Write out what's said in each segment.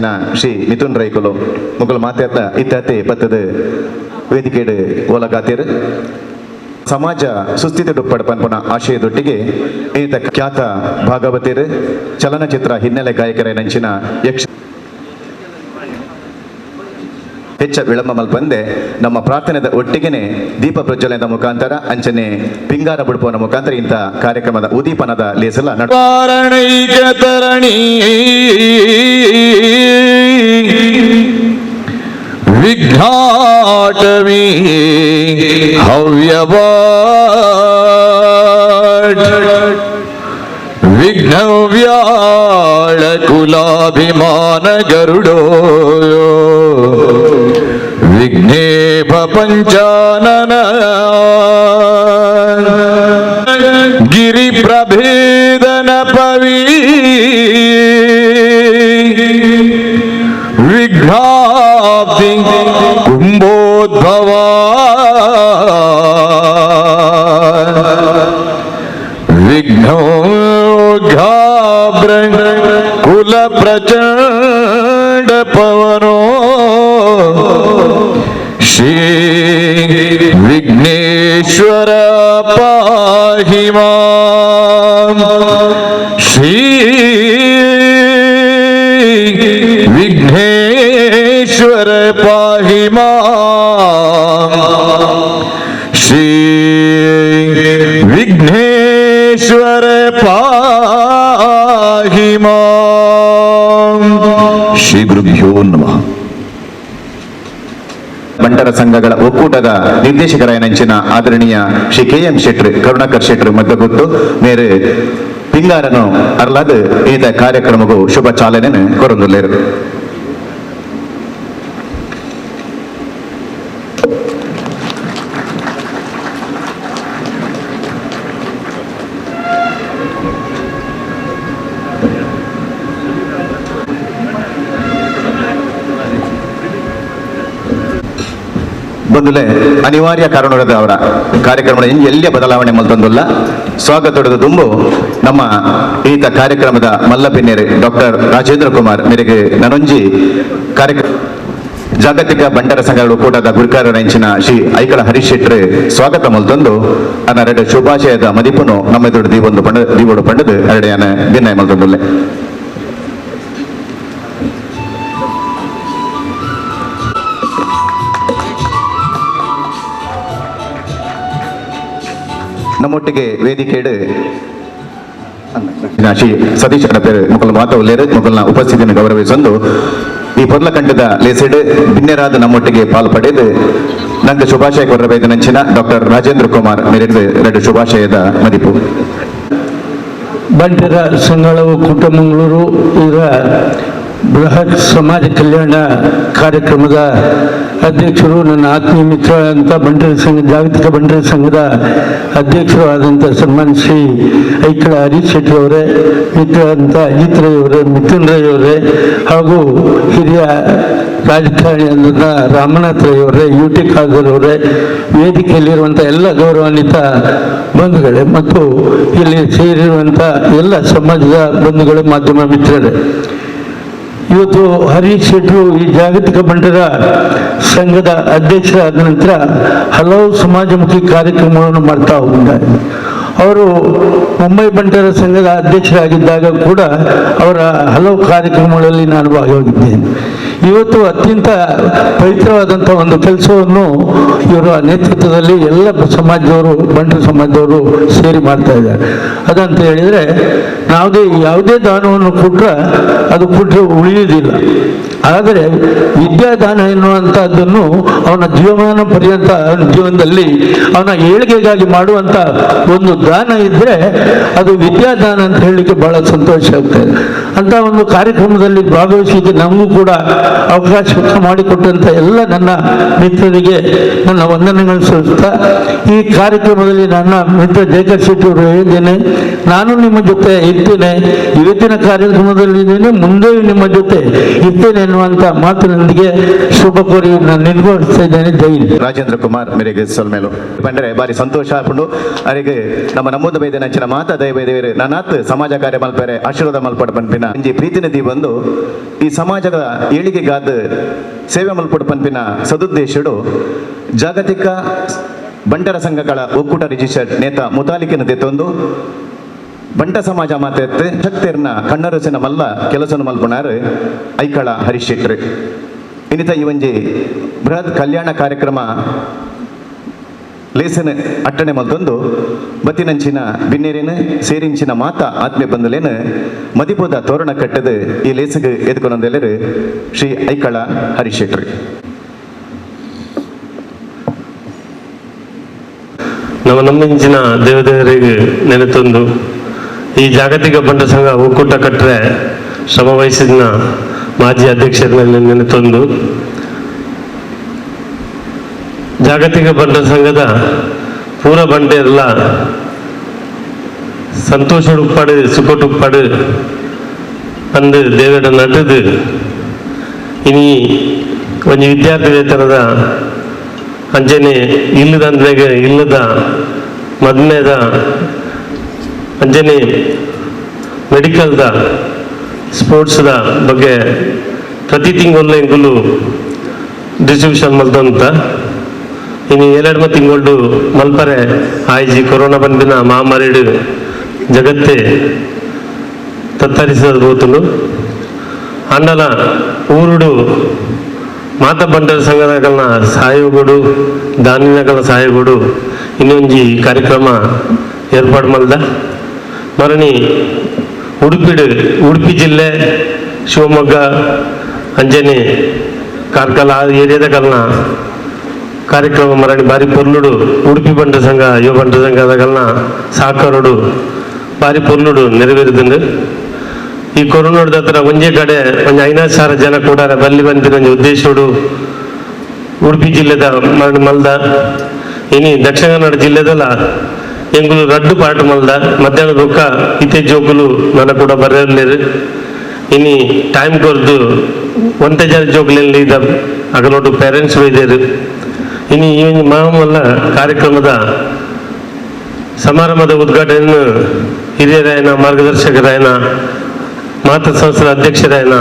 ಅಂಚಿನ ಶ್ರೀ ಮಿಥುನ್ ರೈಕುಲು ಮುಗಲು ಮಾತಾಡ್ದ ಇತ್ತೆ ಬತ್ತದ ವೇದಿಕೆಡು ಓಲಗಾತಿರು ಸಮಾಜ ಸುಸ್ಥಿತಿ ಪಡ್ಪನ್ಪುನ ಆಶಯದೊಟ್ಟಿಗೆ ಈತ ಖ್ಯಾತ ಭಾಗವತಿರು ಚಲನಚಿತ್ರ ಹಿನ್ನೆಲೆ ಗಾಯಕರ ನಂಚಿನ ಯಕ್ಷ ಹೆಚ್ಚ ವಿಳಂಬ ಮಲ್ಪಂದೆ ನಮ್ಮ ಪ್ರಾರ್ಥನೆದ ಒಟ್ಟಿಗೆನೆ ದೀಪ ಪ್ರಜ್ವಲನದ ಮುಖಾಂತರ ಅಂಚನೆ ಪಿಂಗಾರ ಬುಡ್ಪೋನ ಮುಖಾಂತರ ಇಂಥ ಕಾರ್ಯಕ್ರಮದ ಉದೀಪನದ ಲೇಸಲ ವಿಘ್ನಾಟವಿ ಹವ್ಯವ ವಿಘ್ನವ್ಯಾಳ ಕುಲಾಭಿಮಾನ ಗರುಡೋ ವಿಘ್ನೇಶ ಪಂಚಾನನ ಗಿರಿ ಪ್ರಭೇದನ ಪವಿ ವಿಘ್ನಾಬ್ಧಿ ಕುಂಭೋದ್ಭವ ವಿಘ್ನೋಘಾಬ್ರ ಕುಲ ಪ್ರಚಂಡ ಪವನೋ ಶ್ರೀ ವಿಘ್ನೇಶ್ವರ ಪಾಹಿ ಮಾಂ ಶ್ರೀ ವಿಘ್ನೇಶ್ವರ ಪಾಹಿ ಮಾಂ ಶ್ರೀ ವಿಘ್ನೇಶ್ವರ ಪಾಹಿ ಮಾಂ. ಶ್ರೀ ಗುರುಭ್ಯೋ ನಮಃ. ಬಂಟರ ಸಂಘಗಳ ಒಕ್ಕೂಟದ ನಿರ್ದೇಶಕರಾಯನಂಚಿನ ಆದರಣೀಯ ಶ್ರೀ KM ಶೆಟ್ರು ಕರುಣಾಕರ್ ಶೆಟ್ರು ಮದ್ದಗೊತ್ತು ಮೇರೆ ಪಿಂಗಾರನು ಅರ್ಲಾದ ಈತ ಕಾರ್ಯಕ್ರಮಗೂ ಶುಭ ಚಾಲನೆ ಕೊರೊಂದುಲ್ಲೇರು. ಬಂದುಲೆ ಅನಿವಾರ್ಯ ಕಾರಣದ ಅವರ ಕಾರ್ಯಕ್ರಮದ ಎಲ್ಲಿಯ ಬದಲಾವಣೆ ಮಲ್ತೊಂದುಲ್ಲ ಸ್ವಾಗತದ ದುಂಬು ನಮ್ಮ ಈತ ಕಾರ್ಯಕ್ರಮದ ಮಲ್ಲಪಿನ್ನೇರು ಡಾಕ್ಟರ್ ರಾಜೇಂದ್ರ ಕುಮಾರ್ ಮೇರೆಗೆ ನನೊಂಜಿ ಕಾರ್ಯಕ್ರಮ ಜಾಗತಿಕ ಬಂಟರ ಸಂಘಗಳ ಒಕ್ಕೂಟದ ಗುರುಕಾರ ನೆಂಚಿನ ಶ್ರೀ ಐಕಳ ಹರೀಶ್ ಶೆಟ್ರು ಸ್ವಾಗತ ಮಲ್ತೊಂದು ಅನ್ನ ಶುಭಾಶಯದ ಮದಿಪುನು ನಮ್ಮ ಎದುರು ದೀವೋಡು ಪಂಡದು ಎರಡೆಯನ ಭಿನ್ನಾಯ ಮಲ್ತೊಂದುಲ್ಲೆ. ನಮ್ಮೊಟ್ಟಿಗೆ ವೇದಿಕೆಡು ಶ್ರೀ ಸತೀಶ್ ಅಡಪೇರು ಮುಕಲ್ ಮಾತ ಉಲ್ಲೇರು ಮುಕಲ್ನ ಉಪಸ್ಥಿತಿಯನ್ನು ಗೌರವಿಸೊಂದು ಈ ಪೊರ್ಲಕಂಠದ ಲೇಸೆಡ್ ಬಿನ್ನೆರಾದ ನಮ್ಮೊಟ್ಟಿಗೆ ಪಾಲು ಪಡೆದು ನಂಗೆ ಶುಭಾಶಯ ಕೊರಬೇಕು ನಂಚಿನ ಡಾಕ್ಟರ್ ರಾಜೇಂದ್ರ ಕುಮಾರ್ ಮೇರೆಂದು ಎರಡು ಶುಭಾಶಯದ ಮದಿಪು. ಬಂಟರ ಸಂಘಗಳ ಒಕ್ಕೂಟ ಮಂಗಳೂರು ಇದರ ಬೃಹತ್ ಸಮಾಜ ಕಲ್ಯಾಣ ಕಾರ್ಯಕ್ರಮದ ಅಧ್ಯಕ್ಷರು, ನನ್ನ ಆತ್ಮೀಯ ಮಿತ್ರ ಅಂತ ಬಂಟರ ಸಂಘ ಜಾಗತಿಕ ಬಂಟರ ಸಂಘದ ಅಧ್ಯಕ್ಷರು ಆದಂಥ ಸನ್ಮಾನ್ ಶ್ರೀ ಐಕಳ ಹರೀಶ್ ಶೆಟ್ಟಿ ಅವರೇ, ಮಿತ್ರ ಅಂತ ಅಜಿತ್ ರೈ ಅವರೇ, ಮಿಥುನ್ ರೈ ಅವರೇ, ಹಾಗೂ ಹಿರಿಯ ರಾಜಕಾರಣಿಯಾದ ರಾಮನಾಥ್ ರೈ ಅವರೇ, UT ಖಾದರ್ ಅವರೇ, ವೇದಿಕೆಯಲ್ಲಿರುವಂಥ ಎಲ್ಲ ಗೌರವಾನ್ವಿತ ಬಂಧುಗಳೇ ಮತ್ತು ಇಲ್ಲಿ ಸೇರಿರುವಂಥ ಎಲ್ಲ ಸಮಾಜದ ಬಂಧುಗಳು, ಮಾಧ್ಯಮ ಮಿತ್ರರೇ, ಇವತ್ತು ಹರೀಶ್ ಶೆಟ್ರು ಈ ಜಾಗತಿಕ ಬಂಟರ ಸಂಘದ ಅಧ್ಯಕ್ಷರಾದ ನಂತರ ಹಲವು ಸಮಾಜಮುಖಿ ಕಾರ್ಯಕ್ರಮಗಳನ್ನು ಮಾಡ್ತಾ ಹೋಗಿದ್ದಾರೆ. ಅವರು ಮುಂಬೈ ಬಂಟರ ಸಂಘದ ಅಧ್ಯಕ್ಷರಾಗಿದ್ದಾಗ ಕೂಡ ಅವರ ಹಲವು ಕಾರ್ಯಕ್ರಮಗಳಲ್ಲಿ ನಾನು ಭಾಗವಹಿಸಿದ್ದೇನೆ. ಇವತ್ತು ಅತ್ಯಂತ ಪವಿತ್ರವಾದಂಥ ಒಂದು ಕೆಲಸವನ್ನು ಇವರ ನೇತೃತ್ವದಲ್ಲಿ ಎಲ್ಲ ಸಮಾಜದವರು, ಬಂಟರ ಸಮಾಜದವರು ಸೇರಿ ಮಾಡ್ತಾ ಇದ್ದಾರೆ. ಅದಂತ ಹೇಳಿದರೆ ಯಾವುದೇ ದಾನವನ್ನು ಕೊಟ್ಟರೆ ಅದು ಕೊಟ್ಟರೆ ಉಳಿಯುವುದಿಲ್ಲ. ಆದರೆ ವಿದ್ಯಾದಾನ ಎನ್ನುವಂಥದ್ದನ್ನು ಅವನ ಜೀವಮಾನ ಪರ್ಯಂತ ಜೀವನದಲ್ಲಿ ಅವನ ಏಳಿಗೆಗಾಗಿ ಮಾಡುವಂಥ ಒಂದು ದಾನ ಇದ್ದರೆ ಅದು ವಿದ್ಯಾದಾನ ಅಂತ ಹೇಳಲಿಕ್ಕೆ ಬಹಳ ಸಂತೋಷ ಆಗ್ತದೆ. ಅಂತ ಒಂದು ಕಾರ್ಯಕ್ರಮದಲ್ಲಿ ಭಾಗವಹಿಸಲಿಕ್ಕೆ ನಮಗೂ ಕೂಡ ಅವಕಾಶ ಮಾಡಿಕೊಟ್ಟಂಥ ಎಲ್ಲ ನನ್ನ ಮಿತ್ರರಿಗೆ ನನ್ನ ವಂದನೆಗಳು ಸಲ್ಲಿಸ್ತಾ, ಈ ಕಾರ್ಯಕ್ರಮದಲ್ಲಿ ನನ್ನ ಮಿತ್ರ ಜಯಕರ್ ಶೆಟ್ಟಿ ಅವರು ಹೇಳಿದ್ದೇನೆ, ನಾನು ನಿಮ್ಮ ಜೊತೆ ಇರ್ತೇನೆ, ಇವತ್ತಿನ ಕಾರ್ಯಕ್ರಮದಲ್ಲಿ ಇದ್ದೇನೆ, ಮುಂದೆಯೂ ನಿಮ್ಮ ಜೊತೆ ಇರ್ತೇನೆ ಅನ್ನುವಂಥ ಮಾತಿನೊಂದಿಗೆ ಶುಭ ಕೋರಿ ನಾನು ನಿರ್ವಹಿಸ್ತಾ ಇದ್ದೇನೆ. ಜೈ ಹಿಂದ್. ರಾಜೇಂದ್ರ ಕುಮಾರ್ ಮೇರೆಗೆ ಸೊಲ್ಮೇಲು ಬಂದರೆ ಬಾರಿ ಸಂತೋಷ ಆಪುಂಡು ಅವರಿಗೆ ನಮ್ಮ ನಮ್ಮದು ಬೈದ ನಂಚಿನ ಮಾತ ದಯಬೇದೇವರು ನನ್ನಾತ್ ಸಮಾಜ ಕಾರ್ಯ ಮಲ್ಪರೆ ಆಶೀರ್ವಾದ ಮಲ್ಪಡ ಪನ್ಪಿನ ಇಂಜಿ ಪ್ರೀತಿನಿಧಿ ಬಂದು ಈ ಸಮಾಜದ ಏಳಿಗೆಗಾದ ಸೇವೆ ಮಲ್ಪಡ ಪನ್ಪಿನ ಸದುದ್ದೇಶಡು ಜಾಗತಿಕ ಬಂಟರ ಸಂಘಗಳ ಒಕ್ಕೂಟ ರಿಜಿಸ್ಟರ್ಡ್ ನೇತ ಮುತಾಲಿಕೆನ ತೆತ್ತೊಂದು ಬಂಟ ಸಮಾಜ ಮಾತೆತ್ತು ಶಕ್ತಿರ್ನ ಕಣ್ಣರಸಿನ ಮಲ್ಲ ಕೆಲಸನ ಮಲ್ಪುನಾರು ಐಕಳ ಹರೀಶ್ ಶೆಟ್ರು ಇನ್ನಿತ ಈ ಒಂಜಿ ಬೃಹತ್ ಕಲ್ಯಾಣ ಕಾರ್ಯಕ್ರಮ ಲೇಸನ್ ಅಟ್ಟಣೆ ಮಲ್ತೊಂದು ಬತ್ತಿನಂಚಿನ ಬಿನ್ನೇರಿನ ಸೇರಿಂಚಿನ ಮಾತ ಆತ್ಮೆ ಬಂದಲೇನು ಮದಿಪೋದ ತೋರಣ ಕಟ್ಟದು ಈ ಲೇಸಗೆ ಎದ್ಕೊಂಡೆಲ್ಲರು ಶ್ರೀ ಐಕಳ ಹರೀಶ್ ಶೆಟ್ರು. ನಮ್ಮಿಂಚಿನ ದೇವದೇವರಿಗೆ ನೆನೆತೊಂದು ಈ ಜಾಗತಿಕ ಬಂಟ ಸಂಘ ಒಕ್ಕೂಟ ಕಟ್ಟರೆ ಶ್ರಮ ವಹಿಸಿದ ಮಾಜಿ ಅಧ್ಯಕ್ಷರಲ್ಲಿ ನೆನೆತೊಂದು ಜಾಗತಿಕ ಬಂಟ ಸಂಘದ ಪೂರ ಬಂಟೆ ಎಲ್ಲ ಸಂತೋಷ ಉಪ್ಪಾಡು ಸುಖಟ್ ಉಪ್ಪಾಡು ಅಂದು ದೇವಡ ನಟದು ಇನಿ ಒಂದು ವಿದ್ಯಾರ್ಥಿ ವೇತನದ ಅಂಜನೆ ಇಲ್ಲದ ಅಂದ್ಮೇಲೆ ಇಲ್ಲದ ಮದ್ಮೇದ ಅಂಜನೆ ಮೆಡಿಕಲ್ದ ಸ್ಪೋರ್ಟ್ಸ್ದ ಬಗ್ಗೆ ಪ್ರತಿ ತಿಂಗಳು ಇಂಗುಲು ಡಿಸ್ಟ್ರಿಬ್ಯೂಷನ್ ಮಲ್ತಂತ ಇನ್ನು 2 ತಿಂಗಳು ಮಲ್ಪರೆ ಆಯ್ಜಿ ಕೊರೋನಾ ಬಂದಿನ ಮಹಾಮಾರಿಡು ಜಗತ್ತೇ ತತ್ತರಿಸದ ಹೋತುಂಡು ಅಂಡಲ ಊರುಡು ಮಾತ ಬಂಟರ ಸಂಘಗಳನ್ನ ಸಹಯೋಗಡು ದಾನಿನಗಳ ಸಹಯೋಗಡು ಇನ್ನೊಂಜಿ ಕಾರ್ಯಕ್ರಮ ಏರ್ಪಾಡು ಮಲ್ದ ಮರಣಿ ಉಡುಪಿ ಜಿಲ್ಲೆ ಶಿವಮೊಗ್ಗ ಅಂಜನೆ ಕಾರ್ಕಳ ಆ ಏರಿಯಾದ ಕಲ್ನ ಕಾರ್ಯಕ್ರಮ ಮರಣಿ ಬಾರಿ ಪೊರ್ಲುಡು ಉಡುಪಿ ಬಂಟ ಸಂಘ ಯುವ ಬಂಟ ಸಂಘದಗಳನ್ನ ಸಹಕಾರಡು ಬಾರಿ ಪೊರ್ಲುಡು ನೆರವೇರಿದಂಡು ಈ ಕೊರೋನಾದ ಹತ್ರ ಒಂದೇ ಕಡೆ ಒಂದು 5,000 ಜನ ಕೂಡ ಬಲ್ಲಿ ಬಂದಿರೋ ಉದ್ದೇಶಡು ಉಡುಪಿ ಜಿಲ್ಲೆದ ಮಲ್ದ ಇನಿ ದಕ್ಷಿಣ ಕನ್ನಡ ಜಿಲ್ಲೆದಲ್ಲ ಎಂಗುಲು ರಡ್ಡು ಪಾಠ ಮಲ್ದ ಮಧ್ಯಾಹ್ನ ರೊಕ್ಕ ಇತ್ತೆ ಜೋಕುಲು ನನ್ನ ಕೂಡ ಬರಲೇರು ಇನಿ ಟೈಮ್ ಕೊರ್ದು ಒಂದೇ ಜನ ಜೋಕುಲಲ್ಲಿ ಇದ್ದ ಅಗಲೊಟ್ಟು ಪೇರೆಂಟ್ಸ್ ಒಯ್ದೇರು ಇನಿ ಈ ಮಾಮಲ್ಲ ಕಾರ್ಯಕ್ರಮದ ಸಮಾರಂಭದ ಉದ್ಘಾಟನೆಯನ್ನು ಹಿರಿಯರಾಯನ ಮಾರ್ಗದರ್ಶಕರಾಯನ ಮಾತೃ ಸಂಸ್ಥೆಯ ಅಧ್ಯಕ್ಷರಾಯನ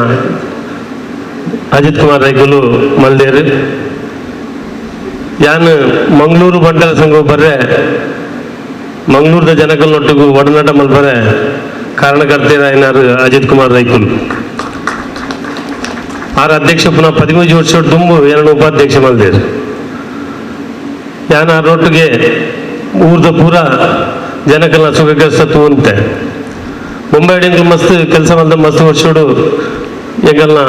ಅಜಿತ್ ಕುಮಾರ್ ರೈಗುಲು ಮಲ್ದೇರು ಯಾನು ಮಂಗಳೂರು ಬಂಟರ ಸಂಘ ಬರ್ರೆ ಮಂಗಳೂರದ ಜನಗಳನ್ನೊಟ್ಟಿಗೂ ಒಡನಾಟ ಮಲ್ಬರೆ ಕಾರಣಕರ್ತರಾಯನಾರು ಅಜಿತ್ ಕುಮಾರ್ ರೈಕುಲ್ ಆರ ಅಧ್ಯಕ್ಷ ಪುನಃ 13 ವರ್ಷ ತುಂಬು 2 ಉಪಾಧ್ಯಕ್ಷ ಮಲ್ದೇರು ಯಾನ ರೊಟ್ಟಿಗೆ ಊರ್ದ ಪೂರ ಜನಕಲ್ನ ಸುಖಕರಿಸತ್ತು ಅಂತೆ ಮುಂಬೈಡಿಂಗ್ ಮಸ್ತ್ ಕೆಲಸ ಮಲ್ದ ಮಸ್ತ್ ವರ್ಷೋಡು ಎಂಗಲ್ನ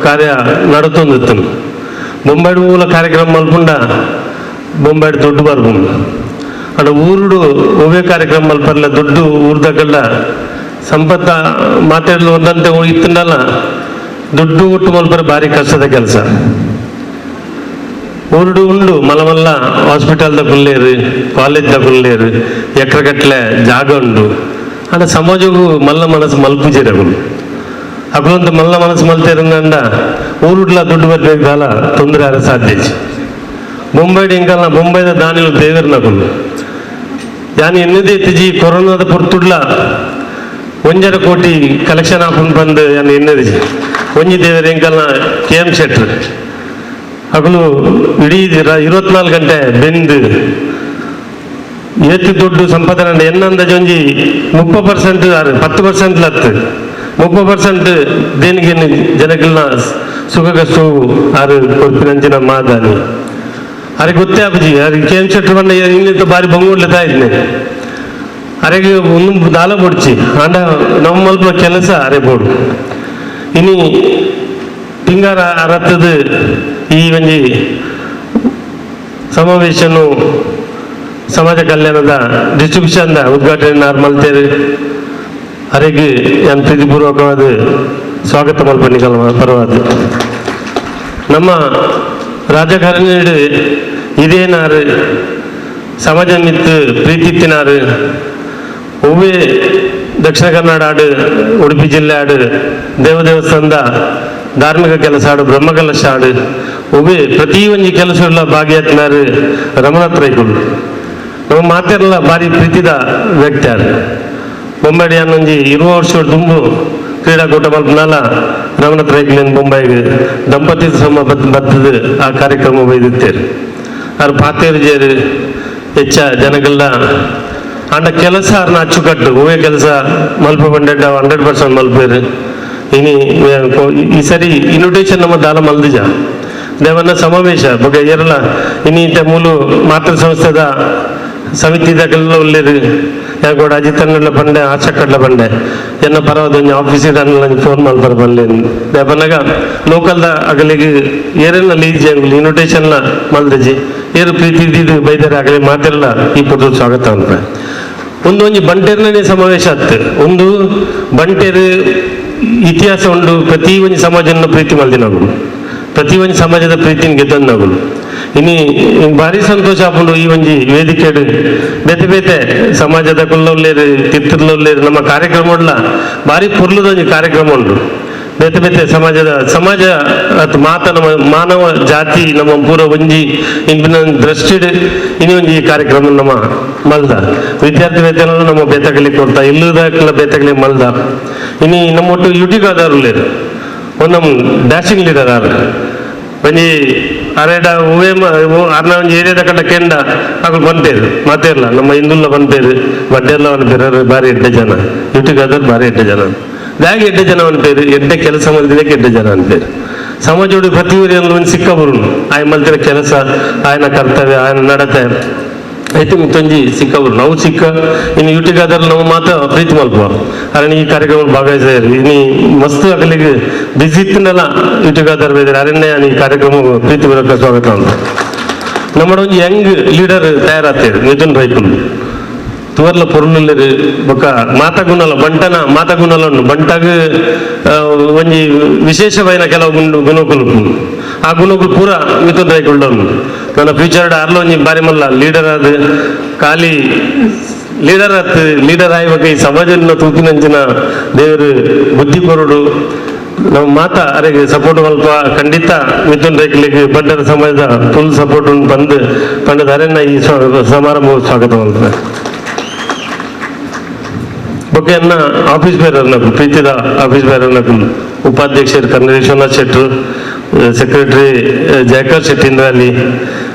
ಕಾರ್ಯ ನಡುತ್ತೊಂದಿತ್ತು ಮುಂಬೈಡು ಮೂಲ ಕಾರ್ಯಕ್ರಮ ಮಲ್ಪುಂಡ ಮುಂಬೈಡು ದುಡ್ಡು ಬರ್ಬುಂಡು ಅಡ ಊರುಡು ಒವ್ವೇ ಕಾರ್ಯಕ್ರಮ ಮಲ್ಪರ್ಲ ದುಡ್ಡು ಊರ್ದಗಲ್ಲ ಸಂಪತ್ತ ಮಾತಾಡಲು ಒಂದಂತೆ ಇತ್ತಂಡಲ್ಲ ದುಡ್ಡು ಒಟ್ಟು ಮಲ್ಪರ ಭಾರಿ ಕಷ್ಟದ ಕೆಲಸ ಊರುಡು ಉಂಡು ಮಲಮಲ್ಲ ಹಾಸ್ಪಿಟಲ್ದ ಕುಲ್ಲೇರು ಕಾಲೇಜ್ದ ಕುಲ್ಲೇರು ಎಕ್ರಗಟ್ಲೆ ಜಾಗ ಉಂಡು ಅಲ್ಲ ಸಮಾಜಗೂ ಮಲ್ಲ ಮನಸ್ಸು ಮಲ್ಪುಜಿರಗುಲು ಅಕುಲಂತ ಮಲ್ಲ ಮನಸ್ಸು ಮಲ್ತಿರಂದ ಊರುಡ್ಲ ದುಡ್ಡು ಬರ್ಬೇಕಾಲ ತೊಂದರೆ ಆಗ ಸಾಧ್ಯ ಮುಂಬೈಡ್ ಇಂಕಲ್ನ ಮುಂಬೈದ ದಾನಿಲು ದೇವರ್ನಗುಲು ಯಾನು ಎನ್ನದೇ ತಿಜಿ ಕೊರೋನಾದ ಪುರ್ತುಡ್ಲ 1.5 ಕೋಟಿ ಕಲೆಕ್ಷನ್ ಹಾಕೊಂಡು ಬಂದು ಯಾನು ಎನ್ನದಿ ಒಂಜಿ ದೇವರ ಇಂಕಲ್ನ KM ಶೆಟ್ರು ಅಗಲು ಇಡೀ 24 ಗಂಟೆ ಬೆಂದು ಏತು ದುಡ್ಡು ಸಂಪಾದನೆ ಎನ್ನಂದ ಒಂಜಿ 30% 10% ಲತ್ತು 30% ದೇನಿಗೆ ಜನಗಳನ್ನ ಸುಖ ಕಷ್ಟವು ಆರು ಕೊಡ್ಪಿನಂಚಿನ ಮಾದಾನಿ ಅರೆ ಗೊತ್ತೇ ಅಪ್ಪಜಿ ಅದಕ್ಕೆ KM ಶೆಟ್ರು ಬಂದ ಇನ್ನಿಂದ ಬಾರಿ ಬಂಗುಡ್ಲತಾ ಇದ್ನೆ ಅರೆಗೆ ಒಂದು ದಾಲ ಬೊಡ್ಚಿ ಅಂಡ ನಮ್ಮ ಅಲ್ಪ ಕೆಲಸ ಅರೆ ಬೋಡು ಇನಿ ತಿಂಗಾರ ರತ್ತದ ಈ ಒಂಜಿ ಸಮಾವೇಶನು ಸಮಾಜ ಕಲ್ಯಾಣದ ಡಿಸ್ಟ್ರಿಬ್ಯೂಷನ್ ಉದ್ಘಾಟನೆ ನಾರ್ಮಲ್ತೇರು ಅರೆಗೆ ನಾನು ಪ್ರೀತಿಪೂರ್ವಕವಾದ ಸ್ವಾಗತ ಮಲ್ಪನಿಕಲ್ ಪರವಾದ ನಮ್ಮ ರಾಜಕಾರಣಿ ಇದೇನಾರು ಸಮಾಜ ಮಿತ್ತು ಪ್ರೀತಿತ್ತಿನಾರು ಒವ್ವೇ ದಕ್ಷಿಣ ಕನ್ನಡ ಆಡು ಉಡುಪಿ ಜಿಲ್ಲೆ ಆಡು ದೇವಸ್ಥಾನದ ಧಾರ್ಮಿಕ ಕೆಲಸ ಆಡು ಬ್ರಹ್ಮ ಕಲಶ ಆಡು ಒಬ್ಬೇ ಪ್ರತಿ ಒಂಜಿ ಕೆಲಸಗಳ ಭಾಗಿಯಾತ್ನಾರು ರಮನಾಥ್ ರೈಕುಲು ನಮ್ಮ ಮಾತೆಲ್ಲ ಭಾರಿ ಪ್ರೀತಿದ ವ್ಯಕ್ತಿ ಆಡು ಬೊಂಬಾಡಿ ಅನ್ನೊಂಜಿ 20 ವರ್ಷ ತುಂಬು ಕ್ರೀಡಾಕೂಟ ಮಲ್ಪನಾಲ ರಮನಾಥ್ ರೈಕುಲಿನ ಬೊಂಬಾಯಿಗೆ ದಂಪತಿ ಬತ್ತದ ಆ ಕಾರ್ಯಕ್ರಮ ಒಯ್ದಿತ್ತೇರು ಅವ್ರು ಪಾತೇರು ಜೇರು ಹೆಚ್ಚ ಜನಗಳ್ನ ಅಂಡ ಕೆಲಸ ಅವ್ರನ್ನ ಅಚ್ಚುಕಟ್ಟು ಹೂವೇ ಕೆಲಸ ಮಲ್ಪ ಬಂಡೆಡ್ಡ 100% ಮಲ್ಪೇರು ಇನಿ ಈ ಸರಿ ಇನ್ವಿಟೇಷನ್ ನಮ್ಮ ದಾಲ ಮಲ್ದಿಜ ದೇವನ್ನ ಸಮಾವೇಶ ಬಗ್ಗೆ ಏರಲ್ಲ ಇನಿ ಇಂಥ ಮೂಲು ಮಾತೃ ಸಂಸ್ಥೆದ ಸಮಿತಿದಾಗೆಲ್ಲ ಒಳ್ಳೇದು ಯಾಕೋಡ ಅಜಿತನ್ನೆಲ್ಲ ಬಂಡೆ ಆಚಕಡ್ಲ ಬಂಡೆ ಎನ್ನ ಪರವಾದ ಒಂದು ಆಫೀಸಿಗೆ ಫೋನ್ ಮಾಡ್ಬಾರ ಬರಲಿ ದೇವನಾಗ ಲೋಕಲ್ದ ಅಗಲಿಗೆ ಏರೆಲ್ಲ ಲೀಜ್ ಇನ್ವಿಟೇಷನ್ಲ ಮಲ್ದಜಿ ಏರು ಪ್ರೀತಿ ಇದ್ದಿದ್ದು ಬೈದರೆ ಆಗಲಿ ಮಾತೆಲ್ಲ ಈ ಪುತ್ರ ಸ್ವಾಗತ ಅಂತ ಒಂದೊಂದು ಬಂಟೇರ್ನೇ ಸಮಾವೇಶ ಆಯ್ತು ಒಂದು ಬಂಟೇರು ಇತಿಹಾಸ ಉಂಡು ಪ್ರತಿ ಒಂದು ಸಮಾಜನ ಪ್ರೀತಿ ಮಲ್ದಿನಾಗುಳು ಪ್ರತಿ ಒಂದು ಸಮಾಜದ ಪ್ರೀತಿನ ಗೆದ್ದನ್ನಾಗುಳು ಇನಿ ಭಾರಿ ಸಂತೋಷ ಆಪುಂಡು ಈ ಒಂಜಿ ವೇದಿಕೆಡು ಬೇತೆ ಬೇತೆ ಸಮಾಜದ ಕುಲ್ಲೊಲ್ಲೇರು ತಿರ್ತರ್ಲೊಲ್ಲೇರು ನಮ್ಮ ಕಾರ್ಯಕ್ರಮ ಭಾರಿ ಪುರ್ಲದ ಒಂದು ಕಾರ್ಯಕ್ರಮ ಉಂಟು ಬೇತೆ ಬೇತೆ ಸಮಾಜ ಅತ್ ಮಾತ ನಮ್ಮ ಮಾನವ ಜಾತಿ ನಮ್ಮ ಪೂರ ಒಂಜಿ ಇಂದಿನ ದೃಷ್ಟಿಡ್ ಇನಿ ಒಂಜಿ ಕಾರ್ಯಕ್ರಮ ನಮ್ಮ ಮಲ್ದ ವಿದ್ಯಾರ್ಥಿ ವೇತನ ನಮ್ಮ ಬೇತಗಲಿ ಕೊಡ್ತಾ ಇಲ್ಲದ ಬೇತಗಲಿ ಮಲ್ದ ಇನಿ ನಮ್ಮ ಒಟ್ಟು ಯುಟಿಗಾದಾರು ಲೇರು ಒಂದು ನಮ್ಮ ಡ್ಯಾಶಿಂಗ್ ಲೀಡರ್ ಆರು ಒಂಜಿ ಅರೆಡ ಹೂವೇ ಅರ್ನ ಒಂಜಿ ಏರಿಯಾದ ಕಂಡ ಕೆಂಡ ಅಗಳು ಬಂತೇರು ಮಾತೇರ್ಲ ನಮ್ಮ ಹಿಂದುಲ್ಲ ಬಂತೇರು ಬಡ್ಡೆಲ್ಲ ಅನ್ಪೇರು ಭಾರಿ 8 ಜನ ಯುಟಿಗಾದಾರು ಭಾರಿ 8 ಜನ ಬ್ಯಾಗ್ 8 ಜನ ಅನ್ಪೇರು 8 ಕೆಲಸ ಮಲ್ದಿದ್ದಕ್ಕೆ 8 ಜನ ಅನ್ಪೇರು ಸಮಾಜೋಡು ಪ್ರತಿ ಊರಿಯಲ್ಲಿ ಒಂದು ಸಿಕ್ಕ ಬರುನು ಆಯ ಮಲ್ತಿರ ಕೆಲಸ ಆಯನ ಕರ್ತವ್ಯ ಆಯನ ನಡತೆ ಐತೆ ಮುತ್ತಂಜಿ ಸಿಕ್ಕವರು ನಾವು ಸಿಕ್ಕ ಇನ್ನು ಯುಟಿಗಾದಲ್ಲಿ ನಾವು ಮಾತ್ರ ಪ್ರೀತಿ ಮಲ್ಪುವ ಅರಣ್ಯ ಈ ಕಾರ್ಯಕ್ರಮ ಭಾಗವಹಿಸಿದ್ರು ಇನ್ನು ಮಸ್ತ್ ಅಗಲಿಗೆ ಬಿಸಿ ಇತ್ತನೆಲ್ಲ ಯುಟಿಗಾದರ್ ಬೇರೆ ಅರಣ್ಯ ಈ ಕಾರ್ಯಕ್ರಮ ಪ್ರೀತಿ ಬರೋಕ್ಕೆ ಸ್ವಾಗತ ಅಂತ ನಮ್ಮ ಒಂದು ಯಂಗ್ ಲೀಡರ್ ತಯಾರಾಗ್ತೇವೆ ಮಿಥುನ್ ರೈಕುಲು ತುವರ್ಲ ಪೊರ್ಲುಲ್ಲೇರು ಬೊಕ್ಕ ಮಾತಗುಣಲ ಬಂಟನ ಮಾತಗುಣಲ ಉಂಡು ಬಂಟಾಗ ಒಂಜಿ ವಿಶೇಷವೈನ ಕೆಲವು ಗುಣಕುಲು ಆ ಗುಣಗಳು ಪೂರ ಮಿಥುನ್ ರೈಕುಲ್ಡ ಉಂಡು ನನ್ನ ಫ್ಯೂಚರ್ಡ್ ಅರ್ಲ ಒಂಜಿ ಬಾರಿ ಮಲ್ಲ ಲೀಡರ್ ಆದ ಖಾಲಿ ಲೀಡರ್ ಆಯ್ವಾಗ ಈ ಸಮಾಜನ ತೂಪಿನಂಚಿನ ದೇವರು ಬುದ್ಧಿ ಕೊರಡು ನಮ್ಮ ಮಾತಾ ಅರೆಗೆ ಸಪೋರ್ಟ್ ಮಲ್ಪ ಖಂಡಿತ ಮಿಥುನ್ ರೈಕುಲಿಗೆ ಬಂಡರ ಸಮಾಜದ ಫುಲ್ ಸಪೋರ್ಟ್ ಬಂದು ಪಂಡದ ಅರಣ್ಯ ಈ ಸಮಾರಂಭ ಸ್ವಾಗತ ಮಾಡ್ತಾರೆ ಬಗ್ಗೆ ಅನ್ನ ಆಫೀಸ್ ಬೇರರ್ నాకు ಪ್ರೀತಿದ ಆಫೀಸ್ ಬೇರರ್ నాకు ಉಪಾಧ್ಯಕ್ಷರು ಕನ್ನಡ ವಿಶ್ವನಾಥ್ ಶೆಟ್ರು ಸೆಕ್ರೆಟರಿ ಜಯಕರ್ ಶೆಟ್ಟಿ ಇಂದ್ರಾಲಿ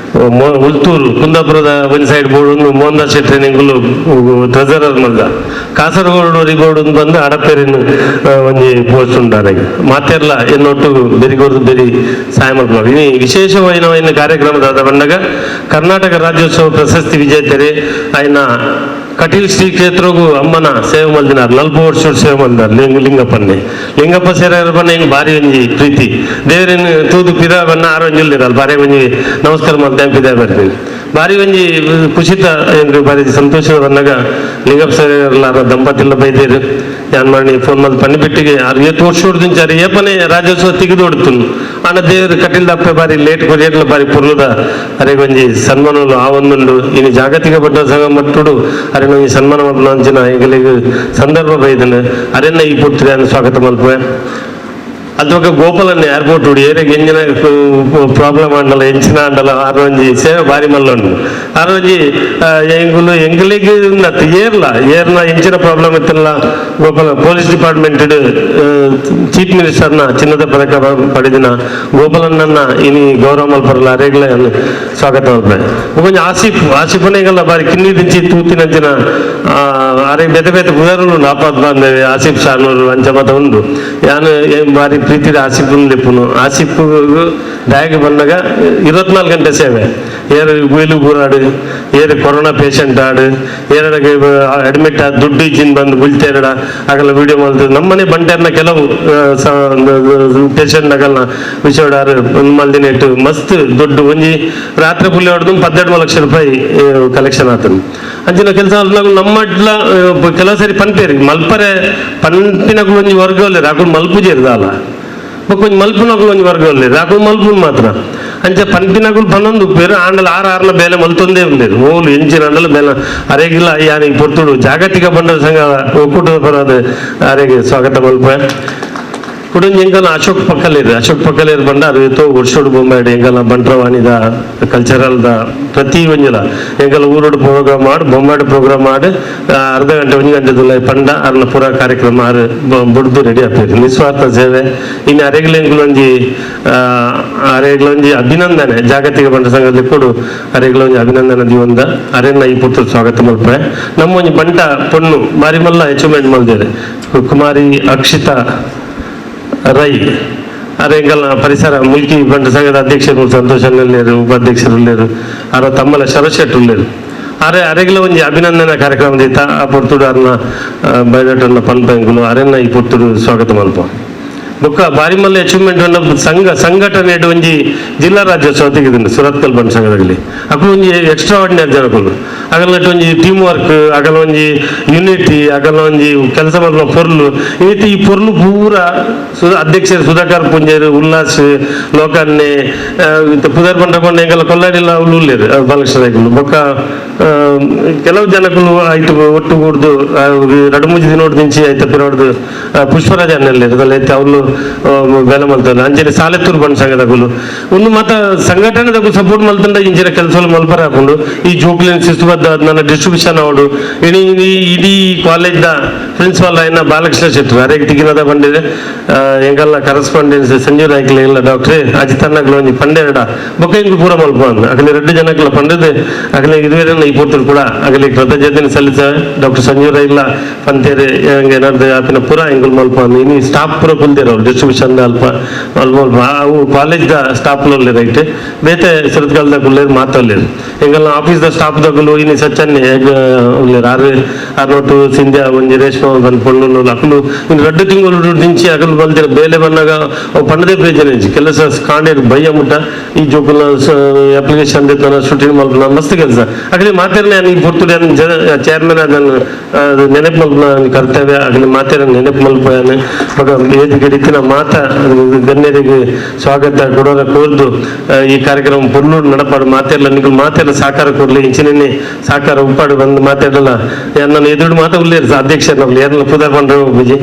ಉಲ್ತೂರು ಕುಂದಾಪುರದ ಒಂದು ಸೈಡ್ ಬೋರ್ಡ್ ಮೋಹನ್ದಾಸ್ ಶೆಟ್ಟಿ ನಿಂಗುಲು ಟ್ರೆಜರರ್ ಮಲ್ದ ಕಾಸರಗೋಡು ಬೋರ್ಡ್ ಬಂದು ಅಡಪೇರಿನ ಒಂಜಿ ಪೋಸ್ಟ್ ಉಂಟಾರೆ ಮಾತೆರ್ಲ ಎನ್ನೊಟ್ಟು ಬೆರಿಗೋರ್ದು ಬೆರಿ ಸಹಾಯ ಮಾಡ್ಬೋದು ಇನಿ ವಿಶೇಷವಾದ ಕಾರ್ಯಕ್ರಮದ ಬಂದಾಗ ಕರ್ನಾಟಕ ರಾಜ್ಯೋತ್ಸವ ಪ್ರಶಸ್ತಿ ವಿಜೇತರೆ ಆಯ್ನ ಕಟೀಲ್ ಶ್ರೀ ಕ್ಷೇತ್ರಗೂ ಅಮ್ಮನ ಸೇವೆ ಮಲ್ದಿನಾರ 40 ವರ್ಷ ಸೇವೆ ಮಲ್ದಾರ ಲಿಂಗಪ್ಪ ಸೇರ ಬಣ್ಣ ಹಿಂಗೆ ಭಾರಿ ಒಂಜಿ ಪ್ರೀತಿ ದೇವರಿನ ತೂದು ಪಿದ ಬಣ್ಣ ಆರು ಒಂಜಿಲ್ದಿರಲ್ಲ ಭಾರಿ ಒಂಜಿ ನಮಸ್ಕಾರ ಮಾಡ್ತೇನೆ ಪಿದ ಬರ್ತೀನಿ ಭಾರಿ ಒಂಜಿ ಖುಷಿತ ಏನು ಭಾರಿ ಸಂತೋಷ ಬಂದಾಗ ಲಿಂಗಪ್ಪ ಸೇರ ದಂಪತಿಲ್ಲ ಬೈದೇರು ಯಾನ್ ಮಾಡಿ ಫೋನ್ ಮಾಡಿ ಪನ್ನಿ ಬಿಟ್ಟಿಗೆ 8 ವರ್ಷ ಹೊಡ್ದಿಂಚಾರಿ ಏಪನೇ ರಾಜ್ಯೋತ್ಸವ ತೆಗೆದು ಹೊಡ್ತೀನಿ ಅಣ್ಣ ದೇವರು ಕಟೀಲ್ ದಪ್ಪೆ ಬಾರಿ ಲೇಟ್ ಕೊರಿಯಟ್ಲ ಬಾರಿ ಪುರ್ಲದ ಅರೆಗೆ ಒಂಜಿ ಸನ್ಮಾನಗಳು ಆ ಒಂದುಂಡು ಇನ್ನು ಜಾಗತಿಕ ಬಡ್ಡ ಸಂಘ ಮಟ್ಟುಡು ಅರೆನ ಒಂಜಿ ಸನ್ಮಾನ ಮಲ್ಪನ ಅಂಚಿನ ಈಗಲಿಗೆ ಸಂದರ್ಭ ಬೈದನು ಅರೆನ್ನ ಈ ಪುತ್ರಿ ಅನ್ನು ಸ್ವಾಗತ ಮಲ್ಪೆ ಅದ್ವಾಗ ಗೋಪಾಲನ್ನ ಏರ್ಪೋರ್ಟ್ ಉಡಿ ಏರಿಗೆ ಎಂಜಿನ ಪ್ರಾಬ್ಲಮ್ ಆಂಡಲ್ಲ ಎಂಚಿನ ಆಂಡಲ್ಲ ಆರೋಂಜಿ ಸೇವೆ ಭಾರಿ ಮಲ್ಲೊಂಡು ಆರೋಂಜಿ ಎಂಗಳಿಗೆ ಏರ್ನ ಎಂಚಿನ ಪ್ರಾಬ್ಲಮ್ ಇತ್ತಲ್ಲ ಗೋಪಾಲ ಪೊಲೀಸ್ ಡಿಪಾರ್ಟ್ಮೆಂಟ್ ಚೀಫ್ ಮಿನಿಸ್ಟರ್ನ ಚಿನ್ನದ ಪದಕ ಪಡೆದಿನ ಗೋಪಾಲನ್ನ ಇನಿ ಗೌರವ ಮಲ್ಪರಲ್ಲ ಅರೆಗ್ಲೇ ಸ್ವಾಗತ ಮಲ್ಪೆ ಕೊಂಚ ಆಸಿಫನೇಗಲ್ಲ ಬಾರಿ ಕಿನ್ನಿ ದಿಂಚಿ ತೂತಿನಂಚಿನ ಅರೆ ಬೇತೆ ಬೇತೆ ಉದಾಹರಣೆ ಆಪಾತ್ ಬಾಂಧವ್ಯ ಆಸಿಫ್ ಶಾನೂರು ಅಂಚಮತ ಉಂಡು ಯಾನು ಬಾರಿ ಪ್ರೀತಿದ ಆಸಿಫ್ ಲೆಪ್ಪುನು ಆಸಿಫ್ ದಯಗೆ ಬಂದಾಗ 24 ಗಂಟೆ ಸೇವೆ ಏರು ಗುಯಿಲು ಗೂರಾಡು ಏರು ಕೊರೋನಾ ಪೇಷಂಟ್ ಆಡು ಏರಡಿಗೆ ಅಡ್ಮಿಟ್ ಆದ ದುಡ್ಡು ಇಜ್ಜಿನ ಬಂದು ಬುಲ್ತೇರಡ ಆಗಲ್ಲ ವಿಡಿಯೋ ಮಾಡ್ದು ನಮ್ಮನೆ ಬಂಟೆರ್ನ ಕೆಲವು ಪೇಷಂಟ್ ಆಗಲ್ಲ ವಿಷಯಡಾರು ಒಂದು ಮಲ್ದಿನ ಇಟ್ಟು ಮಸ್ತ್ ದುಡ್ಡು ಒಂಜಿ ರಾತ್ರಿ ಪುಲ್ಲಿ ಹೊಡೆದು 12 ಲಕ್ಷ ರೂಪಾಯಿ ಕಲೆಕ್ಷನ್ ಆತನು ಅಂಚಿನ ಕೆಲಸ ನಮ್ಮಡ್ಲ ಕೆಲವು ಸರಿ ಪಂಪೇರಿ ಮಲ್ಪರೆ ಪಂಪಿನಗಳು ಒಂಜಿ ವರ್ಗ ಒಳ್ಳೆ ಅಕುಲು ಮಲ್ಪು ಜೇರ್ದಲ್ಲ ಕೊಂಚ ಮಲ್ಪುನಗಳು ಒಂಜಿ ವರ್ಗ ಒಳ್ಳೆ ಅಕುಲು ಮಲ್ಪುನ್ ಮಾತ್ರ ಅಂಚೆ ಪಂಪಿನಗಳು ಪನ್ನೊಂದು ಉಪ್ಪೇರು ಆಂಡಲ ಆರ್ನ ಬೇಲೆ ಮಲ್ತೊಂದೇ ಉಂಡೇರು ಓಲು ಎಂಚಿನ ಆಂಡಲ ಬೇಲೆ ಅರೆಗಿಲ್ಲ ಯಾರಿಗೆ ಪೊರ್ತುಡು ಜಾಗತಿಕ ಬಂಡರ ಸಂಘ ಒಕ್ಕೂಟದ ಪರದ ಅರೆಗೆ ಸ್ವಾಗತ ಮಲ್ಪೆ ಕುಡೊಂದು ಎಂಕಲ್ನ ಅಶೋಕ್ ಪಕ್ಕಲೇರು ಬಂಡ ಅದು ಎತ್ತೋ ವರ್ಷೋಡು ಬೊಂಬಾಡು ಎಂಕಲ್ನ ಬಂಟ್ರವಾಣಿದ ಕಲ್ಚರಲ್ದ ಪ್ರತಿ ಒಂಜಲ ಎಂಕಲ್ ಊರೋಡು ಪ್ರೋಗ್ರಾಮ್ ಮಾಡಿ ಬೊಂಬಾಡು ಪ್ರೋಗ್ರಾಮ್ ಮಾಡಿ ಅರ್ಧ ಗಂಟೆ 1 ಗಂಟೆ ಪಂಡ ಅರ್ನ ಪೂರ ಕಾರ್ಯಕ್ರಮ ಆರು ಬುಡ್ದು ರೆಡಿ ಆಗ್ತದೆ ನಿಸ್ವಾರ್ಥ ಸೇವೆ ಇನ್ನು ಅರೆಗ್ಲೊಂಜಿ ಅಭಿನಂದನೆ ಜಾಗತಿಕ ಬಂಡ ಸಂಘದಲ್ಲಿ ಕೊಡು ಅರೆಗ್ಲೊಂಜಿ ಅಭಿನಂದನೆ ದಿವಂದ ಅರೆನ್ನ ಈ ಪುತ್ರ ಸ್ವಾಗತ ಮಲ್ಪೆ ನಮ್ಮ ಒಂಜಿ ಬಂಟ ಪೊಣ್ಣು ಮಾರಿಮಲ್ಲ ಅಚೀವ್ಮೆಂಟ್ ಮಲ್ದೇರೆ ಕುಮಾರಿ ಅಕ್ಷಿತಾ ರೈ ಅರೆಂಗಲ್ನ ಪರಿಸರ ಮುಲ್ಕಿ ಬಂಡ ಸಂಘದ ಅಧ್ಯಕ್ಷರು ಸಂತೋಷ್ ಅಣ್ಣಲ್ಲೇರು ಉಪಾಧ್ಯಕ್ಷರು ಅರ ತಮ್ಮಲ ಶರಶೆಟ್ ಉಳ್ಳೇರು ಅರೆಗ್ಲ ಒಂಜಿ ಅಭಿನಂದನಾ ಕಾರ್ಯಕ್ರಮ ದೀತ ಆ ಪೊರ್ತುಡು ಅರ್ನ ಬಯೋಡಾಟನ್ನ ಪನ್ಪೆಂಗುಲು ಅರೆನ್ನ ಈ ಪೊರ್ತುಡು ಸ್ವಾಗತ ಮಲ್ಪ ಬೊಕ್ಕ ಬಾರಿ ಮಲ್ಲ ಅಚೀವ್ಮೆಂಟ್ ಸಂಘಟನೆ ಒಂಜಿ ಜಿಲ್ಲಾ ರಾಜ್ಯೋತ್ಸವ ತೆಗೆದಿನ ಸುರತ್ಕಲ್ ಬಂಡ ಸಂಘದಲ್ಲಿ ಅಕಲು ಒಂಜಿ ಎಕ್ಸ್ಟ್ರಾ ಆರ್ಡಿನರಿ ಜನಕುಲು ಅಗಲಟ್ಟು ಒಂಜಿ ಟೀಮ್ ವರ್ಕ್ ಅಗಲ ಒಂಜಿ ಯೂನಿಟಿ ಅಗಲ ಒಂಜಿ ಕೆಲಸ ಮಲ್ಪನ ಪೊರ್ಲು ಈ ಪೊರ್ಲು ಪೂರ ಅಧ್ಯಕ್ಷರು ಸುಧಾಕರ್ ಪುಂಜೇರು ಉಲ್ಲಾಸ್ ಲೋಕನ್ನೆ ಪುದರ್ ಬಂಡ ಕೊಂಡ ಎಂಕಲ್ಲ ಕೊಲ್ಲಾಡಿಲ್ಲ ಅವ್ಲು ಉಳ್ಳೇರು ಬಾಲಕೃಷ್ಣ ನಾಯ್ಕಲು ಬೊಕ್ಕ ಕೆಲವು ಜನಕುಲು ಆಯ್ತು ಒಟ್ಟು ಕೂಡ್ದು 2-3 ದಿನ ದಿಂಚಿ ಆಯ್ತು ಪಿರೋಡ್ದು ಪುಷ್ಪರಾಜ ಅನ್ನಲ್ಲೇರು ಅದಲ್ಲೈತೆ ಅವ್ಲು ಬೆಲೆ ಮಲ್ತಾರೆ ಅಂಚನೆ ಸಾಲೆತ್ತೂರು ಬಂಡ ಸಂಘದಗುಲು ಒಂದು ಮಾತ ಸಂಘಟನೆದಕ್ಕೂ ಸಪೋರ್ಟ್ ಮಲ್ತಂಡ ಇಂಚಿನ ಕೆಲಸ ಮಲ್ಪರ ಹಾಕೊಂಡು ಈ ಜೋಕ್ಲಿನ ಶಿಸ್ತುಬದ್ಧ ನನ್ನ ಡಿಸ್ಟ್ರಿಬ್ಯೂಷನ್ ಅವಡು ಇಡೀ ಕಾಲೇಜ್ದ ಪ್ರಿನ್ಸಿಪಾಲ್ ಆಯ್ನ ಬಾಲಕೃಷ್ಣ ಶೆಟ್ಟರು ಅರೆಗೆ ತಿಗಿನದ ಬಂದಿದೆ ಎಂಗಲ್ಲ ಕರೆಸ್ಪಾಂಡೆನ್ಸ್ ಸಂಜೀವ್ ನಾಯ್ಕಲ ಇಲ್ಲ ಡಾಕ್ಟ್ರೇ ಅಜಿತನ್ನಗ್ಲ ಒಂಜಿ ಪಂಡೆರಡ ಬೊಕ್ಕ ಇಂಗ್ಲು ಪೂರ ಮಲ್ಪ ಅಂದ ಅಗಲಿ 2 ಜನಕ್ಲ ಪಂಡದೆ ಅಗಲಿ ಇದುವೇರ ಈ ಪೂರ್ತರು ಕೂಡ ಅಗಲಿ ಕೃತಜ್ಞತೆ ಸಲ್ಲಿಸ ಡಾಕ್ಟರ್ ಸಂಜೀವ್ ರೈಲ್ಲ ಪಂತೇರೆ ಏನಾರ್ದು ಆಪಿನ ಪೂರ ಇಂಗ್ಲು ಮಲ್ಪ ಅಂದ ಇನ್ನು ಸ್ಟಾಫ್ ಪೂರ ಕುಲ್ದೇರ ಅವ್ರು ಡಿಸ್ಟ್ರಿಬ್ಯೂಷನ್ ಅಲ್ಪ ಅವು ಕಾಲೇಜ್ದ ಸ್ಟಾಫ್ಲೇ ರೈಟ್ ಬೇತೆ ಸುರತ್ಕಲ್ದಾಗ ಉಳ್ಳೇರು ಮಾತಲ್ಲೇರು ಎಂಗಲ್ಲ ಆಫೀಸ್ದ ಸ್ಟಾಫ್ದಾಗಲು ಇನ್ನು ಸಚ್ಚನ್ನೆ ಉಳ್ಳೇರು ಆರ್ನೋಟು ಸಿಂಧ್ಯಾ ಒಂಜಿ ರೇಷ್ಮೆ ಬಂದು ಪೊಣ್ಣು ಅಕಲು ಇನ್ನು 2 ತಿಂಗಳು ದಿಂಚಿ ಅಕಲು ಬಲ್ದಿರ ಬೇಲೆ ಬಂದಾಗ ಅವು ಪಂಡದೇ ಪ್ರೇಜನೆ ಕೆಲಸ ಕಾಂಡೇರು ಬಯ್ಯ ಮುಟ್ಟ ಈ ಜೋಕುಲ ಅಪ್ಲಿಕೇಶನ್ ದಿತ್ತಾನ ಶೂಟಿಂಗ್ ಮಲ್ಪನ ಮಸ್ತ್ ಕೆಲಸ ಅಗಲಿ ಮಾತೇರನೆ ಈ ಪೊರ್ತುಡಿ ಚೇರ್ಮನ್ ಅದನ್ನು ನೆನಪು ಮಲ್ಪನ ಕರ್ತವ್ಯ ಅಗಲಿ ಮಾತೇರ ನೆನಪು ಮಲ್ಪನೆ ವೇದಿಕೆ ರೀತಿನ ಮಾತ ಗಣ್ಯರಿಗೆ ಸ್ವಾಗತ ಕೊಡೋರ ಕೋರ್ದು ಈ ಕಾರ್ಯಕ್ರಮ ಪೊರ್ಲೂರು ನಡಪಾಡು ಮಾತೆಲ್ಲ ನಿಗಳು ಮಾತೆಲ್ಲ ಸಾಕಾರ ಕೊಡ್ಲಿ ಇಂಚಿನೇ ಸಾಕಾರ ಉಪ್ಪಾಡು ಬಂದು ಮಾತಾಡಲ್ಲ ನನ್ನ ಎದುರು ಮಾತಾ ಉಳ್ಳೇರು ಅಧ್ಯಕ್ಷ ನಮ್ಗೆ ಏನೆಲ್ಲ ಪೂಜಾ ಬಂದ್ರೆ ಹೋಗಿ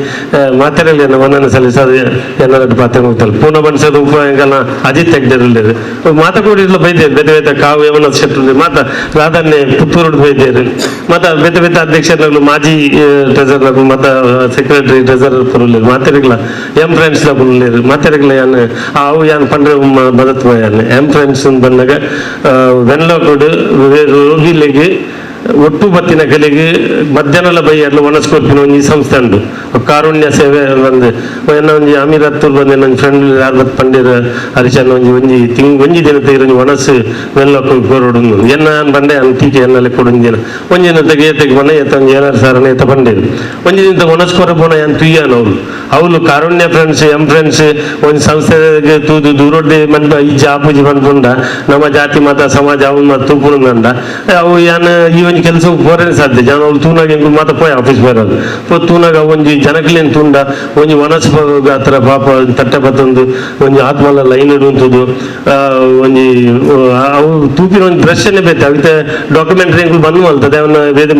ಮಾತಾಡಲಿ ನನ್ನ ಮನನ ಸಲ್ಲಿಸ ಏನಾರ ಪಾತ್ರ ಹೋಗ್ತಲ್ಲ ಪೂರ್ಣ ಬಣ್ಸೋದು ಉಪ ಹೆಂಗಲ್ಲ ಅಜಿತ್ ತೆಗ್ದಿರಲಿರು ಮಾತಾಡಿರ್ಲ ಬೈದೇರು ಬೇತೆ ಕಾವು ಏಮನ ಶೆಟ್ಟರು ಮಾತಾ ರಾಧಾನ್ಯ ಪುತ್ತೂರು ಬೈದೇರು ಮತ್ತು ಬೇತೆ ಅಧ್ಯಕ್ಷರು ಮಾಜಿ ಟ್ರೆಜರ್ ಮತ್ತು ಸೆಕ್ರೆಟರಿ ಟ್ರೆಜರರ್ ಪುರುಲೇರು ಮಾತಾಡಿರ್ಲ ಎಂ ಫ್ರೆಂಡ್ಸ್ ಪುರುಲೇರು ಮಾತಾಡಿರ್ಲ ಯಾನು ಅವು ಯಾನು ಪಂಡ್ರೆ ಬದತ್ ಯಾನು ಎಂ ಫ್ರೆಂಡ್ಸ್ ಬಂದಾಗ ವೆನ್ಲೋಕೋಡು ರೋಗಿಲಿಗೆ ಒಟ್ಟು ಬತ್ತಿನ ಕಲೆಗೆ ಮಧ್ಯಾಹ್ನ ಬೈಯರ್ಲು ಒಣಸ್ಕೊರ್ಪಿನ ಒಂಜಿ ಸಂಸ್ಥೆ ಉಂಡು ಕಾರುಣ್ಯ ಸೇವೆ ಬಂದು ಒಂಜಿ ಅಮೀರತ್ತೂರ್ ಬಂದು ನನ್ನ ಫ್ರೆಂಡ್ ಯಾರು ಪಂಡಿರ ಹರಿಶನ್ ಒಂಜಿ ದಿನ ತೆಗಿರೋ ಒಣಸು ವೆಲ್ಲೋಕ ಕೋರೋಡು ಎನ್ನ ಬಂಡೆ ಅನ್ ತೀಕೆ ಎನ್ನಲೆ ಕೊಡೊಂದಿನ ಒಂಜಿನ ತೆಗೆ ಮನೆ ಎತ್ತ ಒಂಜಿ ಏನಾರು ಸಾರನೆ ಎತ್ತ ಪಂಡೇರು ಒಂಜಿ ದಿನ ಒಣಸ್ಕೊರ ಬೋಣ ಏನು ತುಯ್ಯಾನ ಅವಳು ಕಾರುಣ್ಯ ಫ್ರೆಂಡ್ಸ್ ಎಂ ಫ್ರೆಂಡ್ಸ್ ಒಂದು ಸಂಸ್ಥೆಗೆ ತೂದು ದೂರೊಡ್ಡೆ ಮನ್ ಈ ಜಾಪುಜಿ ಬಂದ್ಕೊಂಡ ನಮ್ಮ ಜಾತಿ ಮತ ಸಮಾಜ ಅವನು ಮತ್ತು ತೂಪುಣಂಡ ಅವು ಯಾನು ಈ ಒಂಜಿ ಕೆಲಸ ಹೋರೇ ಸಾಧ್ಯ ಜನ ಅವ್ರು ತೂನಾಗ ಹೆಂಗ್ ಮಾತ ಪೋಯ್ ಆಫೀಸ್ ಬರೋದು ತೂನಾಗ ಒಂಜಿ ಜನಕ್ಲೇನು ತುಂಡ ಒಂಜಿ ವನಸ್ ಹತ್ರ ಪಾಪ ತಟ್ಟೆ ಬತ್ತೊಂದು ಒಂಜಿ ಆತ್ಮಲ ಲೈನ್ ಇಡುವಂಥದ್ದು ಒಂಜಿ ಅವು ತೂಪಿನ ಒಂದು ದೃಶ್ಯನೇ ಬೇಕು ಅವಿತೆ ಡಾಕ್ಯುಮೆಂಟ್ರಿ ಹೆಂಗ್ ಬಂದು ಮಲ್ತದೆ ಅವನ ವೇದ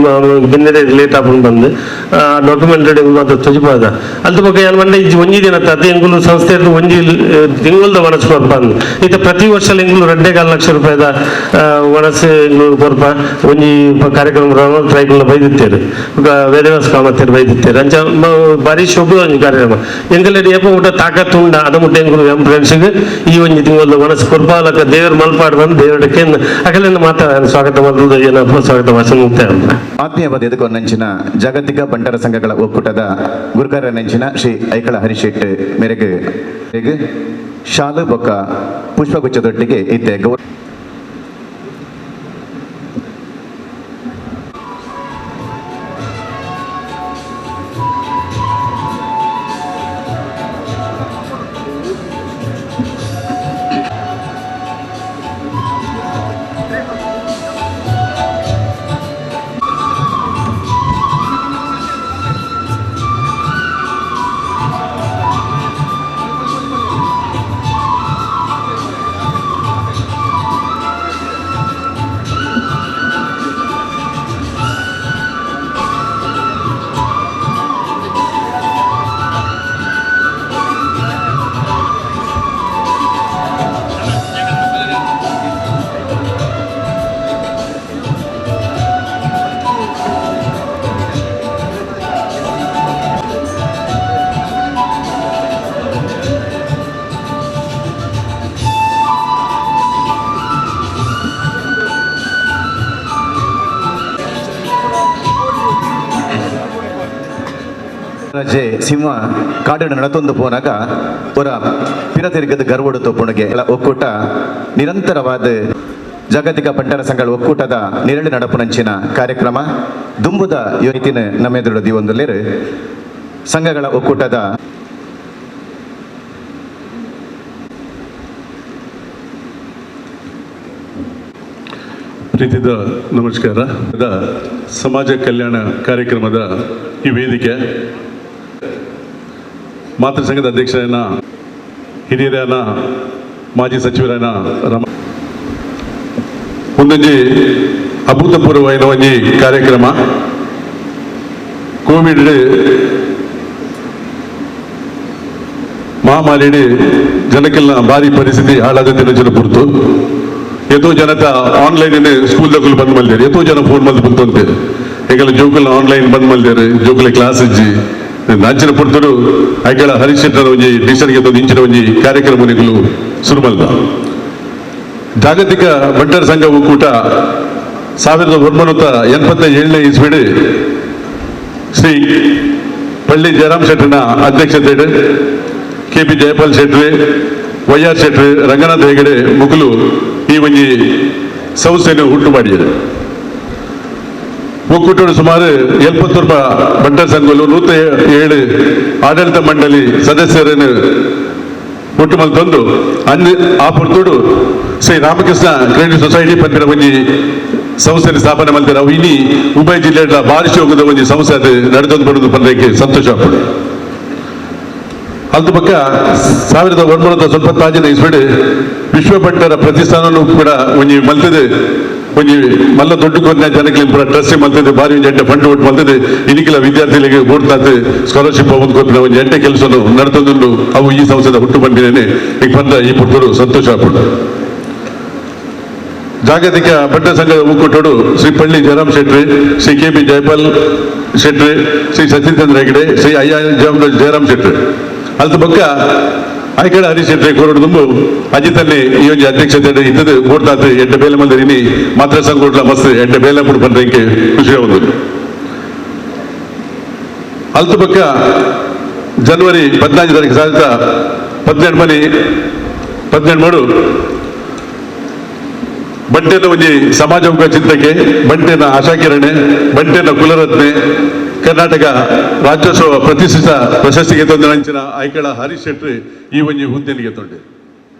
ಬಿನ್ನರೆ ಲೇಟ್ ಆಪನ್ ಬಂದು ಡಾಕ್ಯುಮೆಂಟ್ರಿ ಮಾತ್ರ ತುಜಿಪಾದ ಅಲ್ದ ಬಗ್ಗೆ ಏನು ಬಂಡೆ ಒಂಜಿ ದಿನ ಅದೇ ಎಂಗುಲು ಸಂಸ್ಥೆ ಒಂಜಿ ತಿಂಗಳದ ವನಸ್ ಕೊರ್ಪ ಈತ ಪ್ರತಿ ವರ್ಷ ಎಂಗುಲು 2.5 ಲಕ್ಷ ರೂಪಾಯಿದ ವನಸ್ ಎಂಗುಲು ಕೊರ್ಪ ಒಂಜಿ ಕಾರ್ಯಕ್ರಮ ಟ್ರೈಬಲ್ ಬೈದಿತ್ತೇರು ವೇದವ್ಯಾಸ ಕಾಮತ್ತೇರು ಬೈದಿತ್ತೇರು ಅಂಚ ಬಾರಿ ಶೋಭೆ ಒಂಜಿ ಕಾರ್ಯಕ್ರಮ ಎಂಗಲೆಡ್ ಏಪ ಊಟ ತಾಕತ್ತು ಉಂಡ ಅದ ಮುಟ್ಟ ಎಂಗುಲು ಎಂ ಫ್ರೆಂಡ್ಸ್ಗೆ ಈ ಒಂಜಿ ತಿಂಗಳದ ವನಸ್ ಕೊರ್ಪಾಲಕ ದೇವರು ಮಲ್ಪಾಡು ಬಂದು ದೇವರಕ್ಕೆ ಅಗಲಿಂದ ಮಾತಾ ಸ್ವಾಗತ ಮಾಡುವುದು ಏನಪ್ಪ ಸ್ವಾಗತ ಭಾಷಣ ಮುಕ್ತ ಆತ್ಮೀಯ ಬದಿಯದಕ್ಕೂ ನಂಚಿನ ಜಾಗತಿಕ ಬಂಟರ ಸಂಘಗಳ ಒಕ್ಕೂಟದ ಗುರುಕರ ನಂಚಿನ ಶ್ರೀ ಐಕಳ ಹರಿಶೆಟ್ ಮೇರೆಗೆ ಶಾಲು ಬೊಕ್ಕ ಪುಷ್ಪಗುಚ್ಛದೊಟ್ಟಿಗೆ ಇತ್ತೆ ರಜೆ ಸಿಂಹ ಕಾಡಿನ ನಡತೊಂದು ಪೋನಾಗ ಅವರ ಪಿರತಿರಿಗದ ಗರ್ವಡು ತೋಪುಣಿಗೆ ಒಕ್ಕೂಟ ನಿರಂತರವಾದ ಜಾಗತಿಕ ಬಂಟರ ಸಂಘಗಳ ಒಕ್ಕೂಟದ ನಿರಳಿ ನಡಪುನಂಚಿನ ಕಾರ್ಯಕ್ರಮ ದುಂಬುದ ಯೋನಿತಿನ ನಮ್ಮೆದುರು ದಿವೊಂದುಲ್ಲೇರು ಸಂಘಗಳ ಒಕ್ಕೂಟದ ಪ್ರೀತಿದ ನಮಸ್ಕಾರ. ಸಮಾಜ ಕಲ್ಯಾಣ ಕಾರ್ಯಕ್ರಮದ ಈ ವೇದಿಕೆ ಮಾತೃ ಸಂಘದ ಅಧ್ಯಕ್ಷರನ್ನ ಹಿರಿಯರನ್ನ ಮಾಜಿ ಸಚಿವರನ್ನ ಒಂದೊಂಜಿ ಅಭೂತಪೂರ್ವమైన ಒಂಜಿ ಕಾರ್ಯಕ್ರಮ. ಕೋವಿಡ್ ಮಹಾಮಾರಿ ಜನಕ್ಕೆಲ್ಲ ಭಾರಿ ಪರಿಸ್ಥಿತಿ ಹಾಳಾದ ದಿನ ಪುರ್ತು ಎಷ್ಟೋ ಜನತ ಆನ್ಲೈನ್ ಸ್ಕೂಲ್ದಾಗ ಬಂದ್ ಮಲ್ದೇರಿ, ಎಷ್ಟೋ ಜನ ಫೋನ್ ಮಲ್ದು ಬಂತಂತೆ ಈಗೆಲ್ಲ ಜೋಕಲ್ ಆನ್ಲೈನ್ ಬಂದ್ ಮಲ್ದೇರಿ, ಜೋಕಲ್ ಕ್ಲಾಸ್ ಇಜ್ಜಿ ಅಂಚಿನ ಪುರ್ತರು ಐಗಳ ಹರೀಶ್ ಶೆಟ್ಟರ್ ಒಂಜಿ ಟೀಚರ್ಗೆ ಇಂಚಿನ ಒಂಜಿ ಕಾರ್ಯಕ್ರಮಗಳು ಶುರು ಮಲ್ದ. ಜಾಗತಿಕ ಬಂಟರ ಸಂಘ ಒಕ್ಕೂಟ 1987ನೇ ಇಸ್ವಿಡ್ ಶ್ರೀ ಪಳ್ಳಿ ಜಯರಾಮ್ ಶೆಟ್ಟರ್ನ ಅಧ್ಯಕ್ಷತೆಯಲ್ಲಿ KP ಜಯಪಾಲ್ ಶೆಟ್ಟಿ, YR ಶೆಟ್ಟಿ, ರಂಗನಾಥ್ ಹೆಗಡೆ ಮುಗುಲು ಈ ಒಂಜಿ ಸಂಸ್ಥೆಯನ್ನು ಹುಟ್ಟು ಮಾಡಿದ್ದಾರೆ. ಒಕ್ಕೂಟದ ಸುಮಾರು 70 ಬಂಟರ ಸಂಘಗಳು 107 ಆಡಳಿತ ಮಂಡಳಿ ಸದಸ್ಯರನ್ನು ಒಟ್ಟು ಮಲ್ತೊಂದು ಆ ಪುರ್ತೋಡು ಶ್ರೀ ರಾಮಕೃಷ್ಣ ಕ್ರೆಡಿಟ್ ಸೊಸೈಟಿ ಪಂದಿರ ಒಂಜಿ ಸಂಸ್ಥೆ ಸ್ಥಾಪನೆ ಮಾಡ್ತಾರೆ. ಅವು ಇನ್ನಿ ಉಭಯ ಜಿಲ್ಲೆಯ ಬಾರಿಸಿ ಹೋಗದ ಒಂಜಿ ಸಂಸ್ಥೆ ಅದು ನಡೆದೊಂದು ಬರೋದು ಪಂದ್ರಕ್ಕೆ ಸಂತೋಷ ಆಗ್ತದೆ. ಅಲ್ದ ಪಕ್ಕ 1990 ಇಸ್ವಿಡ್ ವಿಶ್ವ ಬಂಟರ ಪ್ರತಿಷ್ಠಾನನೂ ಕೂಡ ಒಂಜಿ ಮಲ್ತದೆ, ಒಂಜಿ ಮಲ್ಲ ದೊಡ್ಡ ಕೊಂದ ಜನಗಳಿಗೆ ಪೂರ ಟ್ರಸ್ಟ್ ಮಲ್ತದೆ, ಬಾರಿ ಒಂಜಿ ಎಂಟೆ ಫಂಡ್ ಒಟ್ಟು ಮಲ್ತದೆ. ಇದಕ್ಕೆಲ್ಲ ವಿದ್ಯಾರ್ಥಿಗಳಿಗೆ ಬೋಡ್ತಾತೆ ಸ್ಕಾಲರ್ಶಿಪ್ ಒಂದು ಕೊಟ್ಟಿನ ಒಂಜಿ ಎಂಟೆ ಕೆಲಸವನ್ನು ನಡೆತೊಂದು ಅವು ಈ ಸಂಸ್ಥೆದ ಹುಟ್ಟು ಬಂದಿದ್ದೇನೆ. ಈಗ ಬಂದ ಈ ಪುಟ್ಟರು ಸಂತೋಷ ಆಗ್ಬಿಟ್ಟು. ಜಾಗತಿಕ ಬಂಟರ ಸಂಘದ ಒಕ್ಕೂಟೋಡು ಶ್ರೀ ಪಳ್ಳಿ ಜಯರಾಮ್ ಶೆಟ್ಟಿ, ಶ್ರೀ KP ಜಯಪಾಲ್ ಶೆಟ್ಟಿ, ಶ್ರೀ ಸಚಿನ್ ಹೆಗಡೆ, ಶ್ರೀ ಜಯರಾಮ್ ಶೆಟ್ಟಿ ಅಲ್ದ ಪಕ್ಕ ಐಕಳ ಹರೀಶ್ ಶೆಟ್ಟಿ ಕೋರಡು ತುಂಬು ಅಜಿತಲ್ಲಿ ಈ ಒಂದು ಅಧ್ಯಕ್ಷತೆ ಇದ್ದದ್ದು ಬೋಡ್ತಾತು ಎಂಟು ಬೇಲೆ ಮಂದಿ ಇನಿ ಮಾತ್ರ ಸಂಘ ಮಸ್ತ್ ಎಂಟು ಬೇಲೆ ಬಿಡು ಬಂದಕ್ಕೆ ಖುಷಿ ಆಗುದು. ಅಲ್ದ ಪಕ್ಕ ಜನವರಿ 14 ತಾರೀಕು 17 ಬಂಟೆನ ಒಂಜಿ ಸಮಾಜಮುಖ ಚಿಂತಕೆ, ಬಂಟೆನ ಆಶಾಕಿರಣೆ, ಬಂಟೆನ ಕುಲರತ್ನೆ ಕರ್ನಾಟಕ ರಾಜ್ಯೋತ್ಸವ ಪ್ರತಿಷ್ಠಿತ ಪ್ರಶಸ್ತಿಗೆ ತಂದಿನ ಐಕಳ ಹರೀಶ್ ಶೆಟ್ಟಿ ಈ ಒಂಜಿ ಹುದ್ದೆನಿಗೆ ತೊಂಡೆ.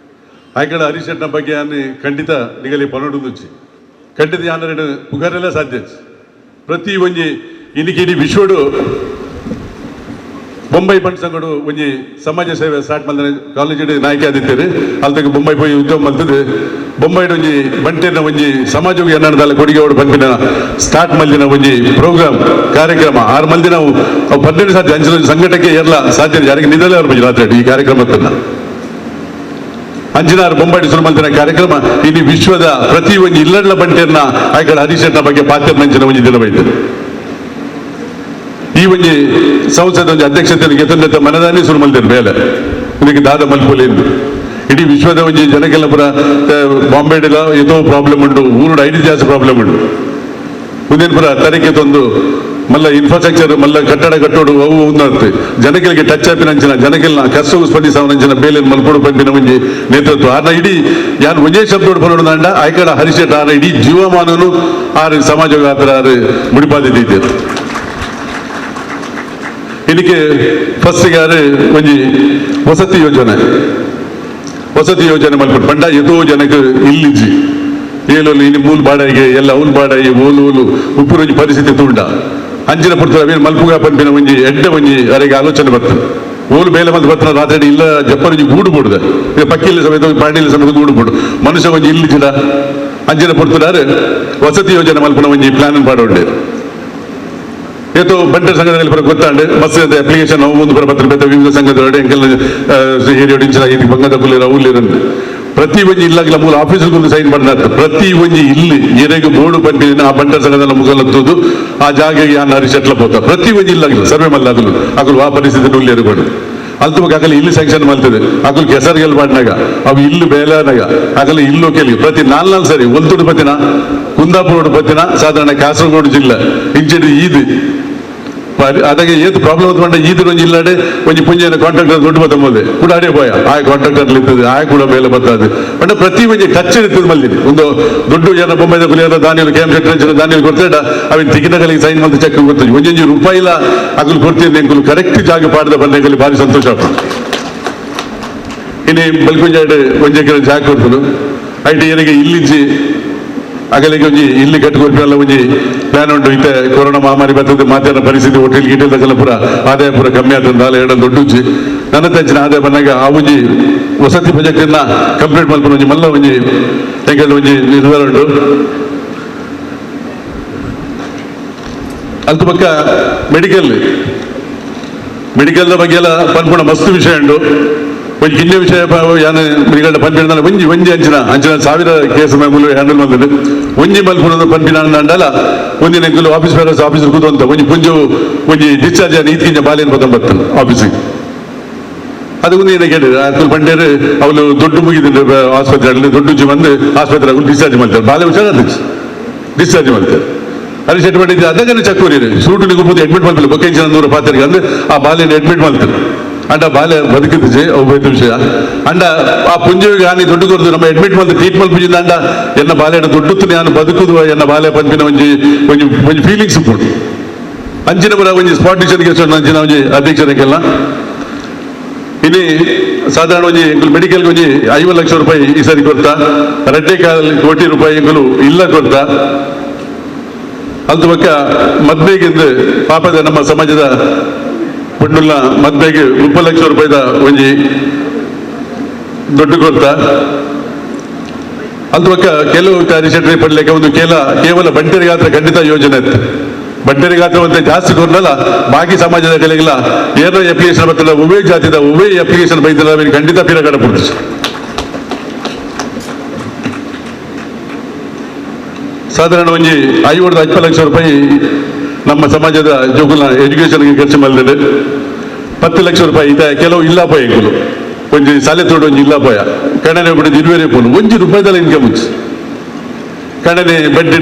ಐಕಳ ಹರೀಶ್ ಶೆಟ್ಟನ ಬಗ್ಗೆ ಖಂಡಿತ ನಿಗಲಿ ಪನೋಡುಂದುಚ್ಚಿ ಖಂಡಿತ ಯಾನರೇನು ಪುಗಾರೆಲ್ಲ ಸಾಧ್ಯ. ಪ್ರತಿ ಒಂಜಿ ಇನಿಕಿಡಿ ವಿಶ್ವಡು ಬೊಂಬೈ ಬಂಟ್ ಸಂಘಡು ಒಂಜಿ ಸಮಾಜ ಸೇವೆ ಸ್ಟಾರ್ಟ್ ಮಾಡಿದ್ರೆ ಕಾಲೇಜ್ ನಾಯಕಿ ಆದಿತ್ತೀರಿ ಅಲ್ದಾಗ ಬೊಂಬೈ ಪೋಯಿ ಉದ್ಯೋಗ ಮಲ್ತದೆ. ಬೊಂಬೈಡ್ ಒಂಜಿ ಬಂಟೆನ ಒಂಜಿ ಸಮಾಜಕ್ಕೆ ಎನ್ನಡದಲ್ಲ ಕೊಡುಗೆ ಅವಡು ಬಂದಿನ ಸ್ಟಾರ್ಟ್ ಮಲ್ದಿನ ಒಂಜಿ ಪ್ರೋಗ್ರಾಮ್ ಕಾರ್ಯಕ್ರಮ 6 ಮಂದಿ ನಾವು 12 ಸಾಧ್ಯ ಅಂಚಿನ ಸಂಘಟಕ್ಕೆ ಎಲ್ಲ ಸಾಧ್ಯ ಯಾರಿಗೆ ನಿಧಲೇ ಅವ್ರ ಬಗ್ಗೆ ರಾತ್ರಿ ಈ ಕಾರ್ಯಕ್ರಮಕ್ಕನ್ನ ಅಂಚಿನಾರು ಬೊಂಬಾಡಿ ಶುರು ಮಲ್ದಿನ ಕಾರ್ಯಕ್ರಮ ಇಲ್ಲಿ ವಿಶ್ವದ ಪ್ರತಿ ಒಂಜಿ ಇಲ್ಲಡ್ಲ ಬಂಟೆಯನ್ನ ಆಯ್ಕೆ ಹರೀಶ್ ಶೆಟ್ಟನ ಬಗ್ಗೆ ಪಾತ್ರ ನಂಚಿನ ಒಂಜಿ ದಿನ ಬೈತು. ಈ ಒಂಜಿ ಸಂಸ್ಥೆದ ಒಂಜಿ ಅಧ್ಯಕ್ಷತೆ ಗೆತಂದ ಮನದಾನಿ ಶುರು ಮಲ್ದೇನು ಬೇಲೆ ಇದಕ್ಕೆ ದಾದ ಮಲ್ಪೋಲೇನು ಇಡೀ ವಿಶ್ವದ ಒಂಜಿ ಜನಕ್ಕೆಲ್ಲ ಪುರ ಬಾಂಬೆಡೆಲ್ಲ ಏತೋ ಪ್ರಾಬ್ಲಮ್ ಉಂಟು, ಊರುಡು ಐಡಿ ಜಾಸ್ತಿ ಪ್ರಾಬ್ಲಮ್ ಉಂಟು. ಮುಂದಿನ ಪುರ ತರಕ್ಕೆ ತಂದು ಮಲ್ಲ ಇನ್ಫ್ರಾಸ್ಟ್ರಕ್ಚರ್ ಮಲ್ಲ ಕಟ್ಟಡ ಕಟ್ಟೋಡು ಅವು ಉನ್ನತ್ತೆ ಜನಗಳಿಗೆ ಟಚ್ ಆಪಿನ ಅಂಚಿನ ಜನಕ್ಕೆಲ್ಲ ಕಷ್ಟವು ಸ್ಪಂದಿಸವನಂಚಿನ ಬೇಲೆ ಮಲ್ಪೋಡು ಬಂದಿನ ಒಂಜಿ ನೇತೃತ್ವ ಆನ ಇಡೀ ಯಾರು ಒಂದೇ ಶಬ್ದೋಡು ಬರೋಡು ದಂಡ ಆಯ್ಕಡ ಹರೀಶ್ ಶೆಟ್ಟಿ ಆನ ಇಡೀ ಜೀವಮಾನನು ಆರು ಸಮಾಜ ಆರು ಮುಡಿಪಾದಿದ್ದೀರು. ಇದಕ್ಕೆ ಫಸ್ಟಿಗೆ ಒಂಜಿ ವಸತಿ ಯೋಜನೆ ಮಲ್ಪಟ್ಟು ಬಂಡ ಎದೋ ಜನಕ್ಕೆ ಇಲ್ಲಿಜ್ಜಿ ಏಲೋಲು ಇನ್ನು ಮೂಲ ಬಾಡಾಯಿಗೆ ಎಲ್ಲ ಅವ್ನ ಬಾಡಾಯಿ ಓಲು ಉಪ್ಪುರೊಂಜಿ ಪರಿಸ್ಥಿತಿ ತುಂಡ ಅಂಚಿನ ಪುರ್ತ ಅವೇನು ಮಲ್ಪುಗ ಪಂಪಿನ ಒಂಜಿ ಎಡ್ಡೆ ಒಂಜಿ ಅರೆಗೆ ಆಲೋಚನೆ ಬರ್ತದೆ. ಓಲು ಬೇಲೆ ಮಂದಿ ಬರ್ತಾನೆ ರಾತ್ರಿ ಇಲ್ಲ ಜಪ್ಪನೊಂಜಿ ಗೂಡು ಬಿಡುದೆ ಪಕ್ಕಿಲ್ಲ ಸಮೇತ ಪಾಂಡಿಲ ಸಮೇತ ಗೂಡು ಬಿಡು ಮನುಷ್ಯ ಒಂಜಿ ಇಲ್ಲಿಜಿಡ ಅಂಚಿನ ಪುರ್ತದಾರೆ ವಸತಿ ಯೋಜನೆ ಮಲ್ಪನ ಒಂಜಿ ಪ್ಲಾನ್ ಪಾಡೋಡೆ ಏತೋ ಬಂಟರ ಸಂಘದಲ್ಲಿ ಬರ ಗೊತ್ತಾಂಡು ಬಸ್ ಅಪ್ಲಿಕೇಶನ್ ನಾವು ಮುಂದೆ ಬರಬತ್ತ ವಿವಿಧ ಸಂಘದೊಳಗೆ ಎಂಕೆಲ್ಲ ಹಿರಿಯೋಡಿಂಚಿನ ಇದಕ್ಕೆ ಬಂಗದ ಕುಲ್ಲಿರ ಊಲಿರಂದು ಪ್ರತಿ ಒಂಜಿ ಇಲ್ಲಾಗಿಲ್ಲ ಮೂಲ ಆಫೀಸ್ಗೆ ಸೈನ್ ಮಾಡಿದ ಪ್ರತಿ ಒಂಜಿ ಇಲ್ಲಿ ಎರೆಗೆ ಬೋರ್ಡು ಬಂದಿನ ಆ ಬಂಟರ ಸಂಘದ ಮುಗಲತ್ತುದು ಆ ಜಾಗೆಗೆ ಯಾರು ಹರೀಶ್ ಶೆಟ್ಲ ಹೋಗ್ತಾರೆ ಪ್ರತಿ ಒಂಜಿ ಇಲ್ಲಾಗಿಲ್ಲ ಸರ್ವೆ ಮಲ್ಲಾಗಲು ಆಗಲು ಆ ಪರಿಸ್ಥಿತಿ ಉಳ್ಳೇರಿಕೊಂಡು ಅಲ್ತು ಆಗಲ್ಲ ಇಲ್ಲಿ ಸ್ಯಾಂಕ್ಷನ್ ಮಾಡ್ತದೆ ಆಗಲು ಕೆಸರ್ಗೆಲ್ ಮಾಡಿನಾಗ ಅವು ಇಲ್ಲು ಬೇಲಾನಾಗ ಆಗಲ್ಲ ಇಲ್ಲೂ ಕೇಳಿ ಪ್ರತಿ 4 ಸರಿ ಒಂತುಡು ಬತ್ತಿನ ಕುಂದಾಪುರ ಬತ್ತಿನ ಸಾಧಾರಣ ಕಾಸರಗೋಡು ಜಿಲ್ಲೆ ಇಂಚಿಡಿ ಈದ್ ಅದಾಗೆ ಏತ್ ಪ್ರಾಬ್ಲಮ್ ಅಂದ್ಕೊಂಡ ಈದ್ರ ಒಂಜಿ ಇಲ್ಲಾಡೆ ಒಂಜಿ ಪುಂಜನ ಕಾಂಟ್ರಾಕ್ಟರ್ ದುಡ್ಡು ಬತ್ತಂಬೋದೆ ಕೂಡ ಆಡೇ ಪೋಯ ಆ ಕಾಂಟ್ರಾಕ್ಟರ್ ಇರ್ತದೆ ಆ ಕೂಡ ಮೇಲೆ ಬರ್ತದೆ ಬಟ್ ಪ್ರತಿ ಒಂಜಿ ಟಚ್ ಇರ್ತದೆ ಮಲ್ಲಿ ಒಂದು ದುಡ್ಡು ಜನ ಬೊಂಬೈದ ಕುಲಿಯರ ದಾನಿಯಲ್ಲಿ ಕ್ಯಾಮ್ ಸೆಟ್ರೆಂಚಿನ ದಾನಿಯಲ್ಲಿ ಕೊಡ್ತೇಡ ಅವಿನ ಟಿಕೆಟ್ಗಳಿಗೆ ಸೈನ್ ಮಾಡಿ ಚೆಕ್ ಕೊಡ್ತೀವಿ ಒಂಜೊಂಜಿ ರೂಪಾಯಿ ಇಲ್ಲ ಅಗಲು ಕೊಡ್ತೀನಿ ಎಂಕುಲು ಕರೆಕ್ಟ್ ಜಾಗ ಪಾಡದ ಬಂಡೆಗಲ್ಲಿ ಭಾರಿ ಸಂತೋಷ ಆಗ್ತದೆ ಇನ್ನು ಬಲ್ಕುಂಜಾಡು ಒಂಜಿ ಎಕರೆ ಜಾಗ ಕೊಡ್ತದೆ ಐಟಿ ಏನಿಗೆ ಇಲ್ಲಿಂಚಿ ಅಗಲಿಗೆ ಒಂಜಿ ಇಲ್ಲಿ ಕಟ್ಟಿಕೊಡ್ಬೇಕಲ್ಲ ಒಂಜಿ ಪ್ಲಾನ್ ಉಂಟು ಇತ್ತೆ ಕೊರೋನಾ ಮಹಾಮಾರಿ ಬರ್ತದೆ ಮಾತಾಡ ಪರಿಸ್ಥಿತಿ ಹೋಟೆಲ್ ಗಿಟೆಲ್ ಪೂರ ಆದಾಯ ಪೂರ ಕಮ್ಮಿ ಆಗ್ತದೆ ನಾಳೆ ಎರಡು ದೊಡ್ಡ ನನ್ನ ತಂಚಿನ ಆದಾಯ ಬಂದಾಗ ಆ ಒಂಜಿ ವಸತಿ ಪ್ರಾಜೆಕ್ಟ್ ಕಂಪ್ಲೀಟ್ ಮಾಡ್ಕೊಂಡು ಒಂಜಿ ಮಲ್ಲ ಒಂಜಿ ಹೆಂಗೆ ಒಂಜಿ ನಿರ್ಧಾರ ಉಂಟು ಅಲ್ತ ಪಕ್ಕ ಮೆಡಿಕಲ್ ಬಗ್ಗೆ ಎಲ್ಲ ಪನ್ಪುಣ ಮಸ್ತ್ ವಿಷಯ ಉಂಟು ಒಂಜಿ ಕಿನ್ನೆ ವಿಷಯ ಯಾನು ಮಿಡಿಗಲ್ಡ ಪನ್ಪಿನ ಒಂಜಿ ಅಂಚಿನ ಸಾವಿರ ಕೇಸ್ ಮೂಲ ಹ್ಯಾಂಡಲ್ ಬಂದಿದೆ ಒಂಜಿ ಮಲ್ಪುಣದ ಪನ್ಪಿನ ಅಂಡಲ ಒಂದಿನ ಎಂಕುಲು ಆಫೀಸ್ ಬೇರೆ ಆಫೀಸ್ ಕೂತು ಅಂತ ಒಂಜಿ ಪುಂಜು ಒಂಜಿ ಡಿಸ್ಚಾರ್ಜ್ ಆಗಿ ಈತ್ಕಿಂಜ ಬಾಲ್ಯನ ಪದ ಬರ್ತಾನೆ ಆಫೀಸಿಗೆ ಅದು ಒಂದು ಏನೇ ಕೇಳಿದ್ರೆ ಅಕ್ಕಲು ಬಂಡೇರು ಅವಳು ದೊಡ್ಡ ಮುಗಿದ್ರೆ ಆಸ್ಪತ್ರೆಯಲ್ಲಿ ದೊಡ್ಡ ಬಂದು ಆಸ್ಪತ್ರೆ ಡಿಸ್ಚಾರ್ಜ್ ಮಾಡ್ತಾರೆ ಬಾಲ್ಯ ವಿಷಯ ಡಿಸ್ಚಾರ್ಜ್ ಮಾಡ್ತಾರೆ ಅದು ಸೆಟ್ ಮಾಡಿದ್ರೆ ಅದಕ್ಕೆ ಚಕ್ಕೂರಿ ಸೂಟು ನಿಗಬಹುದು ಅಡ್ಮಿಟ್ ಮಾಡ್ತಾರೆ ಬೊಕ್ಕೈದು ಜನ 100 ಪಾತ್ರೆಗೆ ಅಂದ್ರೆ ಆ ಬಾಲ್ಯನ ಅಡ್ಮಿಟ್ ಮಾಡ್ತಾರೆ ಅಂಡ ಬಾಲ್ಯ ಬದುಕಿದ್ದೆ ಒಬ್ಬ ವಿಷಯ ಅಂಡ ಆ ಪುಂಜವಿಗೆ ಹಾನಿ ದೊಡ್ಡ ಕೊರದು ನಮ್ಮ ಅಡ್ಮಿಟ್ ಮಾಡಿ ಟ್ರೀಟ್ಮೆಂಟ್ ಪುಂಜಿಂದ ಅಂಡ ಎನ್ನ ಬಾಲ್ಯನ ದೊಡ್ಡತ್ತು ನಾನು ಬದುಕುದು ಎನ್ನ ಬಾಲ್ಯ ಪಂಪಿನ ಒಂಜಿ ಫೀಲಿಂಗ್ಸ್ ಉಂಟು ಅಂಚಿನ ಬರ ಒಂಜಿ ಸ್ಪಾಟ್ ಡಿಸಿಷನ್ಗೆ ಅಂಚಿನ ಒಂಜಿ ಅಧ್ಯಕ್ಷರಿಗೆಲ್ಲ ಇನ್ನು ಸಾಧಾರಣ ಒಂಜಿ ಮೆಡಿಕಲ್ಗೆ ಒಂಜಿ 50 ಲಕ್ಷ ರೂಪಾಯಿ ಈ ಸರಿ ಕೊಡ್ತಾ ರೆಡ್ಡೆಕಾಲ್ ಕೋಟಿ ರೂಪಾಯಿ ಎಂಗಲು ಇಲ್ಲ ಕೊಡ್ತಾ ಅಲ್ದ ಪಕ್ಕ ಮದ್ವೆಗಿಂದ ಪಾಪದ ನಮ್ಮ ಸಮಾಜದ ಪುಂಡುಲ್ಲ ಮದ್ವೆಗೆ 30 ಲಕ್ಷ ರೂಪಾಯಿದ ಒಂಜಿ ದುಡ್ಡು ಕೊಡ್ತಾ ಅಲ್ದ ಪಕ್ಕ ಕೆಲವು ಕಾರ್ಯಕ್ಷೇತ್ರ ಪಡ್ಲಿಕ್ಕೆ ಒಂದು ಕೇವಲ ಬಂಟೇರಿ ಗಾತ್ರ ಖಂಡಿತ ಯೋಜನೆ ಇತ್ತು ಬಂಟೇರಿ ಗಾತ್ರ ಅಂತ ಜಾಸ್ತಿ ಕೊಡಲ್ಲ ಬಾಕಿ ಸಮಾಜದ ಕಲೆಗಿಲ್ಲ ಏನೋ ಅಪ್ಲಿಕೇಶನ್ ಬರ್ತಲ್ಲ ಉವೇ ಜಾತಿದ ಉವೇ ಅಪ್ಲಿಕೇಶನ್ ಬೈದಲ್ಲ ಖಂಡಿತ ಪಿರಗಡ ಪಡ್ತು ಸಾಧಾರಣ ಒಂಜಿ 50 ಲಕ್ಷ ರೂಪಾಯಿ ನಮ್ಮ ಸಮಾಜದ ಜೋಗುಲ ಎಜುಕೇಶನ್ಗೆ ಖರ್ಚು ಮಾಡಿದ್ರೆ 10 ಲಕ್ಷ ರೂಪಾಯಿ ಇದ ಕೆಲವು ಇಲ್ಲ ಪೋಯಗಳು ಒಂಜಿ ಸಾಲೆ ತೋಡು ಒಂಜಿ ಇಲ್ಲ ಪೋಯ ಕಣನೆ ಬಿಡಿದು 20 ಪೋನು ಒಂಜಿ ರೂಪಾಯಿದಲ್ಲ ಇನ್ಕಮ್ ಕಣನೆ ಬಡ್ಡಿ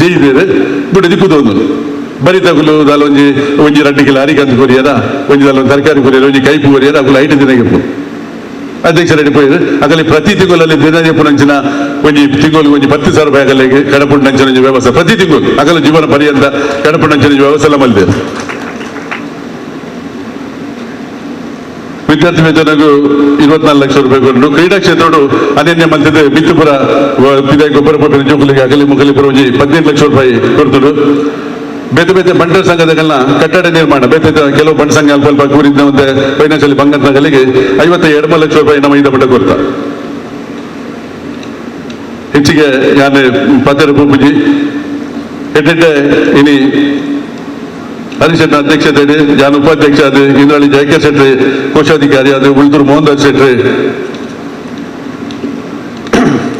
ಜೈದೇವೆ ಬಿಡು ದಿಕ್ಕುದೊಂದು ಬರಿ ತಗುಲು ದಾಲ ಒಂಜಿ ರಡ್ಡಿಗೆ ಅರಿಕಂದು ಕೊರಿಯರ ಒಂಜಿ ದಾಲ ತರಕಾರಿ ಕೊರಿಯರ ಒಂಜಿ ಕೈಪು ಕೊರಿಯರ ಅಗುಲು ಐಟು ದಿನಗೆ ಪೋ ಅಧ್ಯಕ್ಷರಡಿ ಪೋಯಿರು ಅಗಲಿ ಪ್ರತಿ ತಿಂಗಳಲ್ಲಿ ದಿನ ಪುನಂಚಿನ ಒಂಜಿ ತಿಂಗಳು ಒಂಜಿ 10,000 ರೂಪಾಯಿ ಅಗಲಿಗೆ ಕಡಪುಂಡಂಚಿನ ವ್ಯವಸ್ಥೆ ಪ್ರತಿ ತಿಂಗಳು ಅಗಲ ಜೀವನ ಪರ್ಯಂತ ಕಡಪುಂಡಂಚಿನ ವ್ಯವಸ್ಥೆ ಎಲ್ಲ ಮಲ್ದೆ ವಿದ್ಯಾರ್ಥಿ ವೇತನಗೂ 24 ಲಕ್ಷ ರೂಪಾಯಿ ಕೊಟ್ಟು ಕ್ರೀಡಾ ಕ್ಷೇತ್ರಡು ಅನನ್ಯ ಮಂತ್ರಿದ ಮಿತ್ತುಪುರ ಪಿದಾಯ ಗೊಬ್ಬರ ಕೊಟ್ಟರೆ ಜೋಕುಲಿಗೆ ಅಗಲಿ ಮುಗಲಿಪುರ ಒಂಜಿ 15 ಲಕ್ಷ ರೂಪಾಯಿ ಕೊಡ್ತಡು ಬೇತೆ ಬಂಟರ ಸಂಘದಗಳನ್ನ ಕಟ್ಟಡ ನಿರ್ಮಾಣ ಬೇತೆ ಕೆಲವು ಬಂಡ ಸಂಘ ಅಲ್ಪ ಅಲ್ಪ ಕೂರಿದ್ದ ಮತ್ತೆ ಫೈನಾನ್ಷಿಯಲಿ ಬಂಗಂತಗಳಿಗೆ 52 ಲಕ್ಷ ರೂಪಾಯಿ ನಮ್ಮ ಇದ ಮಟ್ಟ ಕೊಡ್ತಾ ಹೆಚ್ಚಿಗೆ ಯಾನೆ ಪತ್ತರ ಪೂಜಿ ಎಟ್ಟೆಡ್ಡೆ ಇನಿ ಹರಿಶೆಟ್ಟ ಅಧ್ಯಕ್ಷತೆ ಯಾನು ಉಪಾಧ್ಯಕ್ಷ ಅದು ಇಂದ್ರಳ್ಳಿ ಜಯಕರ್ ಶೆಟ್ಟಿ ಕೋಶಾಧಿಕಾರಿ ಅದು ಉಳಿದೂರು ಮೋಹನ್ ದಾಸ್ ಶೆಟ್ಟಿ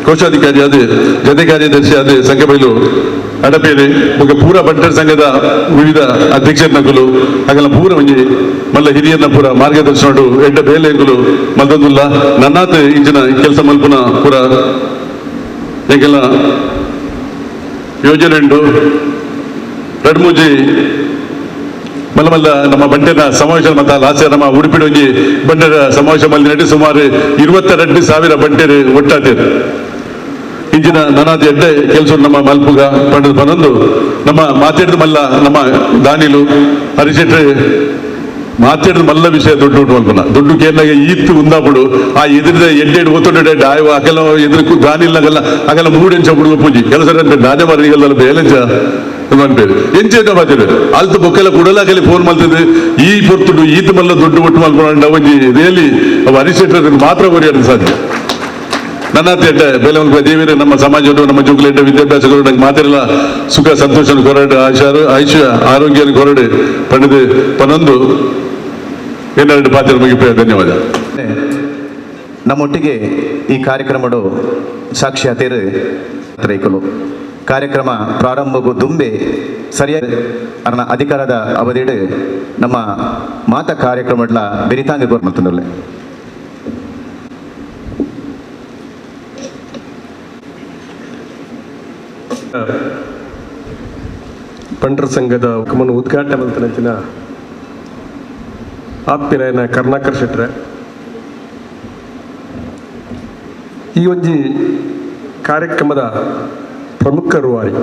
ಕೋಶಾಧಿಕಾರಿ ಅದು ಜತೆ ಕಾರ್ಯದರ್ಶಿ ಅದು ಸಂಘಬೈಲು ಅಡಪೇರಿ ಪೂರ ಬಂಟರ ಸಂಘದ ವಿವಿಧ ಅಧ್ಯಕ್ಷರ ನಕಲು ಹಾಗೆಲ್ಲ ಪೂರ ಒಂಜಿ ಮಲ್ಲ ಹಿರಿಯರ್ನ ಪೂರ ಮಾರ್ಗದರ್ಶನ ಎಡ್ಡ ಬೇಲೆ ಎಂಕುಲು ಮಲ್ದೊಂದುಲ್ಲ ನನ್ನಾತ್ ಇಂಚಿನ ಕೆಲಸ ಮಲ್ಪುನ ಪೂರ ಎಂಕೆಲ್ಲ ಯೋಜನೆ ಉಂಟು ರಡ್ಮೂಜಿ ಮಲ್ಲ ಮಲ್ಲ ನಮ್ಮ ಬಂಟೆನ ಸಮಾವೇಶ ಮತ್ತ ಲಾಸ್ಯ ನಮ್ಮ ಉಡುಪಿಡ ಒಂಜಿ ಬಂಟರ ಸಮಾವೇಶ ಮಲ್ಲಿ ನಡಿ ಸುಮಾರು 22,000 ಬಂಟೇರು ಒಟ್ಟಾತೇರು ಇಂಚಿನ ನನಾದಿ ಎಡ್ಡೆ ಕೆಲಸ ನಮ್ಮ ಮಲ್ಪುಗ ಪಂಡದ ಪನೊಂದು ನಮ್ಮ ಮಾತಾಡಿದ ಮಲ್ಲ ನಮ್ಮ ದಾನಿಲು ಹರಿಶೆಟ್ರೆ ಮಾತಾಡಿದ ಮಲ್ಲ ವಿಷಯ ದೊಡ್ಡ ಮಲ್ಪನ ದೊಡ್ಡ ಕೇರ್ನಾಗೆ ಈತ್ತು ಉಂದಾಪುಡು ಆ ಎದುರಿದ ಎಡ್ಡೆಡ್ ಒತ್ತೊಡ್ಡೆ ಆಯ್ವ ಅಕಲ ಎದುರು ದಾನಿಲ್ನಾಗಲ್ಲ ಅಗಲ 3 ಇಂಚ ಹುಡುಗ ಪೂಜಿ ಕೆಲಸ ನಾನೇ ಮರಿಗಲ್ಲ ಬೇಲೆಂಚ ಅನ್ಪೇರು ಎಂಚೇಟ ಮಾತಾಡು ಅಲ್ತು ಬೊಕ್ಕೆಲ್ಲ ಕುಡಲಾಗಲಿ ಫೋನ್ ಮಲ್ತದೆ ಈ ಪೊರ್ತುಡು ಈತ ಮಲ್ಲ ದೊಡ್ಡ ಒಟ್ಟು ಮಲ್ಪೊಂಡ ಒಂಜಿ ರಿಯಲಿ ಅವು ಹರಿಶೆಟ್ರೆ ಮಾತ್ರ ಬರೆಯೋದು ಸಾಧ್ಯ ನನ್ನ ಎಡ್ಡೆ ಬೇಲೆ ದೇವಿರ ನಮ್ಮ ಸಮಾಜ ನಮ್ಮ ಜೋಗುಲೆಡ್ಡೆ ವಿದ್ಯಾಭ್ಯಾಸ ಕೊರಡು ಮಾತಿರಲ್ಲ ಸುಖ ಸಂತೋಷ ಕೊರಡು ಆಯುಷ್ಯ ಆರೋಗ್ಯ ಕೊರಡು ಪಡೆದು ಪನೊಂದು ಏನೆರಡು ಪಾತ್ರ ಮುಗಿಪ ಧನ್ಯವಾದ. ನಮ್ಮೊಟ್ಟಿಗೆ ಈ ಕಾರ್ಯಕ್ರಮಡು ಸಾಕ್ಷಿಯಾತೇರು ರೈಕಲು ಕಾರ್ಯಕ್ರಮ ಪ್ರಾರಂಭಗೂ ದುಂಬೆ ಸರಿಯಾದ ಅರ್ನ ಅಧಿಕಾರದ ಅವಧಿಡು ನಮ್ಮ ಮಾತ ಕಾರ್ಯಕ್ರಮಡ್ಲ ಬೆರಿತಾಂಗ ಗೋರ್ಮತ್ತಂದೊಳ್ಳೆ ಬಂಟರ ಸಂಘದ ಕಮನ ಉದ್ಘಾಟನೆ ಮಂತನಂಚಿನ ಆತ್ಮೀಯರಾಯನ ಕರುಣಾಕರ್ ಶೆಟ್ರೆ ಈ ಒಂಜಿ ಕಾರ್ಯಕ್ರಮದ ಪ್ರಮುಖ ರೂವಾರಿ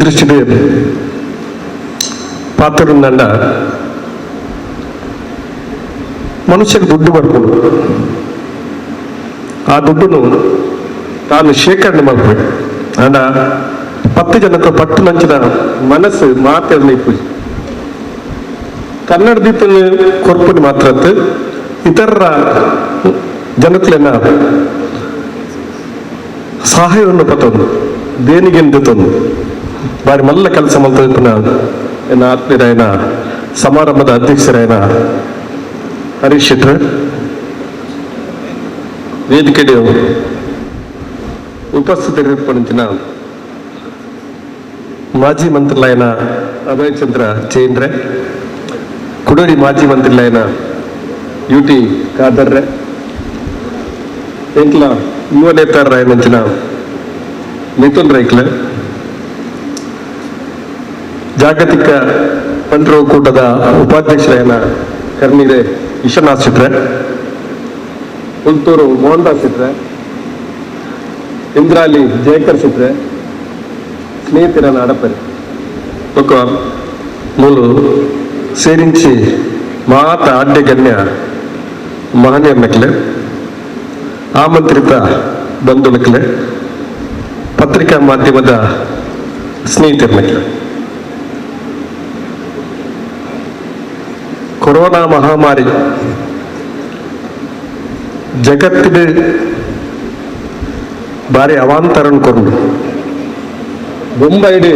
ದೃಷ್ಟಿಗೆ ಪಾತ್ರನಂಡ ಮನುಷ್ಯಗೆ ದುಡ್ಡು ಬರ್ಬೋದು, ಆ ದುಡ್ಡನ್ನು ತಾನು ಶೇಖರಣೆ ಮಾಡಬೇಕು ಅಂಡ 10 ಜನಕ್ಕೆ ಪಟ್ಟು ನಂಚಿನ ಮನಸ್ಸು ಮಾತಾಡಲಿ ಪೂಜೆ ಕನ್ನಡದೀತಲ್ಲಿ ಕೊರ್ಪುನಿ ಮಾತ್ರ ಇತರ ಜನಕ್ಲೆನ್ನ ಸಹಾಯವನ್ನು ಪತ್ತೊಂದು ದೇನಿಗೆಂದು ತಂದು ಬಾರಿ ಮಲ್ಲ ಕೆಲಸ ಮಾಡ್ತಾ ಎನ್ನ ಆತ್ಮೀಯರಾಯನ ಸಮಾರಂಭದ ಅಧ್ಯಕ್ಷರಾಯನ ಹರೀಶ್ ಶೆಟ್ರೆ, ವೇದಿಕೆಗೆ ಉಪಸ್ಥಿತರಿರ್ಪಡಿನ ಮಾಜಿ ಮಂತ್ರಿಲಾಯನ ಅಭಯ್ ಚಂದ್ರ ಚೇಂದ್ರೆ, ಕುಡೋಡಿ ಮಾಜಿ ಮಂತ್ರಿಲಾಯನ UT ಖಾದರ್ರೆ, ಎಂಕ್ಲ ಯುವ ನೇತಾರರಾಯನಂಚಿನ ಮಿಥುನ್ ರೈಕ್ಲೆ, ಜಾಗತಿಕ ಬಂಟರ ಒಕ್ಕೂಟದ ಉಪಾಧ್ಯಕ್ಷರಾಯನ ಕರ್ನೀರೆ ವಿಶ್ವನಾಥ್ ಶೆಟ್ರೆ, ಪುಲ್ತೂರು ಮೋಹನ್ದಾಸ್ ಶೆಟ್ರೆ, ಇಂದ್ರಾಲಿ ಜಯಕರ್ ಶೆಟ್ರೆ, ಸ್ನೇಹಿತರ ಅಡಪರಿ ఒక ಮೂಲು ಸೇరించి ಮಾತ ಆಡ್ಯ ಗಣ್ಯ ಮಹನೀಯರ್ನಕ್ಲೆ, ಆಮಂತ್ರಿತ ಬಂಧುನಕ್ಲೆ, ಪತ್ರಿಕಾ ಮಾಧ್ಯಮದ ಸ್ನೇಹಿತರ್ನಕ್ಲೆ, ಕೊರೋನಾ ಮಹಾಮಾರಿ ಜಗತ್ತಿನ ಬಾರಿ ಅವಾಂತರನ್ ಕೊಂಡು ಬೊಂಬೈಡ್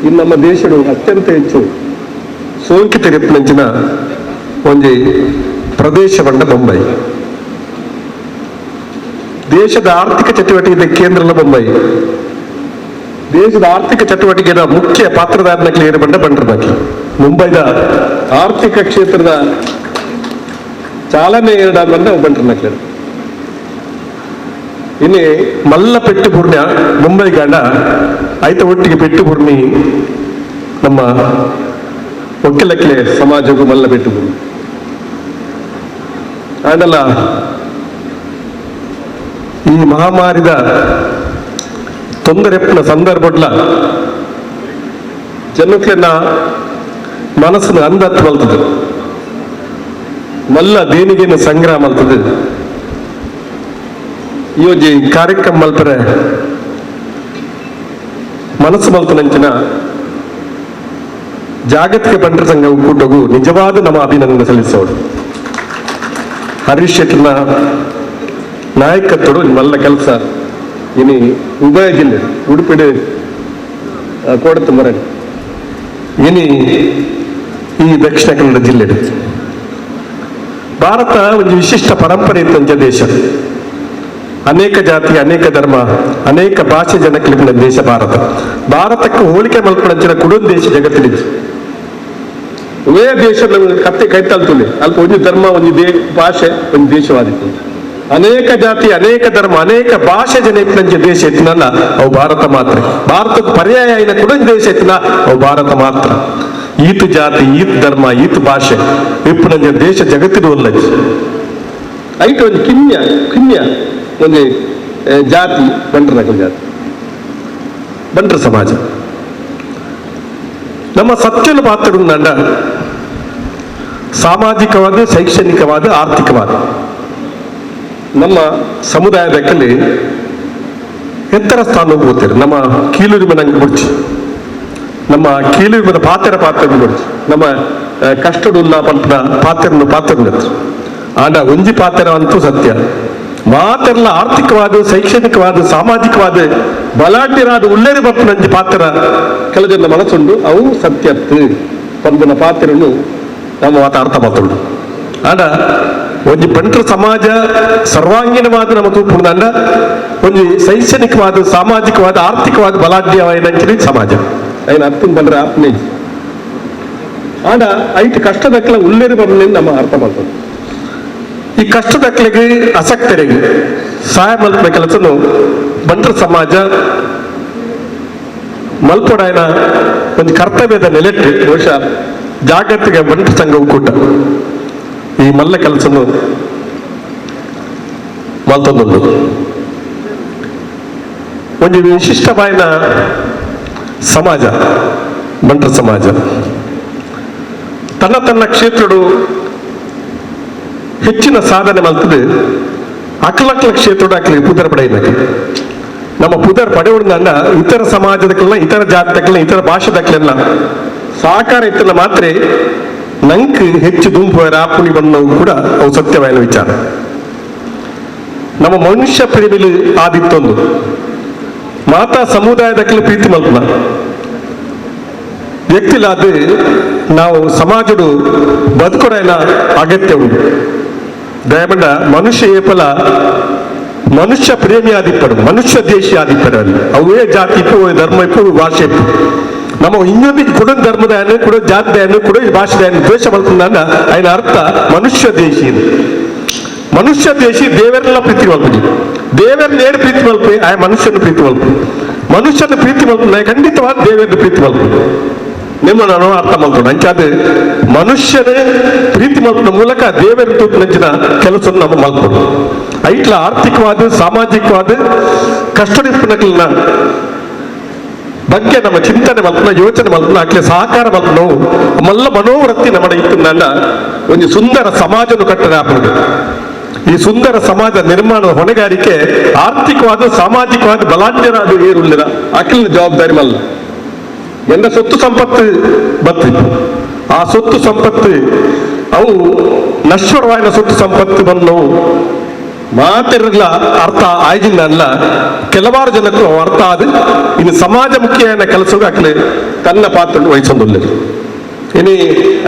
ಇನ್ನು ನಮ್ಮ ದೇಶಡು ಅತ್ಯಂತ ಹೆಚ್ಚು ಸೋಂಕಿತರಿಪ್ಪನಂಚಿನ ಒಂದು ಪ್ರದೇಶ ಬಂಡ ಬೊಂಬೈ. ದೇಶದ ಆರ್ಥಿಕ ಚಟುವಟಿಕೆ ಕೇಂದ್ರದ ಬೊಂಬೈ, ದೇಶದ ಆರ್ಥಿಕ ಚಟುವಟಿಕೆಯ ಮುಖ್ಯ ಪಾತ್ರಧಾರನಕ್ಕೆ ಏರು ಬಂಡ ಬಂಟರ್ನಕ್ಕೆ ಮುಂಬೈದ ಆರ್ಥಿಕ ಕ್ಷೇತ್ರದ ಚಾಲನೆ ಬಂದ ಬಂಟರ್ನಕ್ಕೆ ಇನ್ನು ಮಲ್ಲ ಪೆಟ್ಟು ಪೂರ್ಣ ಮುಂಬೈ ಗಾಂಡ ಐತ ಒಟ್ಟಿಗೆ ಪೆಟ್ಟು ಪೂರ್ಣಿ ನಮ್ಮ ಒಕ್ಕೆಲಕ್ಲೆ ಸಮಾಜಕ್ಕೂ ಮಲ್ಲ ಪೆಟ್ಟು ಪೂರ್ಣಿ ಆಂಡಲ್ಲ ಈ ಮಹಾಮಾರಿದ ತೊಂದರೆಪ್ಪಿನ ಸಂದರ್ಭಡ್ಲ ಜನಕ್ಲೆನ್ನ ಮನಸ್ಸನ್ನು ಅಂದತ್ತು ಮಲ್ತದೆ, ಮಲ್ಲ ದೇನಿಗೇನು ಸಂಗ್ರಹ ಮಲ್ತದೆ. ಈ ಕಾರ್ಯಕ್ರಮ ಮಲ್ಪರೆ ಮನಸ್ಸು ಮಲ್ತನಂಚಿನ ಜಾಗತಿಕ ಬಂಟರ ಸಂಘ ಒಕ್ಕೂಟಗೂ ನಿಜವಾದ ನಮ್ಮ ಅಭಿನಂದನೆ ಸಲ್ಲಿಸೋರು. ಹರೀಶ್ ಶೆಟ್ರನ ನಾಯಕತ್ವಡು ಮಲ್ಲ ಕೆಲಸ ಇನಿ ಉಭಯ ಜಿಲ್ಲೆ ಉಡುಪಿಡು ಕೋಡತ್ತು ಮರ ಇನಿ ಈ ದಕ್ಷಿಣ ಕನ್ನಡ ಜಿಲ್ಲೆ ಭಾರತ ಒಂದು ವಿಶಿಷ್ಟ ಪರಂಪರೆ ಇದ್ದಂಥ ದೇಶ. ಅನೇಕ ಜಾತಿ, ಅನೇಕ ಧರ್ಮ, ಅನೇಕ ಭಾಷೆ ಜನಕ್ಲಿನ ದೇಶ ಭಾರತ. ಭಾರತಕ್ಕೆ ಹೋಲಿಕೆ ಮಲ್ಪಂಚಿನ ಕುಡೊಂದು ದೇಶ ಜಗತ್ತಿನ ಒಳ್ಳೆಯ ದೇಶ ಕತ್ತೆ ಕೈತಲ್ತುಲೆ ಅಲ್ಪ ಒಂದು ಧರ್ಮ, ಒಂದು ಭಾಷೆ, ಒಂದು ದೇಶವಾದಿತ್ತು. ಅನೇಕ ಜಾತಿ, ಅನೇಕ ಧರ್ಮ, ಅನೇಕ ಭಾಷೆ ಜನ ಇತ್ತಿನ ದೇಶ ಎತ್ತಿನಲ್ಲ ಅವು ಭಾರತ ಮಾತ್ರ. ಭಾರತಕ್ಕೆ ಪರ್ಯಾಯ ಆಯ್ನ ಕುಡೊಂದು ದೇಶ ಎತ್ತಿನ ಅವು ಭಾರತ ಮಾತ್ರ. ಈತ ಜಾತಿ, ಈತ ಧರ್ಮ, ಈತ ಭಾಷೆ ಇಪ್ಪನ ದೇಶ ಜಗತ್ತಿನ ಒಲ್ಲ ಐಟ್ ಒಂದು ಕಿನ್ಯ ಒಂದು ಜಾತಿ ಬಂಟರ ಜಾತಿ ಬಂಟರ ಸಮಾಜ ನಮ್ಮ ಸತ್ಯನ ಪಾತ್ರ ನಂಡ ಸಾಮಾಜಿಕವಾದ, ಶೈಕ್ಷಣಿಕವಾದ, ಆರ್ಥಿಕವಾದ ನಮ್ಮ ಸಮುದಾಯದಲ್ಲಿ ಎತ್ತರ ಸ್ಥಾನ ಹೋಗ್ತಾರೆ. ನಮ್ಮ ಕೀಲೂರಿ ಮನಂಗೆ ಬಿಡ್ಚಿ, ನಮ್ಮ ಕೀಲೂರಿ ಪಾತ್ರ ಬಿಡ್ಚಿ, ನಮ್ಮ ಕಷ್ಟಡುಲ್ಲ ಪಂಪನ ಪಾತ್ರ ಆಂಡ ಒಂಜಿ ಪಾತ್ರ ಅಂತೂ ಸತ್ಯ. ಮಾತೆಲ್ಲ ಆರ್ಥಿಕವಾದ, ಶೈಕ್ಷಣಿಕವಾದ, ಸಾಮಾಜಿಕವಾದ ಬಲಾಢ್ಯರಾದ ಉಳ್ಳೇರಿ ಬಪ್ಪನಂಜಿ ಪಾತ್ರ ಕೆಲ ಜನ ಮನಸ್ಸುಂಡು ಅವು ಸತ್ಯತ್ತು ಪಂಪನ ಪಾತ್ರನು ನಮ್ಮ ಅರ್ಥ ಮಾತುಂಡು. ಆಂಡ ಒಂದು ಬಂಟರ ಸಮಾಜ ಸರ್ವಾಂಗೀಣವಾದ ನಮ್ಮ ತೂಪುಂಡ ಒಂದು ಶೈಕ್ಷಣಿಕವಾದ, ಸಾಮಾಜಿಕವಾದ, ಆರ್ಥಿಕವಾದ ಬಲಾಢ್ಯವಾದ ಸಮಾಜ ಐನ ಅರ್ಥ ಬಂದ್ರೆ ಆತ್ಮೀಯ ಆಂಡ ಐಟ್ ಕಷ್ಟದಕ್ಕೆಲ್ಲ ಉಳ್ಳೇರಿ ಬಪ್ಪನ ನಮ್ಮ ಅರ್ಥ ಮಾಡ್ತದೆ. ಈ ಕಷ್ಟದಕ್ಕೆಗೆ ಆಸಕ್ತರಿಗೆ ಸಹಾಯ ಮಲ್ಪನ ಕೆಲಸನು ಬಂಟರ ಸಮಾಜ ಮಲ್ಪೊಡಾಯನ ಒಂದು ಕರ್ತವ್ಯದ ನೆಲೆಟ್ಟು ಬಹುಶಃ ಜಾಗತಿಕ ಬಂಟು ಸಂಘ ಒಕ್ಕೂಟ ಈ ಮಲ್ಲ ಕೆಲಸನು ಮಲ್ತೊಂದುಂಡು ಒಂದು ವಿಶಿಷ್ಟವಾದ ಸಮಾಜ ಬಂಟರ ಸಮಾಜ ತನ್ನ ತನ್ನ ಕ್ಷೇತ್ರಡು ಹೆಚ್ಚಿನ ಸಾಧನೆ ಮಲ್ತದೆ ಅಕ್ಲಕ್ಲ ಕ್ಷೇತ್ರಡು ಅಕ್ಲಿಗೆ ಪುದರ್ ಪಡೆಯಬೇಕು ನಮ್ಮ ಪುದರ್ ಪಡೆಯುವುದನ್ನ ಇತರ ಸಮಾಜದಕ್ಕೆಲ್ಲ ಇತರ ಜಾತಿದಕ್ಕೆಲ್ಲ ಇತರ ಭಾಷೆದಕ್ಕೆಲ್ಲ ಸಹಕಾರ ಇತ್ತಲ್ಲ ಮಾತ್ರ ನಂಕ್ ಹೆಚ್ಚು ದುಂಪು ರಾಪುಣಿ ಬಣ್ಣವು ಕೂಡ ಅವು ಸತ್ಯವಾದ ವಿಚಾರ ನಮ್ಮ ಮನುಷ್ಯ ಪ್ರೇಮಿಲು ಆದಿತ್ತೊಂದು ಮಾತಾ ಸಮುದಾಯದಕ್ಕೆ ಪ್ರೀತಿ ಮಲ್ಪನ ವ್ಯಕ್ತಿಲಾದ ನಾವು ಸಮಾಜಡು ಬದುಕೊಡನ ಅಗತ್ಯ ಉಂಟು ದಯಮಂಡ ಮನುಷ್ಯ ಏಪಲ ಮನುಷ್ಯ ಪ್ರೇಮಿ ಆದಿಪ್ಪಡು ಮನುಷ್ಯ ದೇಶಿ ಆದಿಪ್ಪಡು ಅಲ್ಲಿ ಅವೇ ಜಾತಿ ಇಪ್ಪು ಧರ್ಮ ಇಪ್ಪು ಭಾಷೆ ಇಪ್ಪು ನಮ್ಮ ಇನ್ನೊಂದು ಕೂಡ ಧರ್ಮದ ಕೂಡ ಜಾತಿದ ಕೂಡ ಭಾಷೆದ ದ್ವೇಷ ಮಲ್ಪಂದ ఆయన ಅರ್ಥ ಮನುಷ್ಯ ದೇಶಿ ಮನುಷ್ಯ ದೇಶಿ ದೇವರೆಲ್ಲ ಪ್ರೀತಿ ಮಲ್ಪಿ ದೇವರನ್ನ ಏಳು ಪ್ರೀತಿ ಮಲ್ಪಿ ಆ ಮನುಷ್ಯನ ಪ್ರೀತಿ ಮಲ್ಪಿ ಮನುಷ್ಯನ ಪ್ರೀತಿ ಮಲ್ಪನ ಖಂಡಿತವಾದ ದೇವರನ್ನ ಪ್ರೀತಿ ಮಲ್ಪಿ ನಿಮ್ಮ ನಾನು ಅರ್ಥ ಮಾಡ್ಕೊಂಡು ಅಂಚಾದ ಮನುಷ್ಯನ ಪ್ರೀತಿ ಮಲ್ಪನ ಮೂಲಕ ದೇವರ ತೂಪಿನ ಕೆಲಸ ನಮ್ಮ ಮಲ್ಕೊಂಡು ಐಟ್ಲ ಆರ್ಥಿಕವಾದ ಸಾಮಾಜಿಕವಾದ ಕಷ್ಟಡಿಪ್ಪನಗಳನ್ನ ಬಗ್ಗೆ ನಮ್ಮ ಚಿಂತನೆ ಮಲ್ಪನ ಯೋಚನೆ ಮಲ್ಪನ ಅಕ್ಲೆ ಸಹಕಾರ ಮಲ್ಪನ ಮಲ್ಲ ಮನೋವೃತ್ತಿ ನಮ್ಮ ಇತ್ತನ್ನ ಒಂದು ಸುಂದರ ಸಮಾಜನು ಕಟ್ಟಡ ಹಾಕೋದು ಈ ಸುಂದರ ಸಮಾಜ ನಿರ್ಮಾಣದ ಹೊಣೆಗಾರಿಕೆ ಆರ್ಥಿಕವಾದ ಸಾಮಾಜಿಕವಾದ ಬಲಾಢ್ಯರಾದ ಏರುಳ್ಳಿರ ಅಕ್ಲಿನ ಜವಾಬ್ದಾರಿ ಮಲ್ಲ ಎಂದ ಸೊತ್ತು ಸಂಪತ್ತು ಬತ್ತಿತ್ತು ಆ ಸೊತ್ತು ಸಂಪತ್ತು ಅವು ನಶ್ವರವಾದ ಸೊತ್ತು ಸಂಪತ್ತು ಬಂದು ಮಾತಿರಲ್ಲ ಅರ್ಥ ಆಯ್ಜಿಲ್ಲ ಅಲ್ಲ ಕೆಲವಾರು ಜನಕ್ಕೂ ಅರ್ಥ ಆದ ಇನ್ನು ಸಮಾಜಮುಖಿಯಾದ ಕೆಲಸಕ್ಕೆ ಆಗ್ಲಿ ತನ್ನ ಪಾತ್ರ ವಹಿಸೋದಿಲ್ಲ ಇನಿ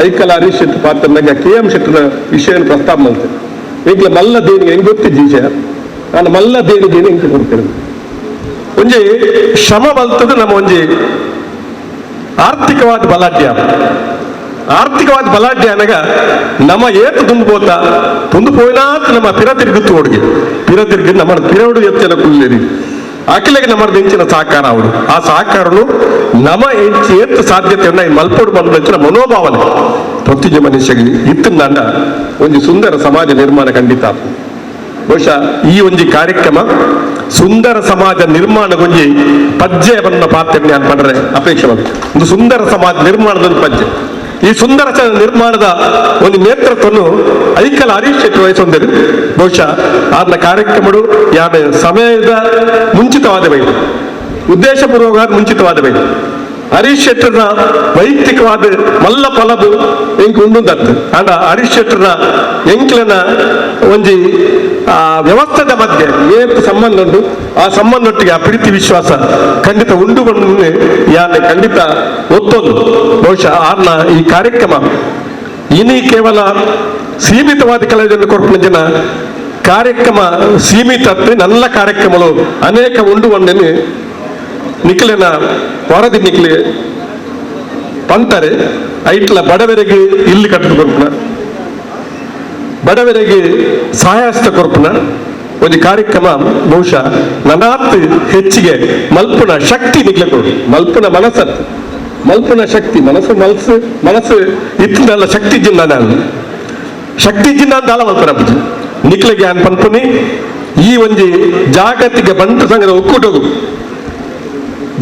ಐಕಲ ಹರೀಶ್ ಶೆಟ್ಟಿ ಪಾತ್ರ ನಂಗೆ KM ಶೆಟ್ಟಿನ ವಿಷಯ ಪ್ರಸ್ತಾಪ ಮಾಡ್ತೇನೆ ಈಗಲೇ ಮಲ್ಲ ದೇಣಿಗೆ ಹೆಂಗೆ ಗೊತ್ತಿದ್ದೀಶ ನಾನು ಮಲ್ಲ ದೇಣಿಗೆ ಹೆಂಗೆ ಕೊಡ್ತೇನೆ ಒಂಜಿ ಶ್ರಮ ಬಲ್ತದ ನಮ್ಮ ಒಂಜಿ ಆರ್ಥಿಕವಾದ ಬಲಾಢ್ಯ ಅನಗ ನಮ್ಮ ಏತು ತುಂಬೋತ ತುಂದು ಪೋಯ್ನಾತ್ ನಮ್ಮ ಪಿರ ತಿರುಗುತ್ತು ಒಡ್ಗೆ ಪಿರ ತಿರುಗಿ ನಮ್ಮ ಪಿರಡು ಎತ್ತನ ಕುಳ್ಳಿರಿ ಅಖಿಲೆಗೆ ನಮ್ಮ ಹೆಂಚಿನ ಸಹಕಾರ ಅವರು ಆ ಸಹಕಾರನು ನಮ್ಮ ಹೆಂಚಿ ಎತ್ತು ಸಾಧ್ಯತೆಯನ್ನ ಈ ಮಲ್ಪೋಡು ಬಂದ ಮನೋಭಾವನೆ ಪ್ರತಿಯೊಬ್ಬ ಮನುಷ್ಯಗೆ ಇತ್ತಂದ ಒಂದು ಸುಂದರ ಸಮಾಜ ನಿರ್ಮಾಣ ಖಂಡಿತ ಬಹುಶಃ ಈ ಒಂದು ಕಾರ್ಯಕ್ರಮ ಸುಂದರ ಸಮಾಜ ನಿರ್ಮಾಣಗೊಂಜಿ ಪಜ್ಜೆ ಬನ್ನ ಪಾತ್ರ ನಾನು ಪಡ್ರೆ ಅಪೇಕ್ಷೆ ಒಂದು ಸುಂದರ ಸಮಾಜ ನಿರ್ಮಾಣದ ಪಜ್ಜೆ ಈ ಸುಂದರ ನಿರ್ಮಾಣದ ಒಂದು ನೇತೃತ್ವವನ್ನು ಐಕಲ ಹರೀಶ್ ಶೆಟ್ಟಿ ವಹಿಸೊಂದಿರು ಬಹುಶಃ ಆದ ಕಾರ್ಯಕ್ರಮಗಳು ಯಾವ ಸಮಯದ ಮುಂಚಿತವಾದ ಬೇಕು ಉದ್ದೇಶಪೂರ್ವಕವಾದ ಮುಂಚಿತವಾದ ಬೇಕು ಹರೀಶ್ ಶೆಟ್ಟರ್ನ ವೈಯಕ್ತಿಕವಾದ ಮಲ್ಲ ಫಲದು ಎಂಕ್ ಉಂಡುಂದತ್ತು ಅಂಡ ಹರೀಶ್ ಶೆಟ್ಟರ್ನ ಎಂಕ್ಲನ ಒಂಜಿ ವ್ಯವಸ್ಥೆದ ಮಧ್ಯೆ ಏನು ಸಂಬಂಧ ಉಂಟು ಆ ಸಂಬಂಧೊಟ್ಟಿಗೆ ಆ ಪ್ರೀತಿ ವಿಶ್ವಾಸ ಖಂಡಿತ ಉಂಡು ಬಂದು ಯಾನೆ ಖಂಡಿತ ಒತ್ತೊಂದು ಬಹುಶಃ ಆರ್ನ ಈ ಕಾರ್ಯಕ್ರಮ ಇನಿ ಕೇವಲ ಸೀಮಿತವಾದ ಕೆಲವು ಕೊರಪಿನ ಜನ ಕಾರ್ಯಕ್ರಮ ಸೀಮಿತ ನಲ್ಲ ಕಾರ್ಯಕ್ರಮಗಳು ಅನೇಕ ಉಂಡು ಒಂದೇನೆ ನಿಖಿಲಿನ ವರದಿ ನಿಖಿಲಿ ಪಂತಾರೆ ಐಟ್ಲ ಬಡವರಿಗೆ ಇಲ್ಲಿ ಕಟ್ಟದ ಕೊರಪುನ ಬಡವರಿಗೆ ಸಹಾಯಸ್ತ ಕೊರಪುನ ಒಂದು ಕಾರ್ಯಕ್ರಮ ಬಹುಶಃ ನನಾತ್ ಹೆಚ್ಚಿಗೆ ಮಲ್ಪುನ ಶಕ್ತಿ ನಿಖಿಲೆ ಕೊಡು ಮಲ್ಪುನ ಮಲ್ಪುನ ಶಕ್ತಿ ಮನಸ್ಸು ಇತ್ತಿನಲ್ಲ ಶಕ್ತಿ ಜಿನ್ನ ನಾನು ಶಕ್ತಿ ಜಿನ್ನ ಅಂತ ಅಲ್ಲ ಮಲ್ಪನ ನಿಖಿಲಿಗೆ ಅನ್ ಪನ್ಪುನಿ ಈ ಒಂದು ಜಾಗತಿಕ ಬಂಟು ಸಂಘದ ಒಕ್ಕೂಟವು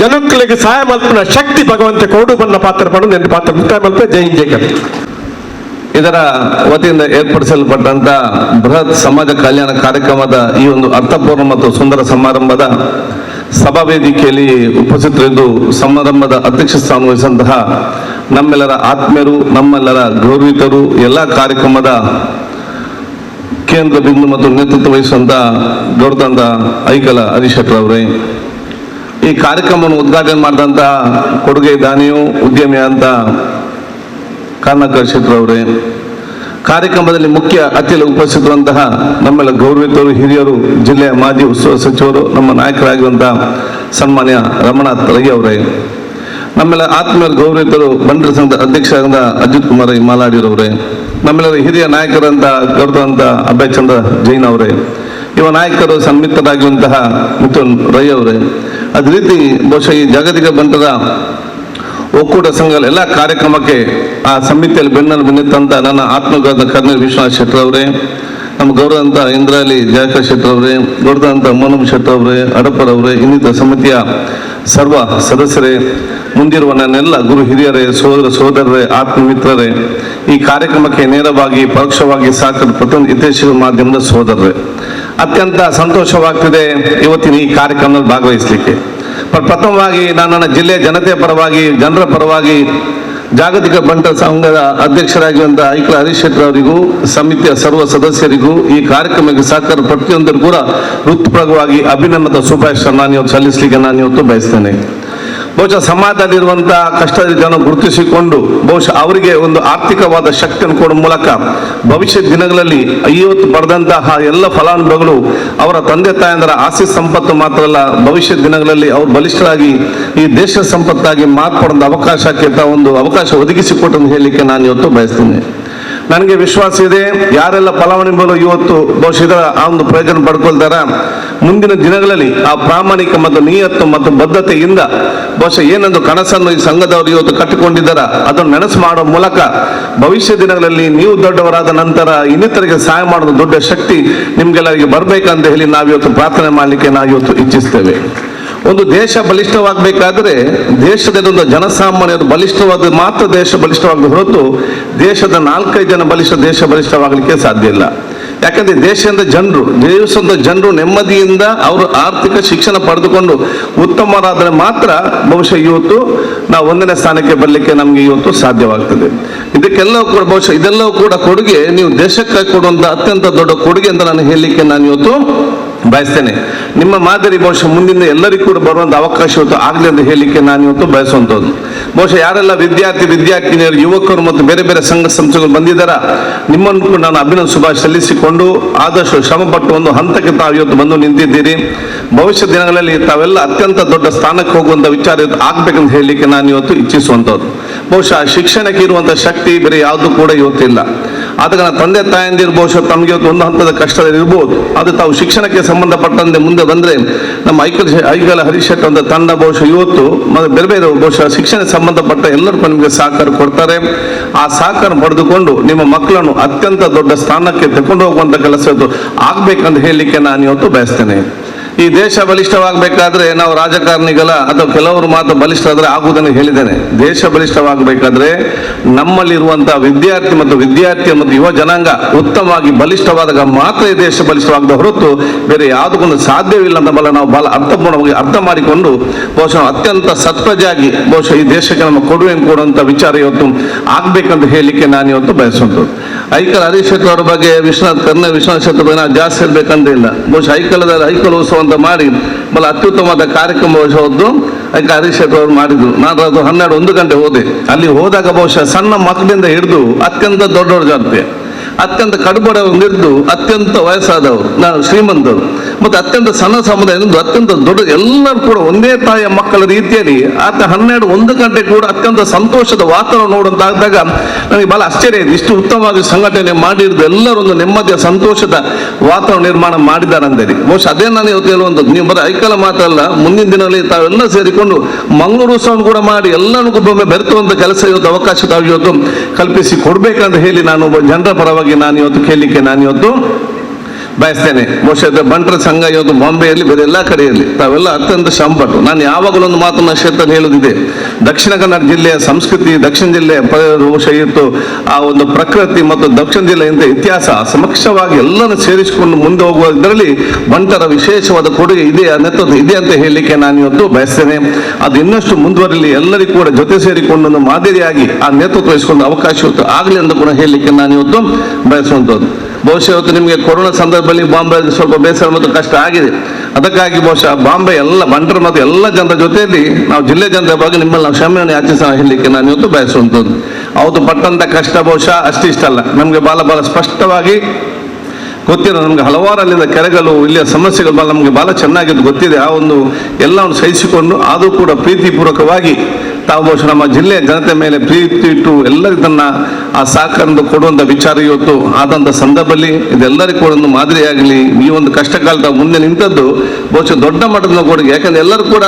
ಜನಗಳಿಗೆ ಸಹಾಯ ಮಲ್ಪನ ಶಕ್ತಿ ಭಗವಂತ ಕೊಡು ಬನ್ನ ಪಾತ್ರ ಪಡು ನೆಂದು ಪಾತ್ರ ಮುಕ್ತಾಯ ಮಲ್ಪ ಜೈ ಜೈ. ಇದರ ವತಿಯಿಂದ ಏರ್ಪಡಿಸಲ್ಪಟ್ಟಂತ ಬೃಹತ್ ಸಮಾಜ ಕಲ್ಯಾಣ ಕಾರ್ಯಕ್ರಮದ ಈ ಒಂದು ಅರ್ಥಪೂರ್ಣ ಮತ್ತು ಸುಂದರ ಸಮಾರಂಭದ ಸಭಾ ವೇದಿಕೆಯಲ್ಲಿ ಉಪಸ್ಥಿತರಿದ್ದು ಸಮಾರಂಭದ ಅಧ್ಯಕ್ಷ ಸ್ಥಾನ ವಹಿಸಿದಂತಹ ನಮ್ಮೆಲ್ಲರ ಆತ್ಮೀಯರು ನಮ್ಮೆಲ್ಲರ ಗೌರವಿತರು ಎಲ್ಲ ಕಾರ್ಯಕ್ರಮದ ಕೇಂದ್ರ ಬಿಂದು ಮತ್ತು ನೇತೃತ್ವ ವಹಿಸುವಂತ ಗೌರವಂತ ಐಕಲ ಹರೀಶ್ ಶೆಟ್ಟಿ ಅವರೇ, ಈ ಕಾರ್ಯಕ್ರಮವನ್ನು ಉದ್ಘಾಟನೆ ಮಾಡಿದಂತ ಕೊಡುಗೆ ದಾನಿಯು ಉದ್ಯಮಿ ಅಂತ ಕರ್ನಾಕರ್ ಶೆಟ್ಟಿ ಅವರೇ, ಕಾರ್ಯಕ್ರಮದಲ್ಲಿ ಮುಖ್ಯ ಅತಿಥಿ ಉಪಸ್ಥಿತರಂತಹ ನಮ್ಮೆಲ್ಲ ಗೌರವಿತರು ಹಿರಿಯರು, ಜಿಲ್ಲೆಯ ಮಾಜಿ ಉಸ್ತುವಾರಿ ಸಚಿವರು, ನಮ್ಮ ನಾಯಕರಾಗಿರುವಂತಹ ಸನ್ಮಾನ್ಯ ರಮನಾಥ್ ರೈ ಅವರೇ, ನಮ್ಮೆಲ್ಲ ಆತ್ಮೀಯ ಗೌರವಿತರು ಬಂಟರ ಸಂಘದ ಅಧ್ಯಕ್ಷರಾದ ಅಜಿತ್ ಕುಮಾರ್ ಮಾಲಾಡಿರವರೇ, ನಮ್ಮೆಲ್ಲರ ಹಿರಿಯ ನಾಯಕರಂತ ಗೌರವಂತ ಅಭಯ್ ಚಂದ್ರ ಜೈನ್ ಅವರೇ, ಯುವ ನಾಯಕರು ಸನ್ಮಿತರಾಗಿರುವಂತಹ ಮಿಥುನ್ ರೈ ಅವರೇ, ಅದೇ ರೀತಿ ಬಹುಶಃ ಈ ಜಾಗತಿಕ ಬಂಟರ ಒಕ್ಕೂಟ ಸಂಘಗಳ ಎಲ್ಲ ಕಾರ್ಯಕ್ರಮಕ್ಕೆ ಆ ಸಮಿತಿಯಲ್ಲಿ ಬೆನ್ನಲ್ಲಿ ನಿಂತಂತ ನನ್ನ ಆತ್ಮಗೌರವ ಕರ್ನಲ್ ವಿಶ್ವನಾಥ್ ಶೆಟ್ಟರ್ ಅವರೇ, ನಮ್ಮ ಗೌರವಂತ ಇಂದ್ರಾಲಿ ಜಯಕರ್ ಶೆಟ್ಟರ್ ಅವರೇ, ಗೌರವಂತ ಮೋನಂ ಶೆಟ್ಟರ್ ಅವರೇ, ಅಡಪ್ಪರ್ ಅವರೇ, ಇನ್ನಿತರ ಸಮಿತಿಯ ಸರ್ವ ಸದಸ್ಯರೇ, ಮುಂದಿರುವ ನನ್ನೆಲ್ಲ ಗುರು ಹಿರಿಯರೇ, ಸೋದರರೇ, ಆತ್ಮಮಿತ್ರರೇ, ಈ ಕಾರ್ಯಕ್ರಮಕ್ಕೆ ನೇರವಾಗಿ ಪರೋಕ್ಷವಾಗಿ ಸಾಕಲು ಪ್ರತಿಯೊಂದು ಹಿತೈಷಿ ಮಾಧ್ಯಮದ ಸೋದರರೇ, ಅತ್ಯಂತ ಸಂತೋಷವಾಗ್ತಿದೆ ಇವತ್ತಿನ ಈ ಕಾರ್ಯಕ್ರಮದಲ್ಲಿ ಭಾಗವಹಿಸಲಿಕ್ಕೆ. ಪ್ರಥಮವಾಗಿ ನಾನು ನನ್ನ ಜಿಲ್ಲೆಯ ಜನತೆಯ ಪರವಾಗಿ, ಜನರ ಪರವಾಗಿ, ಜಾಗತಿಕ ಬಂಟರ ಸಂಘದ ಅಧ್ಯಕ್ಷರಾಗಿರುವಂಥ ಐಕಲ ಹರೀಶ್ ಶೆಟ್ಟರ್ ಅವರಿಗೂ, ಸಮಿತಿಯ ಸರ್ವ ಸದಸ್ಯರಿಗೂ, ಈ ಕಾರ್ಯಕ್ರಮಕ್ಕೆ ಸಹಕಾರ ಪ್ರತಿಯೊಂದರೂ ಕೂಡ ಹೃತ್ಪೂರ್ವಕವಾಗಿ ಅಭಿನಂದನದ ಶುಭಾಶಯ ನಾನು ಇವತ್ತು ಸಲ್ಲಿಸಲಿಕ್ಕೆ ನಾನು ಇವತ್ತು ಬಯಸ್ತೇನೆ. ಬಹುಶಃ ಸಮಾಜದಲ್ಲಿರುವಂತಹ ಕಷ್ಟದ ಜನ ಗುರುತಿಸಿಕೊಂಡು ಬಹುಶಃ ಅವರಿಗೆ ಒಂದು ಆರ್ಥಿಕವಾದ ಶಕ್ತಿಯನ್ನು ಕೊಡುವ ಮೂಲಕ ಭವಿಷ್ಯ ದಿನಗಳಲ್ಲಿ ಇವತ್ತು ಪಡೆದಂತಹ ಎಲ್ಲ ಫಲಾನುಭವಿಗಳು ಅವರ ತಂದೆ ತಾಯಂದರ ಆಸ್ತಿ ಸಂಪತ್ತು ಮಾತ್ರ ಅಲ್ಲ, ಭವಿಷ್ಯ ದಿನಗಳಲ್ಲಿ ಅವರು ಬಲಿಷ್ಠರಾಗಿ ಈ ದೇಶ ಸಂಪತ್ತಾಗಿ ಮಾರ್ಪಡುವ ಅವಕಾಶಕ್ಕೆ ಒಂದು ಅವಕಾಶ ಒದಗಿಸಿಕೊಟ್ಟು ಹೇಳಲಿಕ್ಕೆ ನಾನು ಇವತ್ತು ಬಯಸ್ತೇನೆ. ನನಗೆ ವಿಶ್ವಾಸ ಇದೆ, ಯಾರೆಲ್ಲ ಫಲಾನುಭವಿಗಳು ಇವತ್ತು ಬಹುಶಃ ಇದರ ಆ ಒಂದು ಪ್ರಯೋಜನ ಪಡ್ಕೊಳ್ತಾರ, ಮುಂದಿನ ದಿನಗಳಲ್ಲಿ ಆ ಪ್ರಾಮಾಣಿಕ ಮತ್ತು ನಿಯತ್ತು ಮತ್ತು ಬದ್ಧತೆಯಿಂದ ಬಹುಶಃ ಏನೊಂದು ಕನಸನ್ನು ಈ ಸಂಘದವರು ಇವತ್ತು ಕಟ್ಟಿಕೊಂಡಿದ್ದಾರ ಅದನ್ನು ನೆನಸು ಮಾಡುವ ಮೂಲಕ ಭವಿಷ್ಯ ದಿನಗಳಲ್ಲಿ ನೀವು ದೊಡ್ಡವರಾದ ನಂತರ ಇನ್ನಿತರಿಗೆ ಸಹಾಯ ಮಾಡೋದು ದೊಡ್ಡ ಶಕ್ತಿ ನಿಮ್ಗೆಲ್ಲರಿಗೆ ಬರ್ಬೇಕಂತ ಹೇಳಿ ನಾವಿವತ್ತು ಪ್ರಾರ್ಥನೆ ಮಾಡಲಿಕ್ಕೆ ನಾವು ಇವತ್ತು ಇಚ್ಛಿಸ್ತೇವೆ. ಒಂದು ದೇಶ ಬಲಿಷ್ಠವಾಗಬೇಕಾದ್ರೆ ದೇಶದಲ್ಲೊಂದು ಜನಸಾಮಾನ್ಯರು ಬಲಿಷ್ಠವಾದ ಮಾತ್ರ ದೇಶ ಬಲಿಷ್ಠವಾಗದ ಹೊರತು ದೇಶದ 4-5 ಜನ ದೇಶ ಬಲಿಷ್ಠವಾಗಲಿಕ್ಕೆ ಸಾಧ್ಯ ಇಲ್ಲ. ಯಾಕಂದ್ರೆ ದೇಶದ ಜನರು ನೆಮ್ಮದಿಯಿಂದ ಅವರು ಆರ್ಥಿಕ ಶಿಕ್ಷಣ ಪಡೆದುಕೊಂಡು ಉತ್ತಮರಾದರೆ ಮಾತ್ರ ಬಹುಶಃ ಇವತ್ತು ನಾವು 1ನೇ ಸ್ಥಾನಕ್ಕೆ ಬರಲಿಕ್ಕೆ ನಮಗೆ ಇವತ್ತು ಸಾಧ್ಯವಾಗ್ತದೆ. ಇದಕ್ಕೆಲ್ಲವೂ ಕೂಡ ಬಹುಶಃ ಇದೆಲ್ಲವೂ ಕೂಡ ಕೊಡುಗೆ, ನೀವು ದೇಶಕ್ಕೆ ಕೊಡುವಂತ ಅತ್ಯಂತ ದೊಡ್ಡ ಕೊಡುಗೆ ಅಂತ ನಾನು ಹೇಳಲಿಕ್ಕೆ ನಾನು ಇವತ್ತು ಬಯಸ್ತೇನೆ. ನಿಮ್ಮ ಮಾದರಿ ಬಹುಶಃ ಮುಂದಿನ ಎಲ್ಲರಿಗೂ ಕೂಡ ಬರುವಂತ ಅವಕಾಶ ಇವತ್ತು ಆಗಲಿ ಅಂತ ಹೇಳಲಿಕ್ಕೆ ನಾನು ಇವತ್ತು ಬಯಸುವಂಥದ್ದು. ಬಹುಶಃ ಯಾರೆಲ್ಲ ವಿದ್ಯಾರ್ಥಿನಿಯರು, ಯುವಕರು ಮತ್ತು ಬೇರೆ ಬೇರೆ ಸಂಘ ಸಂಸ್ಥೆಗಳು ಬಂದಿದ್ದಾರ, ನಿಮ್ಮನ್ನು ಕೂಡ ನಾನು ಅಭಿನಂದನೆ ಶುಭಾಶಯ ಸಲ್ಲಿಸಿಕೊಂಡು ಆದಷ್ಟು ಶ್ರಮಪಟ್ಟು ಒಂದು ಹಂತಕ್ಕೆ ತಾವು ಇವತ್ತು ಬಂದು ನಿಂತಿದ್ದೀರಿ. ಭವಿಷ್ಯ ದಿನಗಳಲ್ಲಿ ತಾವೆಲ್ಲ ಅತ್ಯಂತ ದೊಡ್ಡ ಸ್ಥಾನಕ್ಕೆ ಹೋಗುವಂತ ವಿಚಾರ ಇವತ್ತು ಆಗ್ಬೇಕಂತ ಹೇಳಲಿಕ್ಕೆ ನಾನು ಇವತ್ತು ಇಚ್ಛಿಸುವಂಥದ್ದು. ಬಹುಶಃ ಶಿಕ್ಷಣಕ್ಕೆ ಇರುವಂತ ಶಕ್ತಿ ಬೇರೆ ಯಾವುದು ಕೂಡ ಇವತ್ತಿಲ್ಲ. ಆದ ಕಾರಣ ತಂದೆ ತಾಯಂದಿರು ಬಹುಶಃ ತಮಗೆ ಇವತ್ತು ಒಂದು ಹಂತದ ಕಷ್ಟದಲ್ಲಿ ಇರ್ಬೋದು, ಅದು ತಾವು ಶಿಕ್ಷಣಕ್ಕೆ ಸಂಬಂಧಪಟ್ಟಂತೆ ಮುಂದೆ ಬಂದ್ರೆ ನಮ್ಮ ಐಕಲ ಹರೀಶ್ ಶೆಟ್ಟರ್ ಅಂತ ತಂಡ ಬಹುಶಃ ಇವತ್ತು ಬೇರೆ ಬೇರೆ ಬಹುಶಃ ಶಿಕ್ಷಣಕ್ಕೆ ಸಂಬಂಧಪಟ್ಟ ಎಲ್ಲರೂ ನಿಮಗೆ ಸಹಕಾರ ಕೊಡ್ತಾರೆ. ಆ ಸಹಕಾರ ಪಡೆದುಕೊಂಡು ನಿಮ್ಮ ಮಕ್ಕಳನ್ನು ಅತ್ಯಂತ ದೊಡ್ಡ ಸ್ಥಾನಕ್ಕೆ ತಗೊಂಡು ಹೋಗುವಂತ ಕೆಲಸ ಇವತ್ತು ಆಗ್ಬೇಕಂತ ಹೇಳಲಿಕ್ಕೆ ನಾನು ಇವತ್ತು ಬಯಸ್ತೇನೆ. ಈ ದೇಶ ಬಲಿಷ್ಠವಾಗಬೇಕಾದ್ರೆ ನಾವು ರಾಜಕಾರಣಿಗಳ ಅಥವಾ ಕೆಲವರು ಮಾತ್ರ ಬಲಿಷ್ಠರಾದ್ರೆ ಆಗುವುದನ್ನು ಹೇಳಿದ್ದೇನೆ. ದೇಶ ಬಲಿಷ್ಠವಾಗಬೇಕಾದ್ರೆ ನಮ್ಮಲ್ಲಿರುವಂತಹ ವಿದ್ಯಾರ್ಥಿ ಮತ್ತು ಯುವ ಜನಾಂಗ ಉತ್ತಮವಾಗಿ ಬಲಿಷ್ಠವಾದಾಗ ಮಾತ್ರ ಈ ದೇಶ ಬಲಿಷ್ಠವಾಗದ ಹೊರತು ಬೇರೆ ಯಾವುದಕ್ಕೊಂದು ಸಾಧ್ಯವಿಲ್ಲ ಅಂತ ನಾವು ಬಹಳ ಅರ್ಥಪೂರ್ಣವಾಗಿ ಅರ್ಥ ಮಾಡಿಕೊಂಡು ಬಹುಶಃ ಅತ್ಯಂತ ಸತ್ಪ್ರಜೆಯಾಗಿ ಬಹುಶಃ ಈ ದೇಶಕ್ಕೆ ನಮ್ಮ ಕೊಡುಗೆಯನ್ನು ಕೊಡುವಂತ ವಿಚಾರ ಇವತ್ತು ಆಗ್ಬೇಕಂತ ಹೇಳಲಿಕ್ಕೆ ನಾನು ಇವತ್ತು ಬಯಸುವಂಥದ್ದು. ಐಕಲ ಹರೀಶ್ ಶೆಟ್ಟರ್ ಅವರ ಬಗ್ಗೆ ಕರ್ನಲ್ ವಿಶ್ವನಾಥ್ ಶೆಟ್ಟರ್ ಬಗ್ಗೆ ನಾನು ಜಾಸ್ತಿ ಹೇಳ್ಬೇಕಂತ ಇಲ್ಲ. ಬಹುಶಃ ಐಕಲ ಉತ್ಸವ ಅಂತ ಮಾಡಿ ಬಹಳ ಅತ್ಯುತ್ತಮವಾದ ಕಾರ್ಯಕ್ರಮ ಬಹುಶಃ ಹರೀಶ್ ಶೆಟ್ಟರ್ ಅವರು ಮಾಡಿದ್ರು. ನಾನು ಅದು 12-1 ಗಂಟೆ ಹೋದೆ. ಅಲ್ಲಿ ಹೋದಾಗ ಬಹುಶಃ ಸಣ್ಣ ಮಕ್ಕಳಿಂದ ಹಿಡಿದು ಅತ್ಯಂತ ದೊಡ್ಡವ್ರ ಜಾತಿ, ಅತ್ಯಂತ ಕಡುಬಡವರು ಹಿಡಿದು ಅತ್ಯಂತ ವಯಸ್ಸಾದವರು, ನಾನು ಶ್ರೀಮಂತರು ಮತ್ತು ಅತ್ಯಂತ ಸಣ್ಣ ಸಮುದಾಯದಿಂದ ಅತ್ಯಂತ ದೊಡ್ಡ ಎಲ್ಲರೂ ಕೂಡ ಒಂದೇ ತಾಯಿಯ ಮಕ್ಕಳ ರೀತಿಯಲ್ಲಿ ಆತ 12-1 ಗಂಟೆ ಕೂಡ ಅತ್ಯಂತ ಸಂತೋಷದ ವಾತಾವರಣ ನೋಡುವಂತಾದಾಗ ನನಗೆ ಬಹಳ ಆಶ್ಚರ್ಯ ಇದೆ. ಇಷ್ಟು ಉತ್ತಮವಾಗಿ ಸಂಘಟನೆ ಮಾಡಿರೋದು ಎಲ್ಲರೂ ಒಂದು ನೆಮ್ಮದಿಯ ಸಂತೋಷದ ವಾತಾವರಣ ನಿರ್ಮಾಣ ಮಾಡಿದ್ದಾರೆ ಅಂತೇಳಿ. ಬಹುಶಃ ಅದೇ ನಾನು ಇವತ್ತು ಹೇಳುವಂಥದ್ದು. ನೀವು ಬರೀ ಐಕಲ ಮಾತಲ್ಲ, ಮುಂದಿನ ದಿನಗಳಲ್ಲಿ ತಾವೆಲ್ಲ ಸೇರಿಕೊಂಡು ಮಂಗಳೂರು ಉತ್ಸವ ಕೂಡ ಮಾಡಿ ಎಲ್ಲರಿಗೂ ಒಬ್ಬೊಮ್ಮೆ ಬೆರೆತುವಂತ ಕೆಲಸ ಇವತ್ತು ಅವಕಾಶ ತಾವು ಇವತ್ತು ಕಲ್ಪಿಸಿ ಕೊಡ್ಬೇಕಂತ ಹೇಳಿ ನಾನು ಜನರ ಪರವಾಗಿ ನಾನು ಇವತ್ತು ಕೇಳಲಿಕ್ಕೆ ನಾನು ಇವತ್ತು ಬಯಸ್ತೇನೆ. ಬಹುಶಃ ಬಂಟರ ಸಂಘ ಇವತ್ತು ಬಾಂಬೆಯಲ್ಲಿ ಬೇರೆ ಎಲ್ಲ ಕಡೆಯಲ್ಲಿ ತಾವೆಲ್ಲ ಅತ್ಯಂತ ಶ್ರಮಪಟ್ಟು, ನಾನು ಯಾವಾಗಲೂ ಒಂದು ಮಾತನ್ನ ಕ್ಷೇತ್ರ ಹೇಳುವುದಿದೆ, ದಕ್ಷಿಣ ಕನ್ನಡ ಜಿಲ್ಲೆಯ ಸಂಸ್ಕೃತಿ, ದಕ್ಷಿಣ ಜಿಲ್ಲೆಯ ಬಹುಶಃ ಇವತ್ತು ಆ ಒಂದು ಪ್ರಕೃತಿ ಮತ್ತು ದಕ್ಷಿಣ ಜಿಲ್ಲೆಯಿಂದ ಇತಿಹಾಸ ಸಮಕ್ಷವಾಗಿ ಎಲ್ಲರೂ ಸೇರಿಸಿಕೊಂಡು ಮುಂದೆ ಹೋಗುವ ಇದರಲ್ಲಿ ಬಂಟರ ವಿಶೇಷವಾದ ಕೊಡುಗೆ ಇದೆ, ನೇತೃತ್ವ ಇದೆ ಅಂತ ಹೇಳಲಿಕ್ಕೆ ನಾನು ಇವತ್ತು ಬಯಸ್ತೇನೆ. ಅದು ಇನ್ನಷ್ಟು ಮುಂದುವರಿಲಿ, ಎಲ್ಲರಿಗೂ ಕೂಡ ಜೊತೆ ಸೇರಿಕೊಂಡು ಒಂದು ಮಾದರಿಯಾಗಿ ಆ ನೇತೃತ್ವ ವಹಿಸಿಕೊಂಡು ಅವಕಾಶ ಇವತ್ತು ಆಗಲಿ ಅಂತ ಕೂಡ ಹೇಳಲಿಕ್ಕೆ ನಾನು ಇವತ್ತು ಬಯಸುವಂಥದ್ದು. ಬಹುಶಃ ಇವತ್ತು ನಿಮಗೆ ಕೊರೋನಾ ಸಂದರ್ಭದಲ್ಲಿ ಬಾಂಬೆ ಸ್ವಲ್ಪ ಬೇಸರ ಮತ್ತು ಕಷ್ಟ ಆಗಿದೆ. ಅದಕ್ಕಾಗಿ ಬಹುಶಃ ಬಾಂಬೆ ಎಲ್ಲ ಬಂಟರು ಮತ್ತು ಎಲ್ಲ ಜನರ ಜೊತೆಯಲ್ಲಿ ನಾವು ಜಿಲ್ಲೆ ಜನರ ಬಗ್ಗೆ ನಿಮ್ಮಲ್ಲಿ ನಾವು ಕ್ಷಮೆಯನ್ನು ಯಾಚಿಸೋಣ ಹೇಳಲಿಕ್ಕೆ ನಾನು ಇವತ್ತು ಬಯಸುವಂಥದ್ದು. ಅವತ್ತು ಪಟ್ಟಂತ ಕಷ್ಟ ಬಹುಶಃ ಅಷ್ಟಿಷ್ಟಲ್ಲ, ನಮಗೆ ಬಹಳ ಸ್ಪಷ್ಟವಾಗಿ ಗೊತ್ತಿರೋ, ನಮ್ಗೆ ಹಲವಾರು ಅಲ್ಲಿಂದ ಕೆರೆಗಳು ಇಲ್ಲಿಯ ಸಮಸ್ಯೆಗಳು ನಮಗೆ ಬಹಳ ಚೆನ್ನಾಗಿದ್ದು ಗೊತ್ತಿದೆ. ಆ ಒಂದು ಎಲ್ಲವನ್ನು ಸಹಿಸಿಕೊಂಡು ಆದರೂ ಕೂಡ ಪ್ರೀತಿಪೂರ್ವಕವಾಗಿ ತಾವು ಬಹುಶಃ ನಮ್ಮ ಜಿಲ್ಲೆಯ ಜನತೆ ಮೇಲೆ ಪ್ರೀತಿ ಇಟ್ಟು ಎಲ್ಲರಿಗೂ ಆ ಸಹಕಾರ ಕೊಡುವಂಥ ವಿಚಾರ ಇವತ್ತು ಆದಂಥ ಸಂದರ್ಭದಲ್ಲಿ ಇದೆಲ್ಲರಿಗೂ ಕೂಡ ಒಂದು ಮಾದರಿಯಾಗಲಿ. ಈ ಒಂದು ಕಷ್ಟ ಕಾಲದ ಮುಂದೆ ನಿಂತದ್ದು ಬಹುಶಃ ದೊಡ್ಡ ಮಟ್ಟದ ಕೊಡುಗೆ. ಯಾಕಂದ್ರೆ ಎಲ್ಲರೂ ಕೂಡ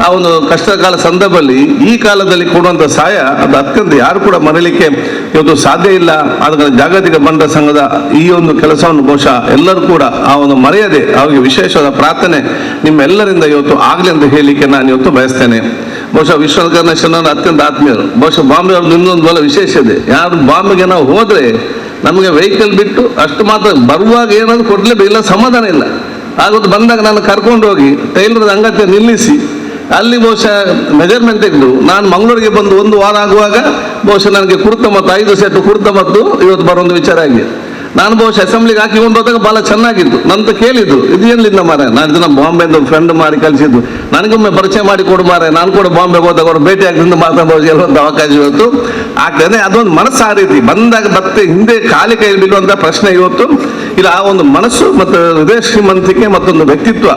ಆ ಒಂದು ಕಷ್ಟ ಕಾಲ ಸಂದರ್ಭದಲ್ಲಿ ಈ ಕಾಲದಲ್ಲಿ ಕೊಡುವಂಥ ಸಹಾಯ ಅದು ಅತ್ಯಂತ ಯಾರು ಕೂಡ ಮರೀಲಿಕ್ಕೆ ಇವತ್ತು ಸಾಧ್ಯ ಇಲ್ಲ. ಆದ ಜಾಗತಿಕ ಬಂಡರ ಸಂಘದ ಈ ಒಂದು ಕೆಲಸವನ್ನು ಬಹುಶಃ ಎಲ್ಲರೂ ಕೂಡ ಆ ಒಂದು ಮರೆಯದೆ ಅವರಿಗೆ ವಿಶೇಷವಾದ ಪ್ರಾರ್ಥನೆ ನಿಮ್ಮೆಲ್ಲರಿಂದ ಇವತ್ತು ಆಗಲಿ ಅಂತ ಹೇಳಲಿಕ್ಕೆ ನಾನು ಇವತ್ತು ಬಯಸ್ತೇನೆ. ಬಹುಶಃ ವಿಶ್ವಕರ್ಣೇಶ್ವರನ ಅತ್ಯಂತ ಆತ್ಮೀಯರು. ಬಹುಶಃ ಬಾಂಬೆ ಅವ್ರದ್ದು ಇನ್ನೊಂದು ಬಹಳ ವಿಶೇಷ ಇದೆ. ಯಾರು ಬಾಂಬೆಗೆ ನಾವು ಹೋದ್ರೆ ನಮಗೆ ವೆಹಿಕಲ್ ಬಿಟ್ಟು ಅಷ್ಟು ಮಾತ್ರ ಬರುವಾಗ ಏನಾದ್ರು ಕೊಡ್ಲೇಬೇಕು, ಇಲ್ಲ ಸಮಾಧಾನ ಇಲ್ಲ. ಆಗೋದು ಬಂದಾಗ ನಾನು ಕರ್ಕೊಂಡು ಹೋಗಿ ಟೈಲರ್ ಅಂಗಡಿ ನಿಲ್ಲಿಸಿ ಅಲ್ಲಿ ಬಹುಶಃ ಮೆಜರ್ಮೆಂಟ್ ತೆಗೆದು ನಾನು ಮಂಗಳೂರಿಗೆ ಬಂದು 1 ವಾರ ಆಗುವಾಗ ಬಹುಶಃ ನನಗೆ ಕುರ್ತ ಮತ್ತು 5 ಸೆಟ್ ಕುರ್ತ ಮತ್ತು ಇವತ್ತು ಬರೋದು ವಿಚಾರ ಆಗಿದೆ. ನಾನು ಬಹುಶಃ ಅಸೆಂಬ್ಲಿಗೆ ಹಾಕಿಕೊಂಡು ಹೋದಾಗ ಭಾಳ ಚೆನ್ನಾಗಿತ್ತು. ನಂತ ಕೇಳಿದ್ದು ಇದು ಏನಿಲ್ಲ ಮಾರೆ, ನಾನು ಇದನ್ನ ಬಾಂಬೆಯಿಂದ ಫ್ರೆಂಡ್ ಮಾಡಿ ಕಳಿಸಿದ್ದು, ನನಗೊಮ್ಮೆ ಪರಿಚಯ ಮಾಡಿ ಕೊಡು ಮಾರೆ, ನಾನು ಕೂಡ ಬಾಂಬೆಗೆ ಹೋದಾಗ ಅವರು ಭೇಟಿ ಆಗಿದ್ದು ಮಾತಾಡಬಹುದು ಹೇಳುವಂಥ ಅವಕಾಶ ಇವತ್ತು ಆಗ್ತದೆ. ಅದೊಂದು ಮನಸ್ಸು ಆ ರೀತಿ ಬಂದಾಗ ಮತ್ತೆ ಹಿಂದೆ ಖಾಲಿ ಕೈ ಬಿಡುವಂಥ ಪ್ರಶ್ನೆ ಇವತ್ತು ಇಲ್ಲ. ಆ ಒಂದು ಮನಸ್ಸು ಮತ್ತು ಹೃದಯ ಶ್ರೀಮಂತಿಕೆ ಮತ್ತೊಂದು ವ್ಯಕ್ತಿತ್ವ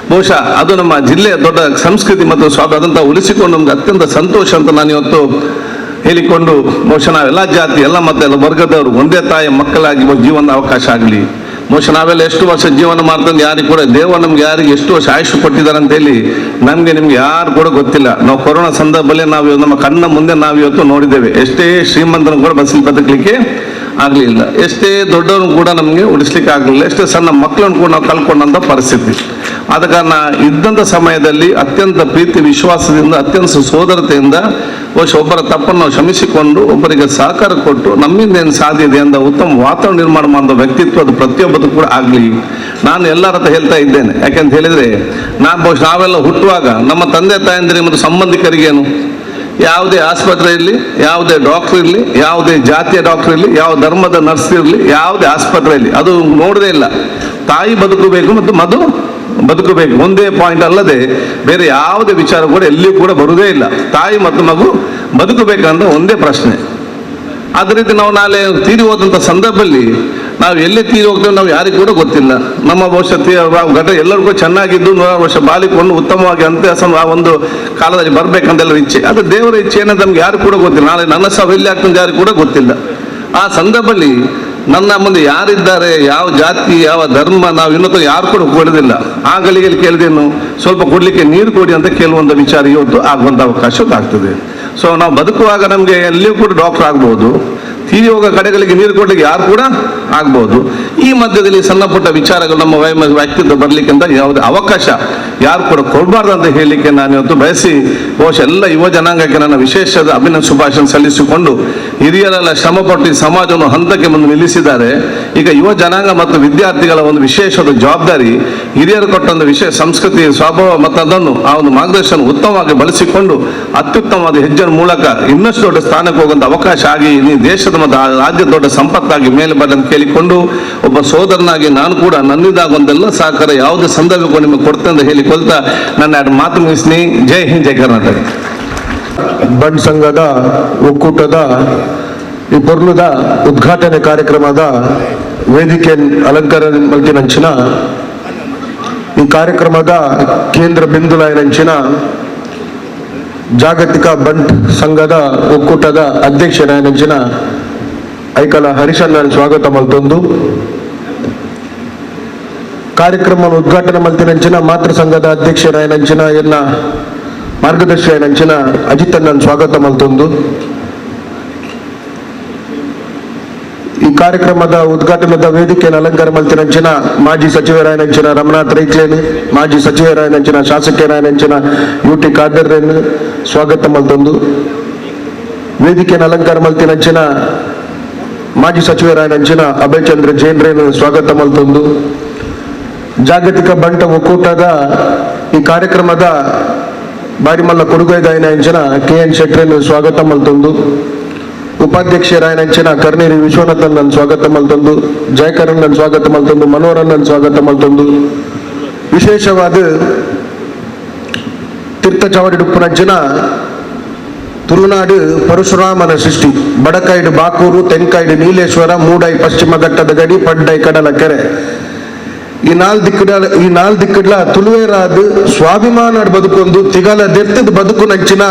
ಬಹುಶಃ ಅದು ನಮ್ಮ ಜಿಲ್ಲೆಯ ದೊಡ್ಡ ಸಂಸ್ಕೃತಿ ಮತ್ತು ಸ್ವಾಭಾವ. ಅದಂತ ಉಳಿಸಿಕೊಂಡು ನಮ್ಗೆ ಅತ್ಯಂತ ಸಂತೋಷ ಅಂತ ನಾನು ಇವತ್ತು ಹೇಳಿಕೊಂಡು ಬಹುಶಃ ನಾವೆಲ್ಲ ಜಾತಿ ಎಲ್ಲ ಮತ್ತೆ ಎಲ್ಲ ವರ್ಗದವರು ಒಂದೇ ತಾಯಿಯ ಮಕ್ಕಳಾಗಿ ಜೀವನದ ಅವಕಾಶ ಆಗಲಿ. ಬಹುಶಃ ನಾವೆಲ್ಲ ಎಷ್ಟು ವರ್ಷ ಜೀವನ ಮಾಡ್ಕೊಂಡು ಯಾರಿಗೆ ಕೂಡ ದೇವರು ನಮ್ಗೆ ಯಾರಿಗೆ ಎಷ್ಟು ವರ್ಷ ಆಯುಷ್ ಕೊಟ್ಟಿದ್ದಾರೆ ಅಂತ ಹೇಳಿ ನಮಗೆ ನಿಮ್ಗೆ ಯಾರು ಕೂಡ ಗೊತ್ತಿಲ್ಲ. ನಾವು ಕೊರೋನಾ ಸಂದರ್ಭದಲ್ಲಿ ನಾವು ನಮ್ಮ ಕಣ್ಣ ಮುಂದೆ ನಾವು ಇವತ್ತು ನೋಡಿದ್ದೇವೆ. ಎಷ್ಟೇ ಶ್ರೀಮಂತರು ಕೂಡ ಬದುಕಲಿಕ್ಕೆ ಆಗಲಿಲ್ಲ, ಎಷ್ಟೇ ದೊಡ್ಡವ್ರನ್ನು ಕೂಡ ನಮಗೆ ಉಳಿಸ್ಲಿಕ್ಕೆ ಆಗಲಿಲ್ಲ, ಎಷ್ಟೇ ಸಣ್ಣ ಮಕ್ಕಳನ್ನು ಕೂಡ ನಾವು ಕಳ್ಕೊಂಡಂಥ ಪರಿಸ್ಥಿತಿ. ಆದ ಕಾರಣ ಇದ್ದಂಥ ಸಮಯದಲ್ಲಿ ಅತ್ಯಂತ ಪ್ರೀತಿ ವಿಶ್ವಾಸದಿಂದ ಅತ್ಯಂತ ಸೋದರತೆಯಿಂದ ಬಹುಶಃ ಒಬ್ಬರ ತಪ್ಪನ್ನು ನಾವು ಕ್ಷಮಿಸಿಕೊಂಡು ಒಬ್ಬರಿಗೆ ಸಹಕಾರ ಕೊಟ್ಟು ನಮ್ಮಿಂದ ಏನು ಸಾಧ್ಯ ಇದೆ ಅಂತ ಉತ್ತಮ ವಾತಾವರಣ ನಿರ್ಮಾಣ ಮಾಡುವ ವ್ಯಕ್ತಿತ್ವ ಅದು ಪ್ರತಿಯೊಬ್ಬರು ಕೂಡ ಆಗಲಿ. ನಾನು ಎಲ್ಲರ ಹತ್ರ ಹೇಳ್ತಾ ಇದ್ದೇನೆ. ಯಾಕೆಂತ ಹೇಳಿದರೆ ಬಹುಶಃ ನಾವೆಲ್ಲ ಹುಟ್ಟುವಾಗ ನಮ್ಮ ತಂದೆ ತಾಯಂದಿರಿಗೆ ಮತ್ತು ಸಂಬಂಧಿಕರಿಗೇನು ಯಾವುದೇ ಆಸ್ಪತ್ರೆ ಇರಲಿ, ಯಾವುದೇ ಡಾಕ್ಟರ್ ಇರಲಿ, ಯಾವುದೇ ಜಾತಿಯ ಡಾಕ್ಟರ್ ಇರಲಿ, ಯಾವ ಧರ್ಮದ ನರ್ಸ್ ಇರಲಿ, ಯಾವುದೇ ಆಸ್ಪತ್ರೆ ಇರಲಿ ಅದು ನೋಡದೇ ಇಲ್ಲ. ತಾಯಿ ಬದುಕಬೇಕು ಮತ್ತು ಮಗು ಬದುಕಬೇಕು ಒಂದೇ ಪಾಯಿಂಟ್ ಅಲ್ಲದೆ ಬೇರೆ ಯಾವುದೇ ವಿಚಾರ ಕೂಡ ಎಲ್ಲಿಯೂ ಕೂಡ ಬರುವುದೇ ಇಲ್ಲ. ತಾಯಿ ಮತ್ತು ಮಗು ಬದುಕಬೇಕಂತ ಒಂದೇ ಪ್ರಶ್ನೆ. ಅದೇ ರೀತಿ ನಾವು ನಾಳೆ ತೀರಿ ಹೋದಂಥ ಸಂದರ್ಭದಲ್ಲಿ ನಾವು ಎಲ್ಲಿ ತೀರಿ ಹೋಗ್ತೇವೆ ನಾವು ಯಾರಿಗೂ ಕೂಡ ಗೊತ್ತಿಲ್ಲ. ನಮ್ಮ ಘಟ ಎಲ್ಲರೂ ಕೂಡ ಚೆನ್ನಾಗಿದ್ದು 100 ವರ್ಷ ಬಾಳಿಕೊಂಡು ಉತ್ತಮವಾಗಿ ಅಂತ್ಯ ಆ ಒಂದು ಕಾಲದಲ್ಲಿ ಬರ್ಬೇಕಂತೆಲ್ಲರ ಇಚ್ಛೆ. ಅದು ದೇವರ ಇಚ್ಛೆ ಏನಂತ ನಮ್ಗೆ ಯಾರು ಕೂಡ ಗೊತ್ತಿಲ್ಲ. ನಾಳೆ ನನ್ನ ಸಾವು ಎಲ್ಲಿ ಆಗ್ತದೆ ಯಾರಿಗೂ ಕೂಡ ಗೊತ್ತಿಲ್ಲ. ಆ ಸಂದರ್ಭದಲ್ಲಿ ನನ್ನ ಮುಂದೆ ಯಾರಿದ್ದಾರೆ, ಯಾವ ಜಾತಿ, ಯಾವ ಧರ್ಮ ನಾವು ಇನ್ನೊಂದು ಯಾರು ಕೂಡ ಕೊಡೋದಿಲ್ಲ. ಆ ಗಳಿಗೆಯಲ್ಲಿ ಕೇಳಿದೇನು ಸ್ವಲ್ಪ ಕೊಡ್ಲಿಕ್ಕೆ ನೀರು ಕೊಡಿ ಅಂತ ಕೇಳುವಂಥ ವಿಚಾರ ಇವತ್ತು ಆಗುವಂಥ ಅವಕಾಶ ಆಗ್ತದೆ. ಸೊ ನಾವು ಬದುಕುವಾಗ ನಮಗೆ ಎಲ್ಲಿಯೂ ಕೂಡ ಡಾಕ್ಟರ್ ಆಗ್ಬೋದು, ತೀರಿ ಹೋಗೋ ಕಡೆಗಳಿಗೆ ನೀರು ಕೊಡ್ಲಿಕ್ಕೆ ಯಾರು ಕೂಡ ಆಗ್ಬೋದು. ಈ ಮಧ್ಯದಲ್ಲಿ ಸಣ್ಣ ಪುಟ್ಟ ವಿಚಾರಗಳು ನಮ್ಮ ವ್ಯಕ್ತಿತ್ವ ಬರಲಿಕ್ಕೆ ಅಂತ ಯಾವುದೇ ಅವಕಾಶ ಯಾರು ಕೂಡ ಕೊಡಬಾರ್ದು ಅಂತ ಹೇಳಲಿಕ್ಕೆ ನಾನು ಇವತ್ತು ಬಯಸಿ ಬಹುಶಃ ಎಲ್ಲ ಯುವ ಜನಾಂಗಕ್ಕೆ ನನ್ನ ವಿಶೇಷದ ಅಭಿನಂದನೆ ಶುಭಾಶಯ ಸಲ್ಲಿಸಿಕೊಂಡು ಹಿರಿಯರೆಲ್ಲ ಶ್ರಮಪಟ್ಟು ಈ ಸಮಾಜವನ್ನು ಹಂತಕ್ಕೆ ಮುಂದೆ ನಿಲ್ಲಿಸಿದ್ದಾರೆ. ಈಗ ಯುವ ಜನಾಂಗ ಮತ್ತು ವಿದ್ಯಾರ್ಥಿಗಳ ಒಂದು ವಿಶೇಷವಾದ ಜವಾಬ್ದಾರಿ ಹಿರಿಯರು ಕೊಟ್ಟೊಂದು ವಿಶೇಷ ಸಂಸ್ಕೃತಿ ಸ್ವಭಾವ ಮತ್ತು ಅದನ್ನು ಆ ಒಂದು ಮಾರ್ಗದರ್ಶನ ಉತ್ತಮವಾಗಿ ಬಳಸಿಕೊಂಡು ಅತ್ಯುತ್ತಮವಾದ ಹೆಜ್ಜೆಯ ಮೂಲಕ ಇನ್ನಷ್ಟು ದೊಡ್ಡ ಸ್ಥಾನಕ್ಕೆ ಹೋಗುವಂಥ ಅವಕಾಶ ಆಗಿ ಈ ದೇಶದ ಮತ್ತು ರಾಜ್ಯದ ದೊಡ್ಡ ಸಂಪತ್ತಾಗಿ ಮೇಲೆ ಬರಲು ಕೇಳಿಕೊಂಡು ಒಬ್ಬ ಸೋದರನಾಗಿ ನಾನು ಕೂಡ ನನ್ನಿಂದಾಗ ಒಂದೆಲ್ಲ ಸಹಕಾರ ಯಾವುದೇ ಸಂದರ್ಭಕ್ಕೂ ನಿಮಗೆ ಕೊಡ್ತೇನೆ ಅಂತ ಹೇಳಿಕೊಳ್ತಾ ನನ್ನ 2 ಮಾತು ಮುಗಿಸ್ತೀನಿ. ಜೈ ಹಿಂದ್, ಜೈ ಕರ್ನಾಟಕ. ಬಂಡ್ ಸಂಘದ ಒಕ್ಕೂಟದ ಈ ಪೊರ್ಲುದ ಉದ್ಘಾಟನೆ ಕಾರ್ಯಕ್ರಮದ ವೇದಿಕೆ ಅಲಂಕಾರ ಮಲ್ತಿನಂಚಿನ ಈ ಕಾರ್ಯಕ್ರಮದ ಕೇಂದ್ರ ಬಿಂದುಲಾಯನಂಚಿನ ಜಾಗತಿಕ ಬಂಡ್ ಸಂಘದ ಒಕ್ಕೂಟದ ಅಧ್ಯಕ್ಷರಾಯನಂಚಿನ ಐಕಲ ಹರಿಶನ್ನ ಸ್ವಾಗತ ಮಲ್ತೊಂದು ಕಾರ್ಯಕ್ರಮವನ್ನು ಉದ್ಘಾಟನೆ ಮಲ್ತಿನಂಚಿನ ಮಾತೃ ಸಂಘದ ಅಧ್ಯಕ್ಷರಾಯನಂಚಿನ ಎನ್ನ ಮಾರ್ಗದರ್ಶಿಯಾಯನಂಚಿನ ಅಜಿತಣ್ಣನ ಸ್ವಾಗತ ಮಲ್ತೊಂದು ಈ ಕಾರ್ಯಕ್ರಮದ ಉದ್ಘಾಟನದ ವೇದಿಕೆಯನ್ನು ಅಲಂಕಾರ ಮಲ್ತಿನಂಚಿನ ಮಾಜಿ ಸಚಿವರಾಯನಂಚಿನ ರಮನಾಥ್ ರೈಕ್ಲೇನ್, ಮಾಜಿ ಸಚಿವರಾಯನಂಚಿನ ಶಾಸಕರಾಯನಂಚಿನ UT ಖಾದರ್ರೇನ್ ಸ್ವಾಗತ ಮಲ್ತೊಂದು ವೇದಿಕೆಯನ್ನು ಅಲಂಕಾರ ಮಲ್ತಿನಂಚಿನ ಮಾಜಿ ಸಚಿವರಾಯನಂಚಿನ ಅಭಯ್ ಚಂದ್ರ ಜೈನ್ರೇನ್ ಸ್ವಾಗತ ಮಲ್ತೊಂದು ಜಾಗತಿಕ ಬಂಟ ಒಕ್ಕೂಟದ ಈ ಕಾರ್ಯಕ್ರಮದ ಬಾರಿಮಲ್ಲ ಕೊಡುಗೈದಾಯನಂಚಿನ KN ಶೆಟ್ರೇನ್ ಸ್ವಾಗತ ಮಲ್ತೊಂದು ಉಪಾಧ್ಯಕ್ಷರಾಯನಂಚಿನ ಕರ್ನೇರಿ ವಿಶ್ವನಾಥನ್ ನನ್ನ ಸ್ವಾಗತ ಮಲ್ತೊಂದು ಜಯಕರನ್ ನನ್ನ ಸ್ವಾಗತ ಮಲ್ತೊಂದು ಮನೋಹರನ್ ನನ್ನ ಸ್ವಾಗತ ಮಲ್ತೊಂದು ವಿಶೇಷವಾದ ತೀರ್ಥಚಾವಡಿಡುಪ್ಪುನಂಚಿನ ತುಳುನಾಡು ಪರಶುರಾಮನ ಸೃಷ್ಟಿ ಬಡಕೈಡು ಬಾಕೂರು ತೆಂಕೈಡು ನೀಲೇಶ್ವರ ಮೂಡೈ ಪಶ್ಚಿಮ ಘಟ್ಟದ ಗಡಿ ಪಡ್ಡೈ ಕಡಲ ಕೆರೆ ಈ ನಾಲ್ ದಿಕ್ಕಡ್ಲ ತುಳುವೇರಾದು ಸ್ವಾಭಿಮಾನ ಬದುಕೊಂದು ತಿಗಲ ದೆತ್ತದ ಬದುಕು ನಂಚಿನ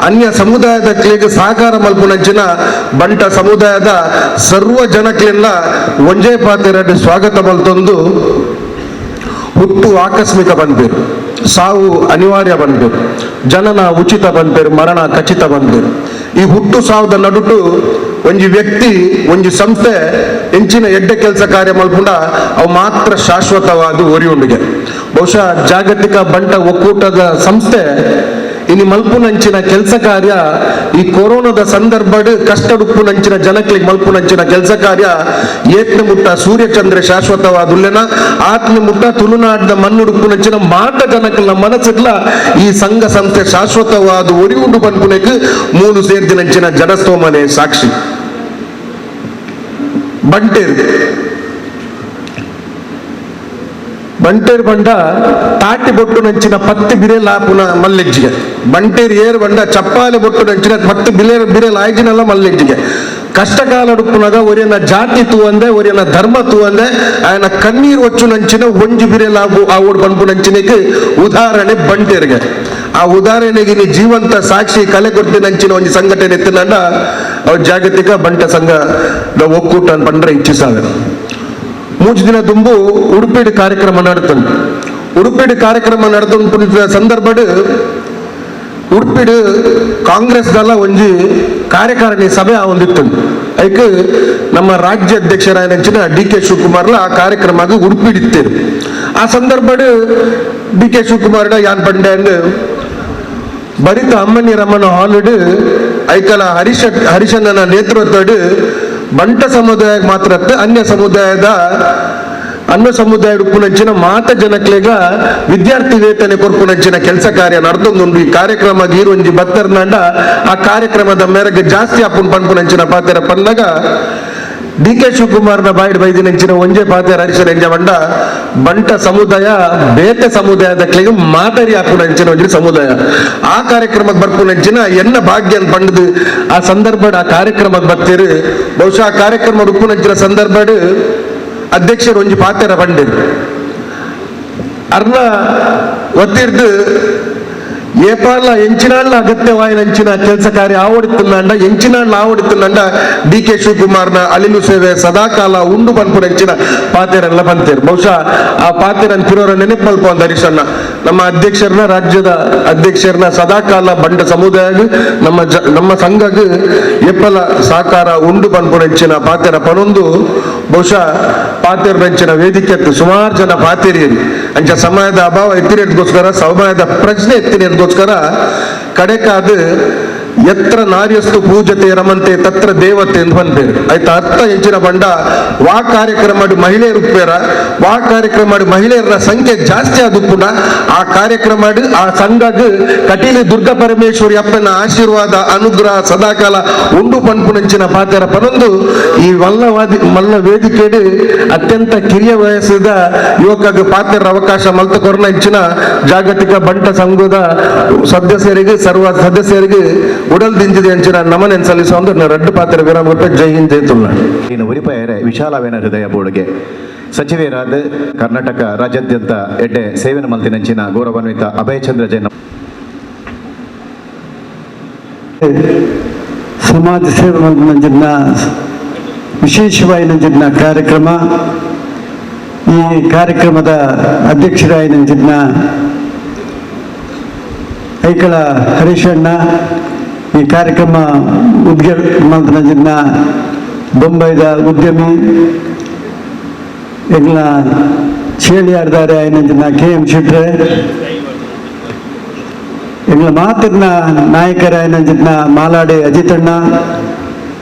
ಅನ್ಯ ಸಮುದಾಯದ ಕ್ಲೆಗೆ ಸಹಕಾರ ಮಲ್ಪುನಂಚಿನ ಬಂಟ ಸಮುದಾಯದ ಸರ್ವ ಜನಕ್ಲೆಲ್ಲ ಒಂಜೇ ಪಾತೆರಡು ಸ್ವಾಗತ ಮಲ್ತೊಂದು ಹುಟ್ಟು ಆಕಸ್ಮಿಕ ಬಂದ್ಬೇರು, ಸಾವು ಅನಿವಾರ್ಯ ಬಂದ್ಬೇರು, ಜನನ ಉಚಿತ ಬಂದ್ಬೇರು, ಮರಣ ಖಚಿತ ಬಂದ್ಬೇರು. ಈ ಹುಟ್ಟು ಸಾವುದ ನಡುಟು ಒಂಜಿ ವ್ಯಕ್ತಿ ಒಂಜಿ ಸಂಸ್ಥೆ ಎಂಚಿನ ಎಡ್ಡೆ ಕೆಲಸ ಕಾರ್ಯ ಮಲ್ಪುಂಡ ಅವು ಮಾತ್ರ ಶಾಶ್ವತವಾದ ಒರಿಯುಂಡಿಗೆ. ಬಹುಶಃ ಜಾಗತಿಕ ಬಂಟ ಒಕ್ಕೂಟದ ಸಂಸ್ಥೆ ಇನ್ನು ಮಲ್ಪುನಂಚಿನ ಕೆಲಸ ಕಾರ್ಯ ಈ ಕೊರೋನಾದ ಸಂದರ್ಭಡ್ ಕಷ್ಟಡುಪ್ಪುನಂಚಿನ ಜನಕ್ಲಿಗೆ ಮಲ್ಪುನಂಚಿನ ಕೆಲಸ ಕಾರ್ಯ ಏತ್ನ ಮುಟ್ಟ ಸೂರ್ಯಚಂದ್ರ ಶಾಶ್ವತವಾದುಲ್ಲೆನ ಆತ್ಮ ಮುಟ್ಟ ತುಳುನಾಡಿನ ಮಣ್ಣುಡುಪ್ಪುನಂಚಿನ ಮಾಟ ಜನಕ್ಲ ಮನಸ್ಸಿಡ್ಲ ಈ ಸಂಘ ಸಂಸ್ಥೆ ಶಾಶ್ವತವಾದ ಒರಿಯುಂಡು ಬಂದ್ಪುನಕ್ಕೆ ಮೂಲು ಸೇರ್ದಿನಂಚಿನ ಜನಸ್ತೋಮನೆ ಸಾಕ್ಷಿ. ಬಂಟೇರು ಬಂಡ ತಾಟಿ ಬೊಟ್ಟು ನಂಚಿನ ಪತ್ತಿ ಬಿರೆಲ್ ಆಪುನ ಮಲ್ಲೆಜ್ಜಿಗೆ, ಬಂಟೇರು ಏರು ಬಂಡ ಚಪ್ಪಾಲೆ ಬೊಟ್ಟು ನಂಚಿನ ಪತ್ತಿ ಬಿರೆಲ್ ಆಯ್ಜಿನಲ್ಲ ಮಲ್ಲೆಜ್ಜಿಗೆ. ಕಷ್ಟಕಾಲ ಡುಪ್ಪುನಾಗ ಒರಿಯನ ಜಾತಿ ತೂವಂದೆ ಒರಿಯನ ಧರ್ಮ ತೂವಂದೆ ఆయన ಕಣ್ಣೀರು ಒಚ್ಚು ನಂಚಿನ ಒಂಜಿ ಬಿರೆಲ್ ಆವೋಡು ಬಂಪು ನಂಚಿನಕ್ಕೆ ಉದಾಹರಣೆ ಬಂಟೇರಿಗೆ. ಆ ಉದಾಹರಣೆಗೆ ನೀ ಜೀವಂತ ಸಾಕ್ಷಿ ಕಲೆ ಕೊಡ್ತಿ ನಂಚಿನ ಒಂದು ಸಂಘಟನೆ ಎತ್ತಿನಂಡ ಅವ್ರ ಜಾಗತಿಕ ಬಂಟ ಸಂಘದ ಒಕ್ಕೂಟ ಬಂಡ್ರೆ ಇಚ್ಛಿಸಾವೆ. ಮೂಜು ದಿನ ತುಂಬು ಉಡುಪಿಡಿ ಕಾರ್ಯಕ್ರಮ ನಡೆತಂದು ಉಡುಪಿಡಿ ಕಾರ್ಯಕ್ರಮ ನಡೆದ ಸಂದರ್ಭಡ್ ಉಡುಪಿಡು ಕಾಂಗ್ರೆಸ್ ದಳ ಒಂಜಿ ಕಾರ್ಯಕಾರಿಣಿ ಸಭೆ ಹೊಂದಿತ್ತು. ಅದಕ್ಕೆ ನಮ್ಮ ರಾಜ್ಯ ಅಧ್ಯಕ್ಷರಾಯನಂಚಿನ DK ಶಿವಕುಮಾರ್ಲ ಆ ಕಾರ್ಯಕ್ರಮ ಉಡುಪಿಡಿತ್ತೇರು. ಆ ಸಂದರ್ಭಡ್ DK ಶಿವಕುಮಾರ್ಡ ಯಾನ್ ಬಂಡೆ ಅಂದು ಬರಿತ ಅಮ್ಮನಿ ರಮಣ ಹಾಲಿಡ್ ಐಕಲ ಹರಿಶಣ್ಣನ ನೇತೃತ್ವಡ್ ಬಂಟ ಸಮುದಾಯ ಮಾತ್ರ ಅನ್ಯ ಸಮುದಾಯ ಉಪ್ಪುನಂಚಿನ ಮಾತ ಜನಕ್ಲೆಗ ವಿದ್ಯಾರ್ಥಿ ವೇತನೆ ಕೊರ್ಪುನಂಚಿನ ಕೆಲಸ ಕಾರ್ಯ ನಡೆದೊಂದು ಈ ಕಾರ್ಯಕ್ರಮ ಗೀರೊಂಜಿ ಬತ್ತರ್ನಂಡ ಆ ಕಾರ್ಯಕ್ರಮದ ಮೇರೆಗೆ ಜಾಸ್ತಿ ಅಪ್ಪುನ್ ಪನ್ಪುನಂಚಿನ ಪಾತೆರ ಪನ್ನಗ DK ಶಿವಕುಮಾರ್ನ ಬಾಯಿಡ್ ಬೈದಿನಂಚಿನ ಒಂಜೆ ಪಾತೆರ ಹರಿಶನ ಎಂಜ ಬಂಡ ಬಂಟ ಸಮುದಾಯ ಬೇತೆ ಸಮುದಾಯದ ಕ್ಲೆಗೆ ಮಾದರಿ ಹಾಪುನಂಚಿನ ಒಂಜಿ ಸಮುದಾಯ. ಆ ಕಾರ್ಯಕ್ರಮಕ್ಕೆ ಬರ್ಪುನಂಚಿನ ಎನ್ನ ಭಾಗ್ಯನ್ ಪಂಡದು ಆ ಸಂದರ್ಭಡ್ ಆ ಕಾರ್ಯಕ್ರಮಕ್ಕೆ ಬರ್ತೀರಿ. ಬಹುಶಃ ಆ ಕಾರ್ಯಕ್ರಮ ಉಪ್ಪುನಂಚಿನ ಸಂದರ್ಭಡ್ ಅಧ್ಯಕ್ಷರು ಒಂಜಿ ಪಾತೆರ ಬಂಡಿರು ಅರ್ನ ಒತ್ತಿರ್ದು ಏಪಾಲ ಎಂಚಿನಾಳ್ನ ಅಗತ್ಯವಾಯಿನಂಚಿನ ಕೆಲಸ ಕಾರ್ಯ ಆವಡಿತ್ತಂಡ ಎಂಚಿನಾಳ್ನ ಆವಡಿತ್ತಂಡ DK ಶಿವಕುಮಾರ್ನ ಅಳಿಲು ಸೇವೆ ಸದಾಕಾಲ ಉಂಡು ಪನ್ಪುನಂಚಿನ ಪಾತೆರೆಲ್ಲ ಬಂತೇರು. ಬಹುಶಃ ಆ ಪಾತೆರನ್ ಪಿರೋರ ನೆನಪಲ್ಪ ಒಂದು ಹರೀಶಣ್ಣ ನಮ್ಮ ಅಧ್ಯಕ್ಷರನ್ನ ರಾಜ್ಯದ ಅಧ್ಯಕ್ಷರನ್ನ ಸದಾಕಾಲ ಬಂಡ ಸಮುದಾಯ ನಮ್ಮ ಸಂಘಗ ಎಪ್ಪಲ ಸಾಕಾರ ಉಂಡು ಪನ್ಪುನಂಚಿನ ಪಾತೆರ ಪನೊಂದು ಬಹುಶಃ ಪಾತೆರ್ನಂಚಿನ ವೇದಿಕೆ ಸುಮಾರು ಜನ ಪಾತೆರಿಯರು ಅಂಚ ಸಮಯದ ಅಭಾವ ಎತ್ತಿರೇಟ್ಗೋಸ್ಕರ ಸಮಯದ ಪ್ರಶ್ನೆ ಎತ್ತಿನೇರ್ಗೋಸ್ಕರ ಕಡೆಕಾದ ಎತ್ರ ನಾರ್ಯಸ್ತು ಪೂಜತೆ ರಮಂತೆ ತತ್ರ ದೇವತೆ ಎಂದು ಬಂದ್ಬೇರು ಆಯ್ತು ಅರ್ಥ ಹೆಚ್ಚಿನ ಬಂಡ ವಾ ಕಾರ್ಯಕ್ರಮ ಮಾಡಿ ಮಹಿಳೆಯರು ಉಪ್ಪೇರ ವಾ ಕಾರ್ಯಕ್ರಮ ಮಾಡಿ ಮಹಿಳೆಯರ ಸಂಖ್ಯೆ ಜಾಸ್ತಿ ಆದುಪ್ಪುಂಡ ಆ ಕಾರ್ಯಕ್ರಮ ಮಾಡಿ ಆ ಸಂಘಗ ಕಟೀಲಿ ದುರ್ಗಾ ಪರಮೇಶ್ವರಿ ಅಪ್ಪನ ಆಶೀರ್ವಾದ ಅನುಗ್ರಹ ಸದಾಕಾಲ ಉಂಡು ಪನ್ಪುನಂಚಿನ ಪಾತೆರ ಪನೊಂದು ಈ ಮಲ್ಲ ವೇದಿಕೆಡು ಅತ್ಯಂತ ಕಿರಿಯ ವಯಸ್ಸಿದ ಯುವಕಗ ಪಾತೆರ ಅವಕಾಶ ಮಲ್ತ ಕೊರನಂಚಿನ ಜಾಗತಿಕ ಬಂಟ ಸಂಘದ ಸದಸ್ಯರಿಗೆ ಸರ್ವ ಸದಸ್ಯರಿಗೆ ಉಡಲ್ ದಿಂಜಿದೆ ಅಂಚಿನ ನಮನ ಸಲ್ಲಿಸುವಂತ ರಡ್ಡು ಪಾತ್ರ ವಿರಾಮ ಕೊಟ್ಟು ಜೈ ಹಿಂದ್ ಜೈ ತುಳುನಾಡು. ಇನ್ನು ಉರಿಪಾಯರೆ ವಿಶಾಲವೇನ ಹೃದಯ ಬೋರ್ಡ್ಗೆ ಸಚಿವರಾದ ಕರ್ನಾಟಕ ರಾಜ್ಯಾದ್ಯಂತ ಎಡ್ಡೆ ಸೇವೆನ ಮಲ್ತಿನಂಚಿನ ಗೌರವಾನ್ವಿತ ಅಭಯಚಂದ್ರ ಜೈನ ಸಮಾಜ ಸೇವೆ ಮಲ್ತಿನ ವಿಶೇಷವಾಯಿನ ಕಾರ್ಯಕ್ರಮ. ಈ ಕಾರ್ಯಕ್ರಮದ ಅಧ್ಯಕ್ಷರಾಯಿನ ಐಕಳ ಹರೀಶಣ್ಣ, ಈ ಕಾರ್ಯಕ್ರಮ ಉದ್ಘಾಟನೆ ಬೊಂಬೈದ ಉದ್ಯಮಿ ಎಂಗ್ಲ ಚೇಳಿಯಾರ್ದಾರೆ ಆಯ್ನ KM ಶೆಟ್ರೆ ಎಂಗ್ಲ ಮಾತಿನ ನಾಯಕರಾಯ್ನ ಮಾಲಾಡೆ ಅಜಿತಣ್ಣ,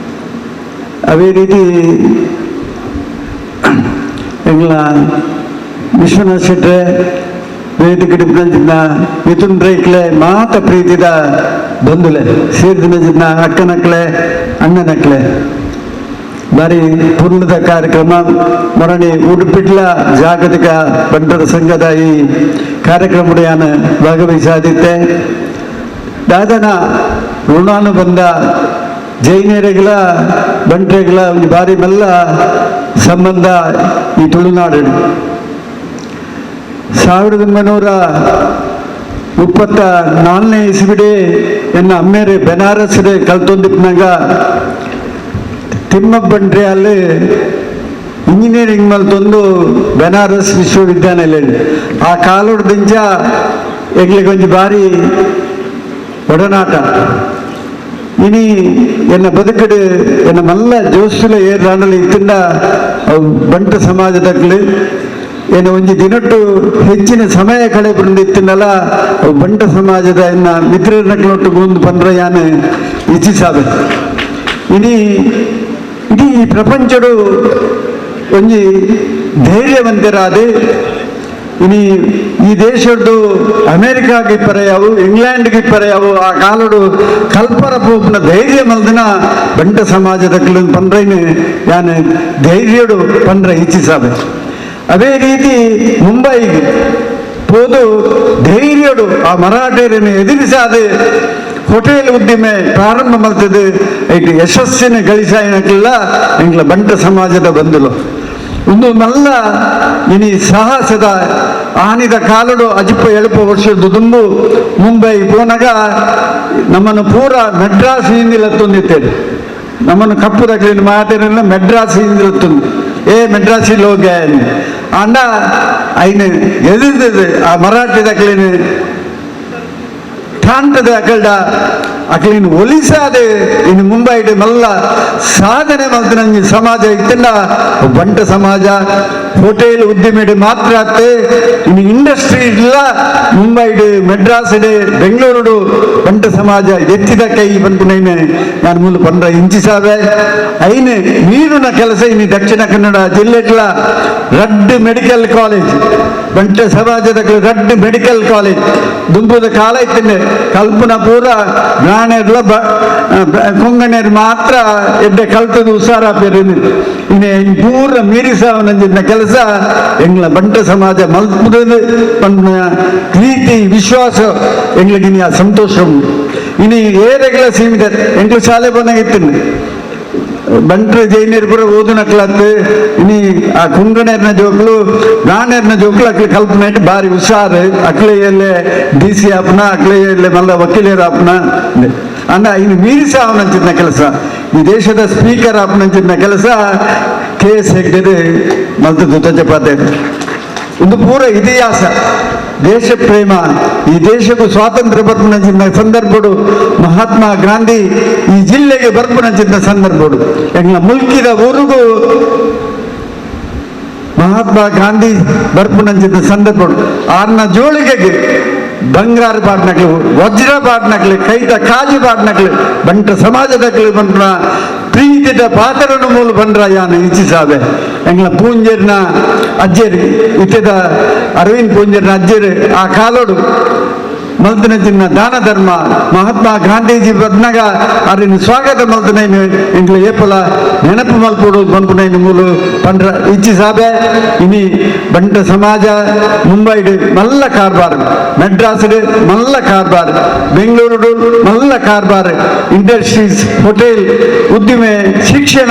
ಅವೇ ರೀತಿ ಎಂಗ್ಲ ವಿಶ್ವನಾಥ್ ಶೆಟ್ರೆ ವೇದಿಕೆ ಮಿಥುನ್ ರೈಕ್ಲೆ ಮಾತ ಪ್ರೀತಿದ ಬಂಧುಲೆ ಸೇರಿದಿನ ಅಕ್ಕನಕ್ಲೆ ಅಣ್ಣನಕ್ಲೆ ಬಾರಿ ಪೂರ್ಣದ ಕಾರ್ಯಕ್ರಮ ಮೊರಣಿ ಉಡುಪಿಡ್ಲ ಜಾಗತಿಕ ಬಂಟರ ಸಂಘದ ಈ ಕಾರ್ಯಕ್ರಮದ ನಾನು ಭಾಗವಹಿಸಾದಿತ್ತೆ. ದಾದನ ಋಣಾನುಬಂಧ ಜೈನರಿಗಳ ಬಂಟರಿಗಳ ಒಂದು ಬಾರಿ ಮೆಲ್ಲ ಸಂಬಂಧ ಈ ತುಳುನಾಡು 1934 ಇಸ್ವಿಡೆ ಎನ್ನ ಅಮ್ಮೇರೆ ಬೆನಾರಸ್ರೆ ಕಲ್ತೊಂದಿಪ್ನಾಗ ತಿಮ್ಮ ಬಂಡ್ರೆ ಅಲ್ಲಿ ಇಂಜಿನಿಯರಿಂಗ್ ಮಲ್ತೊಂದು ಬೆನಾರಸ್ ವಿಶ್ವವಿದ್ಯಾನಿಲಯ ಆ ಕಾಲೋಡ್ದಿಂಚ ಎಗ್ಲಿಗೊಂದು ಬಾರಿ ಒಡನಾಟ ಇನಿ ಎನ್ನ ಬದುಕಡು ಎನ್ನ ಮಲ್ಲ ಜೋಸ್ಸುಲ ಏರ್ಲಾಂಡಲ್ಲಿ ಇತ್ತಿಂದ ಬಂಟ ಸಮಾಜದಲ್ಲಿ ಏನು ಒಂಜಿ ದಿನಟ್ಟು ಹೆಚ್ಚಿನ ಸಮಯ ಕಳೆ ಬಂದಿತ್ತಿನಲ್ಲ ಬಂಟ ಸಮಾಜದ ಎನ್ನ ಮಿತ್ರನಕ್ಲೊಟ್ಟು ಗುಂದು ಪಂದ್ರ ಯಾನು ಇಚ್ಛಿಸಾಬೆ ಇನಿ ಇಡೀ ಪ್ರಪಂಚಡು ಒಂಜಿ ಧೈರ್ಯವಂತರಾದೆ ಇನಿ ಈ ದೇಶದ್ದು ಅಮೆರಿಕಾಗೆ ಪರೆಯಾವು ಇಂಗ್ಲೆಂಡ್ಗೆ ಪರೆಯಾವು ಆ ಕಾಲಡು ಕಲ್ಪರ ಪೋಪ್ನ ಧೈರ್ಯ ಮಲ್ದಿನ ಬಂಟ ಸಮಾಜದ ಪಂಡ್ರೈನು ಯಾನು ಧೈರ್ಯಡು ಪಂಡ್ರ ಇಚ್ಛಿಸಾಬೆ ಅದೇ ರೀತಿ ಮುಂಬೈಗೆ ಹೋದು ಧೈರ್ಯಡು ಆ ಮರಾಠರನ್ನು ಎದುರಿಸಾದೆ ಹೋಟೆಲ್ ಉದ್ದಿಮೆ ಪ್ರಾರಂಭ ಮಾಡ್ತದೆ ಐಟಿ ಯಶಸ್ಸಿನ ಗಳಿಸಾಯನಕ್ಕೆಲ್ಲ ಎಂಗ್ಲ ಬಂಟ ಸಮಾಜದ ಬಂದಲು ಒಂದು ಮಲ್ಲ ಇನಿ ಸಾಹಸದ ಆನಿದ ಕಾಲಡು ಅಜಿಪ್ಪ ಎಳುಪ ವರ್ಷದ ದುಂಬು ಮುಂಬೈ ಪೋನಾಗ ನಮ್ಮನ್ನು ಪೂರ ಮೆಡ್ರಾಸ್ ಹಿಂದಿಲತ್ತೊಂದಿತ್ತೇನೆ ನಮ್ಮನ್ನು ಕಪ್ಪು ತಗಲಿನ ಮಾತೇನೆಲ್ಲ ಮೆಡ್ರಾಸ್ ಹಿಂದಿಲತ್ತೊಂದು ಮೆಡ್ರಾಸಿ ಲೋಗ ಅಂಡ ಐನು ಎದುರ್ದದು ಆ ಮರಾಠಿ ತಗಲಿನ ಠಾಂಟದ ಅಕಲಿನ ಒಲಿಸಾದೆ ಇನ್ನು ಮುಂಬೈಡ್ ಮಲ್ಲ ಸಾಧನೆ ಮಲ್ತಿನ ಸಮಾಜ ಇತ್ತಿಲ್ಲ ಬಂಟ ಸಮಾಜ ಹೋಟೆಲ್ ಉದ್ಯಮಿಡ್ ಮಾತ್ರ ಆತ್ತೆ ಇನ್ನು ಇಂಡಸ್ಟ್ರಿ ಇಲ್ಲ ಮುಂಬೈಡ್ ಮೆಡ್ರಾಸ್ಡ್ ಬೆಂಗಳೂರು ಬಂಟ ಸಮಾಜ ಎತ್ತಿದ ಕೈ ಬಂದ್ಕೊಂಡೇನೆ ನಾನು ಮೂಲ ಪಂದ್ರ ಇಂಚಿಸಾವೆ ಐನು ನೀರಿನ ಕೆಲಸ ಇನ್ನು ದಕ್ಷಿಣ ಕನ್ನಡ ಜಿಲ್ಲೆಗಳ ರಡ್ ಮೆಡಿಕಲ್ ಕಾಲೇಜ್ ಬಂಟ ಸಮಾಜದ ರಡ್ ಮೆಡಿಕಲ್ ಕಾಲೇಜ್ ದುಂಬುದ ಕಾಲ ಇತ್ತೇನೆ ಕಲ್ಪನಾ ಪೂರ ಗಾಣೆರ್ಲ ಕೊಂಗಣೆರ್ ಮಾತ್ರ ಎಡ್ಡೆ ಕಲ್ತದ ಉಸಾರ ಪೇರಿನ ಇನ್ನು ಪೂರ ಮೀರಿಸಾವನಂಜಿನ ಕೆಲಸ ಎಂಗ್ಲ ಬಂಟ ಸಮಾಜ ಮಲ್ಪುದ ಪ್ರೀತಿ ವಿಶ್ವಾಸ ಎಂಗ್ಲಿಗಿನ ಸಂತೋಷ ಇನ್ನು ಏರೆಗಳ ಸೀಮಿತ ಎಂಗ್ಲ ಶಾಲೆ ಬಂದಾಗಿತ್ತೇನೆ ಬಂಟ್ರ ಜೈನರು ಪೂರ ಓದುನಕ್ಲತ್ತು ಇನಿ ಆ ಕುಂಗಣೆರ್ನ ಜೋಕ್ಲು ಗಾಣೆರ್ನ ಜೋಕ್ಲು ಅಕ್ಲಿ ಕಲ್ಪನೆ ಬಾರಿ ಹುಷಾರು ಅಕ್ಲೆಯಲ್ಲೇ DC ಆಪ್ನ ಅಕ್ಲೆಯಲ್ಲೇ ಮಲ್ಲ ವಕೀಲರ ಆಪ್ನ ಅಂದ ಇನ್ನು ಮೀರಿಸ ಅವನಂಚಿನ ಕೆಲಸ ಈ ದೇಶದ ಸ್ಪೀಕರ್ ಆಪ್ನಂಚಿನ ಕೆಲಸ KS ಹೆಗ್ಡೆ ಮಲ್ತದ್ದು ಧ್ವಜಪಾತೆ ಒಂದು ಪೂರ ಇತಿಹಾಸ ದೇಶ ಪ್ರೇಮ ಈ ದೇಶಕ್ಕೂ ಸ್ವಾತಂತ್ರ್ಯ ಬರ್ಪುನಂಚಿನ ಸಂದರ್ಭಡು ಮಹಾತ್ಮ ಗಾಂಧಿ ಈ ಜಿಲ್ಲೆಗೆ ಬರ್ಪುನಂಚಿನ ಸಂದರ್ಭಡು ಎಂಗ್ಲ ಮುಲ್ಕಿದ ಊರಿಗೂ ಮಹಾತ್ಮ ಗಾಂಧಿ ಬರ್ಪುನಂಚಿನ ಸಂದರ್ಭಡು ಆರ್ನ ಜೋಳಿಗೆಗೆ ಬಂಗಾರ ಪಾಡ್ನಕ್ಲು ವಜ್ರ ಪಾಡ್ನಕ್ಲು ಕೈತ ಕಾಜು ಪಾಡ್ನಕ್ಲು ಬಂಟ ಸಮಾಜದಕ್ಲು ಬಂದ್ರ ಪ್ರೀತಿದ ಪಾತ್ರನ ಮೂಲ ಬಂದ್ರ ಯಾನು ಇಚ್ಛಿಸಾವೆ ಎಂಗ್ಲ ಪೂಂಜರ್ನ ಅಜ್ಜೇರಿ ಇತ್ತದ ಅರವಿಂದ್ ಪೂಂಜರ್ನ ಅಜ್ಜೇರಿ ಆ ಕಾಲೋಡು ಮಲ್ತಿನ ಚಿನ್ನ ದಾನ ಧರ್ಮ ಮಹಾತ್ಮ ಗಾಂಧೀಜಿ ಬಂದಾಗ ಅರಿನ ಸ್ವಾಗತ ಮಲ್ತಿನೈನು ಎಂಗ್ಲ ಏಪಲ ನೆನಪು ಮಲ್ಪೋಡು ಬಂಪುನೈನು ಮೂಲು ಪಂಡ್ರ ಇಚ್ಛಿಸಾಬೆ ಇನಿ ಬಂಟ ಸಮಾಜ ಮುಂಬೈಡ್ ಮಲ್ಲ ಕಾರ್ಬಾರ್ ಮೆಡ್ರಾಸ್ಡ್ ಮಲ್ಲ ಕಾರ್ಬಾರ್ ಬೆಂಗಳೂರು ಮಲ್ಲ ಕಾರ್ಬಾರ್ ಇಂಡಸ್ಟ್ರೀಸ್ ಹೋಟೆಲ್ ಉದ್ದಿಮೆ ಶಿಕ್ಷಣ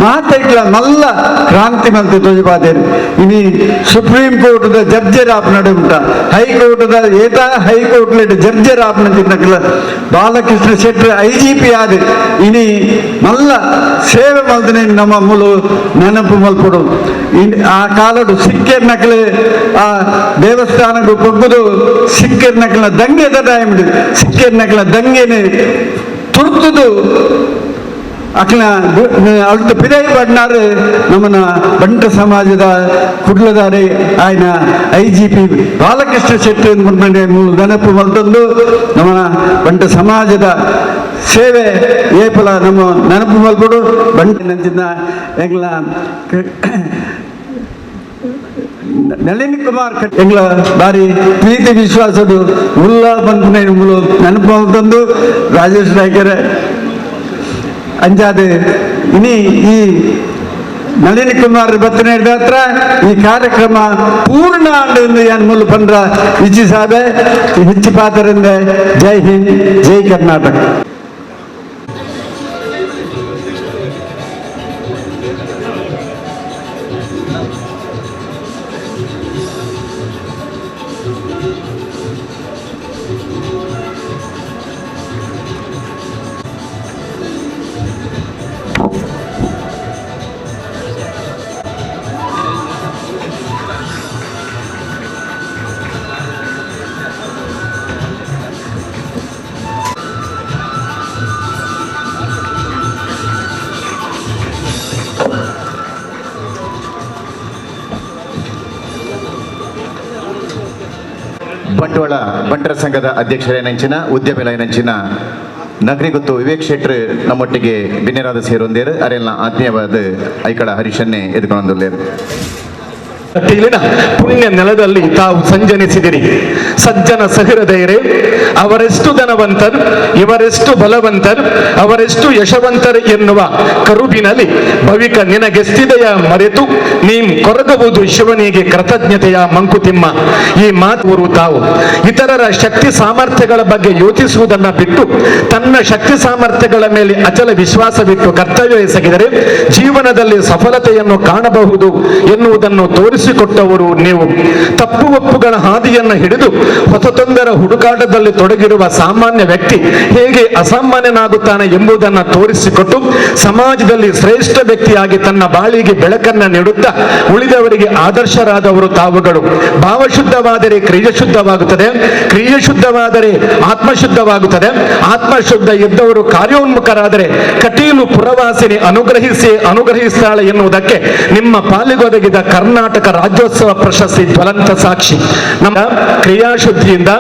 ಮಾತೈಕ್ಲ ಮಲ್ಲ ಕ್ರಾಂತಿ ಮಲ್ತಿ ಧ್ವಜಪಾದೇರು ಇನಿ ಸುಪ್ರೀಂ ಕೋರ್ಟ್ದ ಜಡ್ಜರ್ ಆಪ್ ನಡುಂಟ ಹೈಕೋರ್ಟ್ದ ಏತಾ ಹೈಕೋರ್ಟ್ ಜಡ್ಜರ್ ಆಪ್ನಂಚಿನ ಬಾಲಕೃಷ್ಣ ಶೆಟ್ಟಿ IGP ಆದ ಇನಿ ಮಲ್ಲ ಸೇವೆ ಮಲ್ತಿನ ನಮ್ಮ ಮೂಲು ನೆನಪು ಮಲ್ಪಡು ಆ ಕಾಲಡು ಸಿಕ್ಕೇರ್ ನಕಲೆ ಆ ದೇವಸ್ಥಾನಕ್ಕೂ ಪೊಗ್ಗುದು ಸಿಕ್ಕೇರ್ ನಕಲ ದಂಗೆದ ಟೈಮ್ ಸಿಕ್ಕೇರ್ ನಕಲ ದಂಗೆನೆ ತುರ್ತುದು ಅಕ್ಲ ಅಳ್ತು ಪಿದೈ ಬಡ್ನಾರು ನಮ್ಮನ ಬಂಟ ಸಮಾಜದ ಕುಡ್ಲದಾರೆ ಆಯ್ನ IGP ಬಾಲಕೃಷ್ಣ ಶೆಟ್ಟಿ ಅಂದ್ಕೊಂಡ್ರೆ ಮೂರು ನೆನಪು ಮಲ್ತಂದು ನಮ್ಮನ ಬಂಟ ಸಮಾಜದ ಸೇವೆ ಏಪಲ ನಮ್ಮ ನೆನಪು ಮಲ್ಕೊಡು ಬಂಟ ನಂಚಿನ ಎಂಗ್ಲ ನಳಿನ್ ಕುಮಾರ್ ಎಂಗ್ಲ ಬಾರಿ ಪ್ರೀತಿ ವಿಶ್ವಾಸದು ಉಲ್ಲ ಬಂದ್ಕೊಂಡ ಮೂಲು ನೆನಪು ಮಲ್ತಂದು ರಾಜೇಶ್ ನಾಯ್ಕರ ಅಂಜಾದೆ ಇನಿ ಈ ನಳಿನ್ ಕುಮಾರ್ ಬತ್ತನೆ ಹತ್ರ ಈ ಕಾರ್ಯಕ್ರಮ ಪೂರ್ಣ ಆಂಡು ಯಾನ್ ಮೂಲ ಪಂಡ್ರ ಇಚ್ಛಿಸಾಬೆ ಹೆಚ್ಚು ಪಾತ್ರರಿಂದ ಜೈ ಹಿಂದ್ ಜೈ ಕರ್ನಾಟಕ. ಬಂಟ್ವಾಳ ಬಂಟರ ಸಂಘದ ಅಧ್ಯಕ್ಷರೇನಂಚಿನ ಉದ್ಯಮಿಲೈನಂಚಿನ ನಗರಿಗೊತ್ತು ವಿವೇಕ್ ಶೆಟ್ರ್ ನಮ್ಮೊಟ್ಟಿಗೆ ಬಿನ್ನೆರಾದ ಸೇರೊಂದೇರು ಅರೆಲ್ಲ ಆತ್ಮೀಯವಾದ ಐಕಳ ಹರೀಶನ್ನೇ ಎದುಕೊಂಡೊಂದುಲ್ಲೇರು. ಇಲ್ಲಿನ ಪುಣ್ಯ ನೆಲದಲ್ಲಿ ತಾವು ಸಂಜನಿಸಿದಿರಿ. ಸಜ್ಜನ ಸಹೃದಯರೇ, ಅವರೆಷ್ಟು ಧನವಂತರು, ಇವರೆಷ್ಟು ಬಲವಂತರು, ಅವರೆಷ್ಟು ಯಶವಂತರು ಎನ್ನುವ ಕರುಬಿನಲ್ಲಿ ಭವಿಕ ನಿನಗೆಷ್ಟಿದೆಯ ಮರೆತು ನೀಂ ಕೊರಗುವುದು ಶಿವನಿಗೆ ಕೃತಜ್ಞತೆಯ ಮಂಕುತಿಮ್ಮ. ಈ ಮಾತುವರು ತಾವು ಇತರರ ಶಕ್ತಿ ಸಾಮರ್ಥ್ಯಗಳ ಬಗ್ಗೆ ಯೋಚಿಸುವುದನ್ನ ಬಿಟ್ಟು ತನ್ನ ಶಕ್ತಿ ಸಾಮರ್ಥ್ಯಗಳ ಮೇಲೆ ಅಚಲ ವಿಶ್ವಾಸವಿಟ್ಟು ಕರ್ತವ್ಯ ಎಸಗಿದರೆ ಜೀವನದಲ್ಲಿ ಸಫಲತೆಯನ್ನು ಕಾಣಬಹುದು ಎನ್ನುವುದನ್ನು ತೋರಿಸಿಕೊಟ್ಟವರು ನೀವು. ತಪ್ಪು ಒಪ್ಪುಗಳ ಹಾದಿಯನ್ನು ಹಿಡಿದು ಹೊಸತೊಂದರ ಹುಡುಕಾಟದಲ್ಲಿ ತೊಡಗಿರುವ ಸಾಮಾನ್ಯ ವ್ಯಕ್ತಿ ಹೇಗೆ ಅಸಾಮಾನ್ಯನಾಗುತ್ತಾನೆ ಎಂಬುದನ್ನು ತೋರಿಸಿಕೊಟ್ಟು ಸಮಾಜದಲ್ಲಿ ಶ್ರೇಷ್ಠ ವ್ಯಕ್ತಿಯಾಗಿ ತನ್ನ ಬಾಳಿಗೆ ಬೆಳಕನ್ನು ನೀಡುತ್ತಾ ಉಳಿದವರಿಗೆ ಆದರ್ಶರಾದವರು ತಾವುಗಳು. ಭಾವಶುದ್ಧವಾದರೆ ಕ್ರಿಯೆ ಶುದ್ಧವಾಗುತ್ತದೆ, ಕ್ರಿಯೆ ಶುದ್ಧವಾದರೆ ಆತ್ಮಶುದ್ಧವಾಗುತ್ತದೆ, ಆತ್ಮಶುದ್ಧ ಇದ್ದವರು ಕಾರ್ಯೋನ್ಮುಖರಾದರೆ ಕಟೀಲು ಪುರವಾಸಿನಿ ಅನುಗ್ರಹಿಸ್ತಾಳೆ ಎನ್ನುವುದಕ್ಕೆ ನಿಮ್ಮ ಪಾಲಿಗೊದಗಿದ ಕರ್ನಾಟಕ ರಾಜ್ಯೋತ್ಸವ ಪ್ರಶಸ್ತಿ ಜ್ವಲಂತ ಸಾಕ್ಷಿ. ನಮ್ಮ ಕ್ರಿಯಾಶುದ್ಧಿಯಿಂದ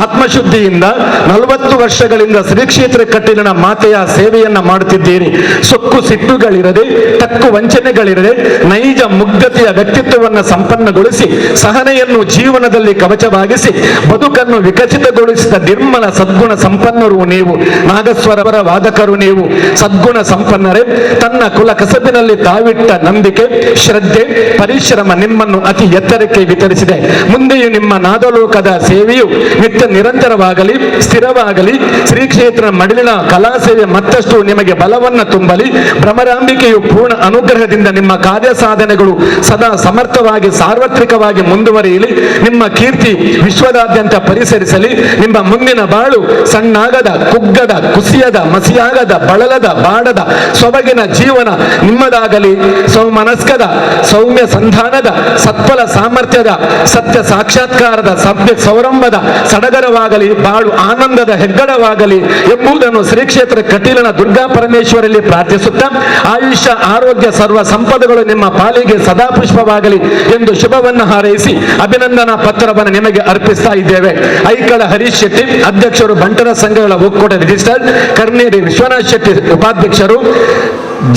ಆತ್ಮಶುದ್ಧಿಯಿಂದ 40 ವರ್ಷಗಳಿಂದ ಶ್ರೀ ಕ್ಷೇತ್ರ ಕಟೀಲಿನ ಮಾತೆಯ ಸೇವೆಯನ್ನ ಮಾಡುತ್ತಿದ್ದೀರಿ. ಸೊಕ್ಕು ಸಿಟ್ಟುಗಳಿರದೆ, ತಕ್ಕು ವಂಚನೆಗಳಿರದೆ, ನೈಜ ಮುಗ್ಧತೆಯ ವ್ಯಕ್ತಿತ್ವವನ್ನು ಸಂಪನ್ನಗೊಳಿಸಿ ಸಹನೆಯನ್ನು ಜೀವನದಲ್ಲಿ ಕವಚವಾಗಿಸಿ ಬದುಕನ್ನು ವಿಕಸಿತಗೊಳಿಸಿದ ನಿರ್ಮಲ ಸದ್ಗುಣ ಸಂಪನ್ನರು ನೀವು. ನಾಗಸ್ವರವರ ವಾದಕರು ನೀವು. ಸದ್ಗುಣ ಸಂಪನ್ನರೇ, ತನ್ನ ಕುಲ ಕಸಬಿನಲ್ಲಿ ತಾವಿಟ್ಟ ನಂಬಿಕೆ, ಶ್ರದ್ಧೆ, ಪರಿಶ್ರಮ ನಿಮ್ಮನ್ನು ಅತಿ ಎತ್ತರಕ್ಕೆ ವಿತರಿಸಿದೆ. ಮುಂದೆಯೂ ನಿಮ್ಮ ನಾದಲೋಕದ ಸೇವೆಯು ನಿತ್ಯ ನಿರಂತರವಾಗಲಿ, ಸ್ಥಿರವಾಗಲಿ. ಶ್ರೀ ಕ್ಷೇತ್ರ ಮಡಿಲಿನ ಕಲಾ ಸೇವೆ ಮತ್ತಷ್ಟು ನಿಮಗೆ ಬಲವನ್ನು ತುಂಬಲಿ. ಭ್ರಮರಾಂಬಿಕೆಯು ಪೂರ್ಣ ಅನುಗ್ರಹದಿಂದ ನಿಮ್ಮ ಕಾರ್ಯ ಸಾಧನೆಗಳು ಸದಾ ಸಮರ್ಥವಾಗಿ ಸಾರ್ವತ್ರಿಕವಾಗಿ ಮುಂದುವರಿಯಲಿ. ನಿಮ್ಮ ಕೀರ್ತಿ ವಿಶ್ವದಾದ್ಯಂತ ಪರಿಸರಿಸಲಿ. ನಿಮ್ಮ ಮುಂದಿನ ಬಾಳು ಸಣ್ಣಾಗದ, ಕುಗ್ಗದ, ಕುಸಿಯದ, ಮಸಿಯಾಗದ, ಬಳಲದ, ಬಾಡದ ಸೊಬಗಿನ ಜೀವನ ನಿಮ್ಮದಾಗಲಿ. ಸೌಮನಸ್ಕದ, ಸೌಮ್ಯ ಸಂಧಾನದ, ಸತ್ಫಲ ಸಾಮರ್ಥ್ಯದ, ಸತ್ಯ ಸಾಕ್ಷಾತ್ಕಾರದ, ಸಭ್ಯ ಸೌರಂಭದ ಸಡಗರವಾಗಲಿ. ಬಾಳು ಆನಂದದ ಹೆಗ್ಗಡವಾಗಲಿ ಎಂಬುದನ್ನು ಶ್ರೀ ಕ್ಷೇತ್ರ ಕಟೀಲಿನ ದುರ್ಗಾ ಪರಮೇಶ್ವರಲ್ಲಿ ಪ್ರಾರ್ಥಿಸುತ್ತಾ ಆಯುಷ್ಯ, ಆರೋಗ್ಯ, ಸರ್ವ ಸಂಪದಗಳು ನಿಮ್ಮ ಪಾಲಿಗೆ ಸದಾ ಪುಷ್ಪವಾಗಲಿ ಎಂದು ಶುಭವನ್ನು ಹಾರೈಸಿ ಅಭಿನಂದನಾ ಪತ್ರವನ್ನು ನಿಮಗೆ ಅರ್ಪಿಸ್ತಾ ಇದ್ದೇವೆ. ಐಕಳ ಹರೀಶ್ ಶೆಟ್ಟಿ, ಅಧ್ಯಕ್ಷರು, ಬಂಟರ ಸಂಘಗಳ ಒಕ್ಕೂಟ ರಿಜಿಸ್ಟರ್, ಕರ್ನೇರಿ ವಿಶ್ವನಾಥ್ ಶೆಟ್ಟಿ ಉಪಾಧ್ಯಕ್ಷರು,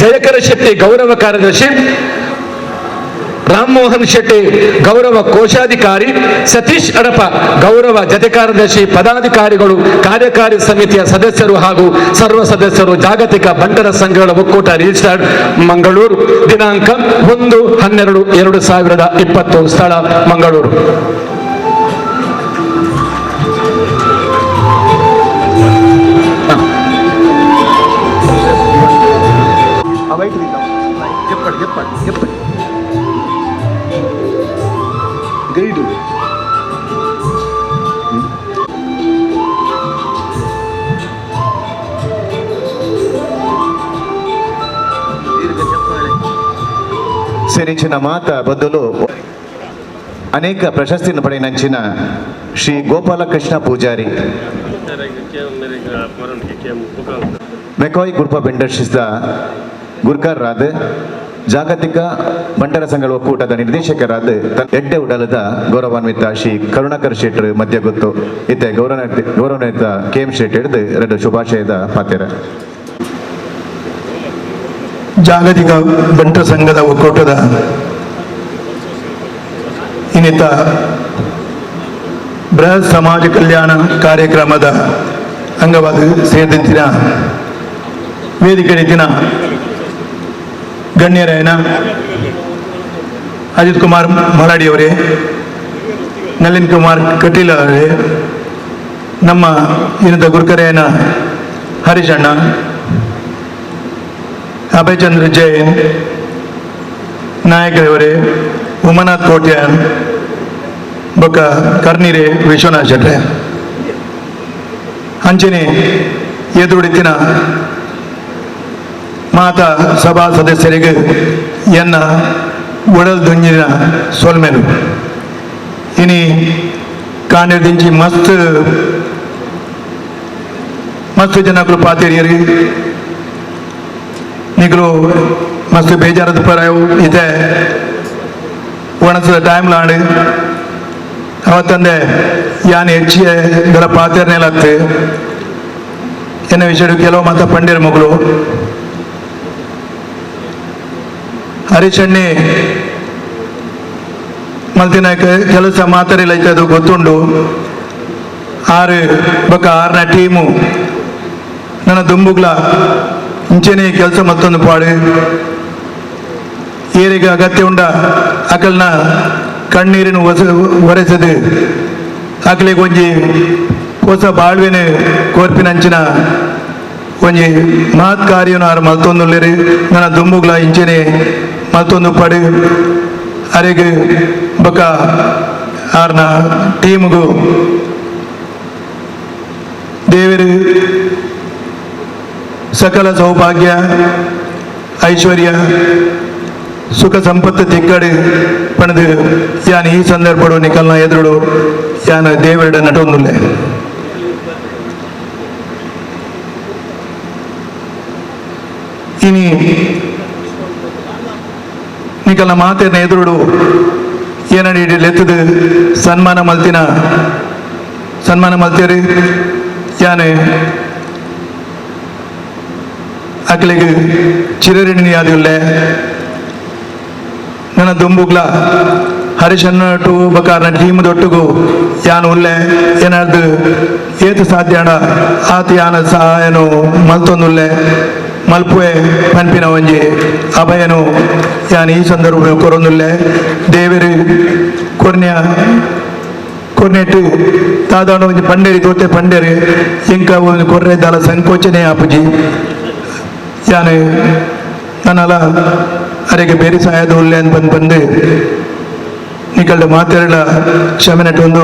ಜಯಕರ ಶೆಟ್ಟಿ ಗೌರವ ಕಾರ್ಯದರ್ಶಿ, ರಾಮಮೋಹನ್ ಶೆಟ್ಟಿ ಗೌರವ ಕೋಶಾಧಿಕಾರಿ, ಸತೀಶ್ ಅಡಪ ಗೌರವ ಜತೆ ಕಾರ್ಯದರ್ಶಿ, ಪದಾಧಿಕಾರಿಗಳು, ಕಾರ್ಯಕಾರಿ ಸಮಿತಿಯ ಸದಸ್ಯರು ಹಾಗೂ ಸರ್ವ ಸದಸ್ಯರು, ಜಾಗತಿಕ ಬಂಟರ ಸಂಘಗಳ ಒಕ್ಕೂಟ ರಿಜಿಸ್ಟರ್ಡ್, ಮಂಗಳೂರು. ದಿನಾಂಕ 1/12/2020. ಸ್ಥಳ ಮಂಗಳೂರು. ಗೈಡು ಸೇರಿಂಚಿನ ಮಾತ ಬದಲು ಅನೇಕ ಪ್ರಶಸ್ತಿಯನ್ನು ಪಡೆಯನಂಚಿನ Shri Gopalakrishna Poojari McCoy group of ಇಂಡಸ್ಟ್ರೀಸ್ದ ಗುರ್ಕರ್ರಾದ ಜಾಗತಿಕ ಬಂಟರ ಸಂಘಗಳ ಒಕ್ಕೂಟದ ನಿರ್ದೇಶಕರಾದ ಎಡ್ಡೆ ಉಡಲದ ಗೌರವಾನ್ವಿತ ಶ್ರೀ ಕರುಣಾಕರ್ ಶೆಟ್ರ್ ಮಧ್ಯ ಗೊತ್ತು ಇತ್ತೆ ಗೌರವಾನ್ವಿತ KM ಶೆಟ್ಟಿ ಹಿಡಿದು 2 ಶುಭಾಶಯದ ಪಾತ್ರ. ಜಾಗತಿಕ ಬಂಟರ ಸಂಘದ ಒಕ್ಕೂಟದ ಇನ್ನಿತ ಬೃಹತ್ ಸಮಾಜ ಕಲ್ಯಾಣ ಕಾರ್ಯಕ್ರಮದ ಅಂಗವಾಗಿ ಸೇರಿದಂತಿನ ವೇದಿಕೆ ಗಣ್ಯರಾಯನ ಅಜಿತ್ ಕುಮಾರ್ ಮಲಾಡಿಯವರೇ, ನಳಿನ್ ಕುಮಾರ್ ಕಟೀಲ್ ಅವರೇ, ನಮ್ಮ ಇನ್ನಿತ ಗುರುಕರೆಯನ ಹರೀಶಣ್ಣ, ಅಭಯಚಂದ್ರ ಜೈನ್, ನಾಯಕರವರೇ, ಉಮಾನಾಥ್ ಕೋಟ್ಯಾನ್, ಬೊಕ್ಕ ಕರ್ನೀರೆ ವಿಶ್ವನಾಥ್ ಶೆಟ್ರೆ ಅಂಚನೆ ಎದುರುಡಿತಿನ ಮಾತಾ ಸಭಾ ಸದಸ್ಯರಿಗೆ ಎನ್ನ ಒಡಲ್ ದುಂಜಿನ ಸೋಲ್ಮೆಲು ಇನಿ ಕಾಣಿರ್ದಿಂಚಿ ಮಸ್ತ್ ಜನಗಳು ಪಾತೇರಿಯರಿ ನಿಗಲು ಮಸ್ತ್ ಬೇಜಾರದ ಪರ ಇದೆ ಒಣಸದ ಟೈಮ್ ಲಾಂಡ್ ಅವತ್ತಂದೆ ಯಾನ್ ಹೆಚ್ಚಿಗೆ ಇದರ ಪಾತೆರ್ನೆಲತ್ತು ಎನ್ನ ವಿಷಯ ಕೆಲವು ಮಾತ ಪಂಡಿರ ಮಗಳು ಹರಿಶಣ್ಣಿ ಮಲ್ತಿನ ಕೆಲಸ ಮಾತಾಡಿಲ್ಲ ಅದು ಗೊತ್ತುಂಡು 6 ಟೀಮು ನನ್ನ ದುಂಬುಗ್ಲ ಇಂಚೆನೆ ಕೆಲಸ ಮತ್ತೊಂದು ಪಾಡು ಏರಿಗೆ ಅಗತ್ಯ ಉಂಡ ಅಕಲ್ನ ಕಣ್ಣೀರಿನ ಒರೆಸದು ಅಕಲಿಗೆ ಒಂಜಿ ಹೊಸ ಬಾಳ್ವೆನ ಕೋರ್ಪಿನಂಚಿನ ಒಂಜಿ ಮಹತ್ ಕಾರ್ಯನು ಆರು ಮಲ್ತೊಂದುಲ್ಲೇರಿ ನನ್ನ ದುಂಬುಗ್ಲ ಇಂಚೆನೆ ಮಲ್ತೊಂದು ಪಡು ಅರೆಗೆ ಬೊಕ ಆರ್ನ ಟೀಮ್ಗೂ ದೇವರು ಸಕಲ ಸೌಭಾಗ್ಯ ಐಶ್ವರ್ಯ ಸುಖ ಸಂಪತ್ತು ತಿಕ್ಕಡು ಪಣದು ಯಾನ್ ಈ ಸಂದರ್ಭಡು ನಿಕಲ್ನ ಎದುರುಡು ಯಾನ್ ದೇವರಡ ನಟೊಂದುಲ್ಲೆ ಇನಿ ನಿಕಲ್ನ ಮಾತೇನ ಎದುರುಡು ಏನಡಿ ಲೆತ್ತದು ಸನ್ಮಾನ ಮಲ್ತೇರಿ ಯಾನೆ ಅಕ್ಲಿಗೆ ಚಿರಋಣಿ ಆದಿಲ್ಲೆ ನನ್ನ ದುಂಬುಗ್ಲ ಹರಿಶಣ್ಣ ಟು ಬಕಾರ್ನ ಟೀಮ್ ದೊಟ್ಟುಗು ಯಾನು ಉಲ್ಲೆ ಏನಾರ್ದು ಏತು ಸಾಧ್ಯ ಆತ ಯಾನ ಸಹಾಯನು ಮಲ್ತೊಂದುಲ್ಲೆ ಮಲ್ಪುವೆ ಪನ್ಪಿನ ಒಂಜಿ ಅಭಯನು ಯಾನ್ ಈ ಸಂದರ್ಭ ಕೊರೊಂದುಲ್ಲೆ ದೇವರು ಕೊರ್ನೆಟ್ಟು ತಾದಾಣ ಒಂಜಿ ಪಂಡೇರಿ ತೋತೆ ಪಂಡೇರಿ ಇಂಕ ಒಂದು ಕೊರ್ರೆ ದಾಲ ಸಂಕೋಚನೆ ಆಪುಜಿ ಯಾನು ನನ್ನಲ ಅರೆಗೆ ಬೇರೆ ಸಹಾಯದ ಉಲ್ಲೆ ಅಂತ ಬಂದು ನಿಕಲ್ಡ ಮಾತೆರಳ ಕ್ಷಮೆನಟೊಂದು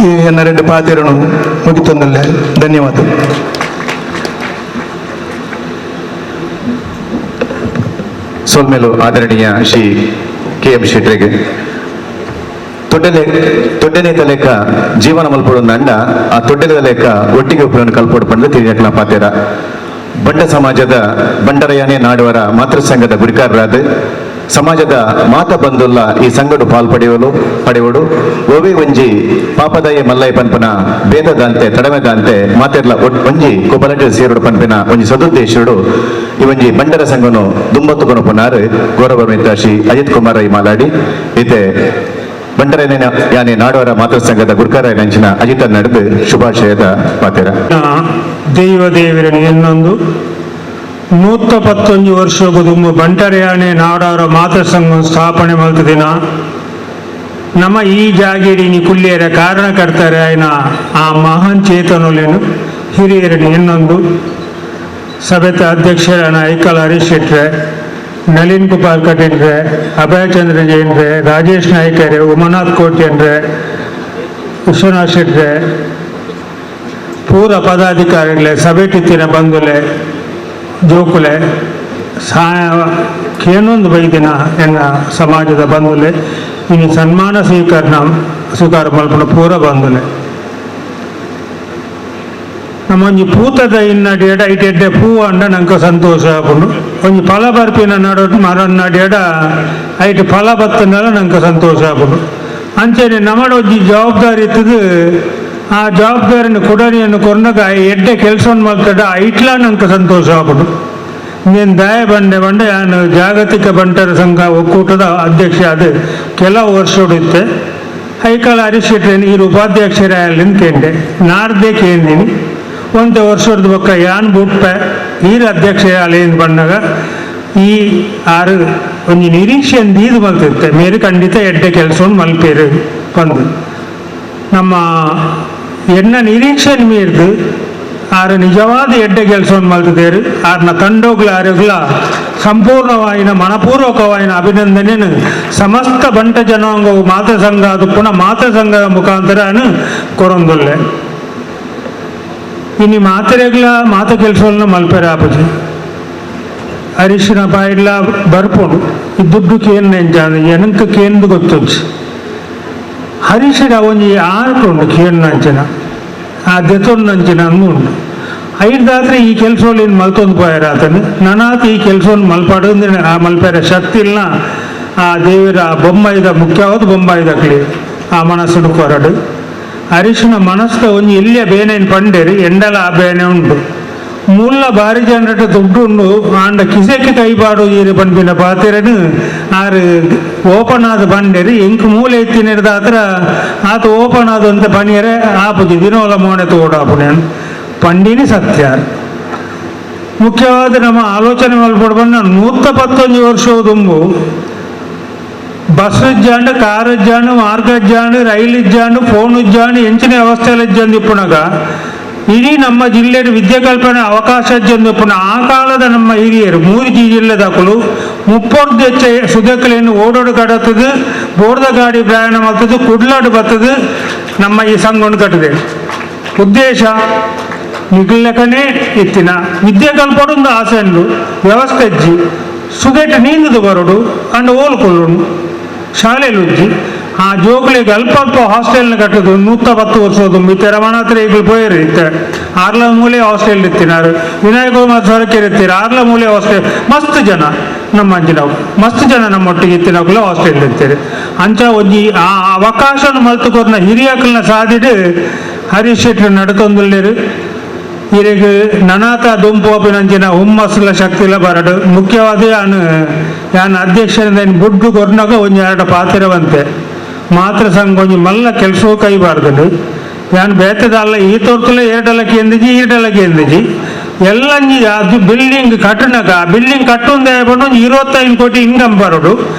ಈ ಎನ್ನ 2 ಪಾತೆರನು ಮುಗಿತೊಂದಲ್ಲೆ ಧನ್ಯವಾದ. ಸೋಲ್ಮೇಲು ಆದರಣೀಯ ಶ್ರೀ KM ಶೆಟ್ರಿಗೆ ತೊಡ್ಡನೆ ತಲೆಕ ಜೀವನ ಮಲ್ಪಡು ಅಂಡ ಆ ತೊಡ್ಡನೆ ತಲೆಕ ಒಟ್ಟಿಗೆ ಉಪಯೋಗ ಕಲ್ಪಡು ಪಂಡ ತಿರಿಯಟ್ಲ ಪಾತೆರ ಬಂಡ ಸಮಾಜದ ಬಂಡರಯಾನೆ ನಾಡುವರ ಮಾತೃ ಸಂಘದ ಗುರಿಕಾರರಾದ ಸಮಾಜದ ಮಾತ ಬಂದುಲ್ಲ ಈ ಸಂಗಡು ಪಡೆಯುವುದು ಓವಿ ಒಂಜಿ ಪಾಪದಯ ಮಲ್ಲೈ ಪನ್ಪನ ಭೇದದಂತೆ ತಡಮೆದಂತೆ ಮಾತೆರ್ಲ ಒಂಜಿ ಕೊಬಲಟ ಸೇರುಡು ಪನ್ಪಿನ ಒಂಜಿ ಸದುದ್ದೇಶುಡು ಈ ಒಂಜಿ ಬಂಡರ ಸಂಘನು ದುಂಬತ್ತುಕೊನು ಪುನಾರ್ ಗೌರವ ಮಿತ್ರ ಶ್ರೀ ಅಜಿತ್ ಕುಮಾರ್ ರೈ ಮಾಲಾಡಿ ಇತ್ತೆ ಬಂಡರನೆ ಯಾನೆ ನಾಡುವರ ಮಾತೃ ಸಂಘದ ಗುರ್ಕಾರ ನಂಚಿನ ಅಜಿತ ನಡೆದು ಶುಭಾಶಯದ ಪಾತೆರ ದೇವರನ್ನು ಇನ್ನೊಂದು 111 ವರ್ಷಗೂ ದುಂಬು ಬಂಟರೆಯಾಣೆ ನಾಡವರ ಮಾತೃ ಸಂಘ ಸ್ಥಾಪನೆ ಮಲ್ತ ದಿನ ನಮ್ಮ ಈ ಜಾಗೀರಿನಿ ಕುಲ್ಲಿಯರ ಕಾರಣಕರ್ತಾರೆ ಆಯ್ನ ಆ ಮಹಾನ್ ಚೇತನುಲೇನು ಹಿರಿಯರನ್ನು ಇನ್ನೊಂದು ಸಭೆತ ಅಧ್ಯಕ್ಷರಾನ ಐಕಲ ಹರೀಶ್ ಶೆಟ್ರೆ ನಳಿನ್ ಕುಮಾರ್ ಕಟೀಲ್ರೆ ಅಭಯಚಂದ್ರ ಜೈನ್ರೆ ರಾಜೇಶ್ ನಾಯ್ಕರೆ ಉಮಾನಾಥ್ ಕೋಟ್ಯನ್ರೆ ವಿಶ್ವನಾಥ್ ಶೆಟ್ರೆ ಪೂರ ಪದಾಧಿಕಾರಿಗಳೇ ಸಭೆಟಿತ್ತಿನ ಬಂಧುಲೆ ಜೋಕುಲೆ ಸಹಾಯ ಕೇನೊಂದು ಬೈದಿನ ಎನ್ನ ಸಮಾಜದ ಬಂಧುಲೆ ಇನ್ನು ಸನ್ಮಾನ ಸ್ವೀಕಾರ ಮಲ್ಪನ ಪೂರ ಬಂಧುಲೆ ನಮ್ಮೊಂಜಿ ಪೂತದ ಇನ್ನಡಿಯಡ ಇಟೆಡ್ಡೆ ಪೂ ಅಂಡ ನಂಗೆ ಸಂತೋಷ ಆಪುಂಡು ಒಂಜಿ ಫಲ ಬರ್ಪಿನ ಮರನ್ನಡಿಯಡ ಐಟ್ ಫಲ ಬತ್ತನೆಲ್ಲ ನಂಗೆ ಸಂತೋಷ ಆಪುಂಡು ಅಂಚನೆ ನಮ್ಮಡೊಂಜಿ ಜವಾಬ್ದಾರಿ ಇತ್ತದು ಆ ಜವಾಬ್ದಾರಿನ ಕೊಡರಿಯನ್ನು ಕೊರ್ನಾಗ ಎಡ್ಡೆ ಕೆಲಸವನ್ನು ಮಾಡ್ತಡ ಐಟ್ಲ ನಂಗೆ ಸಂತೋಷ ಆಪುಂಡು నేను దాయ ಬಂಡೆ ನಾನು ಜಾಗತಿಕ ಬಂಟರ ಸಂಘ ಒಕ್ಕೂಟದ ಅಧ್ಯಕ್ಷ ಅದು ಕೆಲವು ವರ್ಷೋಡಿತ್ತೆ ಐಕಾಲ ಹರೀಶ್ ಶೆಟ್ರೇನು ಈ ಉಪಾಧ್ಯಕ್ಷರಾಯಲ್ಲಿಂದ ಕೇಂಡೆ ನಾರ್ದೇ ಕೇಂದಿನಿ ಒಂದು ವರ್ಷದ ಬೊಕ್ಕ ಯಾನ್ ಬುಟ್ಪೆ ಈರ ಅಧ್ಯಕ್ಷ ಅಲ್ಲಿಂದ ಬಂದಾಗ ಈ 6 ಒಂದು ನಿರೀಕ್ಷೆ ಇದು ಮಲ್ತಿರುತ್ತೆ ಮೇರೆ ಖಂಡಿತ ಎಡ್ಡೆ ಕೆಲಸವನ್ನು ಮಲ್ಪೇರು ಬಂದು ನಮ್ಮ ಎನ್ನ ನಿರೀಕ್ಷೆ ಮೀರ್ದು ಆರು ನಿಜವಾದ ಎಡ್ಡೆ ಕೆಲಸವನ್ನು ಮಲ್ತಿದ್ದೇರು ಆರ್ನ ತಂಡೋಗ್ಲ ಆರೋಗ್ಲ ಸಂಪೂರ್ಣವಾಯಿನ ಮನಪೂರ್ವಕವಾಯಿನ ಅಭಿನಂದನೆಯನ್ನು ಸಮಸ್ತ ಬಂಟ ಜನಾಂಗವು ಮಾತೃ ಸಂಘ ಅದು ಪುನಃ ಮಾತೃ ಸಂಘದ ಮುಖಾಂತರ ಕೊರೊಂದುಲ್ಲೆ ಇನ್ನು ಮಾತ್ರೆಗ್ಲ ಮಾತ ಕೆಲಸವನ್ನ ಮಲ್ಪೆರೆ ಆಪಜಿ ಅರಿಶಿನ ಬಾಯಿಡ್ಲ ಬರ್ಪುಂಡು ಈ ದುಡ್ಡು ಕೇನ್ ನೆಂಚಾದ ಎನಂಕ ಕೇಂದು ಗೊತ್ತುಂಚು ಹರೀಶಿನ ಒಂಜಿ ಆರ್ಪುಂಡು ಕೇನ್ ನಂಚಿನ ಆ ದೆತೊಂದಂಚಿನ ಉಂಡು ಐದಾದ್ರೆ ಈ ಕೆಲಸವನ್ನು ಇನ್ನು ಮಲ್ತೊಂದು ಪೋಯಾರ ಆತನು ನನಾತ ಈ ಕೆಲಸವನ್ನು ಮಲ್ಪಾಡು ಆ ಮಲ್ಪೆರೆ ಶಕ್ತಿ ಇಲ್ಲ ಆ ದೇವರ ಬೊಂಬಾಯಿದ ಮುಖ್ಯವಾದ ಬೊಂಬಾಯಿದ ಕ್ಲಿ ಆ ಮನಸ್ಸುಡು ಕೊರಡು ಹರೀಶನ ಮನಸ್ಸು ಒಂಜಿ ಎಲ್ಲಿಯ ಬೇನೆಯನ್ನು ಪಂಡೇರಿ ಎಂಡಲ ಆ ಬೇನೆ ಉಂಟು ಮುಲ್ಲ ಬಾರಿ ಜನರට ದುಡ್ಡು ಉಂಡು ಆಂಡ ಕಿಸೆಕ್ಕೆ ಕೈಪಾಡು ಈರು ಪಂಪಿನ ಪಾತಿರನು ಆರು ಓಪನ್ ಆದ ಪಂಡೇರಿ ಎಂಕ್ ಮೂಲೆ ಎತ್ತಿನಿಡ್ದ ಹತ್ರ ಆತ ಓಪನ್ ಆದಂತ ಪಣಿಯರೆ ಆಪುಜಿ ದಿನೋಲ ಮೋನೆ ತೋಡಾಪುಣೆ ಪಂಡಿನಿ ಸತ್ಯ ಮುಖ್ಯವಾದ ನಮ್ಮ ಆಲೋಚನೆ ಮಲ್ಪಡ್ಬಂದು 111 ವರ್ಷ ತುಂಬು ಬಸ್ ಇಜ್ಜಾಂಡು ಕಾರ್ ಇಜ್ಜಾಂಡು ಮಾರ್ಗ ಇಜ್ಜಾಂಡು ರೈಲ್ ಇಜ್ಜಾಂಡು ಫೋನ್ ಇಜ್ಜಾಂಡು ಎಂಚಿನ ಅವಸ್ಥೆಯಲ್ಲಿ ಇಜ್ಜಂದು ಇಪ್ಪುನಾಗ ಇಡೀ ನಮ್ಮ ಜಿಲ್ಲೆಯ ವಿದ್ಯೆ ಕಲ್ಪನೆ ಅವಕಾಶ ಇಜ್ಜಂದು ಇಪ್ಪುನ ಆ ಕಾಲದ ನಮ್ಮ ಹಿರಿಯರು 3 ಜಿಲ್ಲೆದಾಕಲು 30 ಹೆಚ್ಚ ಸುದಕಲೆಯನ್ನು ಓಡೋಡು ಕಡತದು ಬೋರ್ದ ಗಾಡಿ ಪ್ರಯಾಣ ಮಾಡ್ತದ್ದು ಕುಡ್ಲಾಡು ಬರ್ತದು ನಮ್ಮ ಈ ಸಂಘವನ್ನು ಕಟ್ಟಿದೆ ಉದ್ದೇಶ ನಿಗ್ಲಕನೇ ಇತ್ತಿನ ವಿದ್ಯೆ ಕಲ್ಪಡೊಂದು ಆಸೆ ಉಂಡು ವ್ಯವಸ್ಥೆ ಇಜ್ಜಿ ಸುಗೇಟ ನೀಂದುದು ಬರೋಡು ಅಂಡ್ ಓಲ್ಕೊಳ್ಳೋಡು ಶಾಲೆಯಲ್ಲಿ ಉಜ್ಜಿ ಆ ಜೋಗುಳಿಗೆ ಅಲ್ಪ ಅಲ್ಪ ಹಾಸ್ಟೆಲ್ನ ಕಟ್ಟದು 110 ವರ್ಷದ್ದು ಮಿತ್ತೆ ರಮಣಾತ್ರ ಈಗ ಪೋಯರು ಇತ್ತೆ ಆರ್ಲ ಮೂಲೆ ಹಾಸ್ಟೆಲ್ ಇತ್ತಿನಾರು ವಿನಾಯಕ ಸೊರಕೆ ಇರ್ತೀರ ಆರ್ಲ ಮೂಲೆ ಹಾಸ್ಟೆಲ್ ಮಸ್ತ್ ಜನ ನಮ್ಮ ಅಂಜಿನವು ಮಸ್ತ್ ಜನ ನಮ್ಮೊಟ್ಟಿಗೆ ಇತ್ತಿನಾಗಲೂ ಹಾಸ್ಟೆಲ್ ಇರ್ತೀರಿ ಅಂಚ ಒಂಜಿ ಆ ಅವಕಾಶನ ಮಲ್ತುಕೊರ್ನ ಹಿರಿಯಕಲ್ನ ಸಾಧಿಡು ಹರೀಶ್ ಶೆಟ್ಟಿ ನಡ್ತೊಂದುಲ್ಲೇರು ಇರಿಗೆ ನನಾತ ದುಂಪು ಅಪಿನಂಚಿನ ಹುಮ್ಮಸ್ಲ ಶಕ್ತಿಲ ಬರಡು ಮುಖ್ಯವಾದ ಯಾನ್ ಅಧ್ಯಕ್ಷರಿಂದ ಬುಡ್ಡು ಕೊರ್ನಾಗ ಒಂಜಿ 2 ಪಾತಿರವಂತೆ ಮಾತ್ರ ಸಂಘ ಒಂಜಿ ಮಲ್ಲ ಕೆಲಸವೂ ಕೈಬಾರ್ದು ಯಾನ್ ಬೇತದಲ್ಲ ಈ ತೋರ್ತಲೆ 2 ಲಕ್ಷ ಎಂದಿಜಿ 2 ಲಕ್ಷ ಎಂದಿಜಿ ಎಲ್ಲ ಅದು ಬಿಲ್ಡಿಂಗ್ ಕಟ್ಟಣಗ ಬಿಲ್ಡಿಂಗ್ ಕಟ್ಟೊಂದೇ ಬಂದು 25 ಕೋಟಿ ಇನ್ಕಮ್ ಬರೋಡು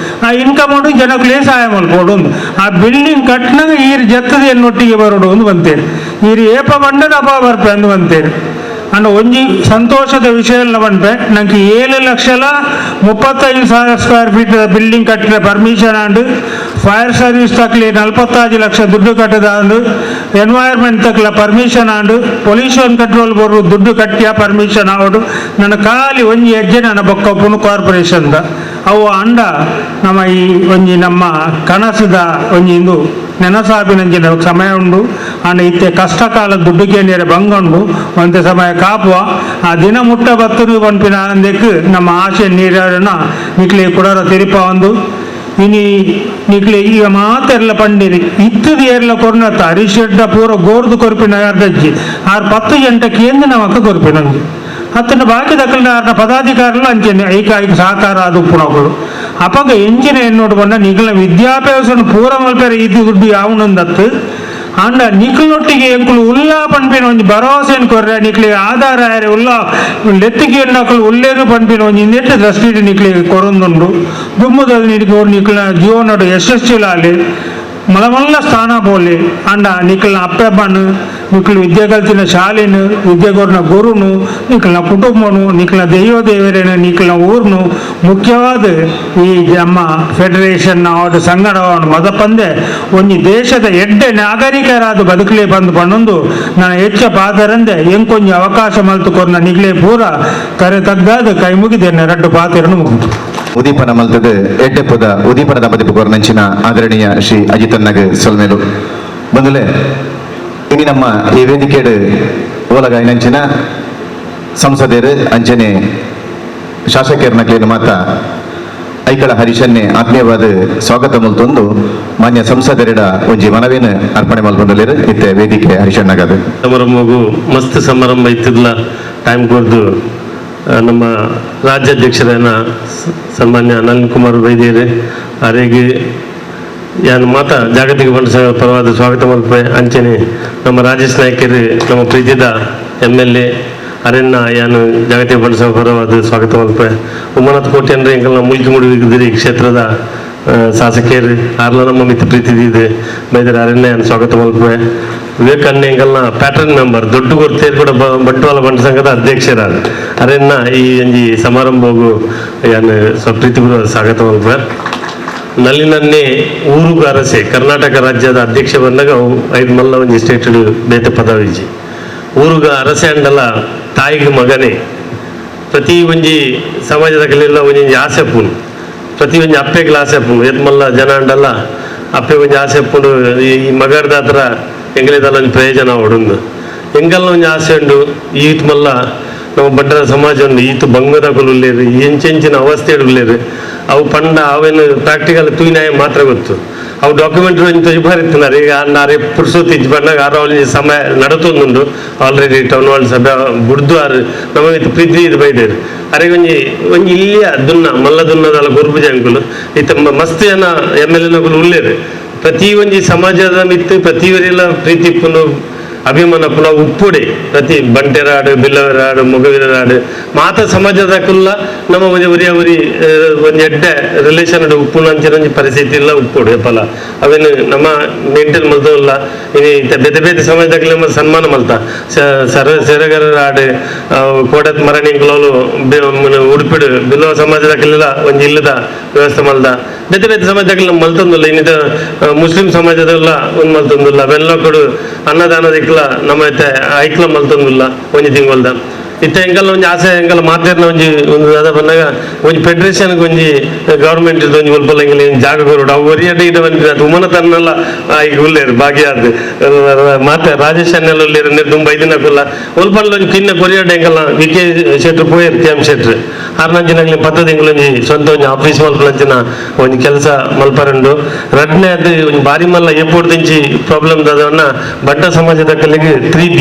ಆ ಇನ್ಕಮ್ ಉಂಟು ಜನಕ್ಕೆ ಸಹಾಯ ಮಲ್ಕೊಡು ಆ ಬಿಲ್ಡಿಂಗ್ ಕಟ್ಟಣಗ ಈರು ಜತ್ತದ ಎನ್ನೊಟ್ಟಿಗೆ ಬರೋಡು ಒಂದು ಬಂತೇನೆ ಈರು ಏಪ ಬಂಡದ ಅಪ ಬರ್ಪೆ ಅಂದು ಬಂತೇನೆ ಅಂಡ್ ಒಂಜಿ ಸಂತೋಷದ ವಿಷಯ ಬಂದ್ರೆ ನಂಗೆ 7,35,000 ಸ್ಕ್ವೇರ್ ಫೀಟ್ ಬಿಲ್ಡಿಂಗ್ ಕಟ್ಟಿದ ಪರ್ಮಿಷನ್ ಆಂಡ್ ಫೈರ್ ಸರ್ವಿಸ್ ತಕ್ಲಿ 45 ಲಕ್ಷ ದುಡ್ಡು ಕಟ್ಟದ ಆಂಡ್ ಎನ್ವೈರ್ಮೆಂಟ್ ತಕ್ಲ permission and pollution control board ದುಡ್ಡು ಕಟ್ಟಿಯ ಪರ್ಮಿಷನ್ ಆವಡು ನನ್ನ ಖಾಲಿ ಒಂಜಿ ಹೆಜ್ಜೆ ನನ್ನ ಬೊಕ್ಕಪ್ಪನು ಕಾರ್ಪೊರೇಷನ್ದ ಅವು ಅಂಡ ನಮ್ಮ ಈ ಒಂಜಿ ನಮ್ಮ ಕನಸದ ಒಂಜಿ ಇಂದು ನೆನಸಾಪಿನಂಚಿನ ಸಮಯ ಉಂಡು ಅಂಡ ಇತ್ತೆ ಕಷ್ಟ ಕಾಲ ದುಡ್ಡುಗೆ ನೇರ ಬಂಗುಂಡು ಒಂತೆ ಸಮಯ ಕಾಪುವ ಆ ದಿನ ಮುಟ್ಟ ಬತ್ತರು ಪಂಪಿನ ಅಂದಕ್ಕೆ ನಮ್ಮ ಆಶೆ ನೀರನ್ನ ನಿಕ್ಲಿ ಕುಡರ ತಿರುಪ ಒಂದು ಇನಿ ನಿಕ್ಲಿ ಈಗ ಮಾತೆಲ್ಲ ಪಂಡಿರಿ ಇತ್ತದ ಏರ್ಲ ಕೊರ್ನತ್ತ ಹರಿಶೆಡ್ಡ ಪೂರ ಗೋರ್ದು ಕೊರ್ಪಿನ ಅರ್ಧಜ್ಜಿ 10 ಗಂಟೆಗೆ ಎಂದು ನಮಕ್ಕ ಕೊರ್ಪಿನಂಜಿ ಅತ್ತನ ಬಾಕಿ ದಕ್ಕಲಿನ ಪದಾಧಿಕಾರಿಗಳು ಅಂಚೆನೆ ಐಕಾಯಿಕ ಸಹಕಾರ ಅದು ಪುಣಗಳು ಅಪಗ ಎಂಜಿನ ಎನ್ನೋಡು ಬಂದ ನಿಖಿಲ ವಿದ್ಯಾಭ್ಯಾಸ ಪೂರ ಮಲ್ಪೇರ ಇದು ದುಡ್ಡು ಯಾವನೊಂದತ್ತು ಅಂಡ ನಿಖಿಲೊಟ್ಟಿಗೆ ಎಂಕುಲು ಉಲ್ಲಾ ಪಂಪಿನ ಒಂಜಿ ಭರವಸೆಯನ್ನು ಕೊರ್ರೆ ನಿಕ್ಲಿಗೆ ಆಧಾರ ಆರೆ ಉಲ್ಲಾ ಲೆತ್ತಿಗೆ ಎನ್ನಕಲು ಉಲ್ಲೇರು ಪಂಪಿನ ಒಂಜಿ ನೆಟ್ಟು ದೃಷ್ಟಿ ನಿಕ್ಲಿಗೆ ಕೊರೊಂದುಂಡು ದುಮ್ಮದ ನಿಡಿಗೆ ನಿಖಿಲ ಜೀವನಡು ಯಶಸ್ವಿಲಾಲಿ ಮಲಮಲ್ಲ ಸ್ಥಾನ ಬೋಲಿ ಅಂಡ ನಿಖಿಲ್ನ ಅಪ್ಪೆಬ್ಬನು ನಿಖಿಲ್ ವಿದ್ಯೆ ಕಲ್ತಿನ ಶಾಲೆನು ವಿದ್ಯೆ ಕೊರ್ನ ಗುರುನು ನಿಖಿಲ್ನ ಕುಟುಂಬನು ನಿಖಿಲ್ನ ದೈವ ದೇವರೇನು ನಿಖಿಲ್ನ ಊರ್ನು ಮುಖ್ಯವಾದ ಈ ನಮ್ಮ ಫೆಡರೇಷನ್ ಅವರ ಸಂಘಟವನ್ನು ಮದ ಪಂದೆ ಒಂಜಿ ದೇಶದ ಎಡ್ಡೆ ನಾಗರಿಕರಾದ ಬದುಕಲೇ ಬಂದು ಪಣ್ಣೊಂದು ನಾನು ಹೆಚ್ಚ ಪಾದರಂದೆ ಎಂಕೊಂಜಿ ಅವಕಾಶ ಮಲ್ತು ಕೊರ್ನ ನಿಗ್ಲೇ ಪೂರ ಕರೆ ತಗ್ಗಾದ ಕೈ ಮುಗಿದೆ 2 ಪಾತಿರನು ಮುಗಿದು ಉದೀಪನ ಮಲ್ತದ ಎಡ್ಡೆಪ್ಪದ ಉದೀಪನ ದಂಪತಿ ನಂಚಿನ ಆದರಣೀಯ ಶ್ರೀ ಅಜಿತನ್ನಗ ಸೊಲ್ಮೇಲು ಬಂದುಲೆ ಇನಿ ನಮ್ಮ ಈ ವೇದಿಕೆಡು ಓಲಗಾಯಿ ನಂಚಿನ ಸಂಸದರು ಅಂಚನೆ ಶಾಸಕರನಕ್ಲೇನು ಮಾತ ಐಕಳ ಹರೀಶನ್ನೇ ಆತ್ಮೀಯವಾದ ಸ್ವಾಗತ ಮಲ್ತೊಂದು ಮಾನ್ಯ ಸಂಸದರಿಡ ಒಂಜಿ ಮನವಿನ ಅರ್ಪಣೆ ಮಲ್ಪೊಂದಲೇರು ಇತ್ತೆ ವೇದಿಕೆ ಹರೀಶನ್ನಗದು ಸಮಾರಂಭಗೂ ಮಸ್ತ್ ಸಮಾರಂಭ ಇತ್ತಿದ್ಲ ಟೈಮ್ ಕೊರ್ದು ನಮ್ಮ ರಾಜ್ಯಾಧ್ಯಕ್ಷರನ್ನ ಸನ್ಮಾನ್ಯ ಅನಂತ್ ಕುಮಾರ್ ವೈದ್ಯರೇ ಅವರಿಗೆ ಯಾನು ಮಾತ ಜಾಗತಿಕ ಬಂಡ ಸಂಘದ ಪರವಾದ ಸ್ವಾಗತ ಮಲ್ಪೆ ಅಂಚನೆ ನಮ್ಮ ರಾಜೇಶ್ ನಾಯ್ಕರು ನಮ್ಮ ಪ್ರೀತಿದ MLA ಅರೆನ್ನ ಯಾನು ಜಾಗತಿಕ ಬಂಡ ಸಂಘ ಪರವಾದ ಸ್ವಾಗತ ಮಲ್ಪೆ ಉಮ್ಮನತ್ ಕೋಟೆ ಅಂದರೆ ಎಂಕಲ್ನ ಮುಲ್ಕಿ ಮುಡಿದಿರಿ ಕ್ಷೇತ್ರದ ಶಾಸಕಿಯರು ಆರ್ಲ ನಮ್ಮ ಮಿತ್ರ ಪ್ರೀತಿ ಇದೆ ಬೈದರ ಅರಣ್ಯ ಯಾನು ಸ್ವಾಗತ ಮಲ್ಪೆ ವಿವೇಕಾನಂದ ಎಂಕಲ್ನ ಪ್ಯಾಟರ್ನ್ ಮೆಂಬರ್ ದೊಡ್ಡ ಗೊತ್ತೇರು ಕೂಡ ಬಂಟ್ವಾಳ ಬಂಡ ಸಂಘದ ಅಧ್ಯಕ್ಷರಾದ ಅರಣ್ಯ ಈ ಒಂಜಿ ಸಮಾರಂಭಗೂ ಯಾನು ಪ್ರೀತಿಪೂರ್ವಕ ಸ್ವಾಗತ ಮಲ್ಪೆ ನಲ್ಲಿನನ್ನೇ ಊರುಗ ಅರಸೆ ಕರ್ನಾಟಕ ರಾಜ್ಯದ ಅಧ್ಯಕ್ಷ ಬಂದಾಗ 5 ಮಲ್ಲ ಒಂಜಿ ಸ್ಟೇಟ್ ಬೇತೆ ಪದವಿಜಿ ಊರುಗ ಅರಸೆ ಅಂಡಲ ತಾಯಿಗೆ ಮಗನೇ ಪ್ರತಿ ಒಂಜಿ ಸಮಾಜದ ಕಲೆಲ್ಲ ಒಂಜಿ ಆಸೆ ಪುನು ಪ್ರತಿ ಒಂಜಿ ಅಪ್ಪೆಗೆ ಆಸೆ ಪುನು ಎದ್ ಮಲ್ಲ ಜನ ಅಂಡಲ್ಲ ಅಪ್ಪೆ ಒಂಜಿ ಆಸೆ ಪುನು ಈ ಮಗರ್ದ ಹತ್ರ ಎಂಗಲೇದಲ್ಲ ಒಂದು ಪ್ರಯೋಜನ ಹೊಡೊಂದು ಎಂಗಲ್ಲ ಒಂಜಿ ಆಸೆ ಉಂಡು ಈತ್ ಮಲ್ಲ ನಮ್ಮ ಬಂಡರ ಸಮಾಜ ಉಂಡು ಈತು ಬಂಗದ ಕೊಲ್ಲುಲ್ಲೇರು ಎಂಚೆಂಚಿನ ಅವಸ್ಥೆ ಉಳ್ಳೇರು ಅವು ಪಂಡ ಅವೇನು ಪ್ರಾಕ್ಟಿಕಲ್ ತೂಯಿನಾಯ ಮಾತ್ರ ಗೊತ್ತು. ಅವು ಡಾಕ್ಯುಮೆಂಟ್ರಿ ಒಂದು ತೊಜಿಬಾರಿತ್ತಿನಾರೆ ಈಗ ನಾರೇ ಪುರ್ಸೊತ್ತು ಇಜ್ಜಿ ಬಂದಾಗ ಅವಳಿ ಸಮಯ ನಡತೊಂದುಂಡು ಆಲ್ರೆಡಿ ಟೌನ್ ಹಾಲ್ ಸಭೆ ಬುಡ್ದು ಆರು ನಮ್ಮ ಪ್ರೀತಿ ಇದು ಬೈದೇರು ಅರೆಗೆ ಒಂಜಿ ಇಲ್ಲಿಯ ದುನ್ನ ಮಲ್ಲ ದುನ್ನದಲ್ಲ ಗುರುಬುಜ ಅಂಕುಲು ಇತ್ತ ಮಸ್ತ್ ಜನ MLA ಉಳ್ಳೇರು. ಪ್ರತಿ ಒಂಜಿ ಸಮಾಜದ ಮಿತ್ತು ಪ್ರತಿಯವರೆಲ್ಲ ಪ್ರೀತಿ ಪುನು ಅಭಿಮಾನ ಪುನಃ ಉಪ್ಪುಡೆ ಪ್ರತಿ ಬಂಟೆರಾಡು ಬಿಲ್ಲವರಾಡು ಮೊಗವಿರಾಡು ಮಾತ ಸಮಾಜದ ಕುಲ್ಲ ನಮ್ಮ ಉರಿ ಒಂದು ಎಡ್ಡೆ ರಿಲೇಷನ್ ಉಪ್ಪು ಅಂಚಿನ ಪರಿಸ್ಥಿತಿ ಇಲ್ಲ ಉಪ್ಪುಡು ಫಲ ಅವೇನು ನಮ್ಮ ಮೇಂಟೈನ್ ಮಲ್ತಲ್ಲ ಇನ್ನು ಬೇತೆ ಬೇತೆ ಸಮಾಜದಾಗಲಿ ನಮ್ಮ ಸನ್ಮಾನ ಮಲ್ತ ಸೆರಗರಾಡು ಕೋಡತ್ ಮರಣಿಗಳು ಉಡುಪಿಡು ಬಿಲ್ಲವ ಸಮಾಜದಾಗಲಿಲ್ಲ ಒಂದು ಇಲ್ಲದ ವ್ಯವಸ್ಥೆ ಮಲ್ದ ಬೇತೆ ಬೇತೆ ಸಮಾಜದಾಗಲಿ ನಮ್ಮ ಮಲ್ತೊಂದಿಲ್ಲ ಇನ್ನಿತ ಮುಸ್ಲಿಂ ಸಮಾಜದಲ್ಲ ಒಂದು ಮಲ್ತೊಂದಿಲ್ಲ ಅವೆಲ್ಲ ಕೊಡು ಅನ್ನದಾನದ ನಮ್ಮ ಐಕ್ಲ ಮಲ್ತೊಂದಿಲ್ಲ ಒಂಜಿ ತಿಂಗಳದ ಇತ್ತ ಎಂಕಲ್ಲ ಒಂಜಿ ಆಸೆ ಎಂಕಲ್ಲ ಮಾತೇರ್ನ ಒಂದು ಅದ ಬಂದಾಗ ಒಂಜಿ ಫೆಡರೇಷನ್ಗೆ ಒಂಜಿ ಗೌರ್ಮೆಂಟ್ ಒಂಜಿ ಉಲ್ಪಲ್ಲಂಗಿಲ್ಲ ಜಾಗ ಕೊರೋಡು ಅವು ಒರಿಯಡ್ಡೆ ಇಡ ಬಂದಿದೆ ಅದು ಉಮನ ತನ್ನೆಲ್ಲ ಈಗ ಉಳ್ಳೇರು ಭಾಗಿಯಾದ ಮಾತೆ ರಾಜೇಶ್ ಅನ್ನೆಲ್ಲ ಉಳ್ಳೇರು ತುಂಬ ಐದಿನಕ್ಕಲ್ಲ ಉಲ್ಪಲ್ಲ ಒಂಜಿ ಕಿನ್ನ ಕೊರಿಯಡ್ಡೆ ಎಂಕಲ್ಲ VK ಶೆಟ್ರು ಪೋಯರ್ TM ಶೆಟ್ರು ಆರ್ನಂಚಿನಾಗ್ಲಿ 10 ತಿಂಗಳೊಂಜಿ ಸ್ವಂತ ಒಂಜಿ ಆಫೀಸ್ ಮಲ್ಪನಂಚಿನ ಒಂಜಿ ಕೆಲಸ ಮಲ್ಪರಂಡು ರಡ್ನೆ ಅದು ಒಂಜಿ ಬಾರಿ ಮಲ್ಲ ಏಪೋಡ್ ದಿಂಚಿ ಪ್ರಾಬ್ಲಮ್ ಅದನ್ನ ಬಂಟ ಸಮಾಜದ ಕಲ್ಲಿಗೆ 3B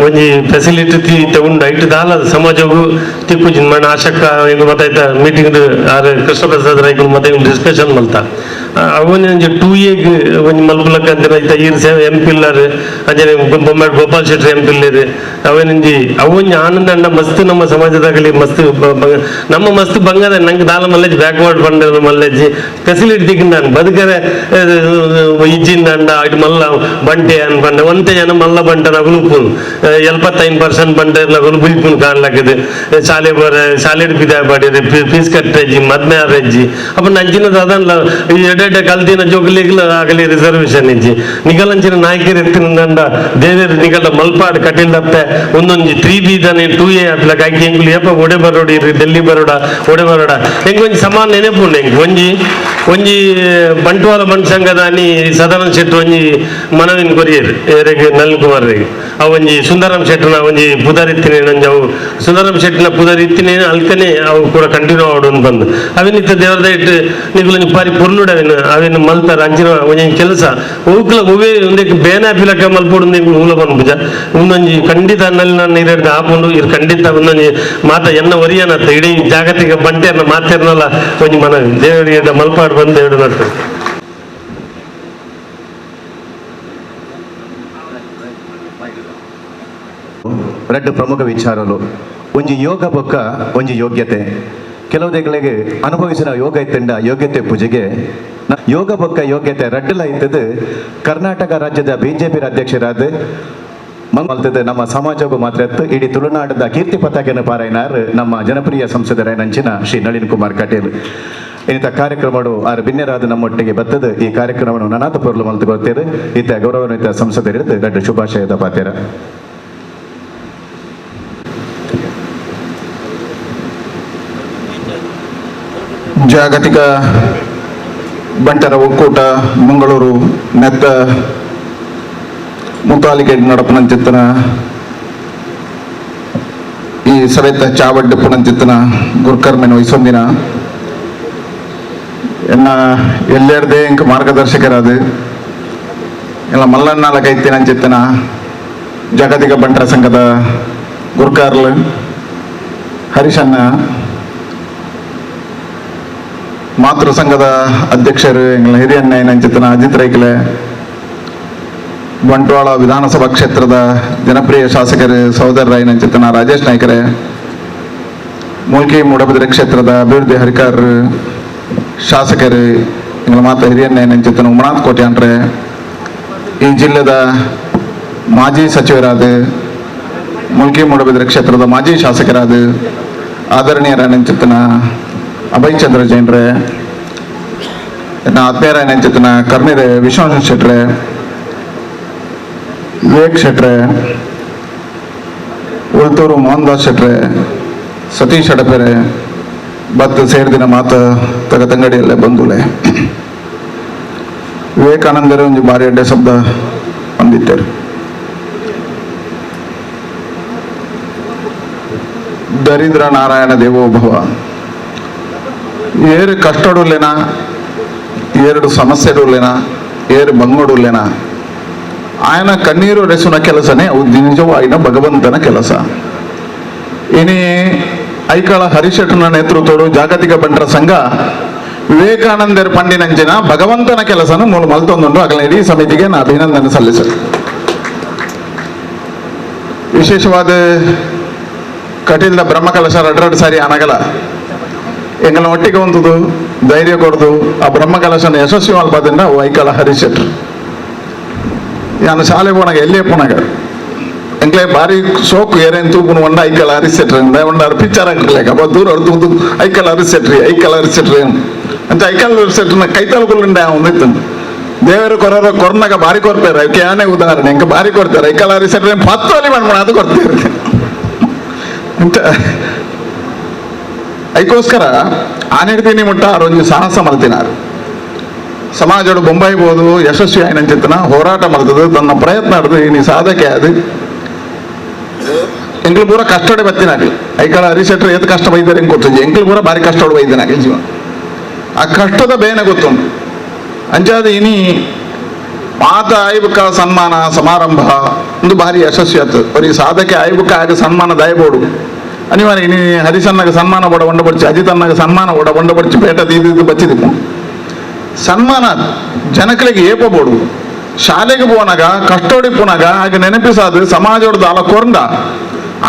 ಒಂಜಿ ಫೆಸಿಲಿಟಿ ತಗೊಂಡು ಐಟ್ ದಾಲ ಸಮಾಜವು ತಿಕ್ಕುಜಿನ್ ಮಣ್ಣ ಆಶಕ್ಕ ಹಿಂಗೆ ಮತ್ತಾಯ್ತ ಮೀಟಿಂಗ್ ಆರ್ ಕೃಷ್ಣ ಪ್ರಸಾದ್ ರೈಕಲ್ ಮತ್ತೆ ಡಿಸ್ಕಷನ್ ಮಲ್ತ ಅವನ 2A ಒಂಜಿ ಮಲ್ಪಲಕ್ಕ ಅಂತ ಈರ್ MP ಇಲ್ಲಾರು ಅಂಜನೆ ಬೊಮ್ಮಾಡ್ ಗೋಪಾಲ್ ಶೆಟ್ಟಿ MP ಇಲ್ಲೇರು ಅವನಂಜಿ ಅವೊಂಜಿ ಆನಂದ ಅಂಡ ಮಸ್ತ್ ನಮ್ಮ ಸಮಾಜದಾಗಲಿ ಮಸ್ತ್ ನಮ್ಮ ಮಸ್ತ್ ಬಂಗದ ನಂಗೆ ದಾಲ ಮಲ್ಲೆಜಿ ಬ್ಯಾಕ್ವರ್ಡ್ ಫಂಡ್ ಮಲ್ಲೆಜಿ ಫೆಸಿಲಿಟಿ ದಿಕ್ಕಿನ ನಾನು ಬದುಕರೆ ಇಜ್ಜಿಂದ ಅಂಡ ಇಟ್ ಮಲ್ಲ ಬಂಟೆ ಅನ್ಪಂಡ ಒಂತೆ ಜನ ಮಲ್ಲ ಬಂಟ ನಗುಲು 75% ಬಂಟೆ ನಗುಲು ಬುಲ್ಪುನ್ ಕಾಣ್ಲಾಕಿದೆ ಶಾಲೆ ಬಿದ ಬಾಡಿದೆ ಫೀಸ್ ಕಟ್ಟೆಜ್ಜಿ ಮದ್ನೆ ಆರೆಜ್ಜಿ ಅಪ್ಪ ನಂಚಿನದ ಅದಲ್ಲ ಎಡೆ ಕಲ್ತಿನ ಜೋಗಲಿಗ್ಲ ಆಗಲಿ ರಿಸರ್ವೇಶನ್ ಇಜ್ಜಿ ನಿಗಲಂಚಿನ ನಾಯಕರು ಎತ್ತಿನ ದೇವೇರು ನಿಗಲ ಮಲ್ಪಾಡ್ ಕಟ್ಟಿಲ್ದಪ್ಪೆ ಒಂದೊಂದು 3B ಇದ್ದಾನೆ 2A ಅಟ್ಲ ಕಾಯ್ಕಿ ಹೆಂಗ್ಲಿ ಯಪ್ಪ ಒಡೆ ಬರೋಡಿ ಡೆಲ್ಲಿ ಬರೋಡ ಒಡೆ ಬರೋಡ ಹೆಂಗೊಂದು ಸಮಾನ ನೆನಪುಂಡು ಹೆಂಗೆ ಒಂಜಿ ಬಂಟ್ವಾಳ ಮಣ್ ಸಂಘದಾನಿ ಸದಾನಂದ ಶೆಟ್ಟಿ ಒಂಜಿ ಮನವಿನ ಕೊರಿಯರು ಏರೆಗೆ ನಳಿನ್ ಕುಮಾರ್ ರೆಗೆ ಅವೊಂಜಿ ಸುಂದರಂ ಶೆಟ್ಟಿನ ಒಂಜಿ ಪುದರಿತ್ತಿನ ನಂಜಿ ಅವು ಸುಂದರಂ ಶೆಟ್ಟಿನ ಪುದರಿತ್ತಿನ ಅಲ್ಕನೆ ಅವು ಕೂಡ ಕಂಟಿನ್ಯೂ ಆಡೋನ್ ಬಂದು ಅವಿನಿತ್ತ ದೇವರದ ಇಟ್ಟು ನಿಗುಲೊಂಜಿ ಪಾರಿ ಪುರ್ಲುಡ ಅವೇನು ಮಲ್ತಾರ ಅಂಚಿನ ಒಂಜಿ ಕೆಲಸ ಊಕ್ಲ ಉವೇ ಒಂದಕ್ಕೆ ಬೇನ ಪಿಲಕ ಮಲ್ಪೋಡು ಮೂಲ ಬಂದ್ಬುಜ ಒಂದೊಂಜಿ ಖಂಡಿತ ಅನ್ನಲ್ಲಿ ನಾನು ನೀರಿಗೆ ಹಾಕೊಂಡು ಇರ್ ಖಂಡಿತ ಒಂದೊಂಜಿ ಮಾತ ಎನ್ನ ಒರಿಯನತ್ತ ಇಡೀ ಜಾಗತಿಕ ಬಂಟೆಯನ್ನ ಮಾತೇರ್ನಲ್ಲ ಒಂಜಿ ಮನವಿ ದೇವರಿಗೆ ಮಲ್ಪಾಡು ಬಂದು ದೇವರು ನೋಡ್ತಾರೆ. ಎರಡು ಪ್ರಮುಖ ವಿಚಾರಗಳು ಒಂಜಿ ಯೋಗ ಬೊಕ್ಕ ಒಂಜಿ ಯೋಗ್ಯತೆ ಕೆಲವುದೇಗಳಿಗೆ ಅನುಭವಿಸಿದ ಯೋಗ ಇತ್ತಂಡ ಯೋಗ್ಯತೆ ಪೂಜೆಗೆ ಯೋಗ ಬೊಕ್ಕ ಯೋಗ್ಯತೆ ರಡ್ಡಲ ಇದ್ದದ್ದು ಕರ್ನಾಟಕ ರಾಜ್ಯದ BJP ಅಧ್ಯಕ್ಷರಾದ ಮಲ್ತದ ನಮ್ಮ ಸಮಾಜಕ್ಕೂ ಮಾತ್ರ ಇಡೀ ತುಳುನಾಡದ ಕೀರ್ತಿ ಪತಾಕೆಯನ್ನು ಪಾರಾಯಣಾರ್ ನಮ್ಮ ಜನಪ್ರಿಯ ಸಂಸದರಾಯನಂಚಿನ ಶ್ರೀ ನಳಿನ್ ಕುಮಾರ್ ಕಟೀಲ್ ಇಂಥ ಕಾರ್ಯಕ್ರಮಗಳು ಆರು ಭಿನ್ನರಾದ ನಮ್ಮೊಟ್ಟಿಗೆ ಬರ್ತದೆ. ಈ ಕಾರ್ಯಕ್ರಮವನ್ನು ನನಾಥ ಪೊರ್ಲು ಮಲ್ತುಕೊಳ್ತೇವೆ. ಇತ್ತ ಗೌರವಾನ್ವಿತ ಸಂಸದರಿದ್ದು ದೊಡ್ಡ ಶುಭಾಶಯದ ಪಾತ್ರ. ಜಾಗತಿಕ ಬಂಟರ ಒಕ್ಕೂಟ ಮಂಗಳೂರು ನೆತ್ತ ಮುತಾಲಿಕೆ ನಡಪನಂಚಿತ್ತನ ಈ ಸವೆತ್ತ ಚಾವಡ್ಡು ಪುಣಂಚಿತ್ತನ ಗುರ್ಕರ್ಮೆನ ವಯಸ್ಸೊಂದಿನ ಎನ್ನ ಎಲ್ಲೆರ್ದೇ ಇಂಕ ಮಾರ್ಗದರ್ಶಕರಾದ ಎಲ್ಲ ಮಲ್ಲನ್ನಾಲ ಕೈತಿನಂಚಿತ್ತನ ಜಾಗತಿಕ ಬಂಟರ ಸಂಘದ ಗುರ್ಕಾರ್ಲು ಹರಿಶಣ್ಣ ಮಾತೃ ಸಂಘದ ಅಧ್ಯಕ್ಷರು ಎಂಗಳ ಹಿರಿಯಣ್ಣ ಏನಂಚಿತ್ತನ ಅಜಿತ್ ರೈಕಲೆ ಬಂಟ್ವಾಳ ವಿಧಾನಸಭಾ ಕ್ಷೇತ್ರದ ಜನಪ್ರಿಯ ಶಾಸಕರು ಸಹೋದರ ಏನಂಚಿತ್ತನ ರಾಜೇಶ್ ನಾಯ್ಕರೇ ಮೂಲ್ಕಿ ಮೂಡಬಿದ್ರೆ ಕ್ಷೇತ್ರದ ಅಭಿವೃದ್ಧಿ ಹರಿಕಾರರು ಶಾಸಕರು ಎಂಗಳ ಮಾತ ಹಿರಿಯಣ್ಣ ಏನಂಚಿತ್ತನ ಉಮನಾಥ್ ಕೋಟ್ಯಾನ್ರೆ ಈ ಜಿಲ್ಲೆದ ಮಾಜಿ ಸಚಿವರಾದ ಮೂಲ್ಕಿ ಮೂಡಬಿದ್ರೆ ಕ್ಷೇತ್ರದ ಮಾಜಿ ಶಾಸಕರಾದ ಆದರಣೀಯರನಂಚಿತ್ತನ ಅಭಯ್ ಚಂದ್ರ ಜೈನ್ರೆ ಆತ್ಮೀಯರ ನೆಂಚಿತ್ತನ ಕರ್ಣಿರೆ ವಿಶ್ವನಾಥ್ ಶೆಟ್ರೆ ವಿವೇಕ್ ಶೆಟ್ರೆ ಉಳ್ತೂರು ಮೋಹನ್ ದಾಸ್ ಶೆಟ್ರೆ ಸತೀಶ್ ಅಡಪೆರೆ ಬತ್ತು ಸೇರಿದಿನ ಮಾತ ತಗತಂಗಡಿಯಲ್ಲೇ ಬಂದುಲೆ ವಿವೇಕಾನಂದರು ಒಂದು ಬಾರಿ ಅಡ್ಡೆ ಶಬ್ದ ಹೊಂದಿಟ್ಟರು. ದರಿದ್ರ ನಾರಾಯಣ ದೇವೋಭವ ಏರು ಕಷ್ಟಡುಲ್ಲೇನ ಎರಡು ಸಮಸ್ಯೆಡುಲ್ಲೇನ ಏರು ಬಂಗೋಡುಲ್ಲೇನ ఆయన కన్నీరు రెసున ಕೆಲಸನೇ ನಿಜವಾಯಿನ ಭಗವಂತನ ಕೆಲಸ. ಇನಿ ಐಕಳ ಹರಿಶೆಟ್ಟನ ನೇತೃತ್ವಡು ಜಾಗತಿಕ ಬಂಟರ ಸಂಘ ವಿವೇಕಾನಂದರ ಪಂಡಿನಂಚಿನ ಭಗವಂತನ ಕೆಲಸನ ಮೂಲ ಮಲ್ತೊಂದುಂಡು ಅಗಲ ಇಡೀ ಸಮಿತಿಗೆ ನಾ ಅಭಿನಂದನೆ ಸಲ್ಲಿಸ. ವಿಶೇಷವಾದ ಕಟೀಲ್ದ ಬ್ರಹ್ಮಕಲಶ ಎರಡೆರಡು ಸಾರಿ ಅನಗಲ ಎಂಗಲ ಒಟ್ಟಿಗೆ ಹೊಂದುದು ಧೈರ್ಯ ಕೊಡುದು ಆ ಬ್ರಹ್ಮಕಲಶನ ಯಶಸ್ವಿ ಮಲ್ಪದಿಂದ ಅವು ಐಕಳ ಹರಿಶೆಟ್ರು. ನಾನು ಶಾಲೆ ಪೋನಾಗ ಎಲ್ಲೇ ಪೋನಾಗ ಎಂಕ್ಲೆ ಬಾರಿ ಸೋಕು ಏರೇನು ತೂಪುನು ಒಂಡ ಐಕಲ್ ಹರಿಸೆಟ್ರಿಂದ ಒಂದಾರು ಪಿಕ್ಚರ್ ಹಾಕಲೇಕ ಅಪ್ಪ ದೂರ ಹೊರತು ಐಕಲ್ ಹರಿಸೆಟ್ರಿ ಅಂತ ಐಕಲ್ ಹರಿಸೆಟ್ರನ್ನ ಕೈತಲುಗುಳ್ಳಿಂದ ಒಂದಿತ್ತು ದೇವರು ಕೊರೋರು ಕೊರೋನಾಗ ಬಾರಿ ಕೊಡ್ತಾರೆ ಅವಕ್ಕೆ ಏನೇ ಉದಾಹರಣೆ ಎಂಕ ಬಾರಿ ಕೊಡ್ತಾರೆ ಐಕಲ್ ಹರಿಸೆಟ್ರಿ 10 ಒಲಿ ಮಾಡ್ಬೋದು ಅದು ಕೊಡ್ತೀರಿ ಅಂತ ಅದಕ್ಕೋಸ್ಕರ ಆನೆಡ್ತೀನಿ ಮುಟ್ಟ ಅವರೊಂದು ಸಾಹಸ ಮಲ್ತಿನಾರು ಸಮಾಜಡು ಬೊಂಬಾಯಿ ಬೋದು ಯಶಸ್ವಿ ಆಯ್ನಂಚಿತ್ತನ ಹೋರಾಟ ಮಾಡ್ತದೆ ತನ್ನ ಪ್ರಯತ್ನ ನಡೆದು ಇನ್ನು ಸಾಧಕೆ ಅದು ಎಂಕ್ಲು ಪೂರ ಕಷ್ಟಡೆ ಬತ್ತಿನಾಗಲಿ ಐಕಳ ಹರಿಶೆಟ್ರು ಏತ್ ಕಷ್ಟ ಬೈದಾರೆ ಹೆಂಗೆ ಗೊತ್ತಿದ್ದೆ ಎಂಕ್ಲು ಪೂರ ಭಾರಿ ಕಷ್ಟೋಡು ಬೈದಿನಾಗಲಿ ಜೀವನ ಆ ಕಷ್ಟದ ಬೇನೆ ಗೊತ್ತುಂಟು ಅಂಚಾದ ಇನಿ ಮಾತ ಆಯ್ಬುಕ ಸನ್ಮಾನ ಸಮಾರಂಭ ಒಂದು ಭಾರಿ ಯಶಸ್ವಿ ಆಯ್ತು ಅವ್ರಿಗೆ ಸಾಧಕೆ ಆಯ್ಬುಕ ಆಗ ಸನ್ಮಾನ ದಯಬೋಡು ಅನಿವಾರ್ಯ ಇನಿ ಹರಿಶನ್ನಾಗ ಸನ್ಮಾನ ಬೋಡ ಒಂಡಬಡ್ಚಿ ಅಜಿತನ್ನಾಗ ಸನ್ಮಾನ ಬೋಡ ಒಂಡಬಡ್ಚಿ ಪೇಟ ಇದು ಬಚ್ಚಿದಿಪ್ಪು ಸನ್ಮಾನ ಜನಗಳಿಗೆ ಏಪಬೋಡು ಶಾಲೆಗೆ ಪೋನಾಗ ಕಷ್ಟೋಡಿ ಪೋನಾಗ ಆಗ ನೆನಪಿಸಾದು ಸಮಾಜದ ಅಲ ಕೊರಂಡ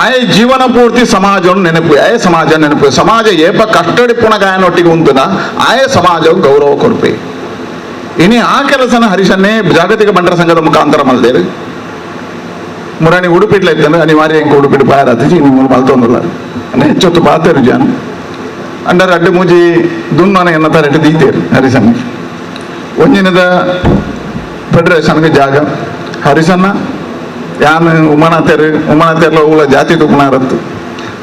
ಆಯ ಜೀವನ ಪೂರ್ತಿ ಸಮಾಜವನ್ನು ನೆನಪು ಆಯ ಸಮಾಜ ನೆನಪು ಸಮಾಜ ಏಪ ಕಷ್ಟೋಡಿ ಪುನಗ ಆಯನೊಟ್ಟಿಗೆ ಉಂಟುನ ಆಯ ಸಮಾಜವು ಗೌರವ ಕೊಡ್ಪೆ ಇನಿ ಆ ಕೆಲಸನ ಹರಿಶನ್ನೇ ಜಾಗತಿಕ ಬಂಟರ ಸಂಘದ ಮುಖಾಂತರ ಮಲ್ದೇರು ಮುರಾಣಿ ಉಡುಪಿಡ್ಲ ಇತ್ತಂದ್ರೆ ಅನಿವಾರ್ಯ ಹೆಂಗೆ ಉಡುಪಿಟ್ಟು ಬಾಯರಾತಿಸಿ ನೀವು ಮಲ್ತೊಂದಿಲ್ಲ ಹೆಚ್ಚೊತ್ತು ಬಾತೇರು ಜಾನ ಅಂಡರ್ ಅಡ್ಡು ಮೂಜಿ ದುನ್ಮನೆ ಎನ್ನತ ರೆಡ್ಡು ದೀತೇರು ಹರಿಸನ್ನ ಒಂಜಿನದ ಫೆಡರೇಷನ್ಗೆ ಜಾಗ ಹರಿಸನ್ನ ಯಾನ್ ಉಮಣತೆರ್ಲ ಊಳ ಜಾತಿ ತುಪ್ಪನಾರತ್ತು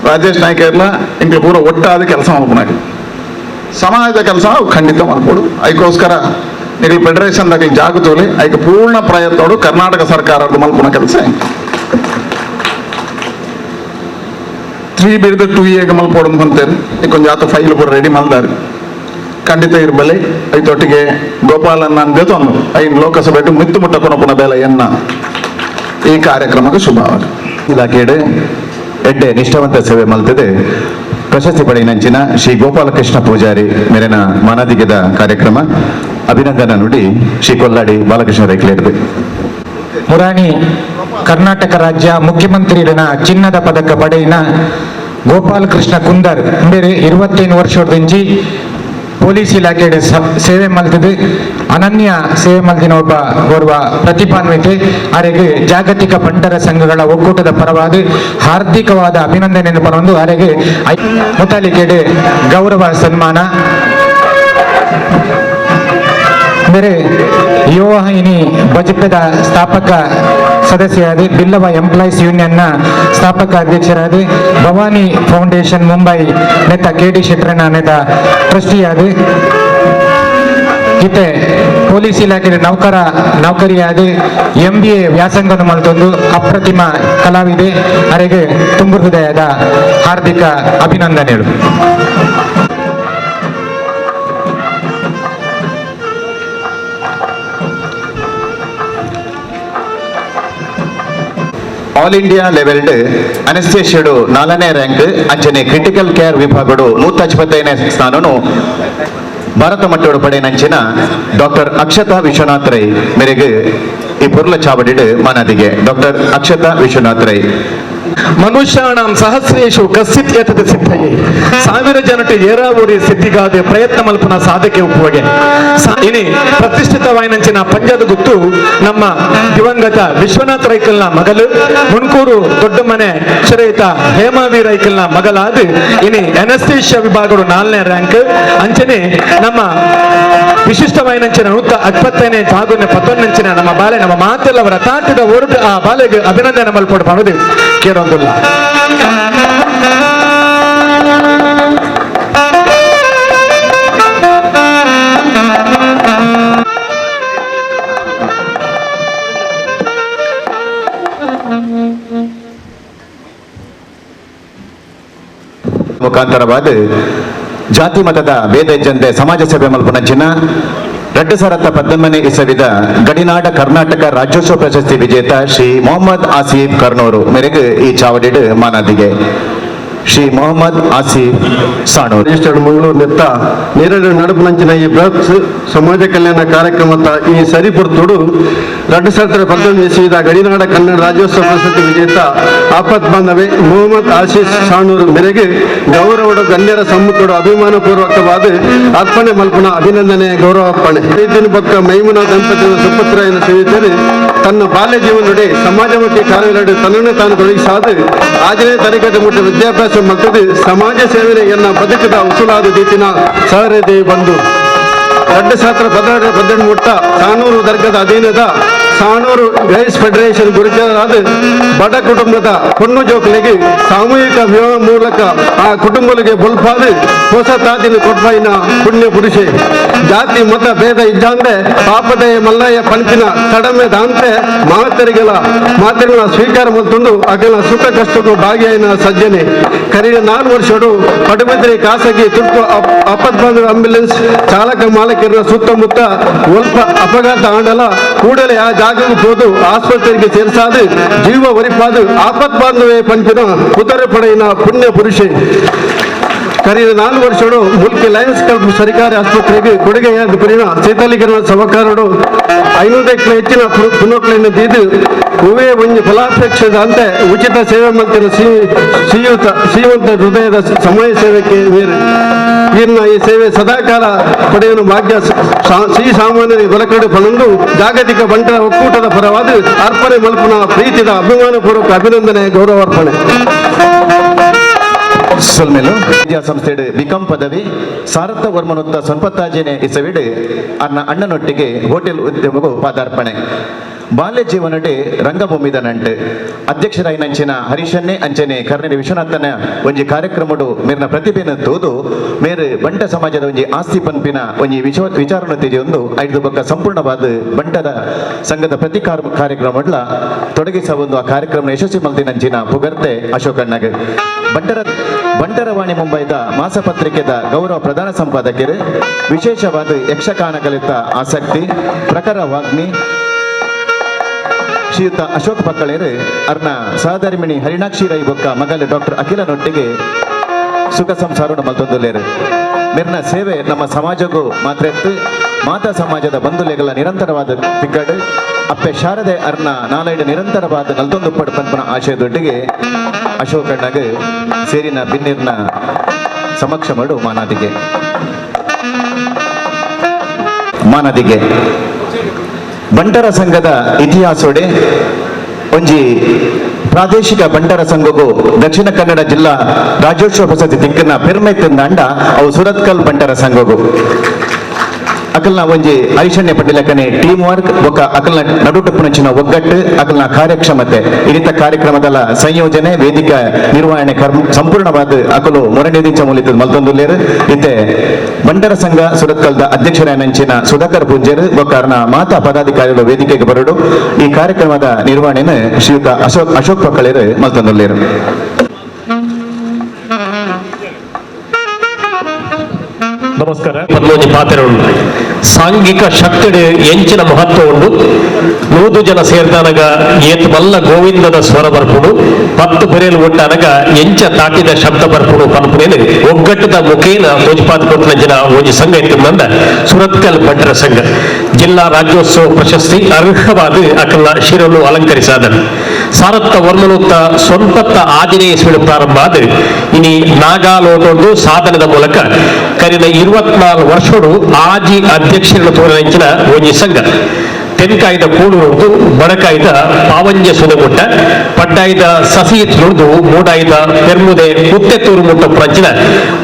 ರಾಜೇಶ್ ನಾಯ್ಕ ಎಲ್ಲ ಇಂಕ್ಲು ಪೂರ ಒಟ್ಟಾದ ಕೆಲಸ ಮಾಡ್ಕೊಳಾಗ ಸಮಾಜದ ಕೆಲಸ ಖಂಡಿತ ಮಾಡ್ಕೊಡು ಅದಕ್ಕೋಸ್ಕರ ಈಗ ಫೆಡರೇಷನ್ದಾಗ ಜಾಗ ತೋಲಿ ಅದಕ್ಕೆ ಪೂರ್ಣ ಪ್ರಯತ್ನೋಡು ಕರ್ನಾಟಕ ಸರ್ಕಾರದ ಮಲ್ಪುಣ ಕೆಲಸ 3 ಬಿರ್ದು 2 ಮಲ್ಪೋಡು ಅಂತಾರೆ ಈಗ ಕೊಂಚ ಆತ ಫೈಲ್ ಪೂರ ರೆಡಿ ಮಲ್ದಾರೆ ಖಂಡಿತ ಇರ್ಬಲೆ ಐತೊಟ್ಟಿಗೆ ಗೋಪಾಲನ್ನ ಅಂದೇ ತೊಂದು ಐನ್ ಲೋಕಸಭೆಟ್ಟು ಮಿತ್ತು ಮುಟ್ಟ ಪುನಃ ಬೇಲ ಎನ್ನ ಈ ಕಾರ್ಯಕ್ರಮಕ್ಕೆ ಶುಭವಾಗಲಿ. ಇಲಾಖೆಡೆ ಎಡ್ಡೆ ನಿಷ್ಠಾವಂತ ಸೇವೆ ಮಲ್ತದೆ ಪ್ರಶಸ್ತಿ ಪಡೆಯಿನಂಚಿನ ಶ್ರೀ ಗೋಪಾಲಕೃಷ್ಣ ಪೂಜಾರಿ ಮೇಲಿನ ಮಾನದಿಗೆದ ಕಾರ್ಯಕ್ರಮ ಅಭಿನಂದನ ನುಡಿ ಶ್ರೀ ಕೊಲ್ಲಾಡಿ ಬಾಲಕೃಷ್ಣ ರೈಕ್ಲೇರ್ದು ಮುರಾಣಿ ಕರ್ನಾಟಕ ರಾಜ್ಯ ಮುಖ್ಯಮಂತ್ರಿನ ಚಿನ್ನದ ಪದಕ ಪಡೆಯಿನ ಗೋಪಾಲಕೃಷ್ಣ ಕುಂದರ್ ಬೇರೆ 25 ವರ್ಷದಿಂಚಿ ಪೊಲೀಸ್ ಇಲಾಖೆಯ ಸೇವೆ ಮಲ್ತದೆ ಅನನ್ಯ ಸೇವೆ ಮಲ್ದಿನ ಒಬ್ಬ ಓರ್ವ ಪ್ರತಿಭಾನ್ವಿತೆ ಅವರಿಗೆ ಜಾಗತಿಕ ಬಂಟರ ಸಂಘಗಳ ಒಕ್ಕೂಟದ ಪರವಾದ ಹಾರ್ದಿಕವಾದ ಅಭಿನಂದನೆಯನ್ನು ಪರವೊಂದು ಅವರಿಗೆ ಮುತಾಲಿಕೆಡೆ ಗೌರವ ಸನ್ಮಾನ ಬೇರೆ ಯುವವಾಹಿನಿ ಬಜೆಟ್ದ ಸ್ಥಾಪಕ ಸದಸ್ಯರಾದ ಬಿಲ್ಲವ ಎಂಪ್ಲಾಯೀಸ್ ಯೂನಿಯನ್ನ ಸ್ಥಾಪಕ ಅಧ್ಯಕ್ಷರಾದ ಭವಾನಿ ಫೌಂಡೇಶನ್ ಮುಂಬೈ ನೆತ KD ಶೆಟ್ರನ ನೆತ ಟ್ರಸ್ಟಿಯಾದ ಇತ್ತೆ ಪೊಲೀಸ್ ಇಲಾಖೆ ನೌಕರಿಯಾದ MBA ವ್ಯಾಸಂಗವನ್ನು ಮಲ್ತೊಂದು ಅಪ್ರತಿಮ ಕಲಾವಿದೆ ಅವರಿಗೆ ತುಂಬು ಹೃದಯದ ಹಾರ್ದಿಕ ಅಭಿನಂದನೆಗಳು. ಆಲ್ ಇಂಡಿಯಾ ಲೆವೆಲ್ಡ್ ಅನೆಸ್ಥೇಷಿಯಡು 4ನೇ ರ್ಯಾಂಕ್ ಅಂಚನೆ ಕ್ರಿಟಿಕಲ್ ಕೇರ್ ವಿಭಾಗಡು 155ನೇ ಸ್ಥಾನನು ಭಾರತ ಮಟ್ಟೋಡು ಪಡೆಯನಂಚಿನ ಡಾಕ್ಟರ್ ಅಕ್ಷತಾ ವಿಶ್ವನಾಥ್ ರೈ ಮೇರೆಗೆ ಈ ಪುರ್ಲ ಚಾವಡಿಡು ಮಾನದಿಗೆ ಡಾಕ್ಟರ್ ಅಕ್ಷತಾ ವಿಶ್ವನಾಥ್ ರೈ ಮನುಷ್ಯಾಣಂ ಸಹಸ್ರೇಶು ಕಸ್ಸಿತ್ ಏತದ ಸಿದ್ಧಯೇ 1000 ಜನಟ್ಟು ಏರಾವೂರಿ ಸಿದ್ಧಿಗಾದೆ ಪ್ರಯತ್ನ ಮಲ್ಪನ ಸಾಧಕೆ ಉಪ್ಪುವಗೆ ಇನಿ ಪ್ರತಿಷ್ಠಿತವಾಯಿನಂಚಿನ ಪಂಜದ ಗುತ್ತು ನಮ್ಮ ದಿವಂಗತ ವಿಶ್ವನಾಥ್ ರೈಕಲ್ನ ಮಗಳು ಮುನ್ಕೂರು ದೊಡ್ಡ ಮನೆ ಶ್ರೇತ ಹೇಮಾವಿ ರೈಕಲ್ನ ಮಗಳಾದ ಇನಿ ಅನೆಸ್ಥೇಷಿಯಾ ವಿಭಾಗಡು 4ನೇ ರ್ಯಾಂಕ್ ಅಂಚನೆ ನಮ್ಮ ವಿಶಿಷ್ಟವಾಯಿನಂಚಿನ 125ನೇ ಜಾಗುನ 11ನಂಚಿನ ನಮ್ಮ ಬಾಲೆ ನಮ್ಮ ಮಾತೆಲ್ಲವರ ತಾಟದ ಹೊರಟು ಆ ಬಾಲೆಗೆ ಅಭಿನಂದನೆ ಮಲ್ಪಡು ಮಾಡೋದು ಕೇಳೋದಿಲ್ಲ. ಮುಖಾಂತರವಾದ ಜಾತಿ ಮತದ ಭೇದ ಇಜ್ಜಂತೆ ಸಮಾಜ ಸೇವೆ ಮಲ್ಪುನಂಚಿನ 2018 ಇಸವಿದ ಗಡಿನಾಡ ಕರ್ನಾಟಕ ರಾಜ್ಯೋತ್ಸವ ಪ್ರಶಸ್ತಿ ವಿಜೇತ ಶ್ರೀ ಮೊಹಮ್ಮದ್ ಆಸಿಫ್ ಕರ್ನೂರು ಮೇರೆಗೆ ಈ ಚಾವಡಿಡ್ ಮಾನಾದಿಗೆ ಶ್ರೀ ಮೊಹಮ್ಮದ್ ಆಸಿಫ್ ಸಾಣೂರು ರಿಜಿಸ್ಟರ್ಡ್ ಮಂಗಳೂರು ನೆತ್ತ ನೇರಳೆ ನಡುಪುನಂಚಿನ ಈ ಬೃಹತ್ ಸಮಾಜ ಕಲ್ಯಾಣ ಕಾರ್ಯಕ್ರಮದ ಈ ಸರಿಪುರ್ತುಡು 2018 ಇಸವಿದ ಗಡಿನಾಡ ಕನ್ನಡ ರಾಜ್ಯೋತ್ಸವ ಪ್ರಶಸ್ತಿ ವಿಜೇತ ಆಪತ್ ಬಾಂಧವೆ ಮೊಹಮ್ಮದ್ ಆಶೀಫ್ ಸಾಣೂರು ಮೇರೆಗೆ ಗೌರವದ ಗಣ್ಯರ ಸಮ್ಮುಖಡು ಅಭಿಮಾನಪೂರ್ವಕವಾದ ಅರ್ಪಣೆ ಮಲ್ಪನ ಅಭಿನಂದನೆ ಗೌರವ ಅರ್ಪಣೆ ದಿನ ಪಕ್ಕ ಮೈಮುನಾ ದಂಪತಿಗಳ ಸುಪುತ್ರನ ಸೇವಿತರು ತನ್ನ ಬಾಲ್ಯ ಜೀವನಡೆ ಸಮಾಜಮುಖಿ ಕಾರ್ಯಗಳು ತನ್ನನ್ನು ತಾನು ತೊಡಗಿಸಾದು 6ನೇ ತರಗತಿ ಮುಟ್ಟ ವಿದ್ಯಾಭ್ಯಾಸ ಮಕ್ಕಳು ಸಮಾಜ ಸೇವೆ ಎನ್ನ ಬದುಕದ ಉಸುಲಾದ ರೀತಿನ ಸಹೃದಯ ಬಂದು 2018 ಮುಟ್ಟ ಸಾಣೂರು ದರ್ಗದ ಅಧೀನದ ಸಾಣೂರು ಗೈಡ್ಸ್ ಫೆಡರೇಷನ್ ಗುರುಜರಾದ ಬಡ ಕುಟುಂಬದ ಪೊಣ್ಣು ಜೋಕಲಿಗೆ ಸಾಮೂಹಿಕ ವಿವಾಹ ಮೂಲಕ ಆ ಕುಟುಂಬಗಳಿಗೆ ಬಲ್ಪಾದ ಹೊಸ ತಾದಿನ ಕೊಟ್ಬೈನ ಪುಣ್ಯ ಪುರುಷೆ ಜಾತಿ ಮತ ಭೇದ ಇದ್ದಂತೆ ಪಾಪದಯ ಮಲ್ಲಯ್ಯ ಪಂಚಿನ ಕಡಿಮೆ ದಾಂತೆ ಮಾತರಿಗಳ ಸ್ವೀಕಾರ ಮತ್ತೊಂದು ಅಗಲ ಸುಖ ಕಷ್ಟಕ್ಕೂ ಭಾಗಿಯಾಯಿನ ಸಜ್ಜನೆ ಕರೀನ 4 ವರ್ಷಡು ಪಡುಬಿದ್ರಿ ಖಾಸಗಿ ತುರ್ತು ಆಪತ್ಬಾಂಧವ ಆಂಬ್ಯುಲೆನ್ಸ್ ಚಾಲಕ ಮಾಲಕರ ಸುತ್ತಮುತ್ತ ಸ್ವಲ್ಪ ಅಪಘಾತ ಆಂಡಲ ಕೂಡಲೇ ಆ ಜಾಗಕ್ಕೆ ಹೋದು ಆಸ್ಪತ್ರೆಗೆ ಸೇರಿಸಾದು ಜೀವ ಒರಿಪಾದು ಆಪತ್ ಬಾಂಧವೇ ಪಂಚಿನ ಉತ್ತರ ಪಡೆಯಿನ ಪುಣ್ಯ ಪುರುಷೆ ಕರೀನ 4 ವರ್ಷಡು ಮುಲ್ಕಿ ಲಯನ್ಸ್ ಕ್ಲಬ್ ಸರ್ಕಾರಿ ಆಸ್ಪತ್ರೆಗೆ ಕೊಡುಗೆಯಾದ ಪರಿಣ ಚೇತಲೀಕರಣ ಸಹಕಾರಡು 500ಕ್ಕೂ ಹೆಚ್ಚಿನ ಪುನಃಕ್ಲೆಯನ್ನು ತೀದು ಹೂವೇ ಒಂದು ಫಲಾಪೇಕ್ಷದ ಅಂತೆ ಉಚಿತ ಸೇವೆ ಮಂತ್ರಿನ ಶ್ರೀಮಂತ ಹೃದಯದ ಸಮಯ ಸೇವೆಗೆ ಮೀರಿ ಇನ್ನ ಈ ಸೇವೆ ಸದಾಕಾಲ ಪಡೆಯಲು ಭಾಗ್ಯ ಶ್ರೀ ಸಾಮಾನ್ಯರಿಗೆ ದೊರಕಡೆ ಪಣಂದು ಜಾಗತಿಕ ಬಂಟರ ಒಕ್ಕೂಟದ ಪರವಾದ ಅರ್ಪಣೆ ಮಲ್ಪನ ಪ್ರೀತಿದ ಅಭಿಮಾನಪೂರ್ವಕ ಅಭಿನಂದನೆ ಗೌರವಾರ್ಪಣೆ ಸೊಲ್ಮೆಲು ವಿದ್ಯಾಸಂಸ್ಥೆಡ್ ಬಿಕಾಂ ಪದವಿ ಸಾರಥ ವರ್ಮನುತ್ತ ಸೊನ್ಪತ್ತಾಜನೆ ಇಸವಿಡ್ ಅಣ್ಣನೊಟ್ಟಿಗೆ ಹೋಟೆಲ್ ಉದ್ಯಮಗೂ ಪಾದಾರ್ಪಣೆ ಬಾಲ್ಯ ಜೀವನಡೆ ರಂಗಭೂಮಿದ ನಂಟು ಅಧ್ಯಕ್ಷರಾಯಿನಂಚಿನ ಹರೀಶನ್ನೇ ಅಂಚನೆ ಕರ್ಣಿ ವಿಶ್ವನಾಥನ ಒಂಜಿ ಕಾರ್ಯಕ್ರಮಡು ಮೇರ್ನ ಪ್ರತಿಭೆನ ತೋದು ಮೇರು ಬಂಟ ಸಮಾಜದ ಒಂಜಿ ಆಸ್ತಿ ಪಂಪಿನ ಒಂಜಿ ವಿಚಾರಣ ತೆಗೆಯೊಂದು 5 ಬೊಕ್ಕ ಸಂಪೂರ್ಣವಾದ ಬಂಟದ ಸಂಘದ ಪ್ರತಿ ಕಾರ್ಯಕ್ರಮಡ್ಲ ತೊಡಗಿಸ ಒಂದು ಆ ಕಾರ್ಯಕ್ರಮ ಯಶಸ್ವಿ ಮಲ್ತಿನಂಚಿನ ಪುಗರ್ತೆ ಅಶೋಕಣ್ಣಗೆ ಬಂಟರವಾಣಿ ಮುಂಬೈದ ಮಾಸಪತ್ರಿಕೆದ ಗೌರವ ಪ್ರಧಾನ ಸಂಪಾದಕರು ವಿಶೇಷವಾದ ಯಕ್ಷಗಾನ ಕಲಿತ ಆಸಕ್ತಿ ಪ್ರಖರ ವಾಗ್ಮಿ ಶ್ರೀಯುತ ಅಶೋಕ್ ಪಕ್ಕಳೇರು ಅರ್ನ ಸಹಧರ್ಮಿಣಿ ಹರಿಣಾಕ್ಷಿ ರೈ ಬೊಕ್ಕ ಮಗಲು ಡಾಕ್ಟರ್ ಅಖಿಲನೊಟ್ಟಿಗೆ ಸುಖ ಸಂಸಾರ ಮಲ್ತೊಂದುಲೇರು ಮಿರ್ನ ಸೇವೆ ನಮ್ಮ ಸಮಾಜಗೂ ಮಾತ್ರ ಮಾತಾ ಸಮಾಜದ ಬಂಧುಲೆಗಳ ನಿರಂತರವಾದ ತಿಕ್ಕಡು ಅಪ್ಪೆ ಶಾರದೆ ಅರ್ನ ನಾಲೈಡು ನಿರಂತರವಾದ ನಲ್ತೊಂದು ಪಂಪನ ಆಶಯದೊಟ್ಟಿಗೆ ಅಶೋಕಣ್ಣಗೆ ಸೇರಿನ ಬಿನ್ನಿರ್ನ ಸಮಕ್ಷ ಮಾಡು ಮಾನದಿಗೆ ಬಂಟರ ಸಂಘದ ಇತಿಹಾಸೋಡೆ ಒಂಜಿ ಪ್ರಾದೇಶಿಕ ಬಂಟರ ಸಂಘಗೂ ದಕ್ಷಿಣ ಕನ್ನಡ ಜಿಲ್ಲಾ ರಾಜ್ಯೋತ್ಸವ ಪ್ರಶಸ್ತಿ ತಿಕ್ಕನ ಪೆರ್ಮೆ ತಂದಾಂಡ ಅವು ಸುರತ್ಕಲ್ ಬಂಟರ ಸಂಘಗೂ ಅಕಲ್ನ ಒಂಜಿ ಐಷಣ್ಯ ಪಟ್ಟಿಲಕನೆ ಟೀಮ್ ವರ್ಕ್ ಬೊಕ್ಕ ಅಕಲ್ನ ನಡುಟುಪ್ಪುನಂಚಿನ ಒಗ್ಗಟ್ಟು ಅಕಲ್ನ ಕಾರ್ಯಕ್ಷಮತೆ ಇರಿತ ಕಾರ್ಯಕ್ರಮದ ಸಂಯೋಜನೆ ವೇದಿಕೆ ನಿರ್ವಹಣೆ ಸಂಪೂರ್ಣವಾದ ಅಕಲು ಮೊರನಿದಿಂಚ ಮೂಲಿತ ಮಲ್ತೊಂದುಲ್ಲೇರು ಇತ್ತೆ ಬಂಟರ ಸಂಘ ಸುರತ್ಕಲ್ದ ಅಧ್ಯಕ್ಷರಾಯನಂಚಿನ ಸುಧಾಕರ್ ಪೂಂಜರ್ ಬೊಕ್ಕ ಮಾತಾ ಪದಾಧಿಕಾರಿಗಳು ವೇದಿಕೆಗೆ ಬರಡು ಈ ಕಾರ್ಯಕ್ರಮದ ನಿರ್ವಹಣೆಯನ್ನು ಶ್ರೀಯುತ ಅಶೋಕ್ ಪಕ್ಕಳೇರು ಮಲ್ತೊಂದುಲ್ಲೇರು. ನಮಸ್ಕಾರ. ಪದ್ಮೋಜಿ ಪಾತ್ರ ಉಂಟು ಸಾಂಘಿಕ ಶಕ್ತಿಡ್ ಎಂಚಿನ ಮಹತ್ವ ಉಂಡು 100 ಜನ ಸೇರ್ದಾನಗ ಏತ್ ಮಲ್ಲ ಗೋವಿಂದದ ಸ್ವರ ಬರ್ಪುಡು 10 ಬೆರೆಲು ಒಟ್ಟಾನಗ ಎಂಚ ತಾಟಿದ ಶಬ್ದ ಬರ್ಪುಡು ಪನ್ಪುನೇನು ಒಗ್ಗಟ್ಟದ ಮುಖೇನ ತೋಜ್ಪಾದ ಕೊಟ್ಟಿನ ಜನ ಒಂಜಿ ಸಂಘ ಇತ್ತಂದ ಸುರತ್ಕಲ್ ಬಂಟರ ಸಂಘ ಜಿಲ್ಲಾ ರಾಜ್ಯೋತ್ಸವ ಪ್ರಶಸ್ತಿ ಅರ್ಹವಾದ ಅಕಲ್ನ ಶಿರಲು ಅಲಂಕರಿಸಾದ ಸಾರತ್ತ ವರ್ಮನುತ್ತ ಸ್ವಂತತ್ತ ಆಂಜನೇಯ ಸ್ವಾಮಿ ಪ್ರಾರಂಭ ಆದ ಇನಿ ನಾಗಾಲೋಟೊಂದು ಸಾಧನದ ಮೂಲಕ ಕರಿನ 24 ವರ್ಷಡು ಆಜಿ ಅಧ್ಯಕ್ಷರನ್ನು ತೋರಿನ ಒಂಜಿ ಸಂಘ ತೆನ್ಕಾಯ್ದ ಕೂಡುವುದು ಬಡಕಾಯ್ದ ಪಾವಂಜ ಸುದಗುಟ್ಟ ಪಡ್ಡಾಯ್ದ ಸಸಿ ತುಳಿದು ಮೂಡಾಯ್ದ ಪೆರ್ಮುದೆ ಕುತ್ತೆತ್ತೂರು ಮುಟ್ಟ ಪ್ರಜ್ನ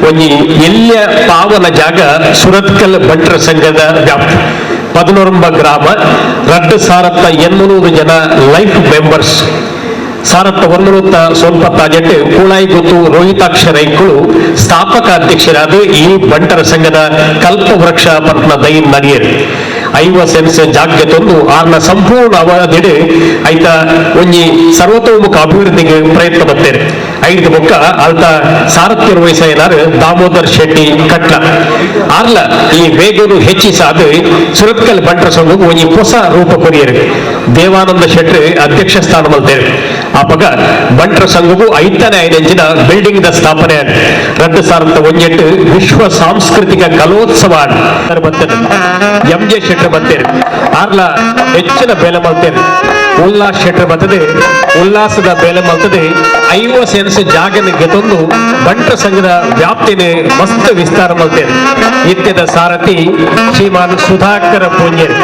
ಒಂಜಿ ಎಲ್ಯ ಪಾವನ ಜಾಗ ಸುರತ್ಕಲ್ ಬಂಟರ ಸಂಘದ ವ್ಯಾಪ್ತಿ 11 ಗ್ರಾಮ 2,800 ಜನ ಲೈಫ್ ಮೆಂಬರ್ಸ್ ಸಾರಪ್ಪ ವರ್ಮನುತ್ತ ಸೋನ್ಪತ್ತಾಜೆಟ್ಟು ಕೂಳಾಯಿ ಗುತ್ತು ರೋಹಿತಾಕ್ಷ ರೈಗಳು ಸ್ಥಾಪಕ ಅಧ್ಯಕ್ಷರಾದ ಈ ಬಂಟರ ಸಂಘದ ಕಲ್ಪವೃಕ್ಷ ಪತ್ನ ದೈನ್ ನರಿಯರು ಸೆನ್ಸ್ ಜಾಗ್ಯ ತಂದು ಆರ್ನ ಸಂಪೂರ್ಣ ಅವಧಿಡ್ ಐತ ಒಂಜಿ ಸರ್ವತೋಮುಖ ಅಭಿವೃದ್ಧಿಗೆ ಪ್ರಯತ್ನ ಬರ್ತೇನೆ. ಐದು ಬೊಕ್ಕ ಅಲ್ತ ಸಾರಥ್ಯ ನಿರ್ವಹಿಸಲಾರ ದಾಮೋದರ್ ಶೆಟ್ಟಿ ಕಟ್ಲ ಆರ್ಲ ಈ ಬೇಗೂರು ಹೆಚ್ಚಿಸಾದ ಸುರತ್ಕಲ್ ಬಂಟ್ರ ಸಂಘವು ಒಂಜಿ ಹೊಸ ರೂಪ ಕೊರಿಯರು ದೇವಾನಂದ ಶೆಟ್ಟಿ ಅಧ್ಯಕ್ಷ ಸ್ಥಾನ ಮಲ್ತೇವೆ. ಆಪಗ ಬಂಟ್ರ ಸಂಘವು ಐತನೇ ಐದಂಚಿನ ಬಿಲ್ಡಿಂಗ್ ದ ಸ್ಥಾಪನೆ ರದ್ದು ಸಾರಂತ ಒಂಜೆಟ್ಟು ವಿಶ್ವ ಸಾಂಸ್ಕೃತಿಕ ಕಲೋತ್ಸವ ಬರ್ತೇನೆ. ಎಂಜೆ ಶೆಟ್ಟಿ ಬರ್ತೇನೆ ಆರ್ಲ ಹೆಚ್ಚಿನ ಬೆಲೆ ಮಲ್ತೇನೆ. ಉಲ್ಲಾಸ್ ಶೆಟ್ಟಿ ಬರ್ತದೆ ಉಲ್ಲಾಸದ ಬೆಲೆ ಮಲ್ತದೆ. ಸೆನ್ಸ್ ಜಾಗನ ಗೆತೊಂದು ಬಂಟ್ರ ಸಂಘದ ವ್ಯಾಪ್ತಿನ ಮಸ್ತ್ ವಿಸ್ತಾರ ಮಲ್ತೇನೆ. ನಿತ್ಯದ ಸಾರಥಿ ಶ್ರೀಮಾನ್ ಸುಧಾಕರ ಪೂಂಜೇರಿ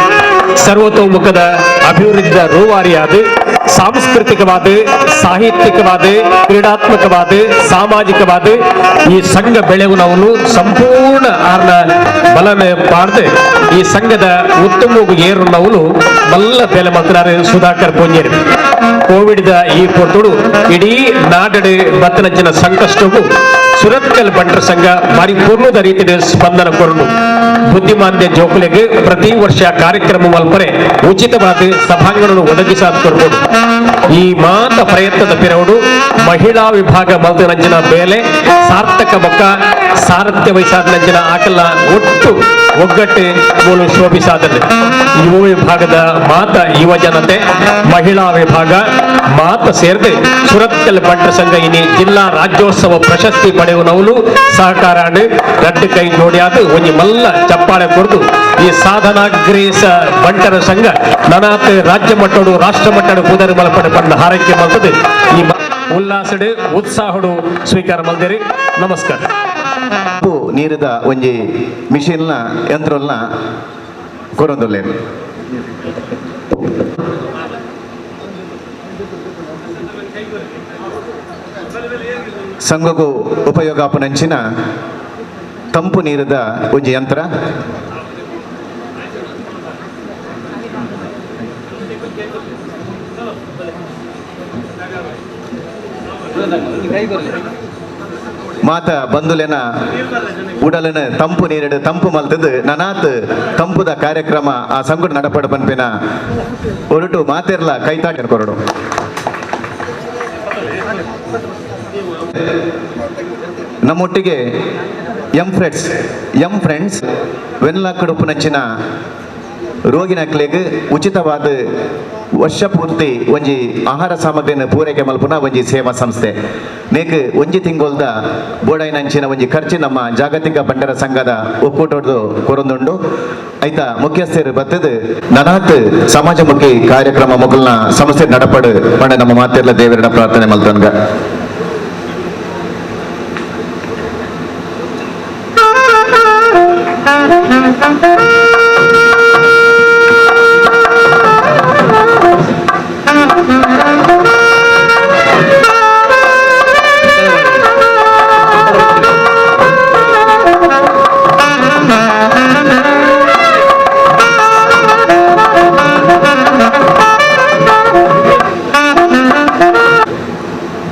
ಸರ್ವತೋಮುಖದ ಅಭಿವೃದ್ಧಿಯ ರೂವಾರಿಯಾದ ಸಾಂಸ್ಕೃತಿಕವಾದ ಸಾಹಿತ್ಯಿಕವಾದ ಕ್ರೀಡಾತ್ಮಕವಾದ ಸಾಮಾಜಿಕವಾದ ಈ ಸಂಘ ಬೆಳೆವನವನು ಸಂಪೂರ್ಣ ಆರ್ನ ಬಲನ ಪಾಡ್ದೆ ಈ ಸಂಘದ ಉತ್ತಮ ಏರುನವನು ಮಲ್ಲ ಬೆಲೆ ಮಾತ್ರ ಸುಧಾಕರ್ ಪೂಂಜೇರಿ ಕೋವಿಡ್ ಈ ಪೊರ್ತುಡು ಇಡೀ ನಾಡಡೆ ಬತ್ತನಂಚಿನ ಸಂಕಷ್ಟವು ಸುರತ್ಕಲ್ ಬಂಟ್ರ ಸಂಘ ಪರಿಪೂರ್ಣದ ರೀತಿಯ ಸ್ಪಂದನ ಕೊರಡು ಬುದ್ಧಿಮಾಂದ್ಯ ಜೋಕುಲೆಗೆ ಪ್ರತಿ ವರ್ಷ ಕಾರ್ಯಕ್ರಮ ಮಲ್ಪರೆ ಉಚಿತವಾದ ಸಭಾಂಗಣ ಒದಗಿಸಾದ ಕೊರಬಹುದು. ಈ ಮಾತ ಪ್ರಯತ್ನದ ಪಿರವಡು ಮಹಿಳಾ ವಿಭಾಗ ಮಲ್ತನಂಚಿನ ಬೇಲೆ ಸಾರ್ಥಕ ಬೊಕ್ಕ ಸಾರಥ್ಯ ವಹಿಸಾದನಂಚಿನ ಆಕಲ ಒಟ್ಟು ಒಗ್ಗಟ್ಟು ಮೂಲ ಶೋಭಿಸಾದರೆ ಯುವ ವಿಭಾಗದ ಮಾತ ಯುವ ಜನತೆ ಮಹಿಳಾ ವಿಭಾಗ ಮಾತ ಸೇರಿದೆ ಸುರತ್ಕಲ್ ಬಂಟ್ರ ಸಂಘ ಇನಿ ಜಿಲ್ಲಾ ರಾಜ್ಯೋತ್ಸವ ಪ್ರಶಸ್ತಿ ಪಡೆಯುವನವನು ಸಹಕಾರ ರಡ್ಡು ಕೈ ನೋಡಿಯಾದ ಒಂಜಿ ಮಲ್ಲ ಚಪ್ಪಾಳೆ ಕೊರದು ಈ ಸಾಧನಾಗ್ರೇಸ ಬಂಟರ ಸಂಘ ನನಾತ್ ರಾಜ್ಯ ಮಟ್ಟಡು ರಾಷ್ಟ್ರ ಮಟ್ಟಡು ಪೂದರಿ ಮಲ್ಪಡೆ ಪಂಡ ಹಾರೈಕೆ ಮಲ್ತದೆ. ಈ ಉಲ್ಲಾಸಡು ಉತ್ಸಾಹಡು ಸ್ವೀಕಾರ ಮಲ್ದೇರಿ. ನಮಸ್ಕಾರ. ನೀರಿದ ಒಂಜಿ ಮಿಷಿನ್ನ ಯಂತ್ರಲ್ನ ಕೊರೊಂದುಲ್ಲೆ ಸಂಘಗೂ ಉಪಯೋಗ ಆಪುನಂಚಿನ ತಂಪು ನೀರಿದ ಒಂಜಿ ಯಂತ್ರ ಮಾತ ಬಂದುಲೆನ ಉಡಲನ ತಂಪು ನೀರಿಡು ತಂಪು ಮಲ್ತದು ನನಾತ್ ತಂಪುದ ಕಾರ್ಯಕ್ರಮ ಆ ಸಂಗುಡ ನಡಪಡ ಪನ್ಪಿನ ಒರಟು ಮಾತೆರ್ಲ ಕೈತಾಟ ಕೊರಡು. ನಮ್ಮೊಟ್ಟಿಗೆ ಎಂ ಫ್ರೆಂಡ್ಸ್ ವೆನ್ಲಾಕಡುಪುನಂಚಿನ ರೋಗಿನಕ್ಲೆಗ್ ಉಚಿತವಾದ ವರ್ಷ ಪೂರ್ತಿ ಒಂಜಿ ಆಹಾರ ಸಾಮಗ್ರಿಯನ್ನು ಪೂರೈಕೆ ಮಲ್ಪುನ ಒಂಜಿ ಸೇವಾ ಸಂಸ್ಥೆ ನೇಕ್ ಒಂಜಿ ತಿಂಗೊಲ್ದ ಬೋಡಾಯಿನಂಚಿನ ಒಂಜಿ ಖರ್ಚು ನಮ್ಮ ಜಾಗತಿಕ ಬಂಡರ ಸಂಘದ ಒಕ್ಕೂಟದ್ದು ಕೊರೊಂದುಂಡು. ಐತ ಮುಖ್ಯಸ್ಥರು ಬತ್ತದು ನನಾತ್ ಸಮಾಜಮುಖಿ ಕಾರ್ಯಕ್ರಮ ಮೊಗಲ್ನ ಸಂಸ್ಥೆ ನಡಪಡು ಪಂಡ ನಮ್ಮ ಮಾತೆರ್ಲ ದೇವರನ್ನ ಪ್ರಾರ್ಥನೆ ಮಲ್ತನ್ಗ.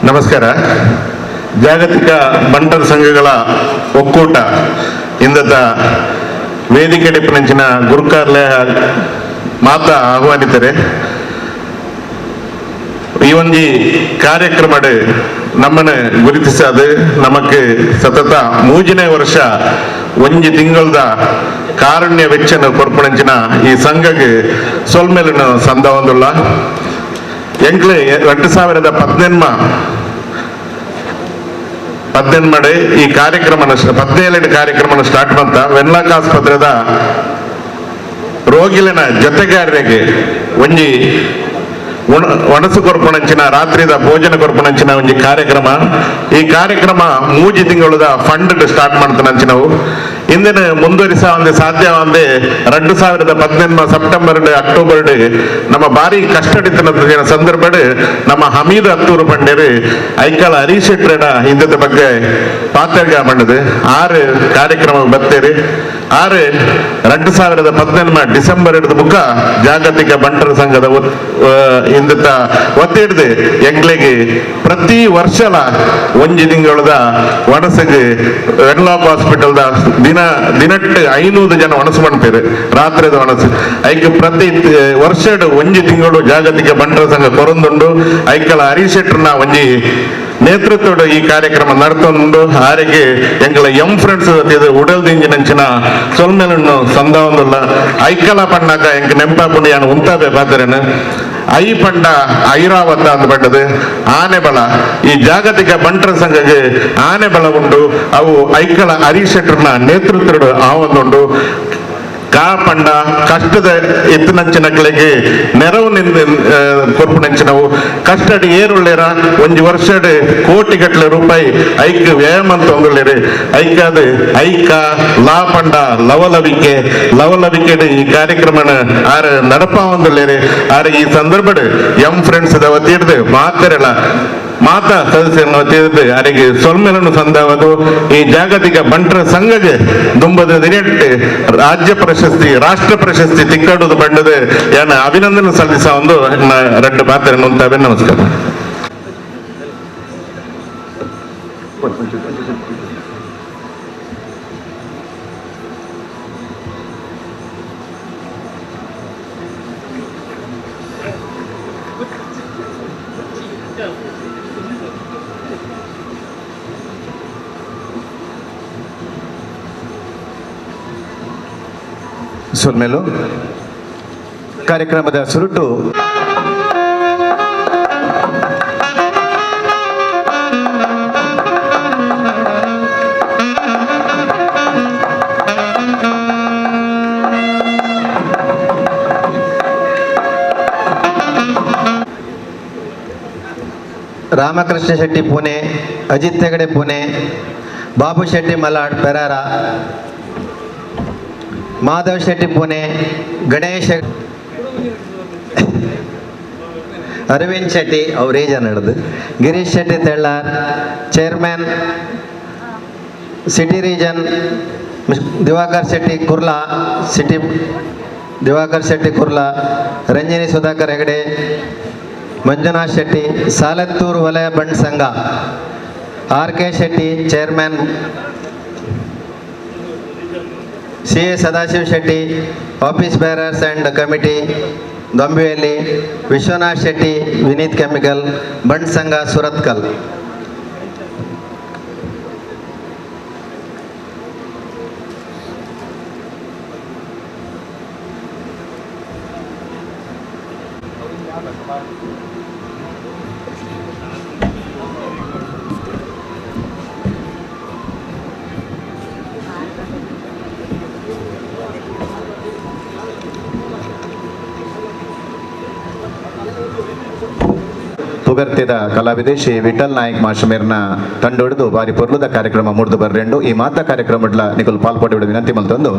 ನಮಸ್ಕಾರ. ಜಾಗತಿಕ ಬಂಟರ ಸಂಘಗಳ ಒಕ್ಕೂಟ ಇಂದದ ವೇದಿಕೆ ಡಿಪ್ಪನಂಚಿನ ಗುರುಕಾರ್ಲೆ ಮಾತ ಆಹ್ವಾನಿತರೆ ಈ ಒಂಜಿ ಕಾರ್ಯಕ್ರಮ ನಮ್ಮನ್ನು ಗುರುತಿಸದು ನಮಕ್ ಸತತ ಮೂಜಿನೇ ವರ್ಷ ಒಂಜಿ ತಿಂಗಳದ ಕಾರುಣ್ಯ ವೆಚ್ಚನ ಕೊರ್ಪಣಂಚಿನ ಈ ಸಂಘಕ್ಕೆ ಸೊಲ್ಮೇಲನು ಸಂದವಂದುಲ್ಲ ಎಂಕ್ಲೆ 2017 ಈ ಕಾರ್ಯಕ್ರಮ 17 ಕಾರ್ಯಕ್ರಮ ಸ್ಟಾರ್ಟ್ ಬಂತ ವೆನ್ಲಾಕ್ ಆಸ್ಪತ್ರೆದ ರೋಗಿಲಿನ ಜೊತೆಗಾರರಿಗೆ ಒಂಜಿ ಒಣಸು ಕೊರ್ಪಣಂಚಿನ ರಾತ್ರಿದ ಭೋಜನ ಕೊರ್ಪಣಂಚಿನ ಒಂಜಿ ಕಾರ್ಯಕ್ರಮ. ಈ ಕಾರ್ಯಕ್ರಮ ಮೂಜಿ ತಿಂಗಳದ ಫಂಡ್ ಸ್ಟಾರ್ಟ್ ಮಾಡ್ತಾನಂಚಿನವು ಇಂದಿನ ಮುಂದುವರಿಸ ಸಾಧ್ಯ 2017 ಸೆಪ್ಟೆಂಬರ್ ಅಕ್ಟೋಬರ್ ನಮ್ಮ ಬಾರಿ ಕಷ್ಟಡಿತನ ಸಂದರ್ಭ ನಮ್ಮ ಹಮೀದ್ ಹತ್ತೂರು ಪಂಡೇರು ಐಕಾಲ ಹರೀಶ್ ಶೆಟ್ರನ ಇಂದದ ಬಗ್ಗೆ ಪಾತ್ರಗ ಬಂಡದು 6 ಕಾರ್ಯಕ್ರಮ ಬರ್ತೇರಿ. 2017 ಡಿಸೆಂಬರ್ ಹಿಡಿದು ಬುಕ್ಕ ಜಾಗತಿಕ ಬಂಟರ ಸಂಘದ ಇಂದ ಒತ್ತಿಡ್ದು ಎಂಗ್ಲಿಗೆ ಪ್ರತಿ ವರ್ಷಲ ಒಂಜಿ ತಿಂಗಳದ ಒಣಸಿಗೆ ವೆನ್ಲಾಕ್ ಹಾಸ್ಪಿಟಲ್ದ ದಿನಟ್ಟು 500 ಜನ ಒಣಸು ಮಾಡ್ತಾರೆ ರಾತ್ರಿದ ಒಣಸು ಐಕ್ ಪ್ರತಿ ವರ್ಷಡ್ ಒಂಜಿ ತಿಂಗಳು ಜಾಗತಿಕ ಬಂಟರ ಸಂಘ ಕೊರೊಂದುಂಡು ಐಕಲ ಹರೀಶೆಟ್ರನ ಒಂಜಿ ನೇತೃತ್ವದ ಈ ಕಾರ್ಯಕ್ರಮ ನಡ್ತೊಂದು ಆರಿಗೆ ಎಂಗಳ ಫ್ರೆಂಡ್ಸ್ ಉಡಲ್ ದಿಂಜಿನಂಚಿನ ಸೊಲ್ಮೆಲನ್ನು ಸಂದಾವಂದುಲ್ಲ ಐಕಲ ಪಂಡಾಗ ಎಂಕ್ ನೆಂಪಾಪುಂಡು ಯಾನು ಉಂತಾಬೆ ಪಾತ್ರೆನು ಐ ಪಂಡ ಐರಾವತ ಅಂದ್ ಪಂಡದು ಆನೆ ಬಲ ಈ ಜಾಗತಿಕ ಬಂಟರ ಸಂಘಗೆ ಆನೆ ಬಲ ಉಂಡು ಅವು ಐಕಲ ಹರೀಶೆಟ್ರನ ನೇತೃತ್ವದ ಆವೊಂದುಂಡು ಕಾಪಂಡ ಕಷ್ಟದ ಎತ್ತಿನಂಚಿನಗಳಿಗೆ ನೆರವು ಕೊರ್ಪುನಂಚಿನವು ಕಷ್ಟಡ್ ಏರುಳ್ಳೇರ ಒಂಜಿ ವರ್ಷಡ್ ಕೋಟಿಗಟ್ಟಲೆ ರೂಪಾಯಿ ಐಕ್ ವ್ಯಾಯಾಮ ಅಂತ ಒಂದುಳ್ಳೇರಿ ಐಕಾದ ಐಕ ಲಾಪಂಡ ಲವಲವಿಕೆ ಈ ಕಾರ್ಯಕ್ರಮನ ಆರ ನಡಪ ಒಂದುಳ್ಳೇರಿ ಆರ ಈ ಸಂದರ್ಭಡ್ ಫ್ರೆಂಡ್ಸ್ ವತಿಡ್ದು ಮಾತೆರಲ ಮಾತಾ ಸದಸ್ಯರನ್ನು ತಿಳಿದು ಅವರಿಗೆ ಸೊಲ್ಮೆಲನ್ನು ಸಂದಾವದು ಈ ಜಾಗತಿಕ ಬಂಟರ ಸಂಘಗೆ ದುಂಬದ ದಿನಟ್ಟು ರಾಜ್ಯ ಪ್ರಶಸ್ತಿ ರಾಷ್ಟ್ರ ಪ್ರಶಸ್ತಿ ತಿಕ್ಕಾಡುವುದು ಬಂಡದು ಏನ ಅಭಿನಂದನೆ ಸಲ್ಲಿಸ ಒಂದು ಎರಡು ಮಾತನ್ನು ಉಂಟಾವೆ. ನಮಸ್ಕಾರ. ಸೊಲ್ಮೆಲು ಕಾರ್ಯಕ್ರಮದ ಸುರುಟು ರಾಮಕೃಷ್ಣ ಶೆಟ್ಟಿ ಪುಣೆ, ಅಜಿತ್ ಹೆಗಡೆ ಪುಣೆ, ಬಾಬು ಶೆಟ್ಟಿ ಮಲಾಡ್ ಪೆರಾರ, ಮಾಧವ್ ಶೆಟ್ಟಿ ಪುಣೆ, ಗಣೇಶ್ ಅರವಿಂದ್ ಶೆಟ್ಟಿ ಅವರೇಜ ನಡೆದು, Girish Shetty Tellar chairman city region, Diwakar Shetty Kurla city, Diwakar Shetty Kurla, Ranjani Sudhakar Hegde, Manjunath Shetty Salathur ವಲಯ ಬಂಡ್ ಸಂಘ, R K Shetty chairman, C A Sadashiva Shetty office bearers and committee ದೊಂಬಿಯಲ್ಲಿ, ವಿಶ್ವನಾಥ್ ಶೆಟ್ಟಿ ವಿನೀತ್ ಕೆಮಿಕಲ್ ಬಂಡ್ ಸಂಘ ಸುರತ್ಕಲ್. ಪುಗರ್ತಿದ ಕಲಾವಿದೆ ಶ್ರೀ ವಿಠಲ್ ನಾಯಕ್ ಮಾಶಮೇರ್ನ ತಂಡೊಡ್ದು ಬಾರಿ ಪೊರ್ಲುದ ಕಾರ್ಯಕ್ರಮ ಮುಡ್ದು ಬರ್ರೆಂಡು ಈ ಮಾತ ಕಾರ್ಯಕ್ರಮಡ್ಲ ನಿಕುಲು ಪಾಲ್ಪೊಡೆ ವಿನಂತಿ ಮಲ್ತೊಂದು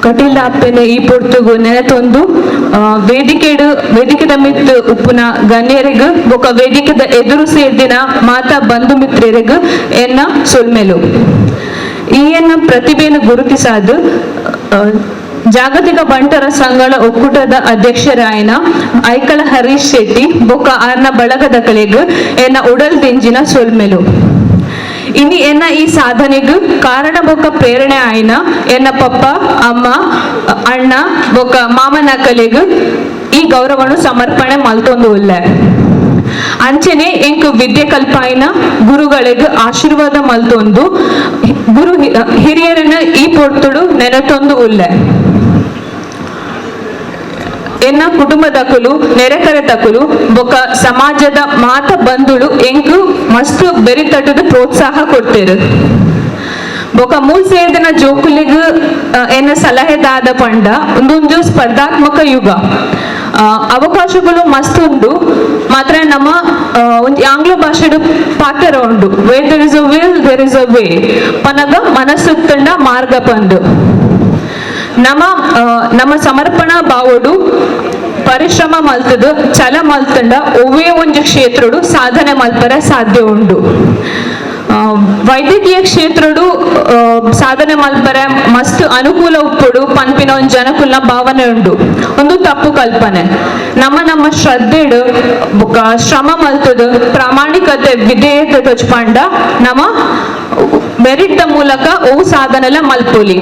ಕಟೀಲ್ ಆಪ್ತೇನೆ ಈ ಪೊರ್ತುಗು ನೆನತೊಂದು ವೇದಿಕೆದ ಮಿತ್ತು ಉಪ್ಪುನ ಗಣ್ಯರಿಗೂ ಬೊಕ ವೇದಿಕೆದ ಎದುರು ಸೇರ್ದಿನ ಮಾತಾ ಬಂಧು ಮಿತ್ರರಿಗೂ ಎನ್ನ ಸೊಲ್ಮೆಲು ಈ ಎನ್ನ ಪ್ರತಿಭೆಯನ್ನು ಗುರುತಿಸಾದು ಜಾಗತಿಕ ಬಂಟರ ಸಂಘಗಳ ಒಕ್ಕೂಟದ ಅಧ್ಯಕ್ಷರಾಯನ ಐಕಳ ಹರೀಶ್ ಶೆಟ್ಟಿ ಬೊಕ್ಕ ಆರ್ನ ಬಳಗದ ಕಲೆಗೂ ಎನ್ನ ಉಡಲ್ ದಿಂಜಿನ ಸೊಲ್ಮೆಲು ಇನಿ ಎನ್ನ ಈ ಸಾಧನೆಗೂ ಕಾರಣ ಬೊಕ್ಕ ಪ್ರೇರಣೆ ಆಯ್ನ ಎನ್ನ ಪಪ್ಪ ಅಮ್ಮ ಅಣ್ಣ ಬೊಕ್ಕ ಮಾಮನ ಕಲೆಗೂ ಈ ಗೌರವವನ್ನು ಸಮರ್ಪಣೆ ಮಲ್ತೊಂದು ಉಲ್ಲ ಅಂಚನೆ ಎಂಕ್ ವಿದ್ಯೆ ಕಲ್ಪಾಯಿನ ಗುರುಗಳಿಗೂ ಆಶೀರ್ವಾದ ಮಲ್ತೊಂದು ಗುರು ಹಿರಿಯರನ್ನ ಈ ಪೊರ್ತುಡು ನೆನತೊಂದು ಉಲ್ಲ ಎನ್ನ ಕುಟುಂಬದಕುಲು ನೆರೆಕರೆತಕುಲು ಬೊಕ ಸಮಾಜದ ಮಾತ ಬಂಧುಳು ಎಂಕು ಮಸ್ತ್ ಬೆರಿತಟ್ಟದ ಪ್ರೋತ್ಸಾಹ ಕೊಡ್ತೇರು ಬೊಕ ಮೂಲ್ ಸೇರ್ದಿನ ಜೋಕುಲಿಗೂ ಎನ್ನ ಸಲಹೆದಾದ ಪಂಡ ಒಂದೊಂದು ಸ್ಪರ್ಧಾತ್ಮಕ ಯುಗ ಅವಕಾಶಗಳು ಮಸ್ತ್ ಉಂಡು ಮಾತ್ರ ನಮ್ಮ ಒಂದು ಆಂಗ್ಲ ಭಾಷೆಡು ಪಾತ್ರ ಉಂಡು where there is a will there is a way ಪನಗ ಮನಸ್ಸು ತಂಡ ಮಾರ್ಗ ಪಂಡು ನಮ್ಮ ಸಮರ್ಪಣಾ ಭಾವಡು ಪರಿಶ್ರಮ ಮಲ್ತದು ಛಲ ಮಲ್ತಂಡ ಒವ್ವೇ ಒಂಜಿ ಕ್ಷೇತ್ರಡು ಸಾಧನೆ ಮಲ್ಪರ ಸಾಧ್ಯ ಉಂಡು ವೈದ್ಯಕೀಯ ಕ್ಷೇತ್ರಡು ಸಾಧನೆ ಮಲ್ಪರೆ ಮಸ್ತ್ ಅನುಕೂಲ ಉಪ್ಪುಡು ಪನ್ಪಿನ ಒಂದು ಜನಕುಲ್ನ ಭಾವನೆ ಉಂಡು. ಒಂದು ತಪ್ಪು ಕಲ್ಪನೆ. ನಮ್ಮ ಶ್ರದ್ಧೆಡು ಶ್ರಮ ಮಲ್ತದು ಪ್ರಾಮಾಣಿಕತೆ ವಿಧೇಯತೆ ತೊಚ್ಪಂಡ ನಮ್ಮ ಮೆರಿಟ್ ದ ಮೂಲಕ ಓ ಸಾಧನೆಲ ಮಲ್ಪೊಲಿ.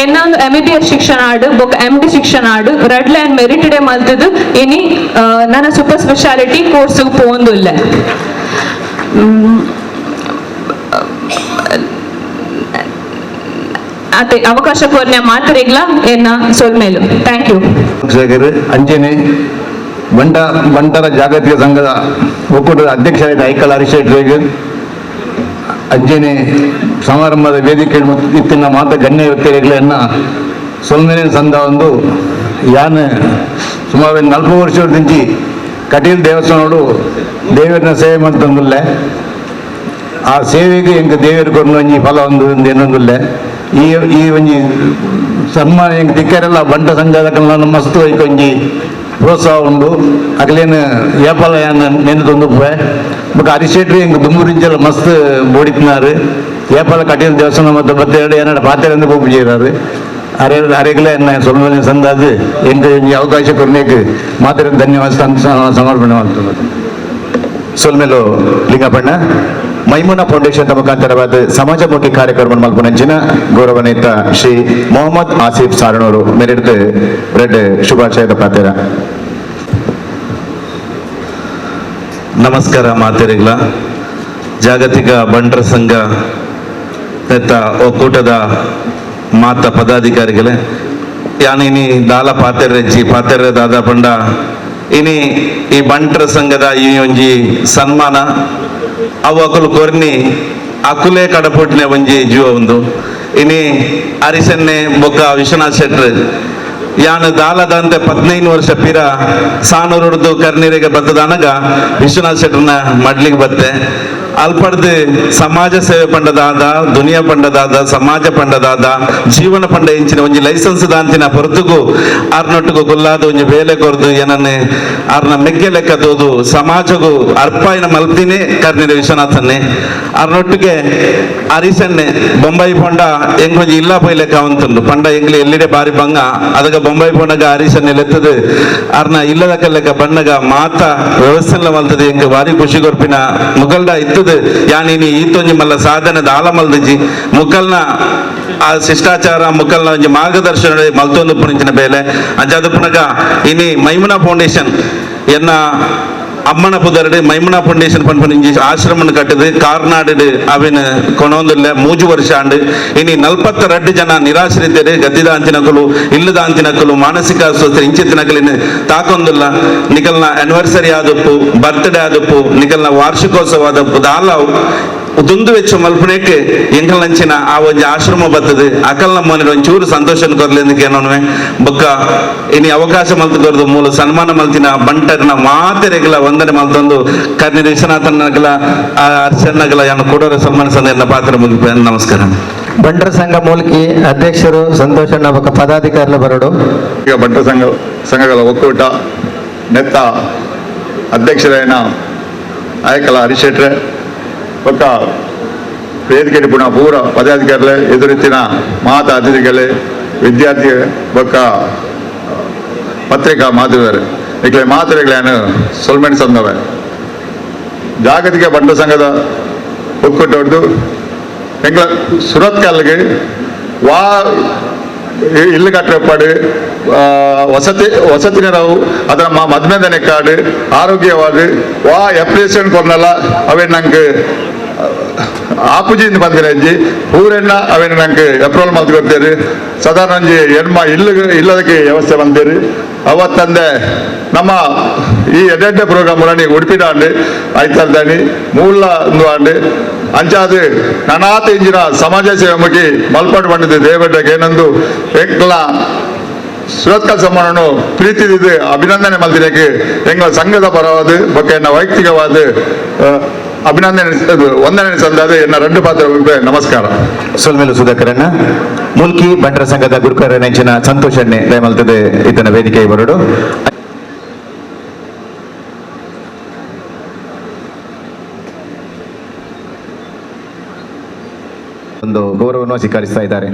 ಇನ್ನೊಂದು MBBS ಶಿಕ್ಷಣ ಆಡು ಬೊಕ್ಕ MD ಶಿಕ್ಷಣ ಆಡು ರೆಡ್ ಲೈನ್ ಮೆರಿಟೆಡ್ ಮಲ್ತದು ಇನಿ ನನ್ನ ಸೂಪರ್ ಸ್ಪೆಷಾಲಿಟಿ ಕೋರ್ಸ್ ಪೋಂದುಲ್ಲ. ಅದೇ ಅವಕಾಶ ಕೋರ್ನ ಮಾತ್ರೆಗ್ಲ ಏನ ಸೊಲ್ಮೇಲು. Thank you. ಅಂಜನೆ ಬಂಟರ ಜಾಗತಿಕ ಸಂಘದ ಒಕ್ಕೂಟದ ಅಧ್ಯಕ್ಷರಾದ ಐಕಲ ಹರಿಶೆಟ್ರಿಗೆ ಅಂಜನೆ ಸಮಾರಂಭದ ವೇದಿಕೆ ಇತ್ತಿನ ಮಾತ ಗಣ್ಯ ವ್ಯಕ್ತಿಗಳನ್ನ ಸೊಲ್ಮೇಲಿನ ಸಂದ ಒಂದು ಯಾನ್ ಸುಮಾರು 40 ವರ್ಷದಿಂದ ಕಟೀಲ್ ದೇವಸ್ಥಾನೋಡು ದೇವರನ್ನ ಸೇವೆ ಮಾಡ್ತಂದಿಲ್ಲ. ಆ ಸೇವೆಗೆ ಎಂಕ ದೇವರು ಕೊಟ್ಟು ಒಂಜಿ ಫಲ ಒಂದು ಏನೊಂದಿಲ್ಲ. ಈ ಒಂಜಿ ಸನ್ಮಾನ ಎಂಕ್ ದಿಕ್ಕರೆಲ್ಲ ಬಂಟ ಸಂಘದ ಕಲ್ನ ಮಸ್ತ್ ಒಂಜಿ ಪ್ರೋತ್ಸಾಹ ಉಂಡು. ಅಗ್ಲೇನು ಏಪಲ ಯಾನ್ ನೆನೆದೊಂದು ಬೊಕ್ಕ ಹರಿಶೆಟ್ರಿ ಎಂಕ್ ದುಂಬುರಿಂಚೆಲ್ಲ ಮಸ್ತ್ ಬೋಡಿತ್ನಾರು. ಏಪಲ ಕಟೀಲ್ ದೇವಸ್ಥಾನ ಮತ್ತು ಬತ್ತೆರಡು ಏನಾಡ ಪಾತ್ರೆಂದು ಪೋಪಿಜೇರಾರು. ಅರೆಗಲೇ ಎನ್ನ ಸೊಲ್ಮೇಲಿನ ಸಂದಾದು ಎಂಕ ಒಂಜಿ ಅವಕಾಶ ಕೊರ್ನೇಕ್ ಮಾತ್ರ ಧನ್ಯವಾದ ಸಮರ್ಪಣೆ ಮಾಡ್ತದೆ. ಸೊಲ್ಮೇಲು ಲಿಂಗಪ್ಪಣ್ಣ ಮೈಮುನಾ ಫೌಂಡೇಶನ್ ಮುಖಾಂತರವಾದ ಸಮಾಜಮುಖಿ ಕಾರ್ಯಕ್ರಮ ಮಲ್ಪುನಂಚಿನ ಗೌರವಾನ್ವಿತ ಶ್ರೀ ಮೊಹಮ್ಮದ್ ಆಸಿಫ್ ಸಾರಣೂರು ಮೇರೆಡ್ದು ರೆಡ್ ಶುಭಾಶಯದ ಪಾತ್ರ. ನಮಸ್ಕಾರ ಮಾತೆರೆಗ್ಲ ಜಾಗತಿಕ ಬಂಟರ ಸಂಘ ನೆತ್ತ ಒಕ್ಕೂಟದ ಮಾತ ಪದಾಧಿಕಾರಿಗಳೇ ಯಾನಿನಿ ದಾಲ ಪಾತೆರೆ ದಾದ ಪಂಡ ಇನಿ ಈ ಬಂಟರ ಸಂಘದ ಈ ಒಂಜಿ ಸನ್ಮಾನ ಅವು ಅಕುಲು ಕೊರ್ನಿ ಅಕುಲೇ ಕಡಪುಟ್ಟಿನ ಒಂಜಿ ಜೀವ ಒಂದು ಇನಿ ಅರಿಸನ್ನೆ ಬೊಕ್ಕ ವಿಶ್ವನಾಥ್ ಶೆಟ್ರ್ ಯಾನು ದಾಲದಂತೆ 15 ವರ್ಷ ಪಿರ ಸಾನೂರುಡ್ದು ಕರ್ನೀರಿಗೆ ಬತ್ತದ ಅನಗ ವಿಶ್ವನಾಥ್ ಶೆಟ್ರನ ಮಡ್ಲಿಗೆ ಬತ್ತೆ ಅಲ್ಪಡ್ದು ಸಮಾಜ ಸೇವೆ ಪಂಡದಾದ ದುನಿಯಾ ಪಂಡದಾದ ಸಮಾಜ ಪಂಡದಾದ ಜೀವನ ಪಂಡ ಇಂಚಿನ ಒಂಜಿ ಲೈಸೆನ್ಸ್ ದಾಂತಿನ ಹೊರತುಗು ಆರ್ನೊಟ್ಟಿಗೂ ಗುಲ್ಲಾದ ಒಂಜಿ ಬೇಲೆ ಕೊರ್ದು ಏನನ್ನೇ ಆರ್ನ ಮೆಗ್ಗೆ ಲೆಕ್ಕ ತೋದು ಸಮಾಜಗೂ ಅರ್ಪಾಯಿನ ಮಲ್ತಿನೇ ಕರ್ನೀರ ವಿಶ್ವನಾಥನ್ನೇ ಆರ್ನೊಟ್ಟಿಗೆ ಅರಿಸನ್ನೆ ಬೊಂಬೈ ಪಂಡ ಎಂಗೊಂಜಿ ಇಲ್ಲ ಪೈ ಲೆಕ್ಕ ಅವಂತುಂಡು ಪಂಡ ಎಂಗ್ಲಿ ಎಲ್ಲಿಡೆ ಬಾರಿ ಬಂಗ ಅದಗ ಬೊಂಬೈ ಪಂಡಗ ಅರಿಸನ್ನೆ ಲೆತ್ತದು ಆರ್ನ ಇಲ್ಲದ ಕಲ್ಲೆಕ್ಕ ಬಣ್ಣಗ ಮಾತ ವ್ಯವಸ್ಥೆ ಮಲ್ತದೆ ಎಂಗ ಬಾರಿ ಖುಷಿ ಕೊರ್ಪಿನ ಮುಗಲ್ಡ ಇತ್ತು ಯಾನಿನಿ ಈತೊಂಜಿ ಮಲ್ಲ ಸಾಧನದ ಆಲಮಲ್ದಜಿ ಮುಕಲ್ನ ಆ ಶಿಷ್ಟಾಚಾರ ಮುಕಲ್ನ ಒಂಜಿ ಮಾರ್ಗದರ್ಶನ ಮಲ್ತೊಂದು ಪುಣಿಂಚಿನ ಬೇಲೆ ಅಂಚಾದ ಪುನಗ ಇನಿ ಮೈಮುನಾ ಫೌಂಡೇಶನ್ ಎನ್ನ ಅಮ್ಮನ ಪುದರ್ಡ್ ಮೈಮುನಾ ಫೌಂಡೇಶನ್ ಪನ್ಪುನಿಂಜಿ ಆಶ್ರಮನ ಕಟ್ಟದು ಕಾರ್ನಾಡು ಅವಿನ ಕೊನೊಂದುಲ್ಲ 3 ವರ್ಷ ಆಂಡ್ ಇನಿ 42 ಜನ ನಿರಾಶ್ರಿತರು ಗದ್ದಿದ ಅಂಚಿನಕಲು ಇಲ್ಲದ ಅಂಚಿನಕಲು ಮಾನಸಿಕ ಅಸ್ವಸ್ಥರು ಇಂಚಿತ್ತಿನಕಲಿನ ತಾಕೊಂದುಲ್ಲ ನಿಕಲ್ನ ಆನಿವರ್ಸರಿ ಆದಪ್ಪು ಬರ್ತ್ಡೇ ಆದಪ್ಪು ನಿಕಲ್ನ ವಾರ್ಷಿಕೋತ್ಸವ ಆದಪ್ಪು ದಾಲಾವು ದುಂದು ವೆಚ್ಚ ಮಲ್ಪನೆಕ್ಕೆ ಎಂಕಲ್ನಂಚಿನ ಆ ಒಂಜಿ ಆಶ್ರಮ ಬರ್ತದೆ ಅಕಲ್ನ ಮನೆ ಒಂಚೂರು ಸಂತೋಷ ಕೊರ್ಲೆಂದಕ್ಕೆ ಏನೋನ್ವೆ ಬೊಕ್ಕ ಇನಿ ಅವಕಾಶ ಮಲ್ತುಕೊರ್ದು ಮೂಲ ಸನ್ಮಾನ ಮಲ್ತಿನ ಬಂಟರ್ನ ಮಾತೆರೆಗಲ ವಂದನೆ ಮಲ್ತೊಂದು ಕರ್ನೀರ ವಿಶ್ವನಾಥನಗಲ ಅರ್ಚನ್ನಗಲ ಯಾನು ಕೊಡೋರ ಸನ್ಮಾನ ಸಂದ ಪಾತ್ರ ಮುಗಿಪ. ನಮಸ್ಕಾರ. ಬಂಟರ ಸಂಘ ಮೂಲಕಿ ಅಧ್ಯಕ್ಷರು ಸಂತೋಷಣ್ಣ ಬೊಕ್ಕ ಪದಾಧಿಕಾರಿಲ ಬರೋಡು. ಈಗ ಬಂಟರ ಸಂಘಗಳ ಒಕ್ಕೂಟ ನೆತ್ತ ಅಧ್ಯಕ್ಷರೇನ ಆಯಕಲ ಹರಿಶೆಟ್ರೆ ಬೊಕ್ಕ ವೇದಿಕೆ ಪುನಃ ಪೂರ ಪದಾಧಿಕಾರಿಗಳೇ ಎದುರಿತ್ತಿನ ಮಾತ ಅತಿಥಿಗಳೇ ವಿದ್ಯಾರ್ಥಿ ಬೊಕ್ಕ ಪತ್ರಿಕಾ ಮಾಧ್ಯಮದವರೇ ಈಗಲೇ ಮಾತುಗಳೇನು ಸೊಲ್ಮೆಣ್ ಸಂದವೆ ಜಾಗತಿಕ ಬಂಟರ ಸಂಘದ ಒಕ್ಕೂಟದ್ದು ಎಂಗ್ಲ ಸುರತ್ಕಲ್ಗೆ ವಾ ಇಲ್ಲು ಕಟ್ಟಪಾಡು ವಸತಿ ನೆರವು ಅದರ ಮದ್ಮೆದನೆ ಕಾರ್ಡು ಆರೋಗ್ಯವಾದ ವಾ ಎಪ್ರಿಸಿಯೇಷನ್ ಕೊರ್ನಲ್ಲ ಅವೇ ನಂಗೆ ಆಪುಜಿಂದ ಬಂದಿರಂಜಿ ಊರೆಣ್ಣ ಅವೇನು ನಂಗೆ ಎಪ್ರೂವಲ್ ಮಲ್ತು ಕೊಡ್ತೀರಿ ಸಾಧಾರಣ ಒಂಜಿ ಇಲ್ಲದಕ್ಕೆ ವ್ಯವಸ್ಥೆ ಬಂದಿರಿ ಅವತ್ತಂದೆ ನಮ್ಮ ಈ ಎಡ್ಡೆ ಪ್ರೋಗ್ರಾಮ್ ಉರಣಿ ಉಡುಪಿದಾಂಡು ಐತಲ್ದಾಣಿ ಮೂಲ ಒಂದು ಆಂಡು ಅಂಚಾದು ನನಾತ ಇಂಜಿನ ಸಮಾಜ ಸೇವೆ ಮುಗಿ ಮಲ್ಪಾಡು ಬಂದಿದ್ದು ದೇವಡ್ಡಗೆ ಏನೊಂದು ಎಂಕ್ಲ ಸುರತ್ಕಲ್ ಸಮ್ಮಾನನು ಪ್ರೀತಿದಿದ್ದು ಅಭಿನಂದನೆ ಮಲ್ತಿನಕ್ಕೆ ಎಂಗಳ ಸಂಘದ ಪರವಾದ ಬೊಕ್ಕ ಎನ್ನ ವೈಯಕ್ತಿಕವಾದ ಅಭಿನಂದನೆ ವಂದನೆ ಸಂದಾದ ಎನ್ನ ರೆಡ್ಡು ಪಾತ್ರ ನಮಸ್ಕಾರ. ಸೊಲ್ಮೇಲು ಸುಧಾಕರಣ್ಣ ಮುಲ್ಕಿ ಬಂಟರ ಸಂಘದ ಗುರುಕರ ನೆಂಚಿನ ಸಂತೋಷಣ್ಣೆ ದಯಮಲ್ತದೆ ಇದನ್ನ ವೇದಿಕೆ ಬರಡು. ಒಂದು ಗೌರವವನ್ನು ಸ್ವೀಕರಿಸ್ತಾ ಇದ್ದಾರೆ.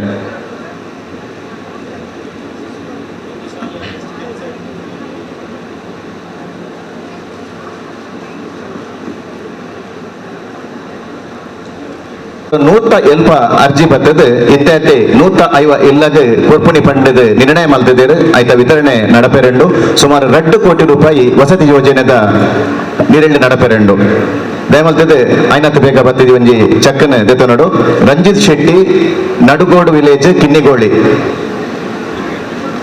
ನೂತ ಎಲ್ಪ ಅರ್ಜಿ ಬರ್ತದೆ ಇತ್ಯಾದಿ 150 ಇಲ್ಲಗೆ ಕೊರ್ಪುಣಿ ಪಂಡದ ನಿರ್ಣಯ ಮಲ್ತಿದ್ದೇರು ಆಯ್ತ ವಿತರಣೆ ನಡಪೆರಂಡು ಸುಮಾರು 2 ಕೋಟಿ ರೂಪಾಯಿ ವಸತಿ ಯೋಜನೆದ ನೀರಲ್ಲಿ ನಡಪೆರಂಡು ದಯಮಲ್ತದೆ ಐನತ್ತು ಬೇಗ ಬತ್ತಿದಿ ಒಂಜಿ ಚಕ್ಕನ ದೆತನಡು ರಂಜಿತ್ ಶೆಟ್ಟಿ ನಡುಗೋಡು ವಿಲೇಜ್ ಕಿನ್ನಿಗೋಳಿ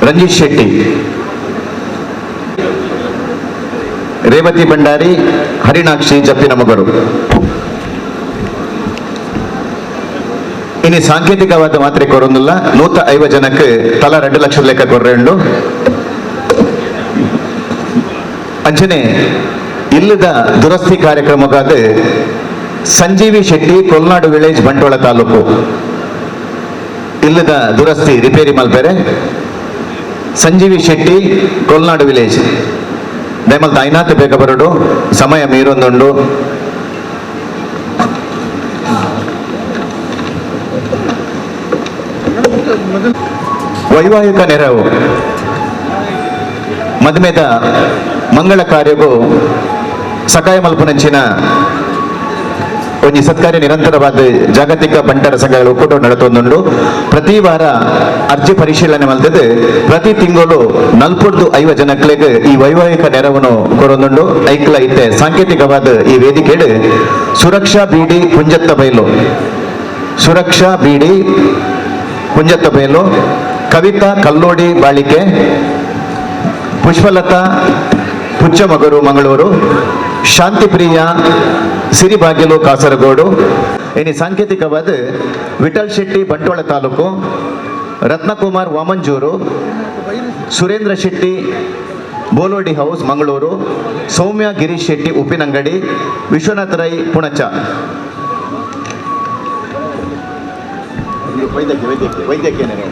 ರಂಜಿತ್ ಶೆಟ್ಟಿ ರೇವತಿ ಭಂಡಾರಿ ಹರಿಣಾಕ್ಷಿ ಜಪ್ಪಿನ ಮಗರು. ಇನಿ ಸಾಂಕೇತಿಕವಾದ ಮಾತ್ರ ಕೊರೊಂದಿಲ್ಲ 150 ಜನಕ್ಕೆ ತಲಾ 2 ಲಕ್ಷ ಲೆಕ್ಕ ಕೊರ್ರೆಂಡು ಅಂಚನೆ ಇಲ್ಲದ ದುರಸ್ತಿ ಕಾರ್ಯಕ್ರಮಕ್ಕಾದ ಸಂಜೀವಿ ಶೆಟ್ಟಿ ಕೊಲ್ನಾಡು ವಿಲೇಜ್ ಬಂಟ್ವಾಳ ತಾಲೂಕು ಇಲ್ಲದ ದುರಸ್ತಿ ರಿಪೇರಿ ಮಲ್ಪೆರೆ ಸಂಜೀವಿ ಶೆಟ್ಟಿ ಕೊಲ್ನಾಡು ವಿಲೇಜ್ ದಯಮಲ್ತ ಐನಾತ್ ಬೇಗ ಬರಡು ಸಮಯ ಮೀರೊಂದುಂಡು. ವೈವಾಹಿಕ ನೆರವು ಮದುವೆದ ಮಂಗಳ ಕಾರ್ಯಗೂ ಸಕಾಯ ಮಲ್ಪನಂಚಿನ ಒಂಜಿ ಸತ್ಕಾರ್ಯ ನಿರಂತರವಾದ ಜಾಗತಿಕ ಬಂಟರ ಸಂಘಗಳ ಒಕ್ಕೂಟ ನಡತೊಂದುಂಡು. ಪ್ರತಿ ವಾರ ಅರ್ಜಿ ಪರಿಶೀಲನೆ ಮಲ್ತದೆ ಪ್ರತಿ ತಿಂಗಳು 450 ಜನಗಳಿಗೆ ಈ ವೈವಾಹಿಕ ನೆರವನ್ನು ಕೊರೊಂದುಂಡು. ಐಕ್ಲ ಇತ್ತೆ ಸಾಂಕೇತಿಕವಾದ ಈ ವೇದಿಕೆಡ್ ಸುರಕ್ಷಾ ಬೀಡಿ ಕುಂಜತ್ತ ಬೈಲು ಸುರಕ್ಷಾ ಬೀಡಿ ಕುಂಜತ್ತ ಬೈಲು ಕವಿತಾ ಕಲ್ಲೋಡಿ ಬಾಳಿಕೆ ಪುಷ್ಪಲತಾ ಪುಚ್ಚಮಗರು ಮಂಗಳೂರು ಶಾಂತಿಪ್ರಿಯ ಸಿರಿಬಾಗಿಲು ಕಾಸರಗೋಡು. ಇನಿ ಸಾಂಕೇತಿಕವಾದ ವಿಠಲ್ ಶೆಟ್ಟಿ ಬಂಟ್ವಾಳ ತಾಲೂಕು ರತ್ನಕುಮಾರ್ ವಾಮಂಜೂರು ಸುರೇಂದ್ರ ಶೆಟ್ಟಿ ಬೋಲೋಡಿ ಹೌಸ್ ಮಂಗಳೂರು ಸೌಮ್ಯ ಗಿರೀಶ್ ಶೆಟ್ಟಿ ಉಪ್ಪಿನಂಗಡಿ ವಿಶ್ವನಾಥ ರೈ ಪುಣಚ. ವೈದ್ಯಕೀಯ ನೆರವು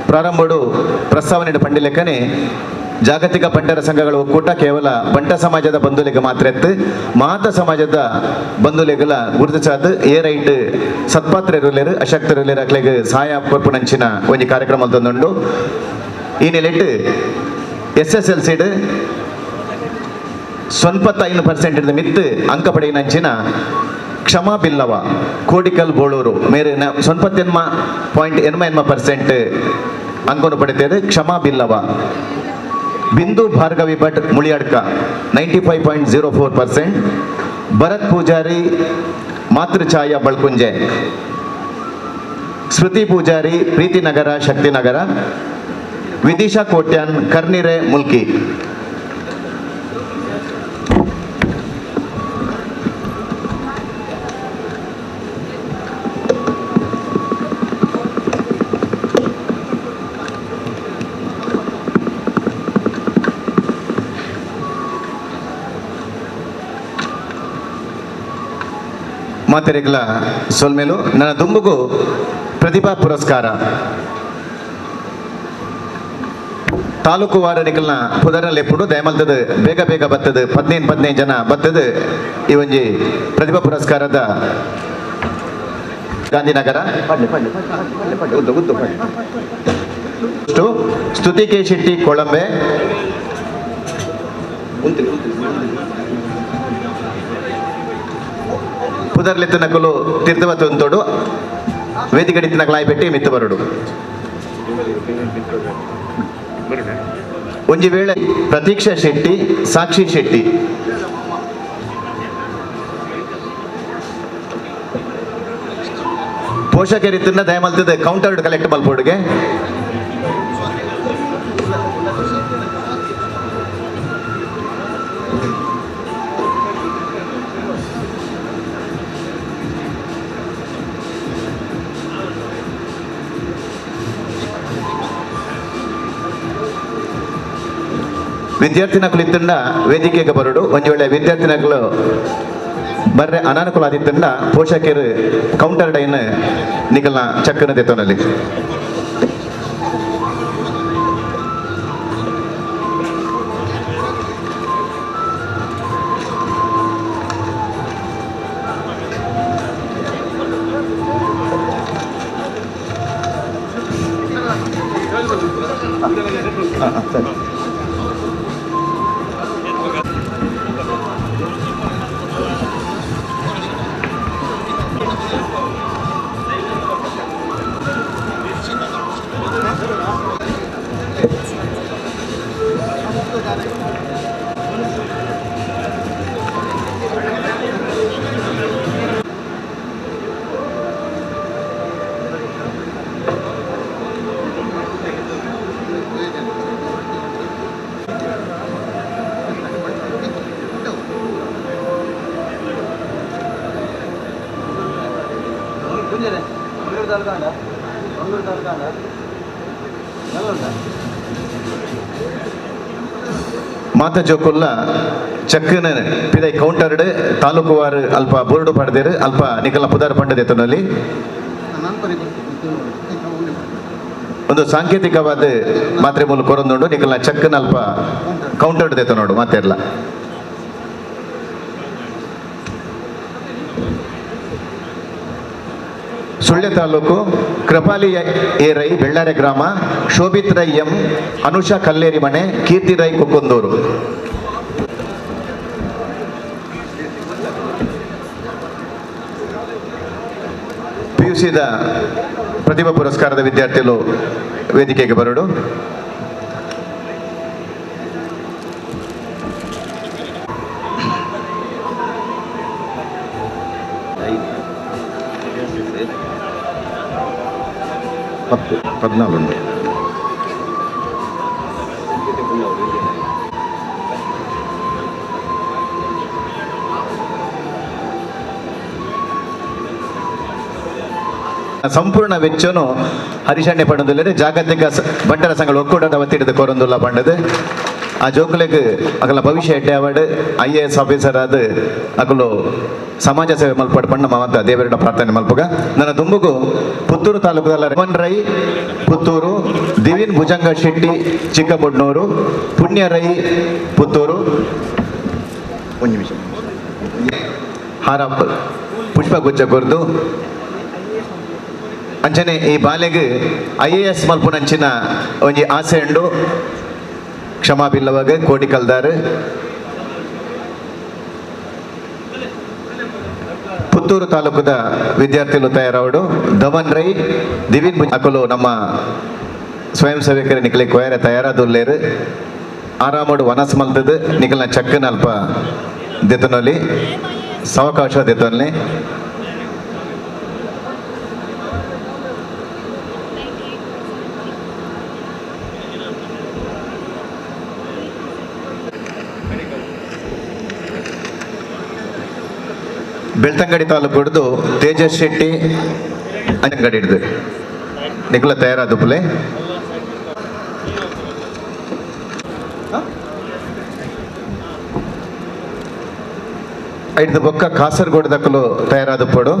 ಪ್ರಾರಂಭಡು ಪ್ರಸ್ತಾವನೆ ಪಂಡಿ ಲೆಕ್ಕನೆ ಜಾಗತಿಕ ಬಂಟರ ಸಂಘಗಳ ಒಕ್ಕೂಟ ಕೇವಲ ಬಂಟ ಸಮಾಜದ ಬಂಧುಲೆಗೆ ಮಾತ್ರ ಎತ್ತು ಮಾತ ಸಮಾಜದ ಬಂಧುಲೆಗಳ ಗುರುತಿಸಾದ ಏ ರೈಟ್ ಸತ್ಪಾತ್ರ ಇರಲೇರು ಅಶಕ್ತ ಇರಲೇರು ಅಕ್ಲೆಗೆ ಸಹಾಯ ಕೊರ್ಪುನಂಚಿನ ಒಂದು ಕಾರ್ಯಕ್ರಮ ತಂದುಂಡು. ಈ ನೆಲೆಟ್ಟು SSLC ಸ್ವಲ್ಪ 5% ಮಿತ್ತು ಅಂಕ ಪಡೆಯಿನಂಚಿನ ಕ್ಷಮಾ ಬಿಲ್ಲವ ಕೋಡಿಕಲ್ ಬೋಳೂರು ಮೇರೆ 90.8% ಅಂಕವನ್ನು ಪಡೆದಿದೆ. ಕ್ಷಮಾ ಬಿಲ್ಲವ ಬಿಂದು ಭಾರ್ಗವಿ ಭಟ್ ಮುಳಿಯಡ್ಕ 95.04%. ಭರತ್ ಪೂಜಾರಿ ಮಾತೃಛಾಯ ಬಳ್ಕುಂಜೆ ಸ್ಮೃತಿ ಪೂಜಾರಿ ಪ್ರೀತಿನಗರ ಶಕ್ತಿನಗರ ವಿದಿಶಾ ಕೋಟ್ಯಾನ್ ಕರ್ನಿರೆ ಮುಲ್ಕಿ. ಮಾತೆರೆಗ್ಲ ಸೊಲ್ಮೇಲು ನನ್ನ ದುಂಬುಗು ಪ್ರತಿಭಾ ಪುರಸ್ಕಾರ ತಾಲೂಕು ವಾರನಿಕಲ್ನ ಪುದರಲ್ಲೆಪ್ಪುಡು ದಯಮಲ್ತದ ಬೇಗ ಬೇಗ ಬತ್ತದ 15 ಜನ ಬತ್ತದ ಈ ಒಂಜಿ ಪ್ರತಿಭಾ ಪುರಸ್ಕಾರದ ಗಾಂಧಿನಗರ ಸ್ತುತಿ ಕೆ ಶೆಟ್ಟಿ ಕೊಳಂಬೆ ಪುದರ್ಲೆತ್ತ ನಕಲು ತೀರ್ಥವತ್ತು ಅಂತೋಡು ವೇದಿಕಡಿತ್ತಿನ ಕ್ಲಾಯ್ ಪೆಟ್ಟಿ ಮಿತ್ತು ಬರಡು. ಒಂಜಿ ವೇಳೆ ಪ್ರತೀಕ್ಷಾ ಶೆಟ್ಟಿ ಸಾಕ್ಷಿ ಶೆಟ್ಟಿ ಪೋಷಕರಿತ್ತಿನ ದಯಮಲ್ತದ ಕೌಂಟರ್ ಕಲೆಕ್ಟ್ ಮಲ್ಪೋಡ್ಗೆ ವಿದ್ಯಾರ್ಥಿನಕಲು ಇತ್ತಂಡ ವೇದಿಕೆಗೆ ಬರಡು. ಒಂದು ವೇಳೆ ವಿದ್ಯಾರ್ಥಿನಕಲು ಬರ್ರೆ ಅನಾನುಕೂಲ ಆದಿತ್ತಂಡ ಪೋಷಕರು ಕೌಂಟರ್ ಡೈನ್ ನಿಕಲ್ನ ಚಕ್ಕನ ತೆತ್ತೋನಲ್ಲಿ. ಮಾತ ಜೋಕುಲ್ಲ ಚಕ್ಕನ ಪಿದೈ ಕೌಂಟರ್ಡ್ ತಾಲೂಕುವಾರು ಅಲ್ಪ ಬೋರ್ಡು ಪಡೆದಿರು ಅಲ್ಪ ನಿಕಲ ಪುದಾರ ಪಂಡದೆತ್ತನಲ್ಲಿ ಒಂದು ಸಾಂಕೇತಿಕವಾದ ಮಾತ್ರೆ ಮೂಲಕ ಕೊರೊಂದುಂಡು ನಿಕಲ್ನ ಚಕ್ಕನ ಅಲ್ಪ ಕೌಂಟರ್ಡ್ ದೆತ್ತ ನೋಡು ಮಾತೆರ್ಲ ಸುಳ್ಯ ತಾಲೂಕು ಕೃಪಾಲಿ ಎ ರೈ ಬೆಳ್ಳಾರೆ ಗ್ರಾಮ ಶೋಭಿತ್ ರೈ ಎಂ ಅನುಷಾ ಕಲ್ಲೇರಿ ಮನೆ ಕೀರ್ತಿ ರೈ ಕುಕ್ಕುಂದೂರು. ಪಿಯುಸಿದ ಪ್ರತಿಭಾ ಪುರಸ್ಕಾರದ ವಿದ್ಯಾರ್ಥಿಗಳು ವೇದಿಕೆಗೆ ಬರೋಡು. ಹತ್ತು 14 ಸಂಪೂರ್ಣ ವೆಚ್ಚನು ಹರಿಶಾಣೆ ಪಂಡದಲ್ಲಿ ಜಾಗತಿಕ ಬಂಡರ ಸಂಘಗಳು ಒಕ್ಕೂಟದ ಒತ್ತಿಡದ ಕೋರೊಂದುಲ್ಲ ಪಂಡದು ಆ ಜೋಕುಲೆಗ್ ಅಕಲ ಭವಿಷ್ಯ ಎಡ್ಡೆ ಅವಾರ್ಡ್ IAS ಆಫೀಸರ್ ಆದ ಅಕಲು ಸಮಾಜ ಸೇವೆ ಮಲ್ಪಡ ಪಣ್ಣ ಮಾವಂತ ದೇವರಿಡ ಪ್ರಾರ್ಥನೆ ಮಲ್ಪಗ ನನ್ನ ದುಂಬುಗು ಪುತ್ತೂರು ತಾಲೂಕದಲ್ಲ ರಮನ್ ರೈ ಪುತ್ತೂರು, ದಿವಿನ್ ಭುಜಂಗ ಶೆಟ್ಟಿ ಚಿಕ್ಕಬುಡ್ನೂರು, ಪುಣ್ಯ ರೈ ಪುತ್ತೂರು ಒಂದು ನಿಮಿಷ ಹಾರ ಪುಷ್ಪಗುಚ್ಛ ಕೊರ್ದು ಅಂಚನೆ ಈ ಬಾಲೆಗ್ IAS ಮಲ್ಪುನಂಚಿನ ಒಂಜಿ ಆಸೆ ಉಂಡು ಕ್ಷಮಾ ಬಿಲ್ಲವಾಗ ಕೋಟಿ ಕಲ್ದಾರ್ ಪುತ್ತೂರು ತಾಲೂಕದ ವಿದ್ಯಾರ್ಥಿಗಳು ತಯಾರವಡು ಧವನ್ ರೈ ದಿವಿನ್ ಅಕಲು ನಮ್ಮ ಸ್ವಯಂ ಸೇವಕರ ನಿಕಲಿ ಕೊಯರ ತಯಾರಾದುಲ್ಲೇರು ಆರಾಮಡು ವನಸ್ ಮಲ್ತದ ನಿಕಲ್ನ ಚಕ್ಕನ ಅಲ್ಪ ದೆತನೊಲಿ ಸಾವಕಾಶ ದೆತೊಲ್ನೆ ಬೆಳ್ತಂಗಡಿ ತಾಲೂಕು ಹಿಡಿದು ತೇಜಸ್ ಶೆಟ್ಟಿ ಅಂಗಡಿ ಹಿಡಿದು ನಿಖಲ ತಯಾರಾದ ಪುಲೆ ಐದು ಬೊಕ್ಕ ಕಾಸರಗೋಡು ದಕ್ಕಲು ತಯಾರಾದ ಪಡು